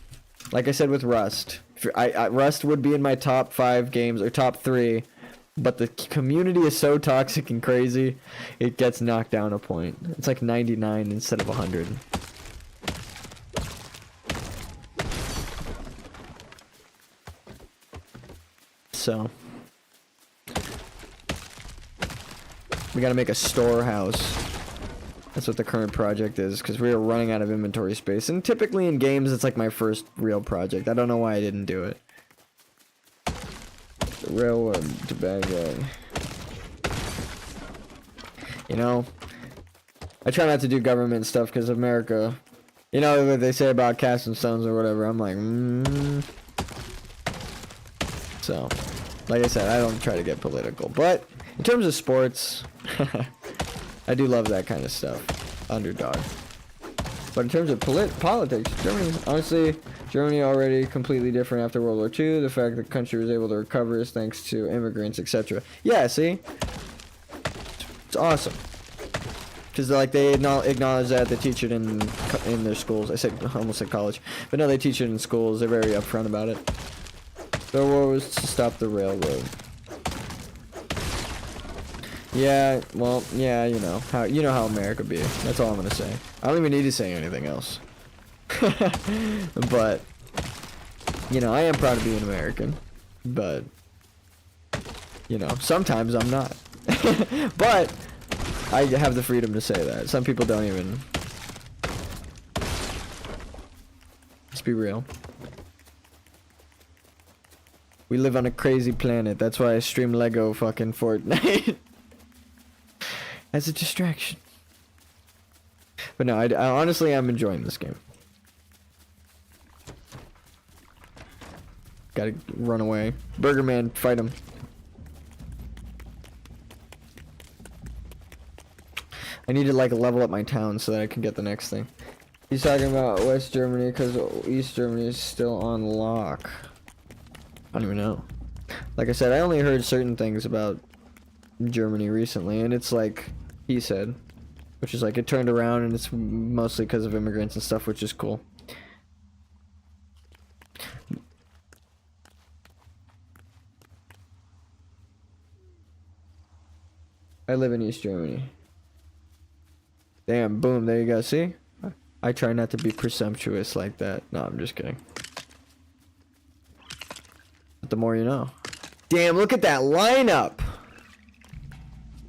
Like I said with Rust, Rust would be in my top 5 games or top 3, but the community is so toxic and crazy, it gets knocked down a point. It's like 99 instead of 100. So we gotta make a storehouse. That's what the current project is, because we are running out of inventory space. And typically in games, it's like my first real project. I don't know why I didn't do it. The railroad to Baghdad. You know, I try not to do government stuff because America. You know what they say about casting stones or whatever. I'm like, So, like I said, I don't try to get political. But in terms of sports, I do love that kind of stuff. Underdog. But in terms of politics, Germany, honestly, Germany already completely different after World War II. The fact that the country was able to recover is thanks to immigrants, etc. Yeah, see? It's awesome. Because like they acknowledge that, they teach it in their schools. I almost said college. But no, they teach it in schools. They're very upfront about it. The war was to stop the railroad. Yeah, well, yeah, you know how America be. That's all I'm gonna say. I don't even need to say anything else. But you know, I am proud to be an American. But you know, sometimes I'm not. But I have the freedom to say that. Some people don't even. Let's be real. We live on a crazy planet. That's why I stream Lego fucking Fortnite. As a distraction. But no, I honestly am enjoying this game. Gotta run away. Burger Man, fight him. I need to like level up my town so that I can get the next thing. He's talking about West Germany because East Germany is still on lock. I don't even know. Like I said, I only heard certain things about Germany recently, and it's like he said, which is like it turned around and it's mostly because of immigrants and stuff, which is cool. I live in East Germany. Damn, boom, there you go. See? I try not to be presumptuous like that. No, I'm just kidding. But the more you know. Damn, look at that lineup!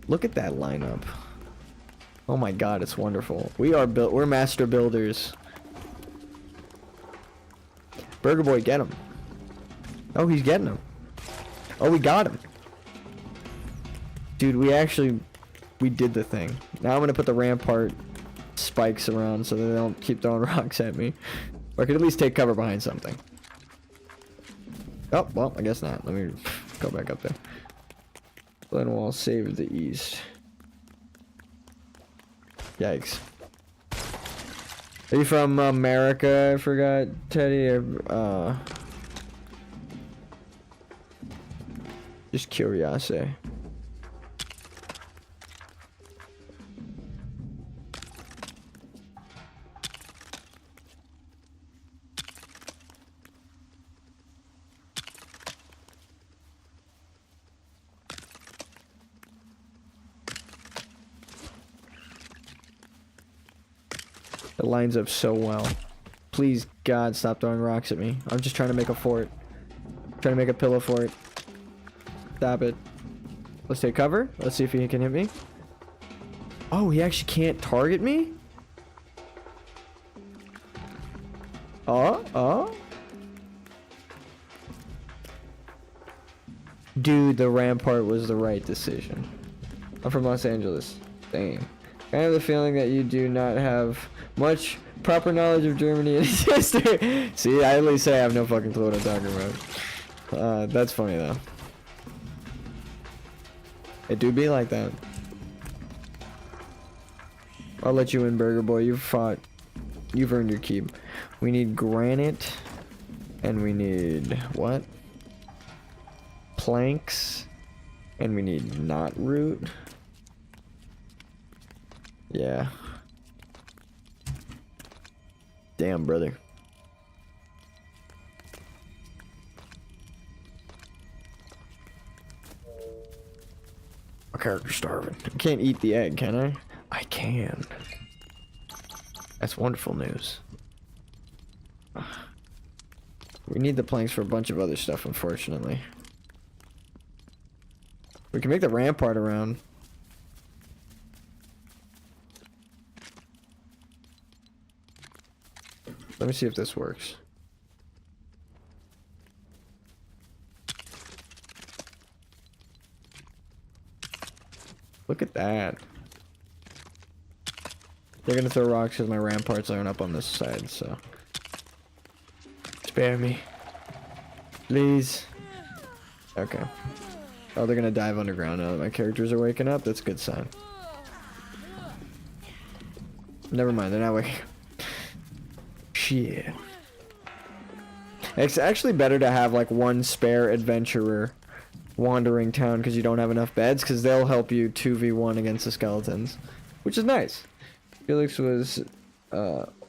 Look at that lineup. Oh my god, it's wonderful. We're master builders. Burger Boy, get him. Oh, he's getting him. Oh, we got him. Dude, we did the thing. Now I'm gonna put the rampart spikes around so that they don't keep throwing rocks at me. Or I could at least take cover behind something. Oh, well, I guess not. Let me go back up there. Glenwall saved the east. Yikes. Are you from America? I forgot, Teddy. Or, just curiosity. It lines up so well. Please, God, stop throwing rocks at me. I'm just trying to make a fort. Trying to make a pillow fort. Stop it. Let's take cover. Let's see if he can hit me. Oh, he actually can't target me? Oh. Dude, the rampart was the right decision. I'm from Los Angeles. Dang. I have the feeling that you do not have much proper knowledge of Germany and its history. See, I at least say I have no fucking clue what I'm talking about. That's funny though. It do be like that. I'll let you in, Burger Boy. You've fought. You've earned your keep. We need granite. And we need what? Planks. And we need knot root. Yeah. Damn, brother. character's starving. I can't eat the egg, can I? I can. That's wonderful news. We need the planks for a bunch of other stuff, unfortunately. We can make the rampart around. Let me see if this works. Look at that. They're gonna throw rocks because my ramparts aren't up on this side, so. Spare me. Please. Okay. Oh, they're gonna dive underground now that my characters are waking up? That's a good sign. Never mind, they're not waking up. Shit. It's actually better to have like one spare adventurer wandering town because you don't have enough beds, because they'll help you 2v1 against the skeletons, which is nice. Felix was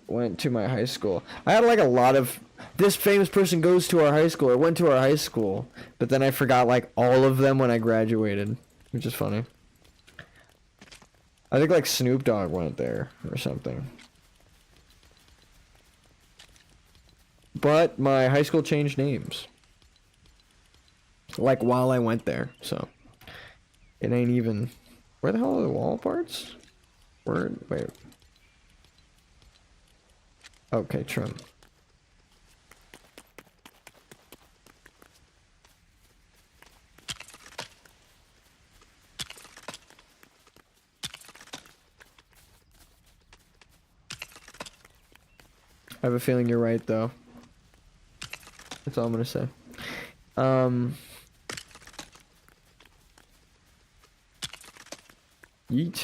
went to my high school. I had like a lot of this famous person goes to our high school or went to our high school, but then I forgot like all of them when I graduated, which is funny. I think like Snoop Dogg went there or something. But my high school changed names. Like while I went there, so it ain't even. Where the hell are the wall parts? Wait. Okay, trim. I have a feeling you're right, though. That's all I'm gonna say. Yeet.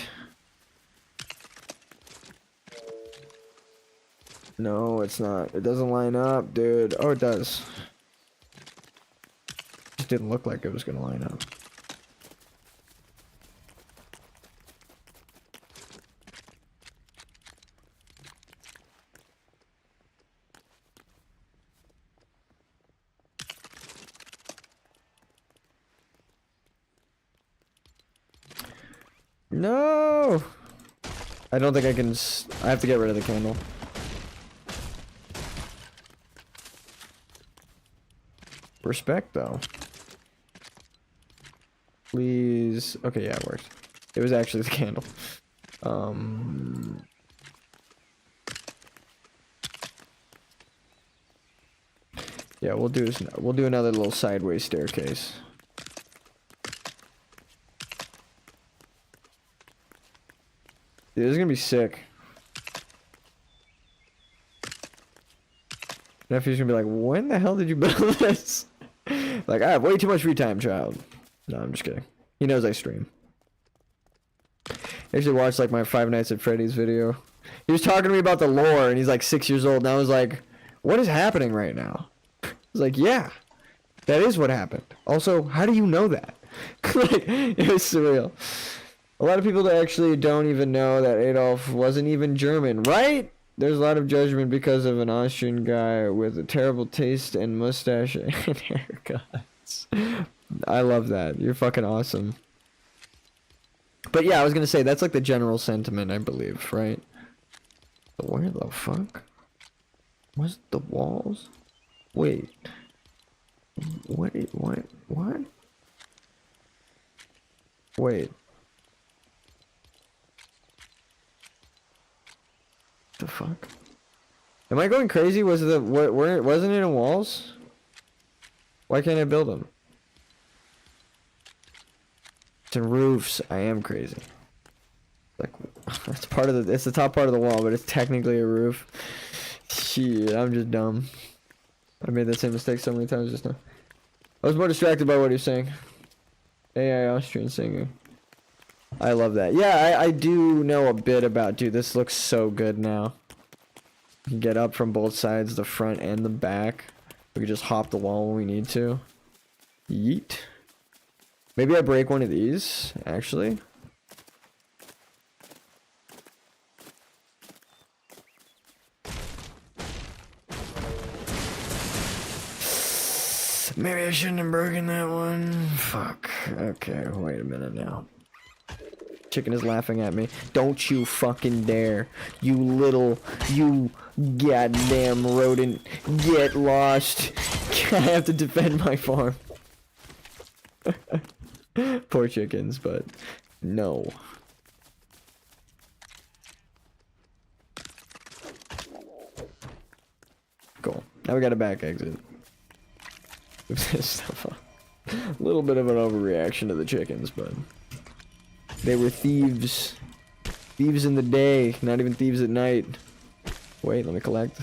No, it's not. It doesn't line up, dude. Oh, it does. It didn't look like it was gonna line up. No! I don't think I can. I have to get rid of the candle. Respect, though. Please. Okay, yeah, it worked. It was actually the candle. Yeah, we'll do another little sideways staircase. Dude, this is gonna be sick. Nephew's gonna be like, when the hell did you build this? Like, I have way too much free time, child. No, I'm just kidding. He knows I stream. I should watch like my Five Nights at Freddy's video. He was talking to me about the lore, and he's like 6 years old, and I was like, what is happening right now? I was like, yeah, that is what happened. Also, how do you know that? Like, it was surreal. A lot of people that actually don't even know that Adolf wasn't even German, right? There's a lot of judgment because of an Austrian guy with a terrible taste and mustache and haircuts. I love that. You're fucking awesome. But yeah, I was gonna say, that's like the general sentiment, I believe, right? But where the fuck was the walls? Wait. What? Wait. The fuck? Am I going crazy? Was the where wasn't it in walls? Why can't I build them? It's in roofs. I am crazy. Like, that's part of the. It's the top part of the wall, but it's technically a roof. Shit, I'm just dumb. I made that same mistake so many times just now. I was more distracted by what he was saying. AI Austrian singer. I love that. Yeah, I do know a bit about. Dude, this looks so good now. You can get up from both sides, the front and the back. We can just hop the wall when we need to. Yeet. Maybe I break one of these, actually. Maybe I shouldn't have broken that one. Fuck. Okay, wait a minute now. Chicken is laughing at me. Don't you fucking dare. You goddamn rodent. Get lost. I have to defend my farm. Poor chickens, but no. Cool. Now we got a back exit. Move this stuff up. A little bit of an overreaction to the chickens, but they were thieves. Thieves in the day, not even thieves at night. Wait, let me collect.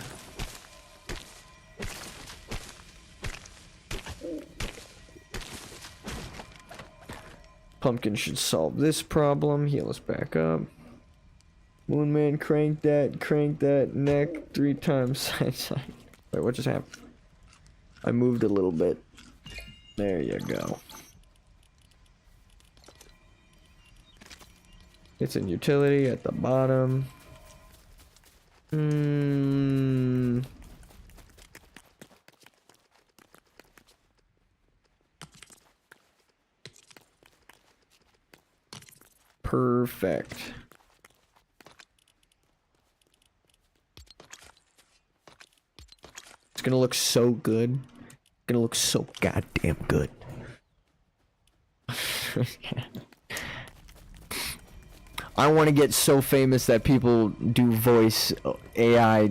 Pumpkin should solve this problem. Heal us back up. Moonman, crank that neck 3 times side side. Wait, what just happened? I moved a little bit. There you go. It's in utility at the bottom. Perfect. It's gonna look so good. It's gonna look so goddamn good. I want to get so famous that people do voice AI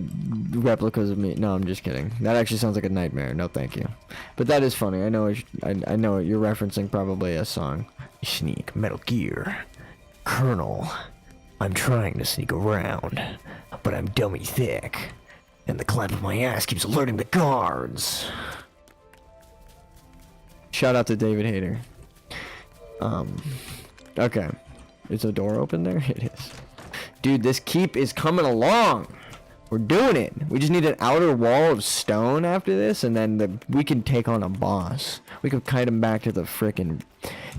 replicas of me. No, I'm just kidding. That actually sounds like a nightmare. No, thank you. But that is funny. I know. I know you're referencing probably a song. Sneak, Metal Gear, Colonel. I'm trying to sneak around, but I'm dummy thick, and the clamp of my ass keeps alerting the guards. Shout out to David Hayter. Okay. Is the door open there? It is. Dude, this keep is coming along. We're doing it. We just need an outer wall of stone after this, and then we can take on a boss. We can kite him back to the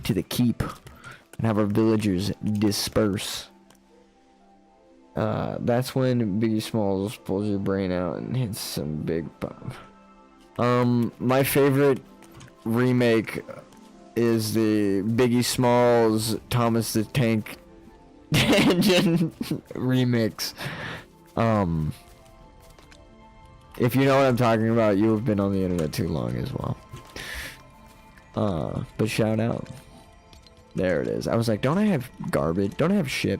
to the keep, and have our villagers disperse. That's when Biggie Smalls pulls your brain out and hits some big pop. My favorite remake is the Biggie Smalls Thomas the Tank Engine remix. If you know what I'm talking about, you have been on the internet too long as well. But shout out. There it is. I was like, don't I have garbage? Don't I have shit?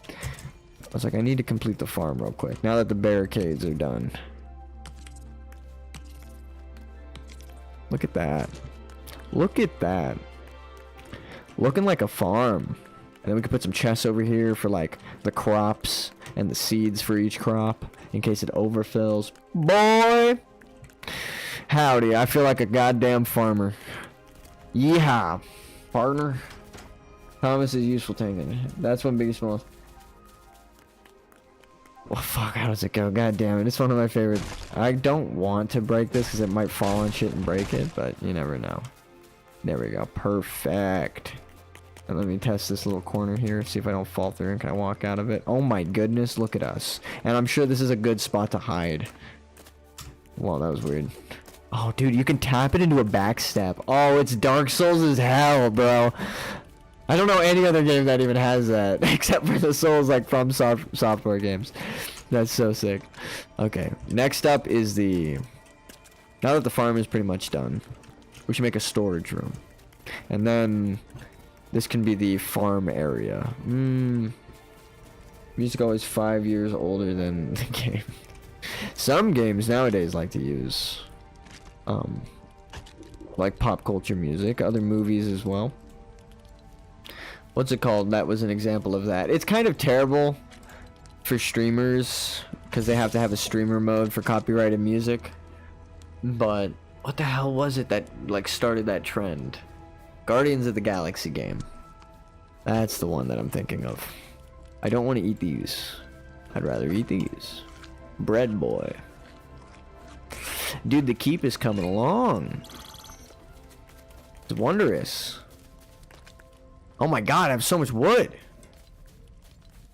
I was like, I need to complete the farm real quick now that the barricades are done. Look at that. Look at that. Looking like a farm. And then we could put some chests over here for like the crops and the seeds for each crop in case it overfills. Boy! Howdy, I feel like a goddamn farmer. Yeehaw, partner. Thomas is useful tanking. That's when Biggie Smalls. Well, fuck, how does it go? God damn it, it's one of my favorites. I don't want to break this because it might fall on shit and break it, but you never know. There we go. Perfect. And let me test this little corner here, see if I don't fall through and can I walk out of it. Oh my goodness, look at us. And I'm sure this is a good spot to hide. Well, that was weird. Oh, dude, you can tap it into a backstep. Oh, it's Dark Souls as hell, bro. I don't know any other game that even has that, except for the Souls, like, from software games. That's so sick. Okay, next up is the... Now that the farm is pretty much done, we should make a storage room. And then this can be the farm area. Music always 5 years older than the game. Some games nowadays like to use like pop culture music, other movies as well. What's it called? That was an example of that. It's kind of terrible for streamers because they have to have a streamer mode for copyrighted music. But what the hell was it that like started that trend? Guardians of the Galaxy game. That's the one that I'm thinking of. I don't want to eat these. I'd rather eat these. Bread boy. Dude, the keep is coming along. It's wondrous. Oh my god, I have so much wood.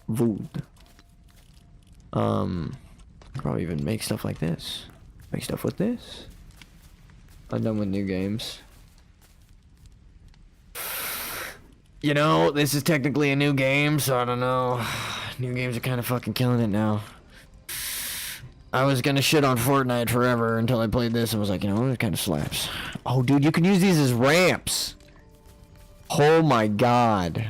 Wood. Probably even make stuff like this. Make stuff with this. I'm done with new games. You know, this is technically a new game, so I don't know. New games are kind of fucking killing it now. I was gonna shit on Fortnite forever until I played this and was like, you know, it kind of slaps. Oh, dude, you can use these as ramps. Oh my god.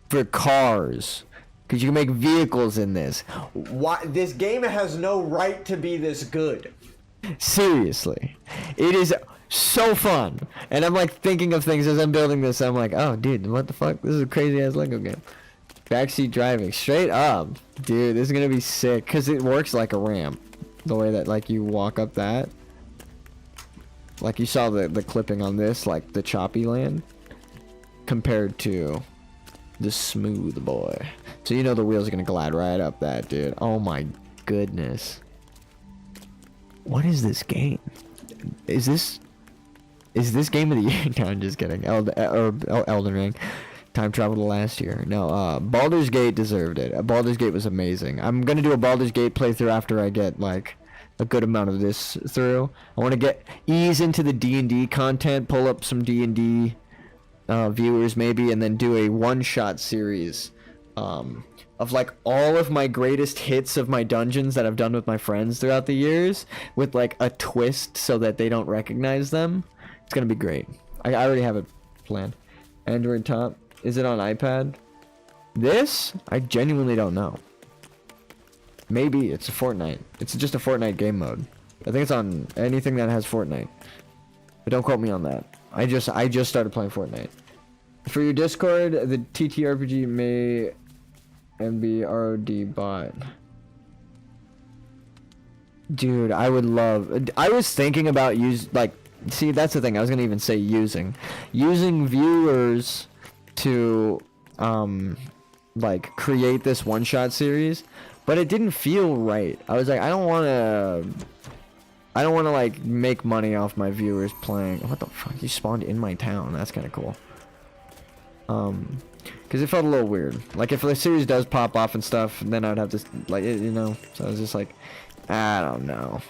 For cars. Because you can make vehicles in this. Why? This game has no right to be this good. Seriously. It is so fun. And I'm like thinking of things as I'm building this. I'm like, oh, dude, what the fuck? This is a crazy ass Lego game. Backseat driving. Straight up. Dude, this is going to be sick. Because it works like a ramp. The way that, like, you walk up that. Like, you saw the clipping on this, like, the choppy land. Compared to the smooth boy. So you know the wheels are going to glide right up that, dude. Oh my goodness. What is this game? Is this game of the year? No, I'm just kidding. Elden Ring. Time travel to last year. No, Baldur's Gate deserved it. Baldur's Gate was amazing. I'm gonna do a Baldur's Gate playthrough after I get, like, a good amount of this through. I want to ease into the D&D content, pull up some D&D viewers maybe, and then do a one-shot series of like all of my greatest hits of my dungeons that I've done with my friends throughout the years, with like a twist so that they don't recognize them. It's gonna be great. I already have it planned. Android top. Is it on iPad? This? I genuinely don't know. Maybe it's a Fortnite. It's just a Fortnite game mode. I think it's on anything that has Fortnite. But don't quote me on that. I just started playing Fortnite. For your Discord, the TTRPG may MBRD bot. Dude, I would love. I was thinking about see, that's the thing. I was gonna even say using viewers to like create this one-shot series, but it didn't feel right. I was like, I don't want to like make money off my viewers playing. What the fuck? You spawned in my town. That's kind of cool. Because it felt a little weird. Like, if the series does pop off and stuff, then I'd have to, like, you know. So I was just like, I don't know.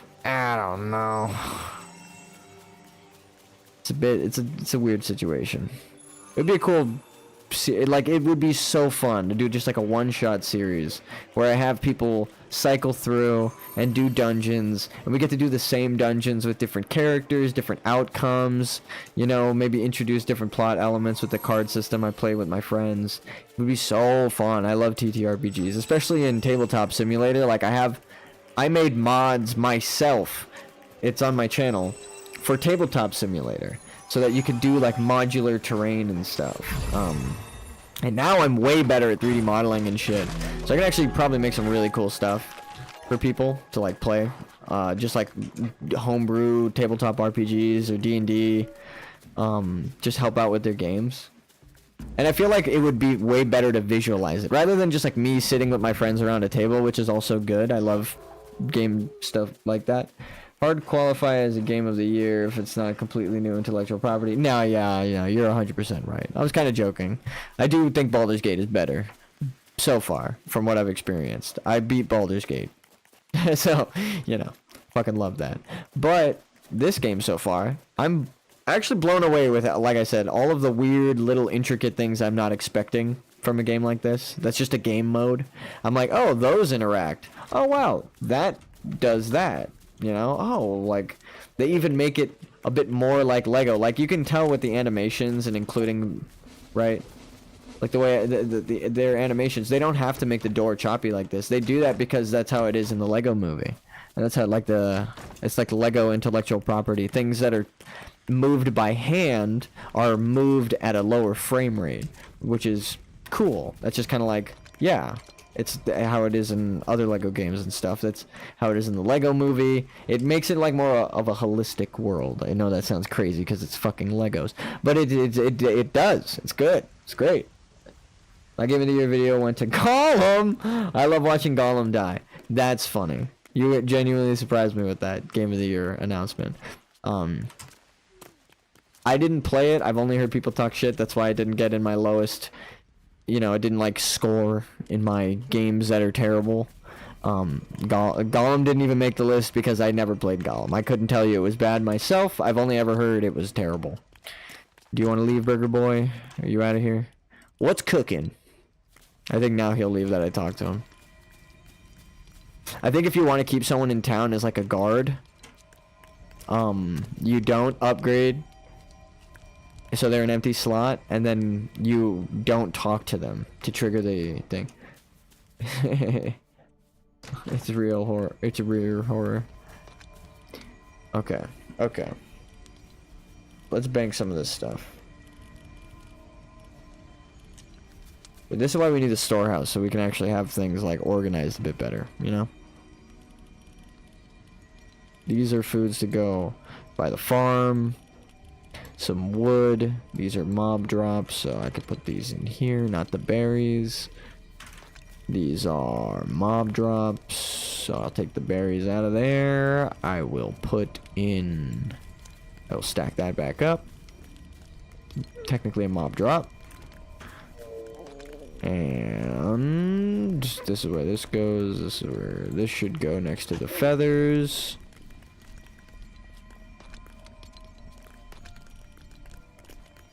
It's a weird situation. It'd be a cool, like, it would be so fun to do just like a one-shot series where I have people cycle through and do dungeons, and we get to do the same dungeons with different characters, different outcomes, you know, maybe introduce different plot elements with the card system I play with my friends. It would be so fun. I love TTRPGs, especially in Tabletop Simulator. Like, I made mods myself, it's on my channel, for Tabletop Simulator, so that you could do like modular terrain and stuff. And now I'm way better at 3D modeling and shit. So I can actually probably make some really cool stuff for people to like play. Just like homebrew tabletop RPGs or D&D. Just help out with their games. And I feel like it would be way better to visualize it. Rather than just like me sitting with my friends around a table, which is also good. I love game stuff like that. Hard to qualify as a game of the year if it's not a completely new intellectual property. No, yeah, you're 100% right. I was kind of joking. I do think Baldur's Gate is better so far from what I've experienced. I beat Baldur's Gate. So, you know, fucking love that. But this game so far, I'm actually blown away with, like I said, all of the weird little intricate things I'm not expecting from a game like this. That's just a game mode. I'm like, oh, those interact. Oh, wow, that does that. You know, oh, like, they even make it a bit more like Lego. Like, you can tell with the animations and including, right? Like, the way, their animations, they don't have to make the door choppy like this. They do that because that's how it is in the Lego movie. And that's how, like, it's like Lego intellectual property. Things that are moved by hand are moved at a lower frame rate, which is cool. That's just kind of like, yeah. It's how it is in other Lego games and stuff. That's how it is in the Lego movie. It makes it like more of a holistic world. I know that sounds crazy because it's fucking Legos, but it does. It's good. It's great. My Game of the Year video went to Gollum. I love watching Gollum die. That's funny. You genuinely surprised me with that Game of the Year announcement. I didn't play it. I've only heard people talk shit. That's why I didn't get in my lowest. You know, I didn't like score in my games that are terrible. Gollum didn't even make the list because I never played Gollum. I couldn't tell you it was bad myself. I've only ever heard it was terrible. Do you want to leave, Burger Boy? Are you out of here? What's cooking? I think now he'll leave that I talked to him. I think if you want to keep someone in town as like a guard, you don't upgrade so they're an empty slot, and then you don't talk to them to trigger the thing. It's real horror. It's a real horror. Okay. Okay. Let's bank some of this stuff. But this is why we need a storehouse, so we can actually have things like organized a bit better, you know? These are foods to go by the farm. Some wood. These are mob drops, so I could put these in here, not the berries. These are mob drops, so I'll take the berries out of there. I will put in... I will stack that back up. Technically a mob drop. And this is where this goes. This is where this should go, next to the feathers.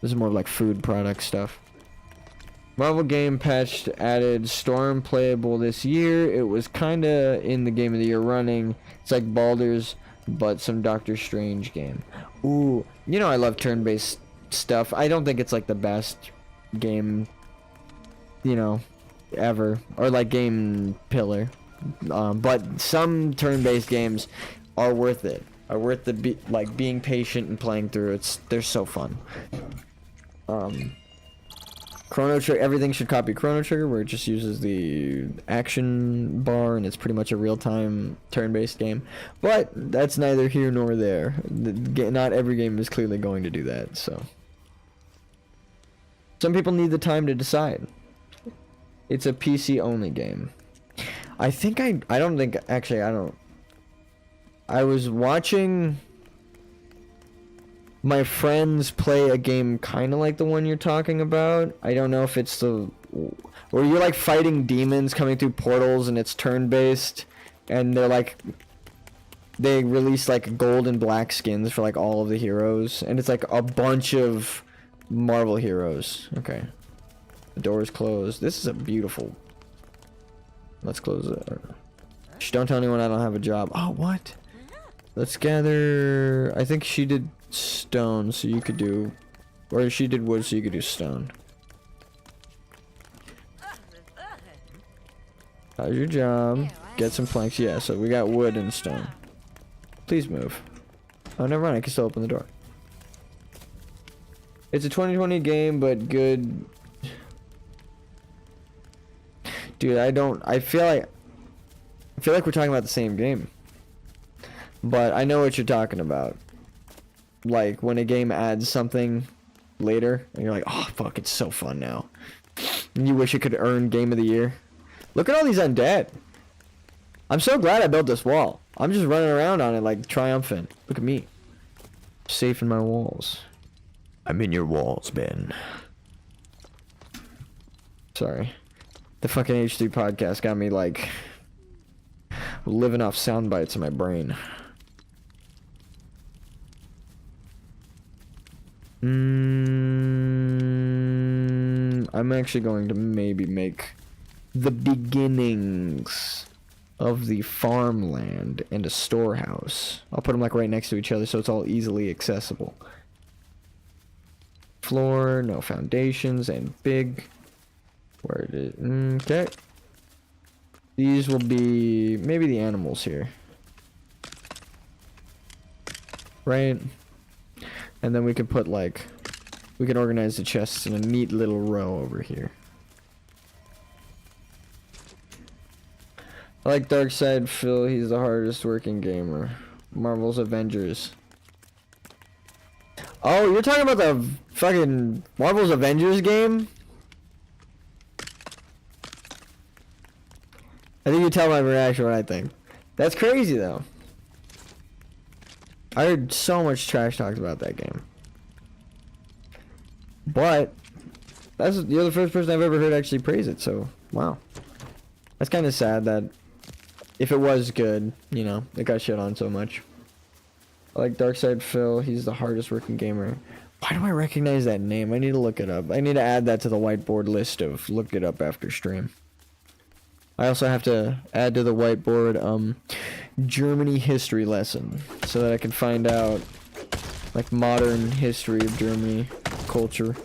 This is more like food product stuff. Marvel game patched, added Storm playable this year. It was kinda in the game of the year running. It's like Baldur's, but some Doctor Strange game. Ooh, you know I love turn-based stuff. I don't think it's like the best game, you know, ever, or like game pillar. But some turn-based games are worth it. Are worth the like being patient and playing through. They're so fun. Chrono Trigger, everything should copy Chrono Trigger, where it just uses the action bar and it's pretty much a real-time turn-based game. But that's neither here nor there. Not every game is clearly going to do that, so. Some people need the time to decide. It's a PC-only game. I was watching my friends play a game kind of like the one you're talking about. I don't know if it's the... where you're like fighting demons coming through portals and it's turn-based. And they're like... they release like gold and black skins for like all of the heroes. And it's like a bunch of Marvel heroes. Okay. The door is closed. This is a beautiful... Let's close it. Shh, don't tell anyone I don't have a job. Oh, what? Let's gather... I think she did stone, so you could do... or she did wood, so you could do stone. How's your job? Get some planks. Yeah, so we got wood and stone. Please move. Oh, never mind. I can still open the door. It's a 2020 game, but good... Dude, I feel like we're talking about the same game. But I know what you're talking about. Like, when a game adds something later, and you're like, oh, fuck, it's so fun now. And you wish it could earn Game of the Year. Look at all these undead. I'm so glad I built this wall. I'm just running around on it like triumphant. Look at me. Safe in my walls. I'm in your walls, Ben. Sorry. The fucking H3 podcast got me, like, living off sound bites in my brain. I'm actually going to maybe make the beginnings of the farmland and a storehouse. I'll put them like right next to each other so it's all easily accessible. Floor, no foundations, and big. Where it is. Okay. These will be maybe the animals here. Right? And then we could put like, we can organize the chests in a neat little row over here. I like Darkseid Phil, he's the hardest working gamer. Marvel's Avengers. Oh, you're talking about the fucking Marvel's Avengers game? I think you tell my reaction what I think. That's crazy though. I heard so much trash talked about that game. But you're the first person I've ever heard actually praise it, so wow. That's kind of sad that if it was good, you know, it got shit on so much. I like Darkside Phil. He's the hardest working gamer. Why do I recognize that name? I need to look it up. I need to add that to the whiteboard list of look it up after stream. I also have to add to the whiteboard Germany history lesson so that I can find out like modern history of Germany culture.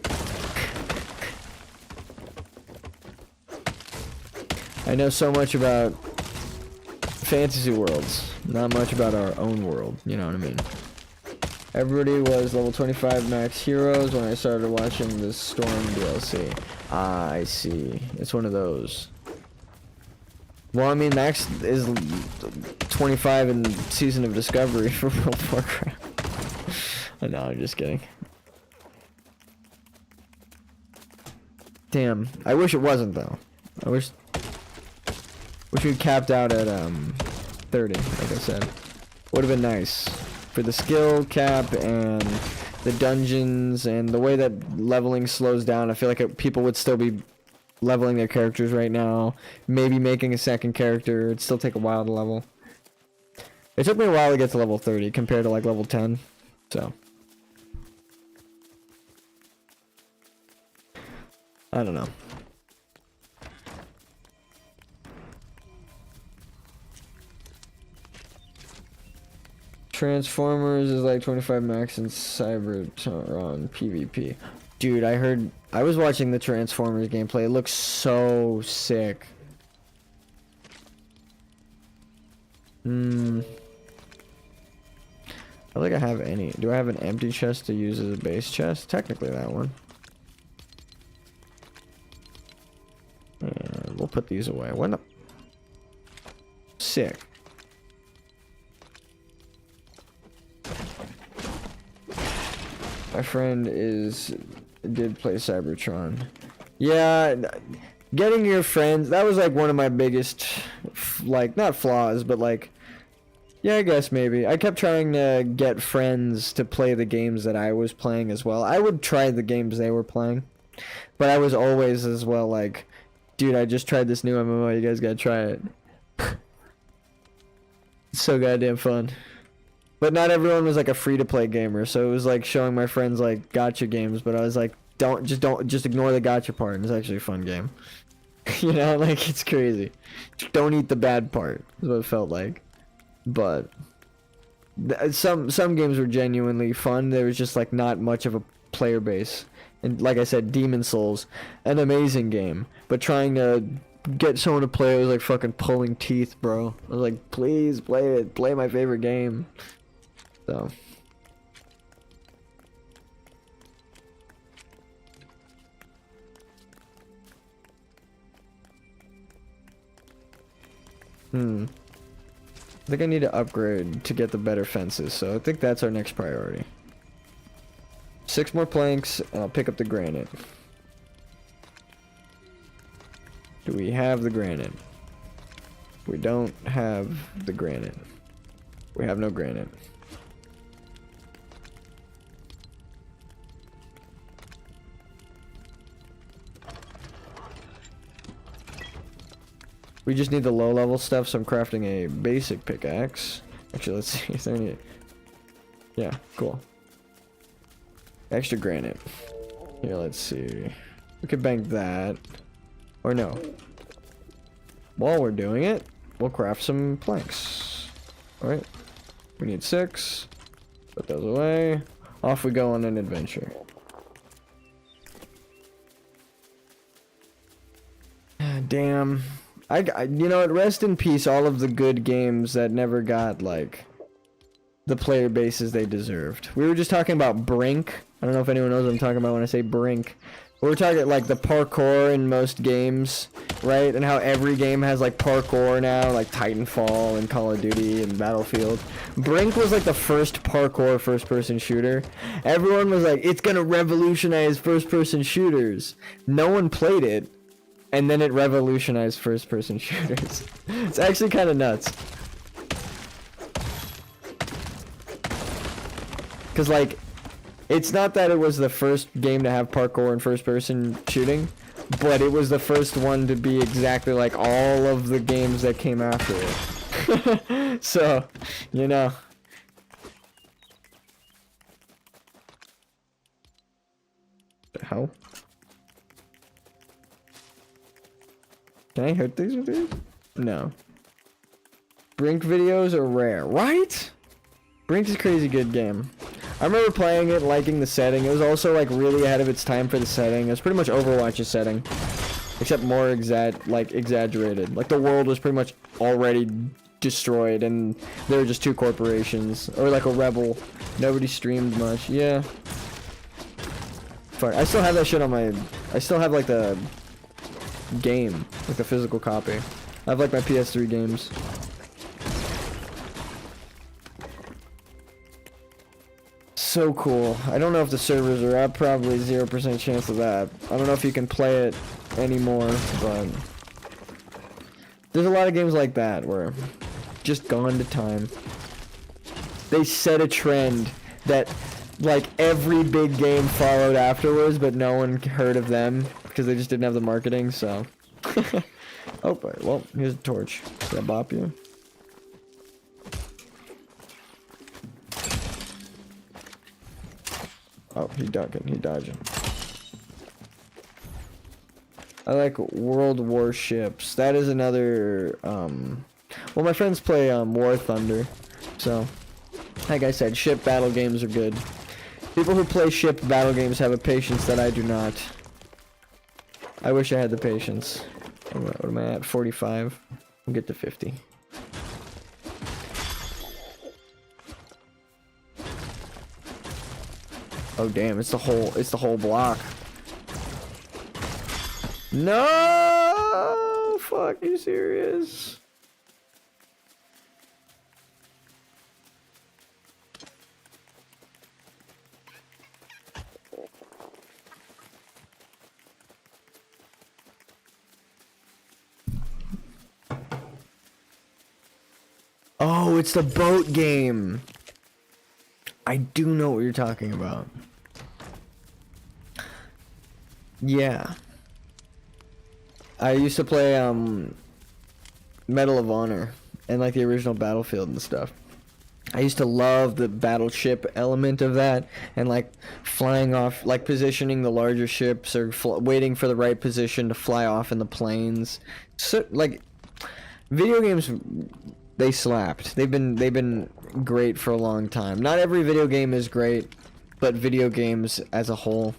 I know so much about fantasy worlds, not much about our own world, you know what I mean? Everybody was level 25 max heroes when I started watching the Storm DLC. Ah, I see. It's one of those. Well, I mean, max is 25 in Season of Discovery for World of Warcraft. I know, I'm just kidding. Damn, I wish it wasn't though. I wish we capped out at 30, like I said. Would have been nice for the skill cap and the dungeons and the way that leveling slows down. I feel like people would still be leveling their characters right now, maybe making a second character. It'd still take a while to level. It took me a while to get to level 30 compared to like level 10, so I don't know. Transformers is like 25 max in Cybertron PvP. Dude, I was watching the Transformers gameplay. It looks so sick. I don't think I have any. Do I have an empty chest to use as a base chest? Technically that one. And we'll put these away. What the? Sick. My friend did play Cybertron. Yeah, getting your friends, that was like one of my biggest, like, not flaws, but like, yeah, I guess maybe. I kept trying to get friends to play the games that I was playing as well. I would try the games they were playing, but I was always as well like, dude, I just tried this new MMO, you guys gotta try it. It's so goddamn fun. But not everyone was like a free-to-play gamer, so it was like showing my friends like gacha games, but I was like, just ignore the gacha part, it's actually a fun game. You know, like, it's crazy. Just don't eat the bad part, is what it felt like. But some games were genuinely fun. There was just like not much of a player base. And like I said, Demon Souls, an amazing game, but trying to get someone to play it was like fucking pulling teeth, bro. I was like, please play it, play my favorite game. So I think I need to upgrade to get the better fences, so I think that's our next priority. 6 more planks and I'll pick up the granite. Do we have the granite? We don't have the granite. We have no granite. We just need the low level stuff, so I'm crafting a basic pickaxe. Actually, let's see if there any. Yeah, cool. Extra granite. Here, let's see. We could bank that. Or no. While we're doing it, we'll craft some planks. Alright. We need 6. Put those away. Off we go on an adventure. Damn. You know what, rest in peace all of the good games that never got, like, the player bases they deserved. We were just talking about Brink. I don't know if anyone knows what I'm talking about when I say Brink. We're talking, like, the parkour in most games, right? And how every game has, like, parkour now, like Titanfall and Call of Duty and Battlefield. Brink was, like, the first parkour first-person shooter. Everyone was like, it's gonna revolutionize first-person shooters. No one played it. And then it revolutionized first-person shooters. It's actually kind of nuts. Because, like, it's not that it was the first game to have parkour and first-person shooting, but it was the first one to be exactly like all of the games that came after it. So, you know. The hell? Can I hurt these with these? No. Brink videos are rare, right? Brink is a crazy good game. I remember playing it, liking the setting. It was also like really ahead of its time for the setting. It was pretty much Overwatch's setting, except more exaggerated. Like the world was pretty much already destroyed, and there were just two corporations, or like a rebel. Nobody streamed much. Yeah. Fuck. I still have that shit on my. I still have like the game, like the physical copy. I have like my PS3 games. So cool. I don't know if the servers are up. Probably 0% chance of that. I don't know if you can play it anymore, but there's a lot of games like that where just gone to time. They set a trend that like every big game followed afterwards, but no one heard of them because they just didn't have the marketing. So oh, well, here's a torch. Did I bop you? Oh, he ducking, he dodging. I like World War ships. That is another, well, my friends play, War Thunder. So, like I said, ship battle games are good. People who play ship battle games have a patience that I do not. I wish I had the patience. What am I at? 45? I'll get to 50. Oh damn, it's the whole block. No! Fuck, you serious? Oh, it's the boat game. I do know what you're talking about. Yeah. I used to play Medal of Honor and like the original Battlefield and stuff. I used to love the battleship element of that, and like flying off, like positioning the larger ships or waiting for the right position to fly off in the planes. So like video games, they slapped. They've been great for a long time. Not every video game is great, but video games as a whole,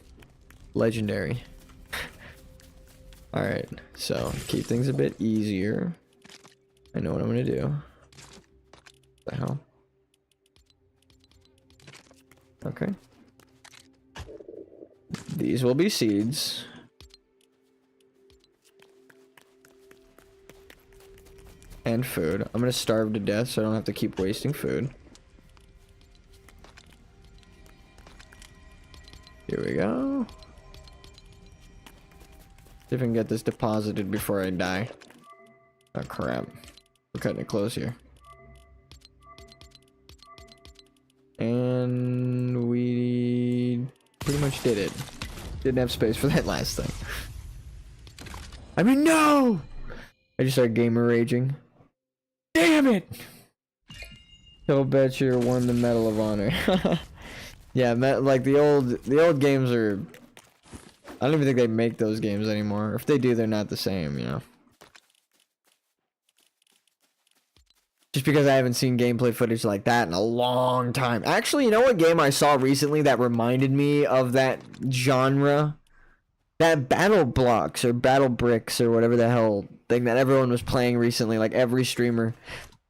legendary. Alright, so keep things a bit easier. I know what I'm gonna do. What the hell? Okay. These will be seeds. And food. I'm gonna starve to death so I don't have to keep wasting food. Here we go. See if I can get this deposited before I die. Oh crap. We're cutting it close here. And we pretty much did it. Didn't have space for that last thing. I mean, no! I just started gamer raging. Damn it! So bet you won the Medal of Honor. Yeah, like the old games are. I don't even think they make those games anymore. If they do, they're not the same, you know. Just because I haven't seen gameplay footage like that in a long time. Actually, you know what game I saw recently that reminded me of that genre? That Battle Blocks or Battle Bricks or whatever the hell thing that everyone was playing recently, like every streamer.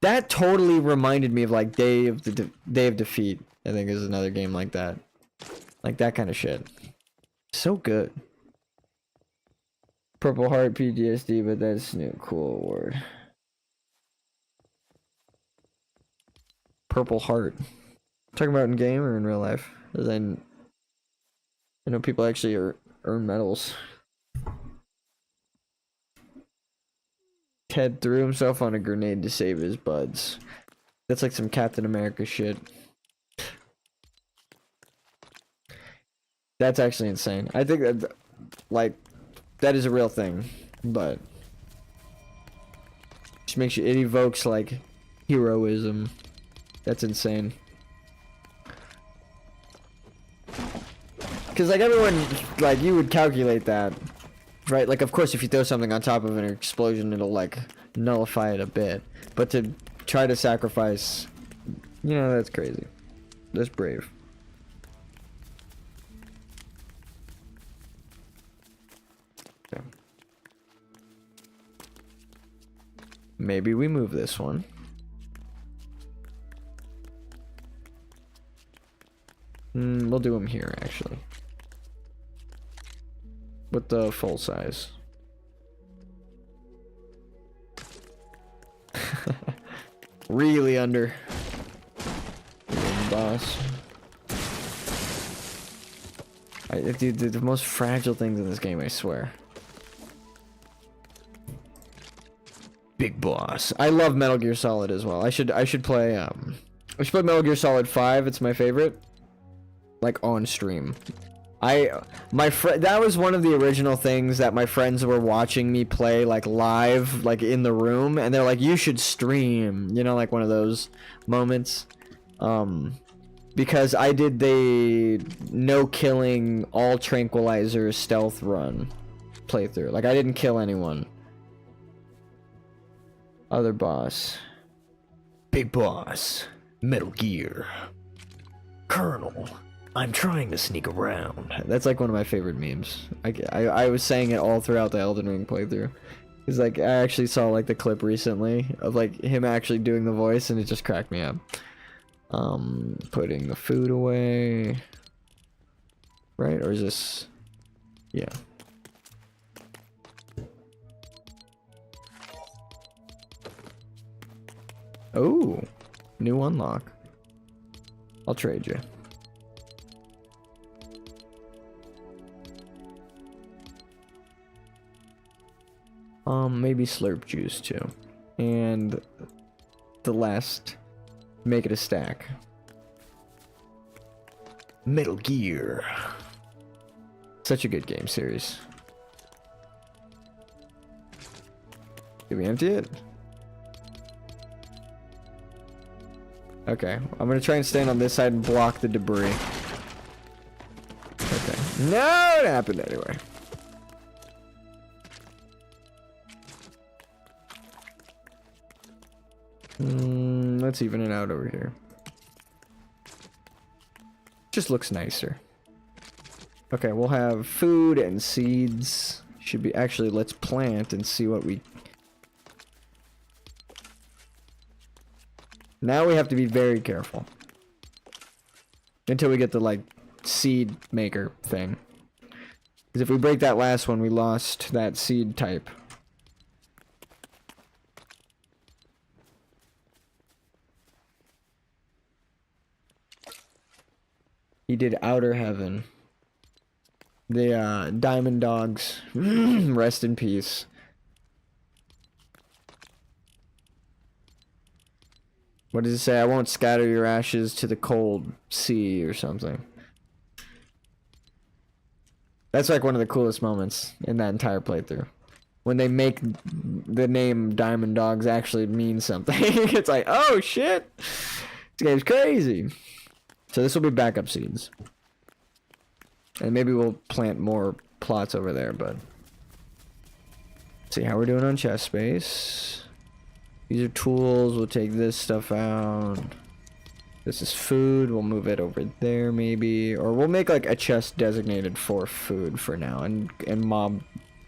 That totally reminded me of like Day of Defeat. I think is another game like that. Like that kind of shit. So good. Purple Heart PTSD, but that's new cool word. Purple Heart. Talking about in game or in real life? As I know people actually earn medals. Ted threw himself on a grenade to save his buds. That's like some Captain America shit. That's actually insane. I think that, like, that is a real thing, but just makes you, it evokes like heroism. That's insane. Because, like, everyone, like, you would calculate that, right? Like, of course, if you throw something on top of an explosion, it'll, like, nullify it a bit. But to try to sacrifice, you know, that's crazy. That's brave. Okay. Maybe we move this one. We'll do them here, actually. With the full size. Really under. Boss. Dude, the most fragile things in this game, I swear. Big boss. I love Metal Gear Solid as well. I should play Metal Gear Solid 5. It's my favorite. Like, on stream. That was one of the original things that my friends were watching me play, like, live, like, in the room, and they're like, you should stream, you know, like one of those moments. Because I did the no killing all tranquilizer stealth run playthrough. Like, I didn't kill anyone. Other boss. Big boss. Metal Gear. Colonel. I'm trying to sneak around. That's like one of my favorite memes. I was saying it all throughout the Elden Ring playthrough. It's like, I actually saw like the clip recently of like him actually doing the voice, and it just cracked me up. Putting the food away. Right? Or is this... Yeah. Oh, new unlock. I'll trade you. Maybe slurp juice too. And the last, make it a stack. Metal Gear. Such a good game series. Did we empty it? Okay, I'm gonna try and stand on this side and block the debris. Okay. No, it happened anyway. Let's even it out over here. Just looks nicer. Okay, we'll have food and seeds. Should be actually, let's plant and see what we... Now we have to be very careful. Until we get the, like, seed maker thing. Because if we break that last one, we lost that seed type. He did Outer Heaven. The, Diamond Dogs. Rest in peace. What does it say? I won't scatter your ashes to the cold sea or something. That's like one of the coolest moments in that entire playthrough. When they make the name Diamond Dogs actually mean something. It's like, oh shit! This game's crazy! So this will be backup seeds. And maybe we'll plant more plots over there, but... See how we're doing on chest space. These are tools, we'll take this stuff out. This is food, we'll move it over there maybe. Or we'll make like a chest designated for food for now. And mob,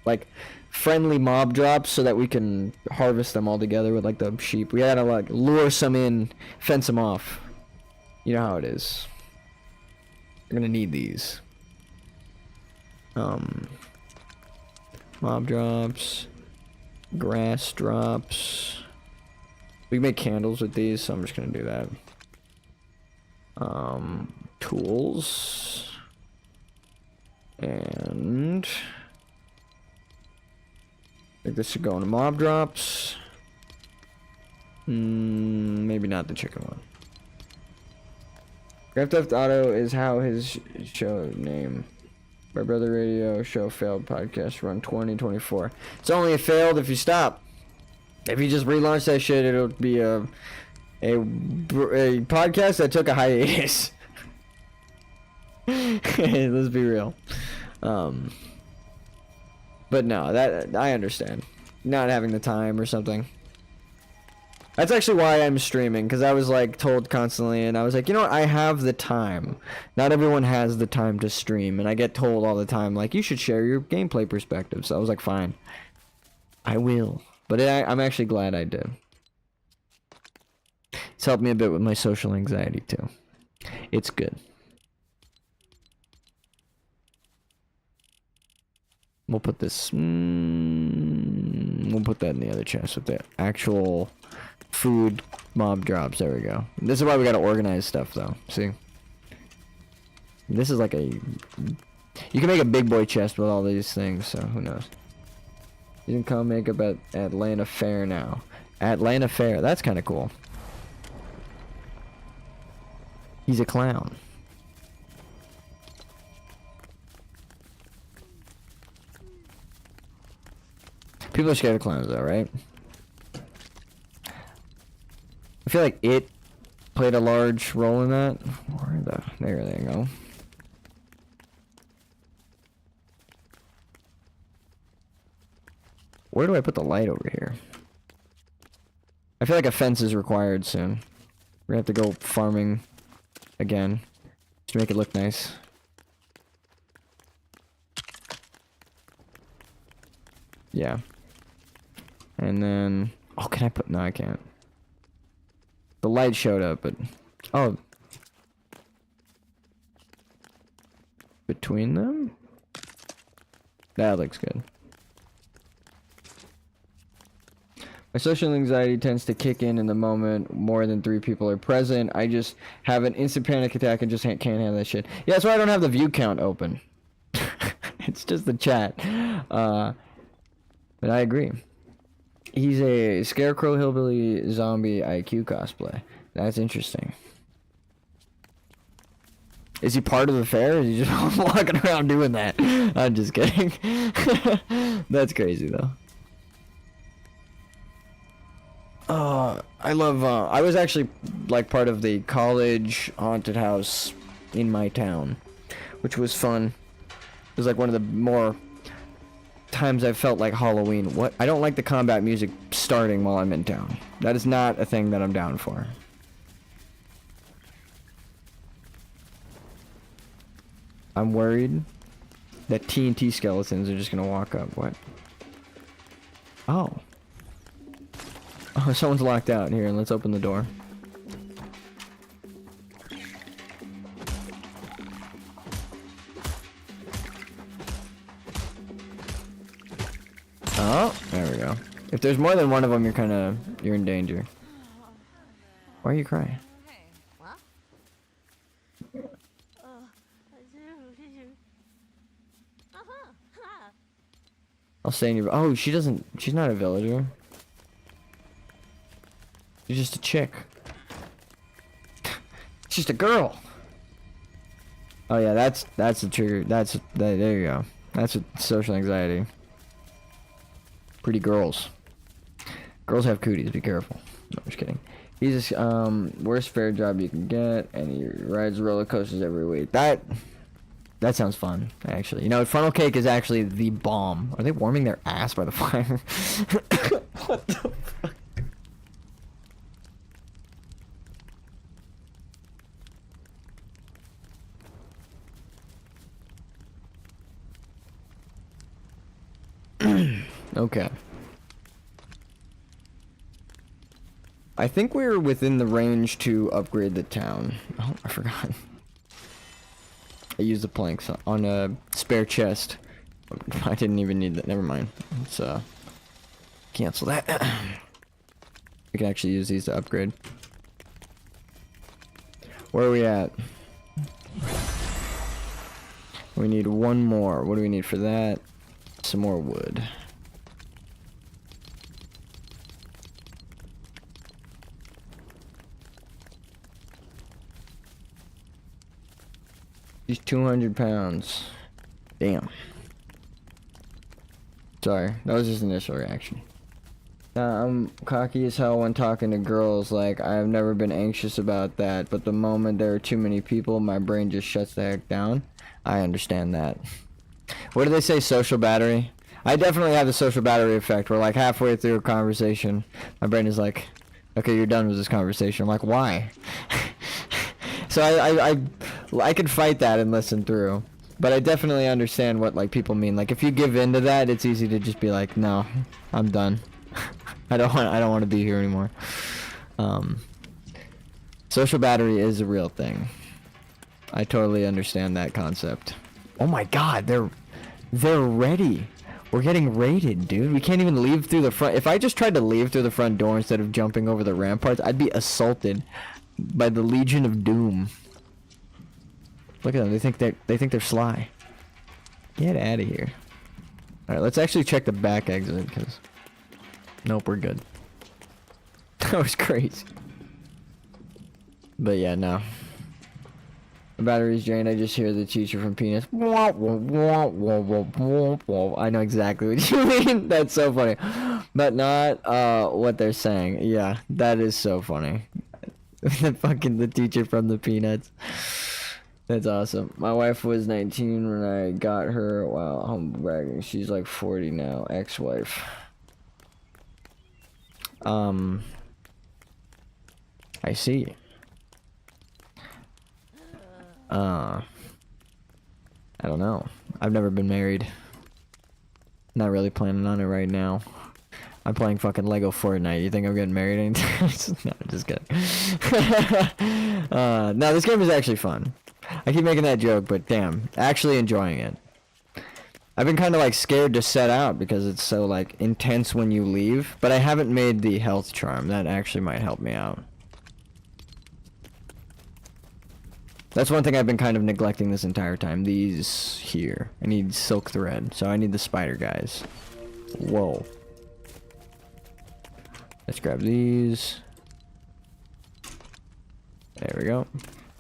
like, friendly mob drops so that we can harvest them all together with like the sheep. We gotta like lure some in, fence them off. You know how it is. We're gonna need these. Mob drops. Grass drops. We can make candles with these, so I'm just gonna do that. Tools. And... I think this should go into mob drops. Maybe not the chicken one. Grand Theft Auto is how his show name. My Brother Radio show failed podcast run 2024. It's only failed if you stop. If you just relaunch that shit, it'll be a A podcast that took a hiatus. Let's be real. But no, that I understand. Not having the time or something. That's actually why I'm streaming, because I was like told constantly, and I was like, you know what, I have the time. Not everyone has the time to stream, and I get told all the time, like, you should share your gameplay perspective. So I was like, fine. I will. But I'm actually glad I did. It's helped me a bit with my social anxiety, too. It's good. We'll put this... we'll put that in the other chest with the actual food mob drops. There we go. This is why we gotta organize stuff, though. See? This is like a... You can make a big boy chest with all these things, so who knows. You can come make up at Atlanta Fair now. Atlanta Fair. That's kind of cool. He's a clown. People are scared of clowns, though, right? I feel like it played a large role in that. There you go. Where do I put the light over here? I feel like a fence is required soon. We're gonna have to go farming again to make it look nice. Yeah. And then... Oh, can I put... No, I can't. The light showed up, but... Oh. Between them? That looks good. My social anxiety tends to kick in the moment more than 3 people are present. I just have an instant panic attack and just can't handle that shit. Yeah, that's why I don't have the view count open. It's just the chat. But I agree. He's a scarecrow hillbilly zombie IQ cosplay. That's interesting. Is he part of the fair? Or is he just walking around doing that? I'm just kidding. That's crazy though. I love, I was actually, like, part of the college haunted house in my town, which was fun. It was, like, one of the more times I've felt like Halloween. What? I don't like the combat music starting while I'm in town. That is not a thing that I'm down for. I'm worried that TNT skeletons are just gonna walk up. What? Oh. Oh, someone's locked out here, and let's open the door. Oh, there we go. If there's more than one of them, you're in danger. Why are you crying? I'll stay in your... Oh, she's not a villager. She's just a chick. She's just a girl. Oh yeah, that's the trigger. There you go. That's a social anxiety. Pretty girls. Girls have cooties. Be careful. No, I'm just kidding. He's a worst fair job you can get, and he rides roller coasters every week. That sounds fun, actually. You know, funnel cake is actually the bomb. Are they warming their ass by the fire? What the fuck? Okay. I think we're within the range to upgrade the town. Oh, I forgot. I used the planks on a spare chest. I didn't even need that. Never mind. Let's cancel that. We can actually use these to upgrade. Where are we at? We need one more. What do we need for that? Some more wood. He's 200 pounds. Damn. Sorry, that was just initial reaction. I'm cocky as hell when talking to girls. Like, I've never been anxious about that, but the moment there are too many people, my brain just shuts the heck down. I understand that. What do they say, social battery? I definitely have the social battery effect, where like halfway through a conversation, my brain is like, okay, you're done with this conversation. I'm like, why? So I could fight that and listen through. But I definitely understand what like people mean. Like if you give in to that, it's easy to just be like, no, I'm done. I don't want to be here anymore. Social battery is a real thing. I totally understand that concept. Oh my god, they're ready. We're getting raided, dude. We can't even leave through the front. If I just tried to leave through the front door instead of jumping over the ramparts, I'd be assaulted by the Legion of Doom. Look at them. They think they're sly. Get out of here. All right, let's actually check the back exit because nope, we're good. That was crazy. But yeah, no. The battery's drained. I just hear the teacher from Peanuts. I know exactly what you mean. That's so funny. But not what they're saying. Yeah, that is so funny. the teacher from the Peanuts. That's awesome. My wife was 19 when I got her. Wow, humble bragging. She's like 40 now. Ex-wife. I see. I don't know. I've never been married. Not really planning on it right now. I'm playing fucking Lego Fortnite. You think I'm getting married anytime? No, just kidding. No, this game is actually fun. I keep making that joke, but damn, actually enjoying it. I've been kind of like scared to set out because it's so like intense when you leave, but I haven't made the health charm. That actually might help me out. That's one thing I've been kind of neglecting this entire time. These here. I need silk thread, so I need the spider guys. Whoa. Let's grab these. There we go.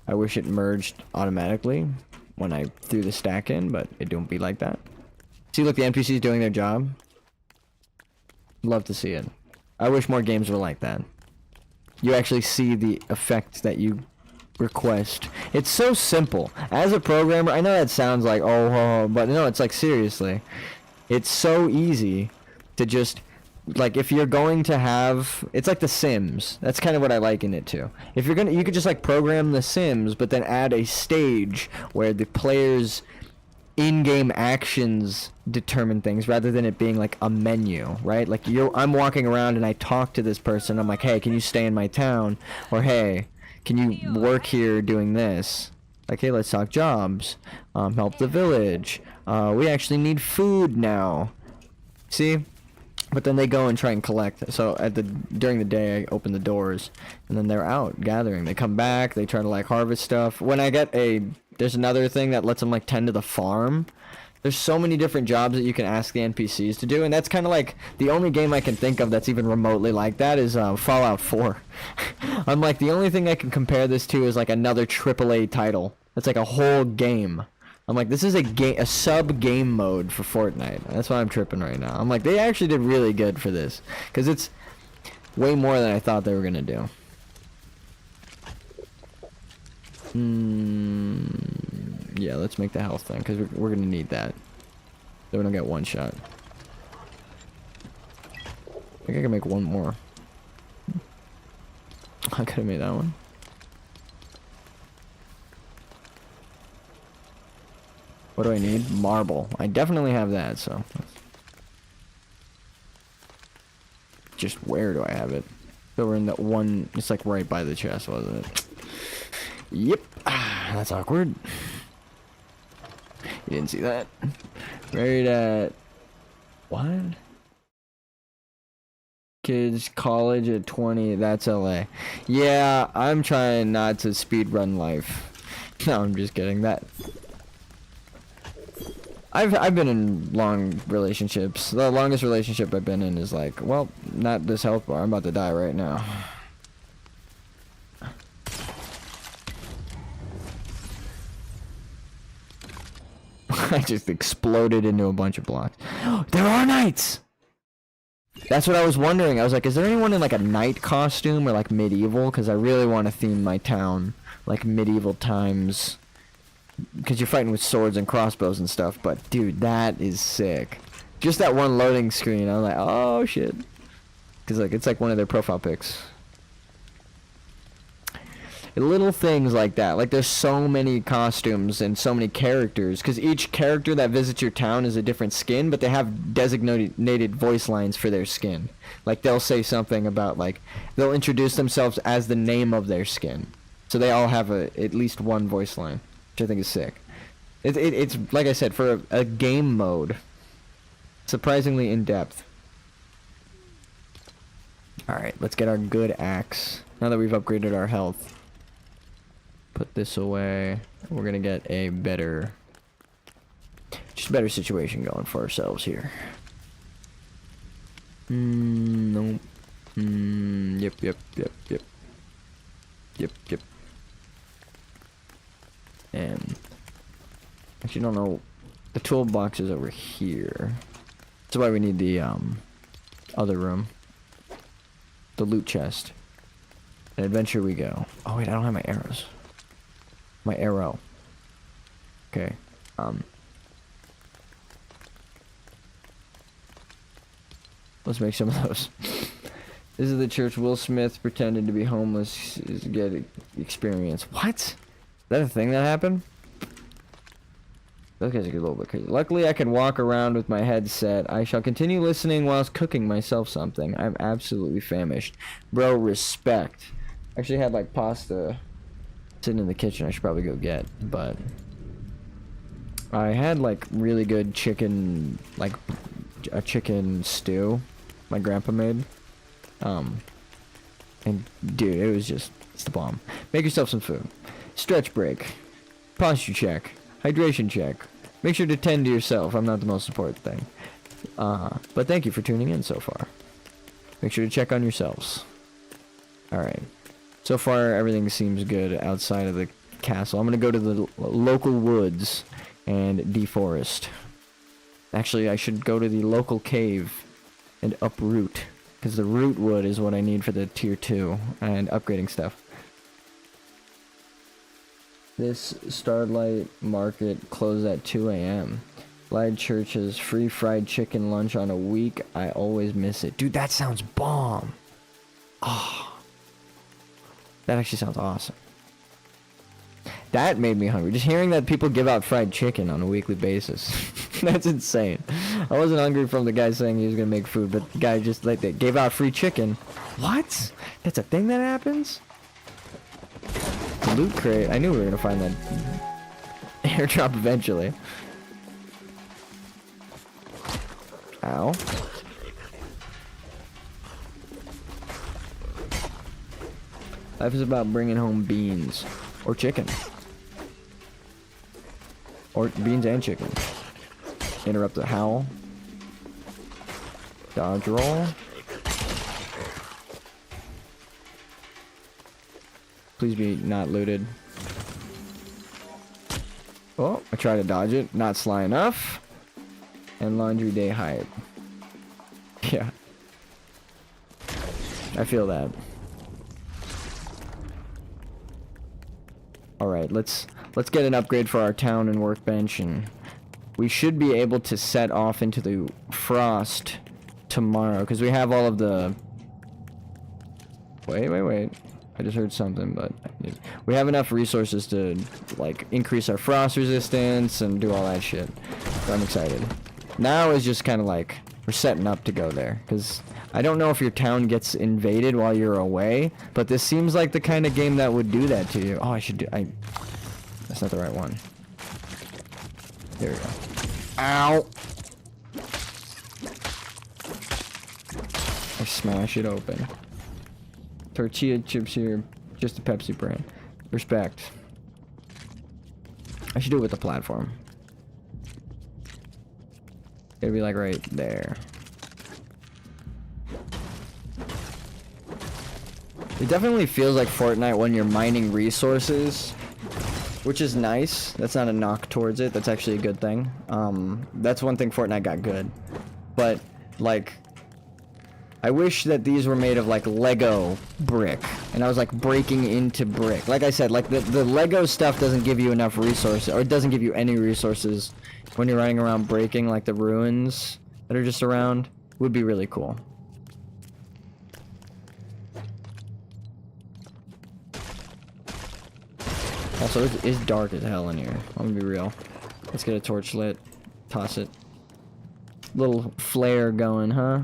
I wish it merged automatically when I threw the stack in, but it don't be like that. See, look, the NPC's doing their job. Love to see it. I wish more games were like that. You actually see the effect that you request. It's so simple. As a programmer, I know that sounds like, oh, but no, it's like, seriously. It's so easy to just, like, if you're going to have, it's like The Sims. That's kind of what I liken it to. If you're gonna, you could just like program The Sims, but then add a stage where the player's in-game actions determine things rather than it being like a menu, right? Like I'm walking around and I talk to this person. I'm like, hey, can you stay in my town? Or hey, can you work here doing this? Like, hey, let's talk jobs. Help the village. We actually need food now. See? But then they go and try and collect. So during the day, I open the doors, and then they're out gathering. They come back. They try to like harvest stuff. When I get there's another thing that lets them like tend to the farm. There's so many different jobs that you can ask the NPCs to do, and that's kind of like the only game I can think of that's even remotely like that is Fallout 4. I'm like, the only thing I can compare this to is like another AAA title. It's like a whole game. I'm like, this is a sub-game mode for Fortnite. That's why I'm tripping right now. I'm like, they actually did really good for this, because it's way more than I thought they were gonna do. Yeah, let's make the health thing, because we're gonna need that. So we don't get one shot. I think I can make one more. I could have made that one. What do I need? Marble. I definitely have that, so. Just where do I have it? So we're in that one, it's like right by the chest, wasn't it? Yep. That's awkward. You didn't see that. Right at what? Kids college at 20, that's LA. Yeah, I'm trying not to speedrun life. No, I'm just kidding. I've been in long relationships. The longest relationship I've been in is like, well, not this health bar. I'm about to die right now. I just exploded into a bunch of blocks. There are knights! That's what I was wondering. I was like, is there anyone in like a knight costume or like medieval? Because I really want to theme my town like medieval times. Because you're fighting with swords and crossbows and stuff. But dude, that is sick. Just that one loading screen, I'm like, oh shit. Because like it's like one of their profile pics. Little things like that. Like there's so many costumes and so many characters, because each character that visits your town is a different skin, but they have designated voice lines for their skin. Like they'll say something about, like, they'll introduce themselves as the name of their skin, so they all have at least one voice line, which I think is sick. It's like I said, for a game mode, surprisingly in depth. Alright, let's get our good axe now that we've upgraded our health. Put this away. We're gonna get a better situation going for ourselves here. Nope. Yep. And actually, don't know. The toolbox is over here. That's why we need the other room. The loot chest. An adventure we go. Oh wait, I don't have my arrows. My arrow. Okay. Let's make some of those. This is the church. Will Smith pretended to be homeless is get experience. What? Is that a thing that happened? Those guys are a little bit crazy. Luckily, I can walk around with my headset. I shall continue listening whilst cooking myself something. I'm absolutely famished. Bro, respect. Actually had like pasta sitting in the kitchen. I should probably go get, but I had like really good chicken, like a chicken stew my grandpa made. And dude, it was just, it's the bomb. Make yourself some food. Stretch break. Posture check. Hydration check. Make sure to tend to yourself. I'm not the most important thing. But thank you for tuning in so far. Make sure to check on yourselves. Alright. So far, everything seems good outside of the castle. I'm gonna go to the local woods and deforest. Actually, I should go to the local cave and uproot, because the root wood is what I need for the tier 2 and upgrading stuff. This Starlight Market closed at 2 a.m. Light Church's free fried chicken lunch on a week. I always miss it. Dude, that sounds bomb. Oh, that actually sounds awesome. That made me hungry. Just hearing that people give out fried chicken on a weekly basis. That's insane. I wasn't hungry from the guy saying he was gonna make food, but the guy just like that gave out free chicken. What? That's a thing that happens? Loot crate. I knew we were gonna find that airdrop eventually. Ow. Life is about bringing home beans. Or chicken. Or beans and chicken. Interrupt the howl. Dodge roll. Please be not looted. Oh, I tried to dodge it. Not sly enough. And laundry day hype. Yeah. I feel that. Alright, let's get an upgrade for our town and workbench, and we should be able to set off into the frost tomorrow, because we have all of the... Wait. I just heard something, but... We have enough resources to, like, increase our frost resistance and do all that shit. So I'm excited. Now is just kind of like, we're setting up to go there, because I don't know if your town gets invaded while you're away, but this seems like the kind of game that would do that to you. Oh, I should do... That's not the right one. There we go. Ow! I smash it open. Tortilla chips here, just a Pepsi brand. Respect. I should do it with the platform. It'll be like right there. It definitely feels like Fortnite when you're mining resources, which is nice. That's not a knock towards it. That's actually a good thing. That's one thing Fortnite got good. But, like, I wish that these were made of like Lego brick, and I was like breaking into brick. Like I said, like the Lego stuff doesn't give you enough resources, or it doesn't give you any resources when you're running around breaking like the ruins that are just around. Would be really cool. Also, it's dark as hell in here. I'm gonna be real. Let's get a torch lit. Toss it. Little flare going, huh?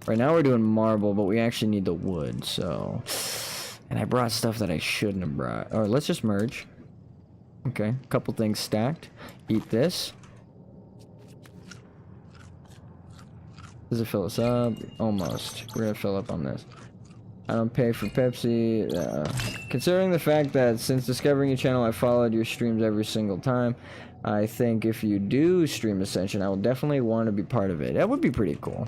Right now we're doing marble, but we actually need the wood, so... And I brought stuff that I shouldn't have brought. Alright, let's just merge. Okay, couple things stacked. Eat this. Does it fill us up? Almost. We're gonna fill up on this. I don't pay for Pepsi. Considering the fact that since discovering your channel, I followed your streams every single time, I think if you do stream Ascension, I will definitely want to be part of it. That would be pretty cool.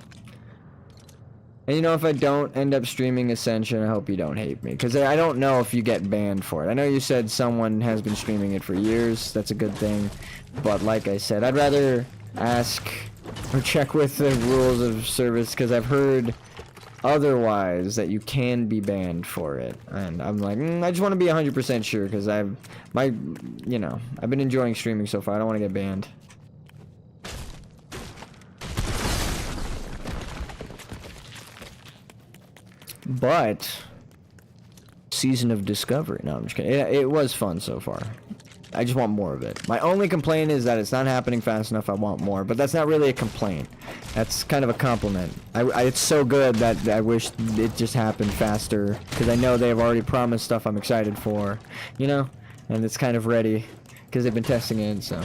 And you know, if I don't end up streaming Ascension, I hope you don't hate me. Because I don't know if you get banned for it. I know you said someone has been streaming it for years. That's a good thing. But like I said, I'd rather ask or check with the rules of service, because I've heard otherwise that you can be banned for it. And I'm like, I just want to be 100% sure, because I've been enjoying streaming so far. I don't want to get banned. But Season of Discovery. No, I'm just kidding. It was fun so far. I just want more of it. My only complaint is that it's not happening fast enough. I want more, but that's not really a complaint. That's kind of a compliment. It's so good that I wish it just happened faster, because I know they've already promised stuff I'm excited for, you know, and it's kind of ready because they've been testing it. So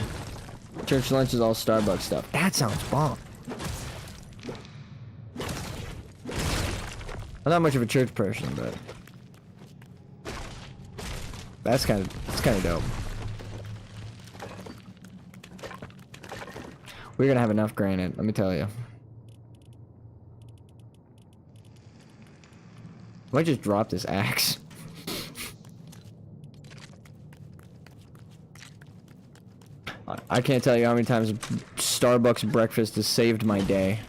church lunch is all Starbucks stuff. That sounds bomb. I'm not much of a church person, but it's kind of dope. We're gonna have enough granite, let me tell you. I might just drop this axe. I can't tell you how many times Starbucks breakfast has saved my day.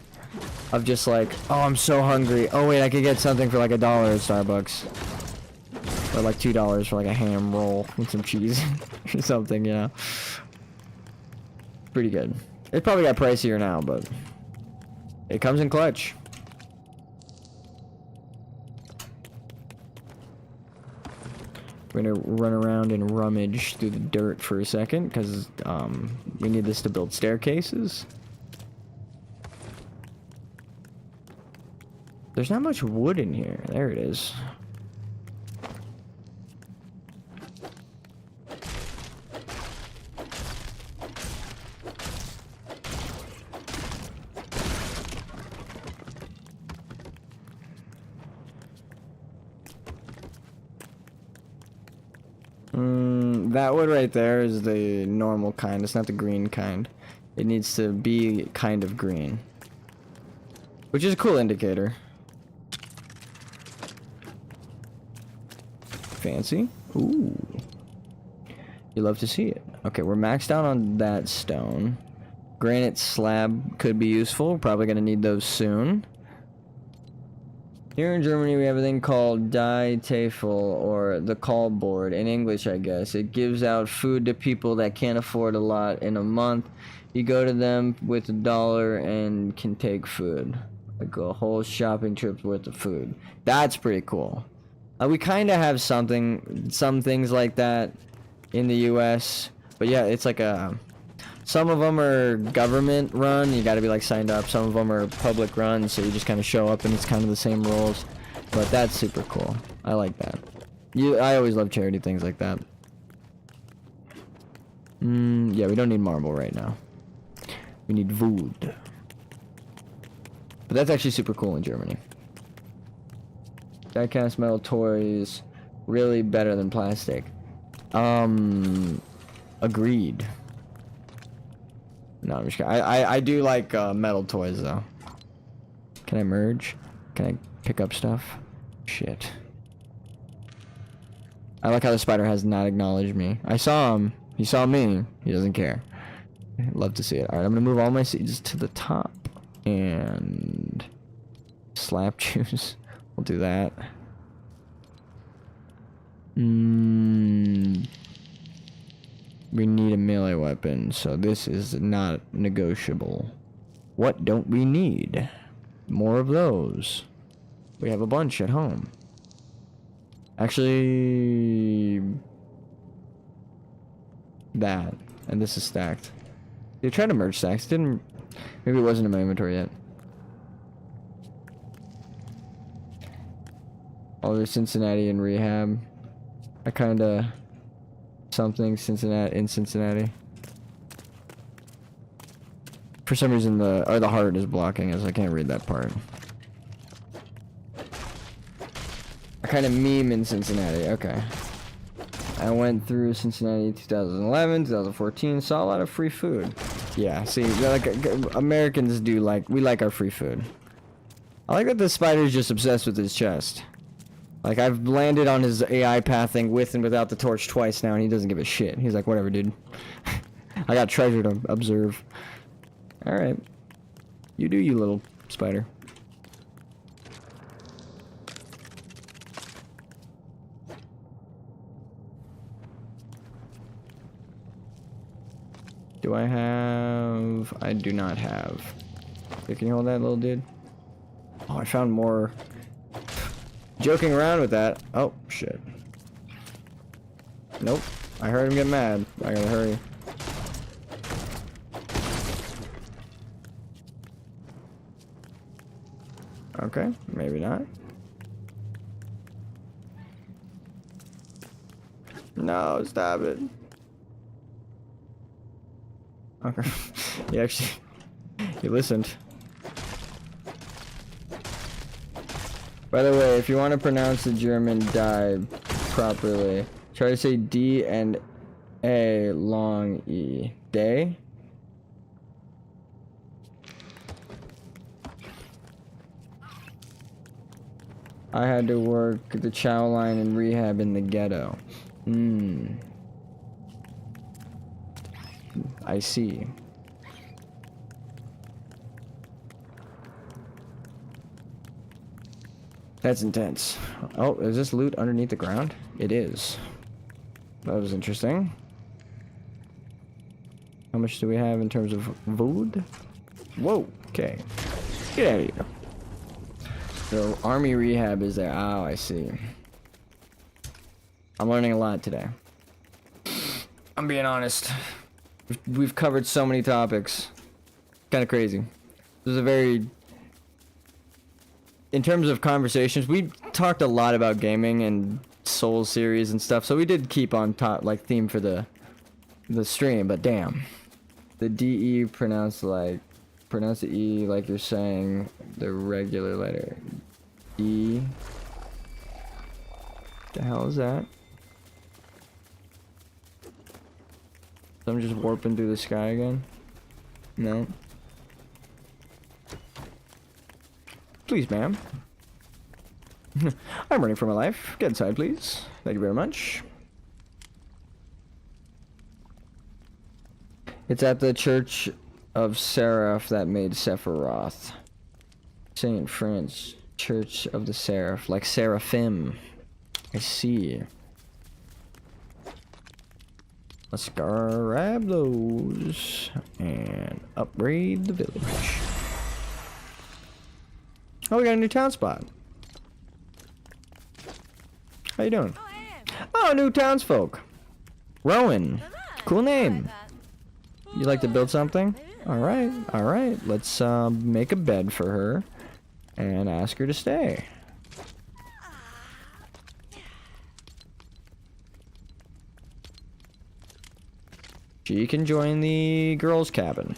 Of just like, oh, I'm so hungry. Oh wait, I could get something for like $1 at Starbucks. Or like $2 for like a ham roll with some cheese or something, you know. Pretty good. It probably got pricier now, but it comes in clutch. We're gonna run around and rummage through the dirt for a second, because we need this to build staircases. There's not much wood in here. There it is. That wood right there is the normal kind. It's not the green kind. It needs to be kind of green, which is a cool indicator. Fancy. Ooh. You love to see it. Okay, we're maxed out on that stone. Granite slab could be useful. Probably gonna need those soon. Here in Germany, we have a thing called Die Tafel, or the call board, in English, I guess. It gives out food to people that can't afford a lot in a month. You go to them with $1 and can take food. Like a whole shopping trip worth of food. That's pretty cool. We kind of have some things like that in the US. But yeah, it's like some of them are government run, you gotta be like signed up. Some of them are public run, so you just kind of show up and it's kind of the same rules. But that's super cool. I like that. I always love charity things like that. Yeah, we don't need marble right now. We need wood. But that's actually super cool in Germany. Die-cast metal toys, really better than plastic. Agreed. No, I'm just kidding. I do like metal toys though. Can I merge? Can I pick up stuff? Shit. I like how the spider has not acknowledged me. I saw him. He saw me. He doesn't care. I'd love to see it. Alright, I'm gonna move all my seeds to the top. And slap juice. We'll do that. We need a melee weapon, so this is not negotiable. What don't we need? More of those. We have a bunch at home. Actually, that. And this is stacked. You tried to merge stacks. Didn't. Maybe it wasn't in my inventory yet. Oh, there's Cincinnati and rehab. I kinda. Something in Cincinnati. For some reason the heart is blocking us. I can't read that part. I kind of meme in Cincinnati. Okay. I went through Cincinnati 2011, 2014. Saw a lot of free food. Yeah, see, like Americans do we like our free food. I like that the spider's just obsessed with his chest. Like, I've landed on his AI pathing with and without the torch twice now, and he doesn't give a shit. He's like, whatever, dude. I got treasure to observe. Alright. You do, you little spider. Do I have... I do not have. Hey, can you hold that, little dude? Oh, I found more... Joking around with that. Oh, shit. Nope. I heard him get mad. I gotta hurry. Okay, maybe not. No, stop it. Okay. He actually... He listened. By the way, if you want to pronounce the German die properly, try to say D and A long E. Day? I had to work the chow line and rehab in the ghetto. I see. That's intense. Oh, is this loot underneath the ground? It is. That was interesting. How much do we have in terms of food? Whoa, okay. Get out of here. So, army rehab is there. Oh, I see. I'm learning a lot today. I'm being honest. We've covered so many topics. Kind of crazy. This is a very... In terms of conversations, we talked a lot about gaming and Souls series and stuff, so we did keep on top, like, theme for the stream, but damn. The DE pronounce the E like you're saying the regular letter. E. The hell is that? So I'm just warping through the sky again? No. Please, ma'am. I'm running for my life. Get inside, please. Thank you very much. It's at the Church of Seraph that made Sephiroth. Saint French Church of the Seraph, like Seraphim. I see. Let's grab those and upgrade the village. Oh, we got a new town spot. How you doing? Oh, new townsfolk. Rowan. Cool name. You like to build something? Alright, alright. Let's make a bed for her and ask her to stay. She can join the girls' cabin.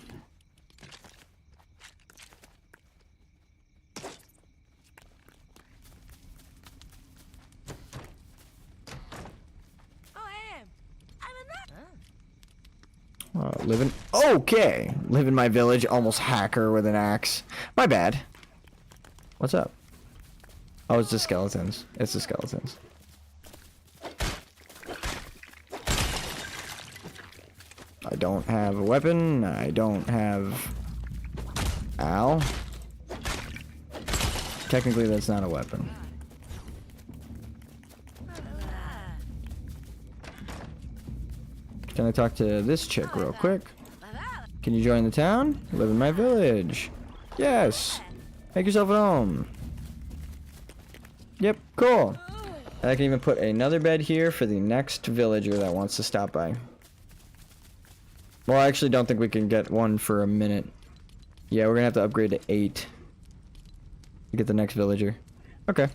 Okay, live in my village, almost hack her with an axe. My bad. What's up? Oh, it's the skeletons. It's the skeletons. I don't have a weapon. I don't have Ow. Technically, that's not a weapon. Can I talk to this chick real quick? Can you join the town? Live in my village. Yes. Make yourself at home. Yep, cool. And I can even put another bed here for the next villager that wants to stop by. Well, I actually don't think we can get one for a minute. Yeah, we're gonna have to upgrade to 8 to get the next villager. Okay.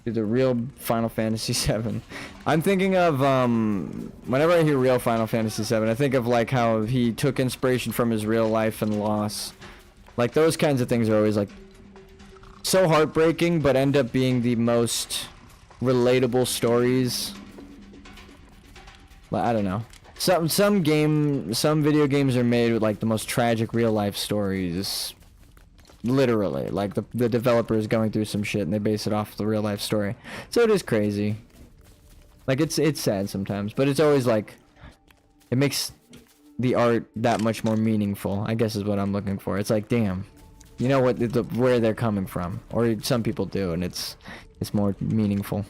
The real Final Fantasy VII. I'm thinking of, whenever I hear real Final Fantasy VII, I think of, like, how he took inspiration from his real life and loss. Like, those kinds of things are always, like, so heartbreaking, but end up being the most relatable stories. Well, I don't know. Some video games are made with, like, the most tragic real-life stories. Literally, like the developer is going through some shit and they base it off the real life story. So it is crazy. Like it's sad sometimes, but it's always like it makes the art that much more meaningful, I guess is what I'm looking for. It's like, damn, you know what where they're coming from, or some people do, and it's more meaningful.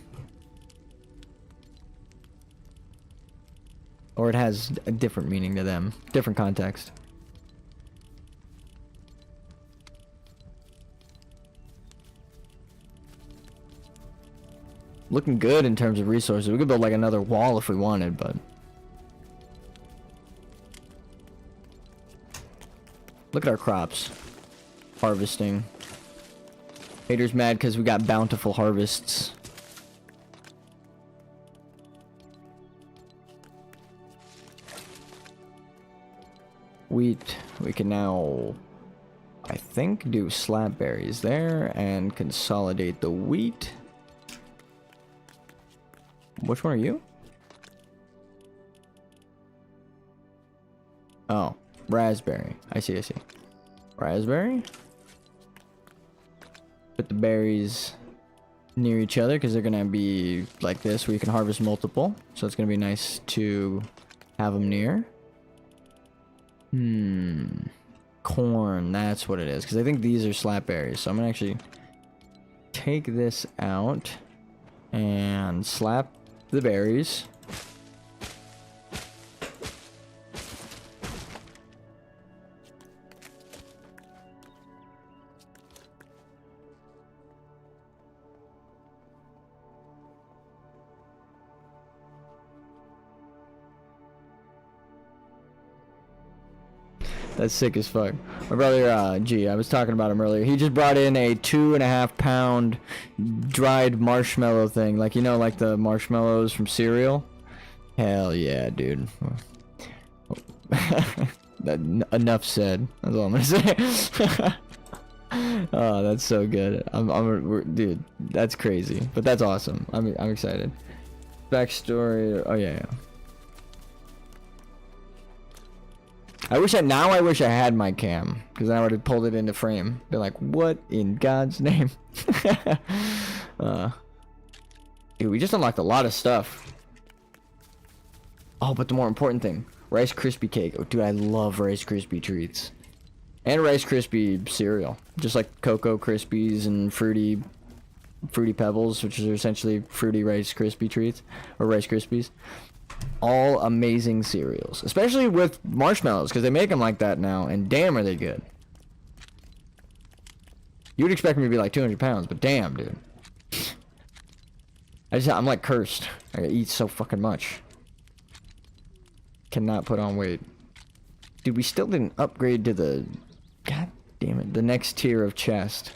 Or it has a different meaning to them, different context. Looking good in terms of resources. We could build like another wall if we wanted, but look at our crops. Harvesting. Haters mad because we got bountiful harvests. Wheat. We can now, I think, do slab berries there and consolidate the wheat. Which one are you? Oh, raspberry. I see. Raspberry. Put the berries near each other because they're gonna be like this, where you can harvest multiple. So it's gonna be nice to have them near. Corn. That's what it is. Because I think these are slap berries. So I'm gonna actually take this out and slap the berries. That's sick as fuck. My brother, G, I was talking about him earlier. He just brought in a 2.5 pound dried marshmallow thing. Like, you know, like the marshmallows from cereal? Hell yeah, dude. Enough said. That's all I'm gonna say. Oh, that's so good. Dude, that's crazy. But that's awesome. I'm excited. Backstory. Oh, yeah. I wish I had my cam, because then I would have pulled it into frame. Be like, what in God's name? Dude, we just unlocked a lot of stuff. Oh, but the more important thing, Rice Krispie cake. Oh, dude, I love Rice Krispie treats. And Rice Krispie cereal. Just like Cocoa Krispies and Fruity Pebbles, which are essentially fruity Rice Krispie treats, or Rice Krispies. All amazing cereals, especially with marshmallows, because they make them like that now, and damn are they good. You would expect me to be like 200 pounds, but damn, dude. I'm like cursed. I eat so fucking much. Cannot put on weight. Dude, we still didn't upgrade to the, god damn it, the next tier of chest.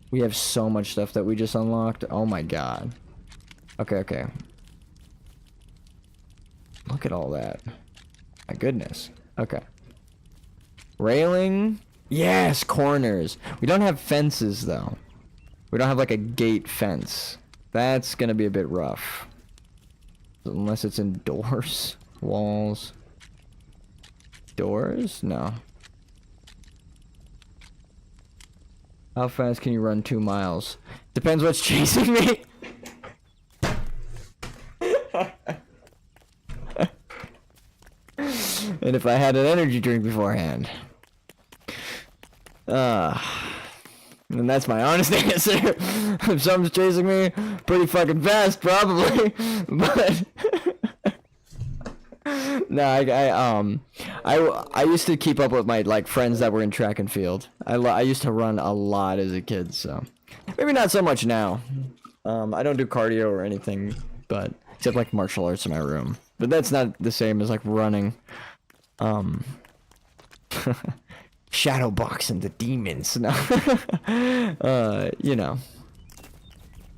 We have so much stuff that we just unlocked. Oh my god. Okay. Look at all that. My goodness. Okay. Railing. Yes, corners. We don't have fences, though. We don't have, like, a gate fence. That's gonna be a bit rough. Unless it's indoors. Walls. Doors? No. How fast can you run 2 miles? Depends what's chasing me. And if I had an energy drink beforehand. And that's my honest answer. If something's chasing me pretty fucking fast, probably. But no, I used to keep up with my like friends that were in track and field. I used to run a lot as a kid, so maybe not so much now. I don't do cardio or anything, but except like martial arts in my room. But that's not the same as like running. Shadow boxing the demons. No. You know.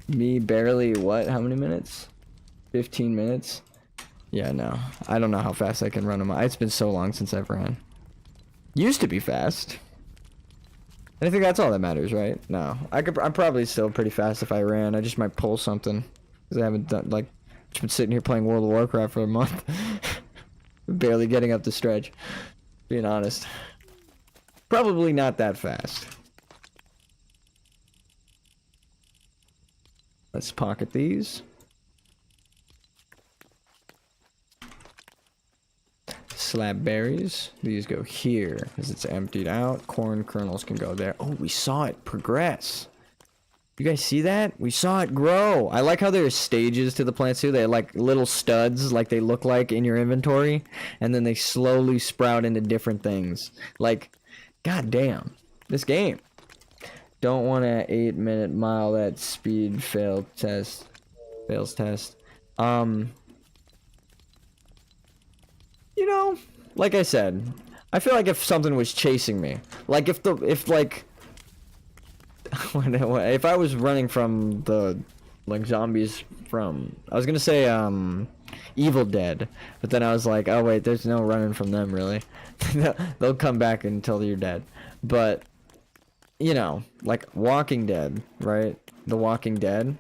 Me barely what? How many minutes? 15 minutes? Yeah, no. I don't know how fast I can run them. It's been so long since I've ran. Used to be fast. And I think that's all that matters, right? No. I'm probably still pretty fast if I ran. I just might pull something. Because I haven't done, like, just been sitting here playing World of Warcraft for a month. Barely getting up the stretch. Being honest. Probably not that fast. Let's pocket these. Slab berries. These go here because it's emptied out. Corn kernels can go there. Oh, we saw it progress. You guys see that? We saw it grow. I like how there's stages to the plants too. They're like little studs, like they look like in your inventory, and then they slowly sprout into different things. Like, god damn, this game. Don't want a 8-minute mile that speed fails test. You know, like I said, I feel like if something was chasing me, like if I was running from the like zombies from, I was gonna say Evil Dead, but then I was like, oh wait, there's no running from them really. They'll come back until you're dead. But you know, like Walking Dead, right? The Walking Dead.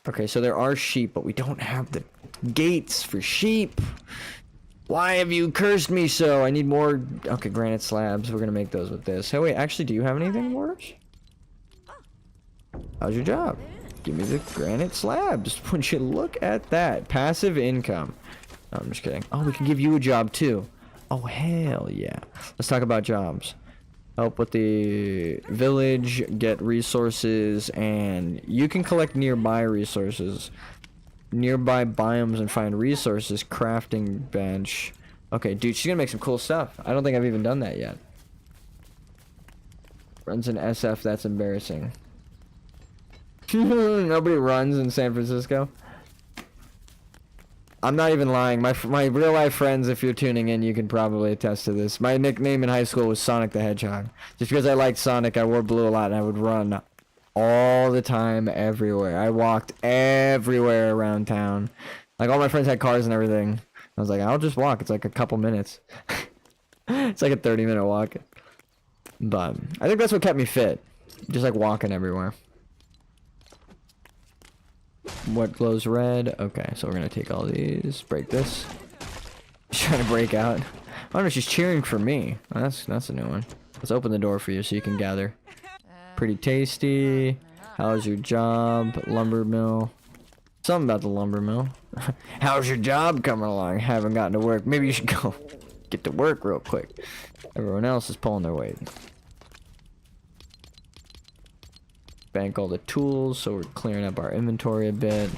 Okay, so there are sheep, but we don't have the gates for sheep. Why have you cursed me so? I need more. Okay, granite slabs. We're gonna make those with this. Hey, wait, actually, do you have anything worse? How's your job? Give me the granite slabs. Would you look at that? Passive income. No, I'm just kidding. Oh, we can give you a job too. Oh, hell yeah. Let's talk about jobs. Help with the village, get resources, and you can collect nearby resources. Nearby biomes and find resources. Crafting bench. Okay, dude, she's gonna make some cool stuff. I don't think I've even done that yet. Runs in SF, that's embarrassing. Nobody runs in San Francisco. I'm not even lying. My real life friends, if you're tuning in, you can probably attest to this. My nickname in high school was Sonic the Hedgehog. Just because I liked Sonic, I wore blue a lot, and I would run all the time, everywhere. I walked everywhere around town. Like, all my friends had cars and everything. I was like, I'll just walk. It's like a couple minutes. It's like a 30-minute walk. But I think that's what kept me fit. Just like walking everywhere. What glows red? Okay, so we're gonna take all these. Break this. She's trying to break out. Oh no, she's cheering for me. Oh, that's a new one. Let's open the door for you so you can gather. Pretty tasty. How's your job? Lumber mill. Something about the lumber mill. How's your job coming along? Haven't gotten to work. Maybe you should go get to work real quick. Everyone else is pulling their weight. Bank all the tools, so we're clearing up our inventory a bit.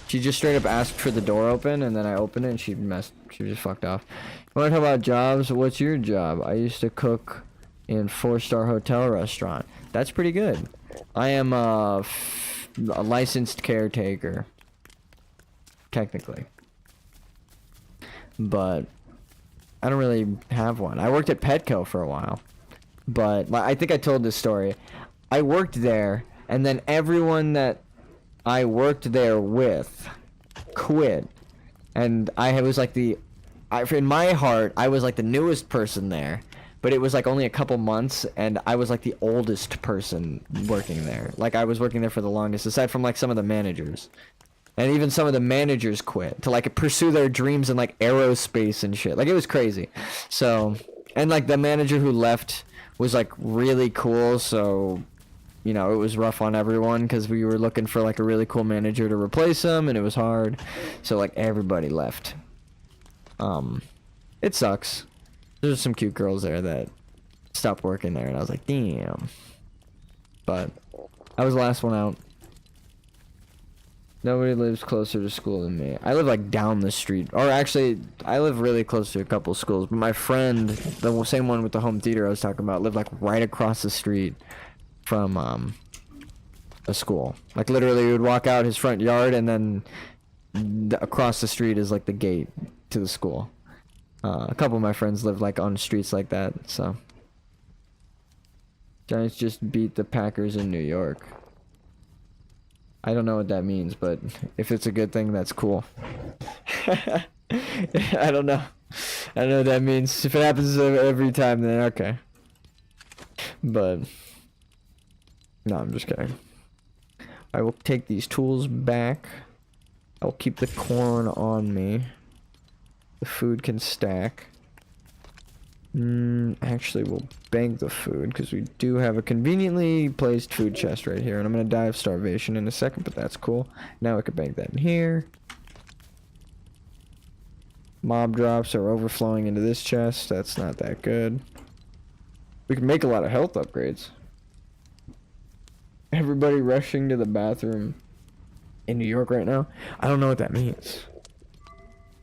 She just straight up asked for the door open, and then I opened it, and she just fucked off. You wanna talk about jobs? What's your job? I used to cook in 4-star hotel restaurant. That's pretty good. I am a licensed caretaker, technically, but I don't really have one. I worked at Petco for a while, but I think I told this story. I worked there, and then everyone that I worked there with quit, and I was like in my heart, I was like the newest person there, but it was like only a couple months, and I was like the oldest person working there. Like, I was working there for the longest, aside from like some of the managers. And even some of the managers quit to like pursue their dreams in like aerospace and shit. Like, it was crazy. So, and like the manager who left was like really cool, so you know, it was rough on everyone because we were looking for like a really cool manager to replace him, and it was hard. So like everybody left. It sucks. There's some cute girls there that stopped working there, and I was like, damn. But I was the last one out. Nobody lives closer to school than me. I live like down the street. Or actually, I live really close to a couple schools. But my friend, the same one with the home theater I was talking about, lived like right across the street from a school. Like literally, he would walk out his front yard, and then across the street is like the gate to the school. A couple of my friends live like on streets like that. So Giants just beat the Packers in New York. I don't know what that means, but if it's a good thing, that's cool. I don't know. I don't know what that means. If it happens every time, then okay. But no, I'm just kidding. I will take these tools back. I will keep the corn on me. The food can stack. Actually, we'll bank the food because we do have a conveniently placed food chest right here, and I'm gonna die of starvation in a second, but that's cool. Now we can bank that in here. Mob drops are overflowing into this chest. That's not that good. We can make a lot of health upgrades. Everybody rushing to the bathroom in New York right now. I don't know what that means.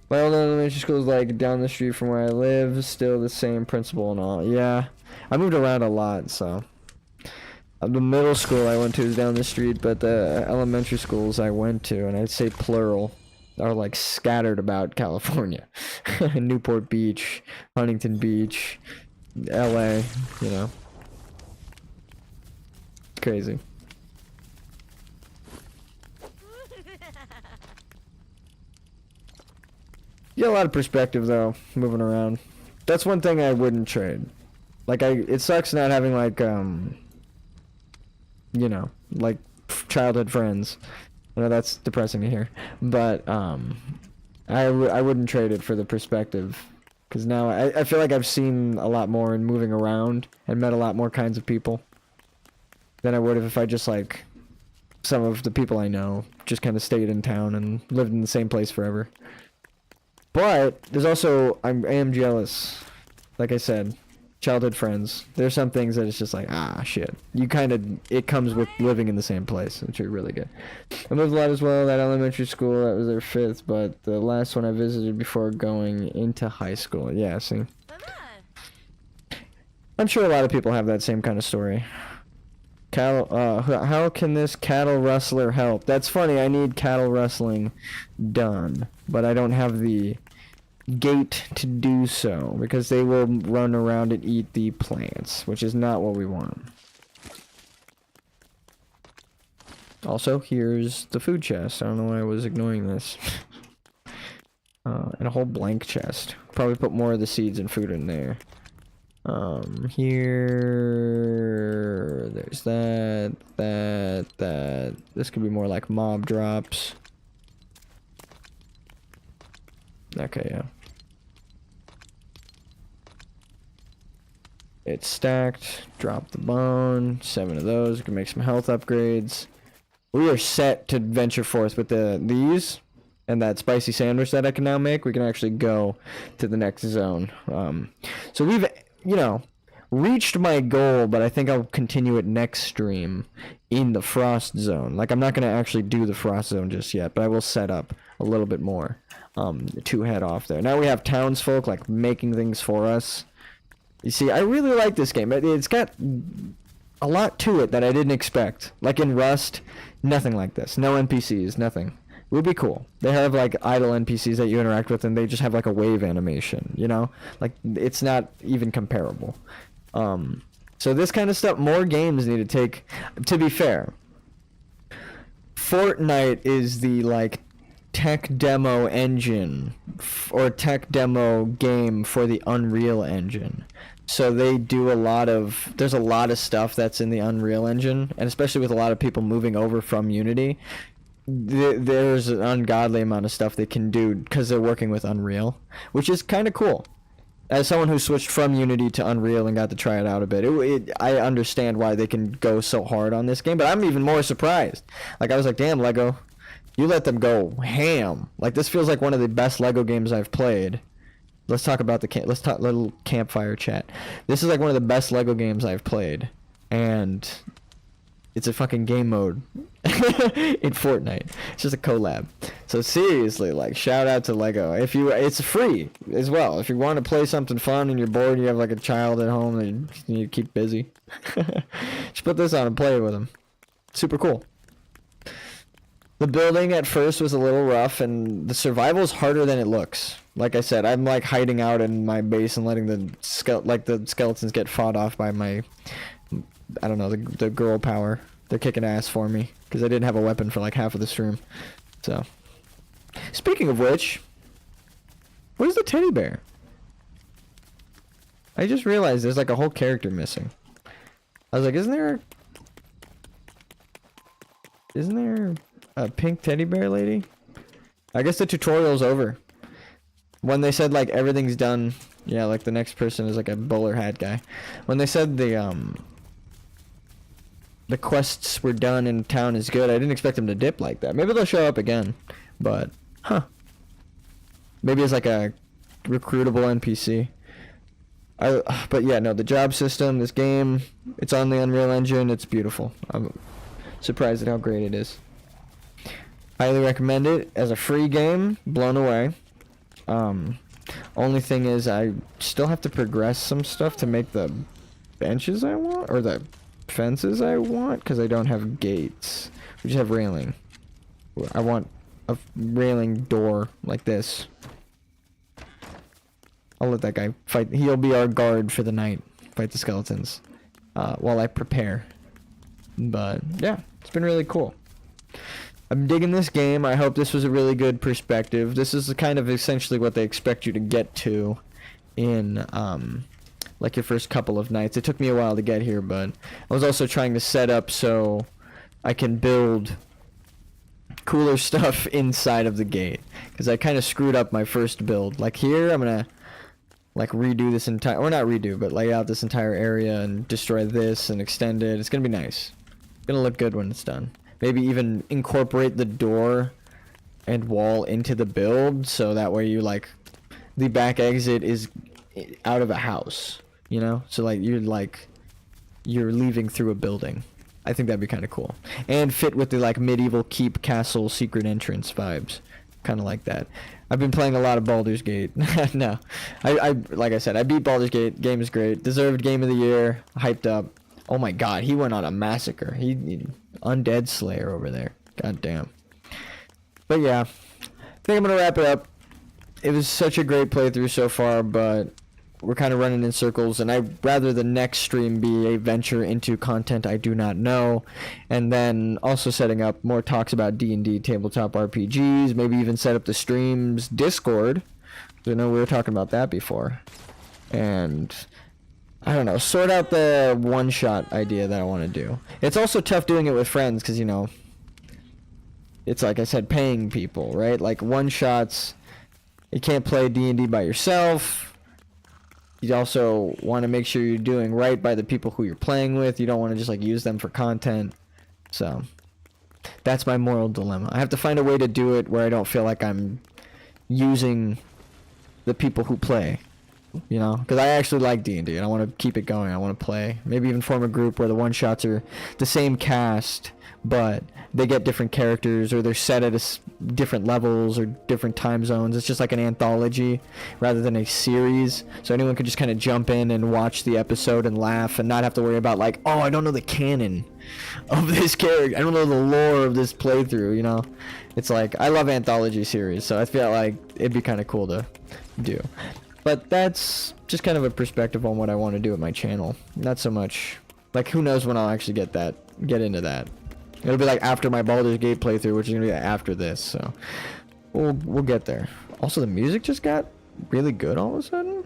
My old elementary school is like down the street from where I live. Still the same principal and all. Yeah, I moved around a lot, so. The middle school I went to is down the street, but the elementary schools I went to, and I'd say plural, are like scattered about California. Newport Beach, Huntington Beach, LA, you know. Crazy. You get a lot of perspective though, moving around. That's one thing I wouldn't trade. Like it sucks not having like you know, like childhood friends. I know that's depressing to hear, but I wouldn't trade it for the perspective, because now I feel like I've seen a lot more in moving around and met a lot more kinds of people than I would have if I just like some of the people I know just kind of stayed in town and lived in the same place forever. But there's also I am jealous. Like I said, childhood friends. There's some things that it's just like, ah, shit. You kind of, it comes with living in the same place, which are really good. I moved a lot as well. That elementary school, that was their 5th, but the last one I visited before going into high school. Yeah, see. I'm sure a lot of people have that same kind of story. How can this cattle rustler help? That's funny. I need cattle rustling done, but I don't have the gate to do so because they will run around and eat the plants, which is not what we want. Also, here's the food chest. I don't know why I was ignoring this. And a whole blank chest. Probably put more of the seeds and food in there. Here, there's that. This could be more like mob drops. Okay, yeah. It's stacked. Drop the bone. 7 of those. We can make some health upgrades. We are set to venture forth with these and that spicy sandwich that I can now make. We can actually go to the next zone. So we've, you know, reached my goal, but I think I'll continue it next stream in the frost zone. Like, I'm not going to actually do the frost zone just yet, but I will set up a little bit more to head off there. Now we have townsfolk, like, making things for us. You see, I really like this game. It's got a lot to it that I didn't expect. Like in Rust, nothing like this. No NPCs, nothing. It would be cool. They have like idle NPCs that you interact with, and they just have like a wave animation, you know? Like, it's not even comparable. So this kind of stuff, more games need to take. To be fair, Fortnite is the like tech demo engine or tech demo game for the Unreal Engine. So they do there's a lot of stuff that's in the Unreal Engine, and especially with a lot of people moving over from Unity, there's an ungodly amount of stuff they can do because they're working with Unreal, which is kind of cool. As someone who switched from Unity to Unreal and got to try it out a bit, I understand why they can go so hard on this game, but I'm even more surprised. Like, I was like, damn, Lego, you let them go ham. Like, this feels like one of the best Lego games I've played. let's talk about the let's talk little campfire chat. This is like one of the best Lego games I've played, and it's a fucking game mode in Fortnite. It's just a collab. So seriously, like, shout out to Lego. If you, it's free as well. If you want to play something fun and you're bored, and you have like a child at home that you need to keep busy, just put this on and play with them. Super cool. The building at first was a little rough, and the survival is harder than it looks. Like I said, I'm like hiding out in my base and letting the skeletons get fought off by my, I don't know, the girl power. They're kicking ass for me because I didn't have a weapon for like half of the stream. So, speaking of which, where's the teddy bear? I just realized there's like a whole character missing. I was like, isn't there a pink teddy bear lady? I guess the tutorial's over. When they said like everything's done, yeah, like the next person is like a bowler hat guy. When they said the quests were done and town is good, I didn't expect them to dip like that. Maybe they'll show up again, but maybe it's like a recruitable NPC. But yeah, no, the job system, this game, it's on the Unreal Engine. It's beautiful. I'm surprised at how great it is. Highly recommend it as a free game. Blown away. Only thing is I still have to progress some stuff to make the benches I want, or the fences I want, because I don't have gates. We just have railing. I want a railing door like this. I'll let that guy fight. He'll be our guard for the night. Fight the skeletons while I prepare. But yeah, it's been really cool. I'm digging this game. I hope this was a really good perspective. This is kind of essentially what they expect you to get to in like your first couple of nights. It took me a while to get here, but I was also trying to set up so I can build cooler stuff inside of the gate, because I kind of screwed up my first build. Like here, I'm gonna like redo this entire, or not redo, but lay out this entire area and destroy this and extend it. It's gonna be nice. It's gonna look good when it's done. Maybe even incorporate the door and wall into the build, so that way you like the back exit is out of a house, you know? So like you're leaving through a building. I think that'd be kind of cool. And fit with the like medieval keep castle secret entrance vibes. Kind of like that. I've been playing a lot of Baldur's Gate. No. I like I said, I beat Baldur's Gate. Game is great. Deserved game of the year. Hyped up. Oh my god, he went on a massacre. He Undead Slayer over there. God damn. But yeah, I think I'm gonna wrap it up. It was such a great playthrough so far, but we're kind of running in circles, and I'd rather the next stream be a venture into content I do not know, and then also setting up more talks about D&D tabletop RPGs, maybe even set up the streams Discord. I know we were talking about that before. And I don't know, sort out the one-shot idea that I want to do. It's also tough doing it with friends because, you know, it's like I said, paying people, right? Like one-shots, you can't play D&D by yourself. You also want to make sure you're doing right by the people who you're playing with. You don't want to just like use them for content. So that's my moral dilemma. I have to find a way to do it where I don't feel like I'm using the people who play. You know, because I actually like D&D and I want to keep it going. I want to play, maybe even form a group where the one shots are the same cast, but they get different characters, or they're set at different levels or different time zones. It's just like an anthology rather than a series, so anyone could just kind of jump in and watch the episode and laugh and not have to worry about like, oh, I don't know the canon of this character, I don't know the lore of this playthrough. You know, it's like I love anthology series, so I feel like it'd be kind of cool to do. But that's just kind of a perspective on what I want to do with my channel. Not so much, like, who knows when I'll actually get into that. It'll be like after my Baldur's Gate playthrough, which is gonna be after this. So we'll get there. Also, the music just got really good all of a sudden.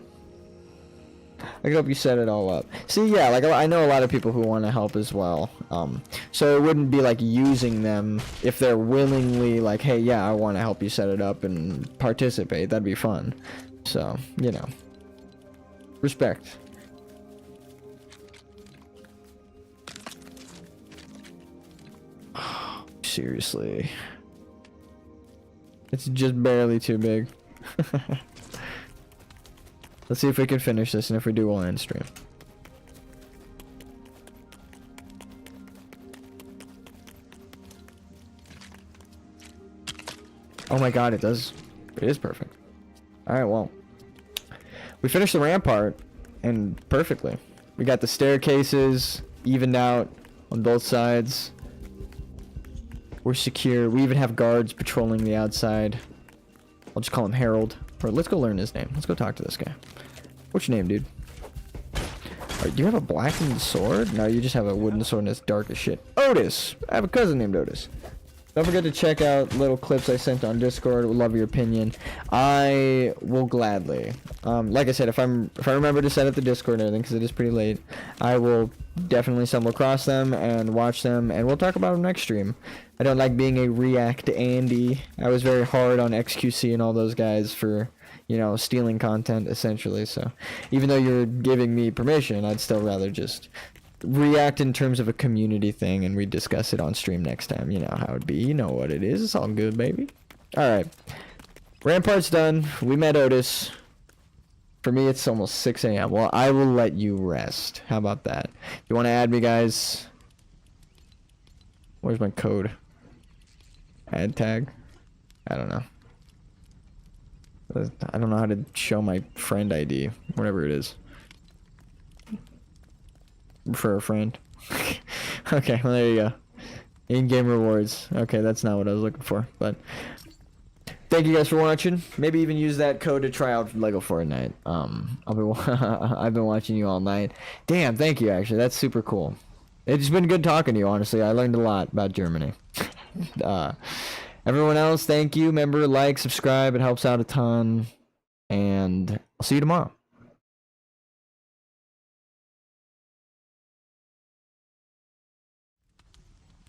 I hope you set it all up. See, yeah, like I know a lot of people who want to help as well. So it wouldn't be like using them if they're willingly like, hey, yeah, I want to help you set it up and participate. That'd be fun. So, you know, respect. Seriously. It's just barely too big. Let's see if we can finish this, and if we do, we'll end stream. Oh my god, it does. It is perfect. Alright, well. We finished the rampart, and perfectly. We got the staircases evened out on both sides. We're secure. We even have guards patrolling the outside. I'll just call him Harold. Or let's go learn his name. Let's go talk to this guy. What's your name, dude? Alright, do you have a blackened sword? No, you just have a wooden sword and it's dark as shit. Otis! I have a cousin named Otis. Don't forget to check out little clips I sent on Discord. Would love your opinion. I will gladly. Like I said, if I remember to set up the Discord and everything, because it is pretty late, I will definitely stumble across them and watch them, and we'll talk about them next stream. I don't like being a React Andy. I was very hard on XQC and all those guys for, you know, stealing content essentially. So even though you're giving me permission, I'd still rather just react in terms of a community thing, and we discuss it on stream next time. You know how it'd be. You know what it is. It's all good, baby. Alright. Rampart's done. We met Otis. For me, it's almost 6 a.m. Well, I will let you rest. How about that? You want to add me, guys? Where's my code? Add tag? I don't know. I don't know how to show my friend ID. Whatever it is. For a friend. Okay, well, there you go. In-game rewards. Okay, that's not what I was looking for, but thank you guys for watching. Maybe even use that code to try out Lego Fortnite. I've been watching you all night. Damn, thank you, actually. That's super cool. It's been good talking to you, honestly. I learned a lot about Germany. Everyone else, thank you. Remember, like, subscribe. It helps out a ton. And I'll see you tomorrow.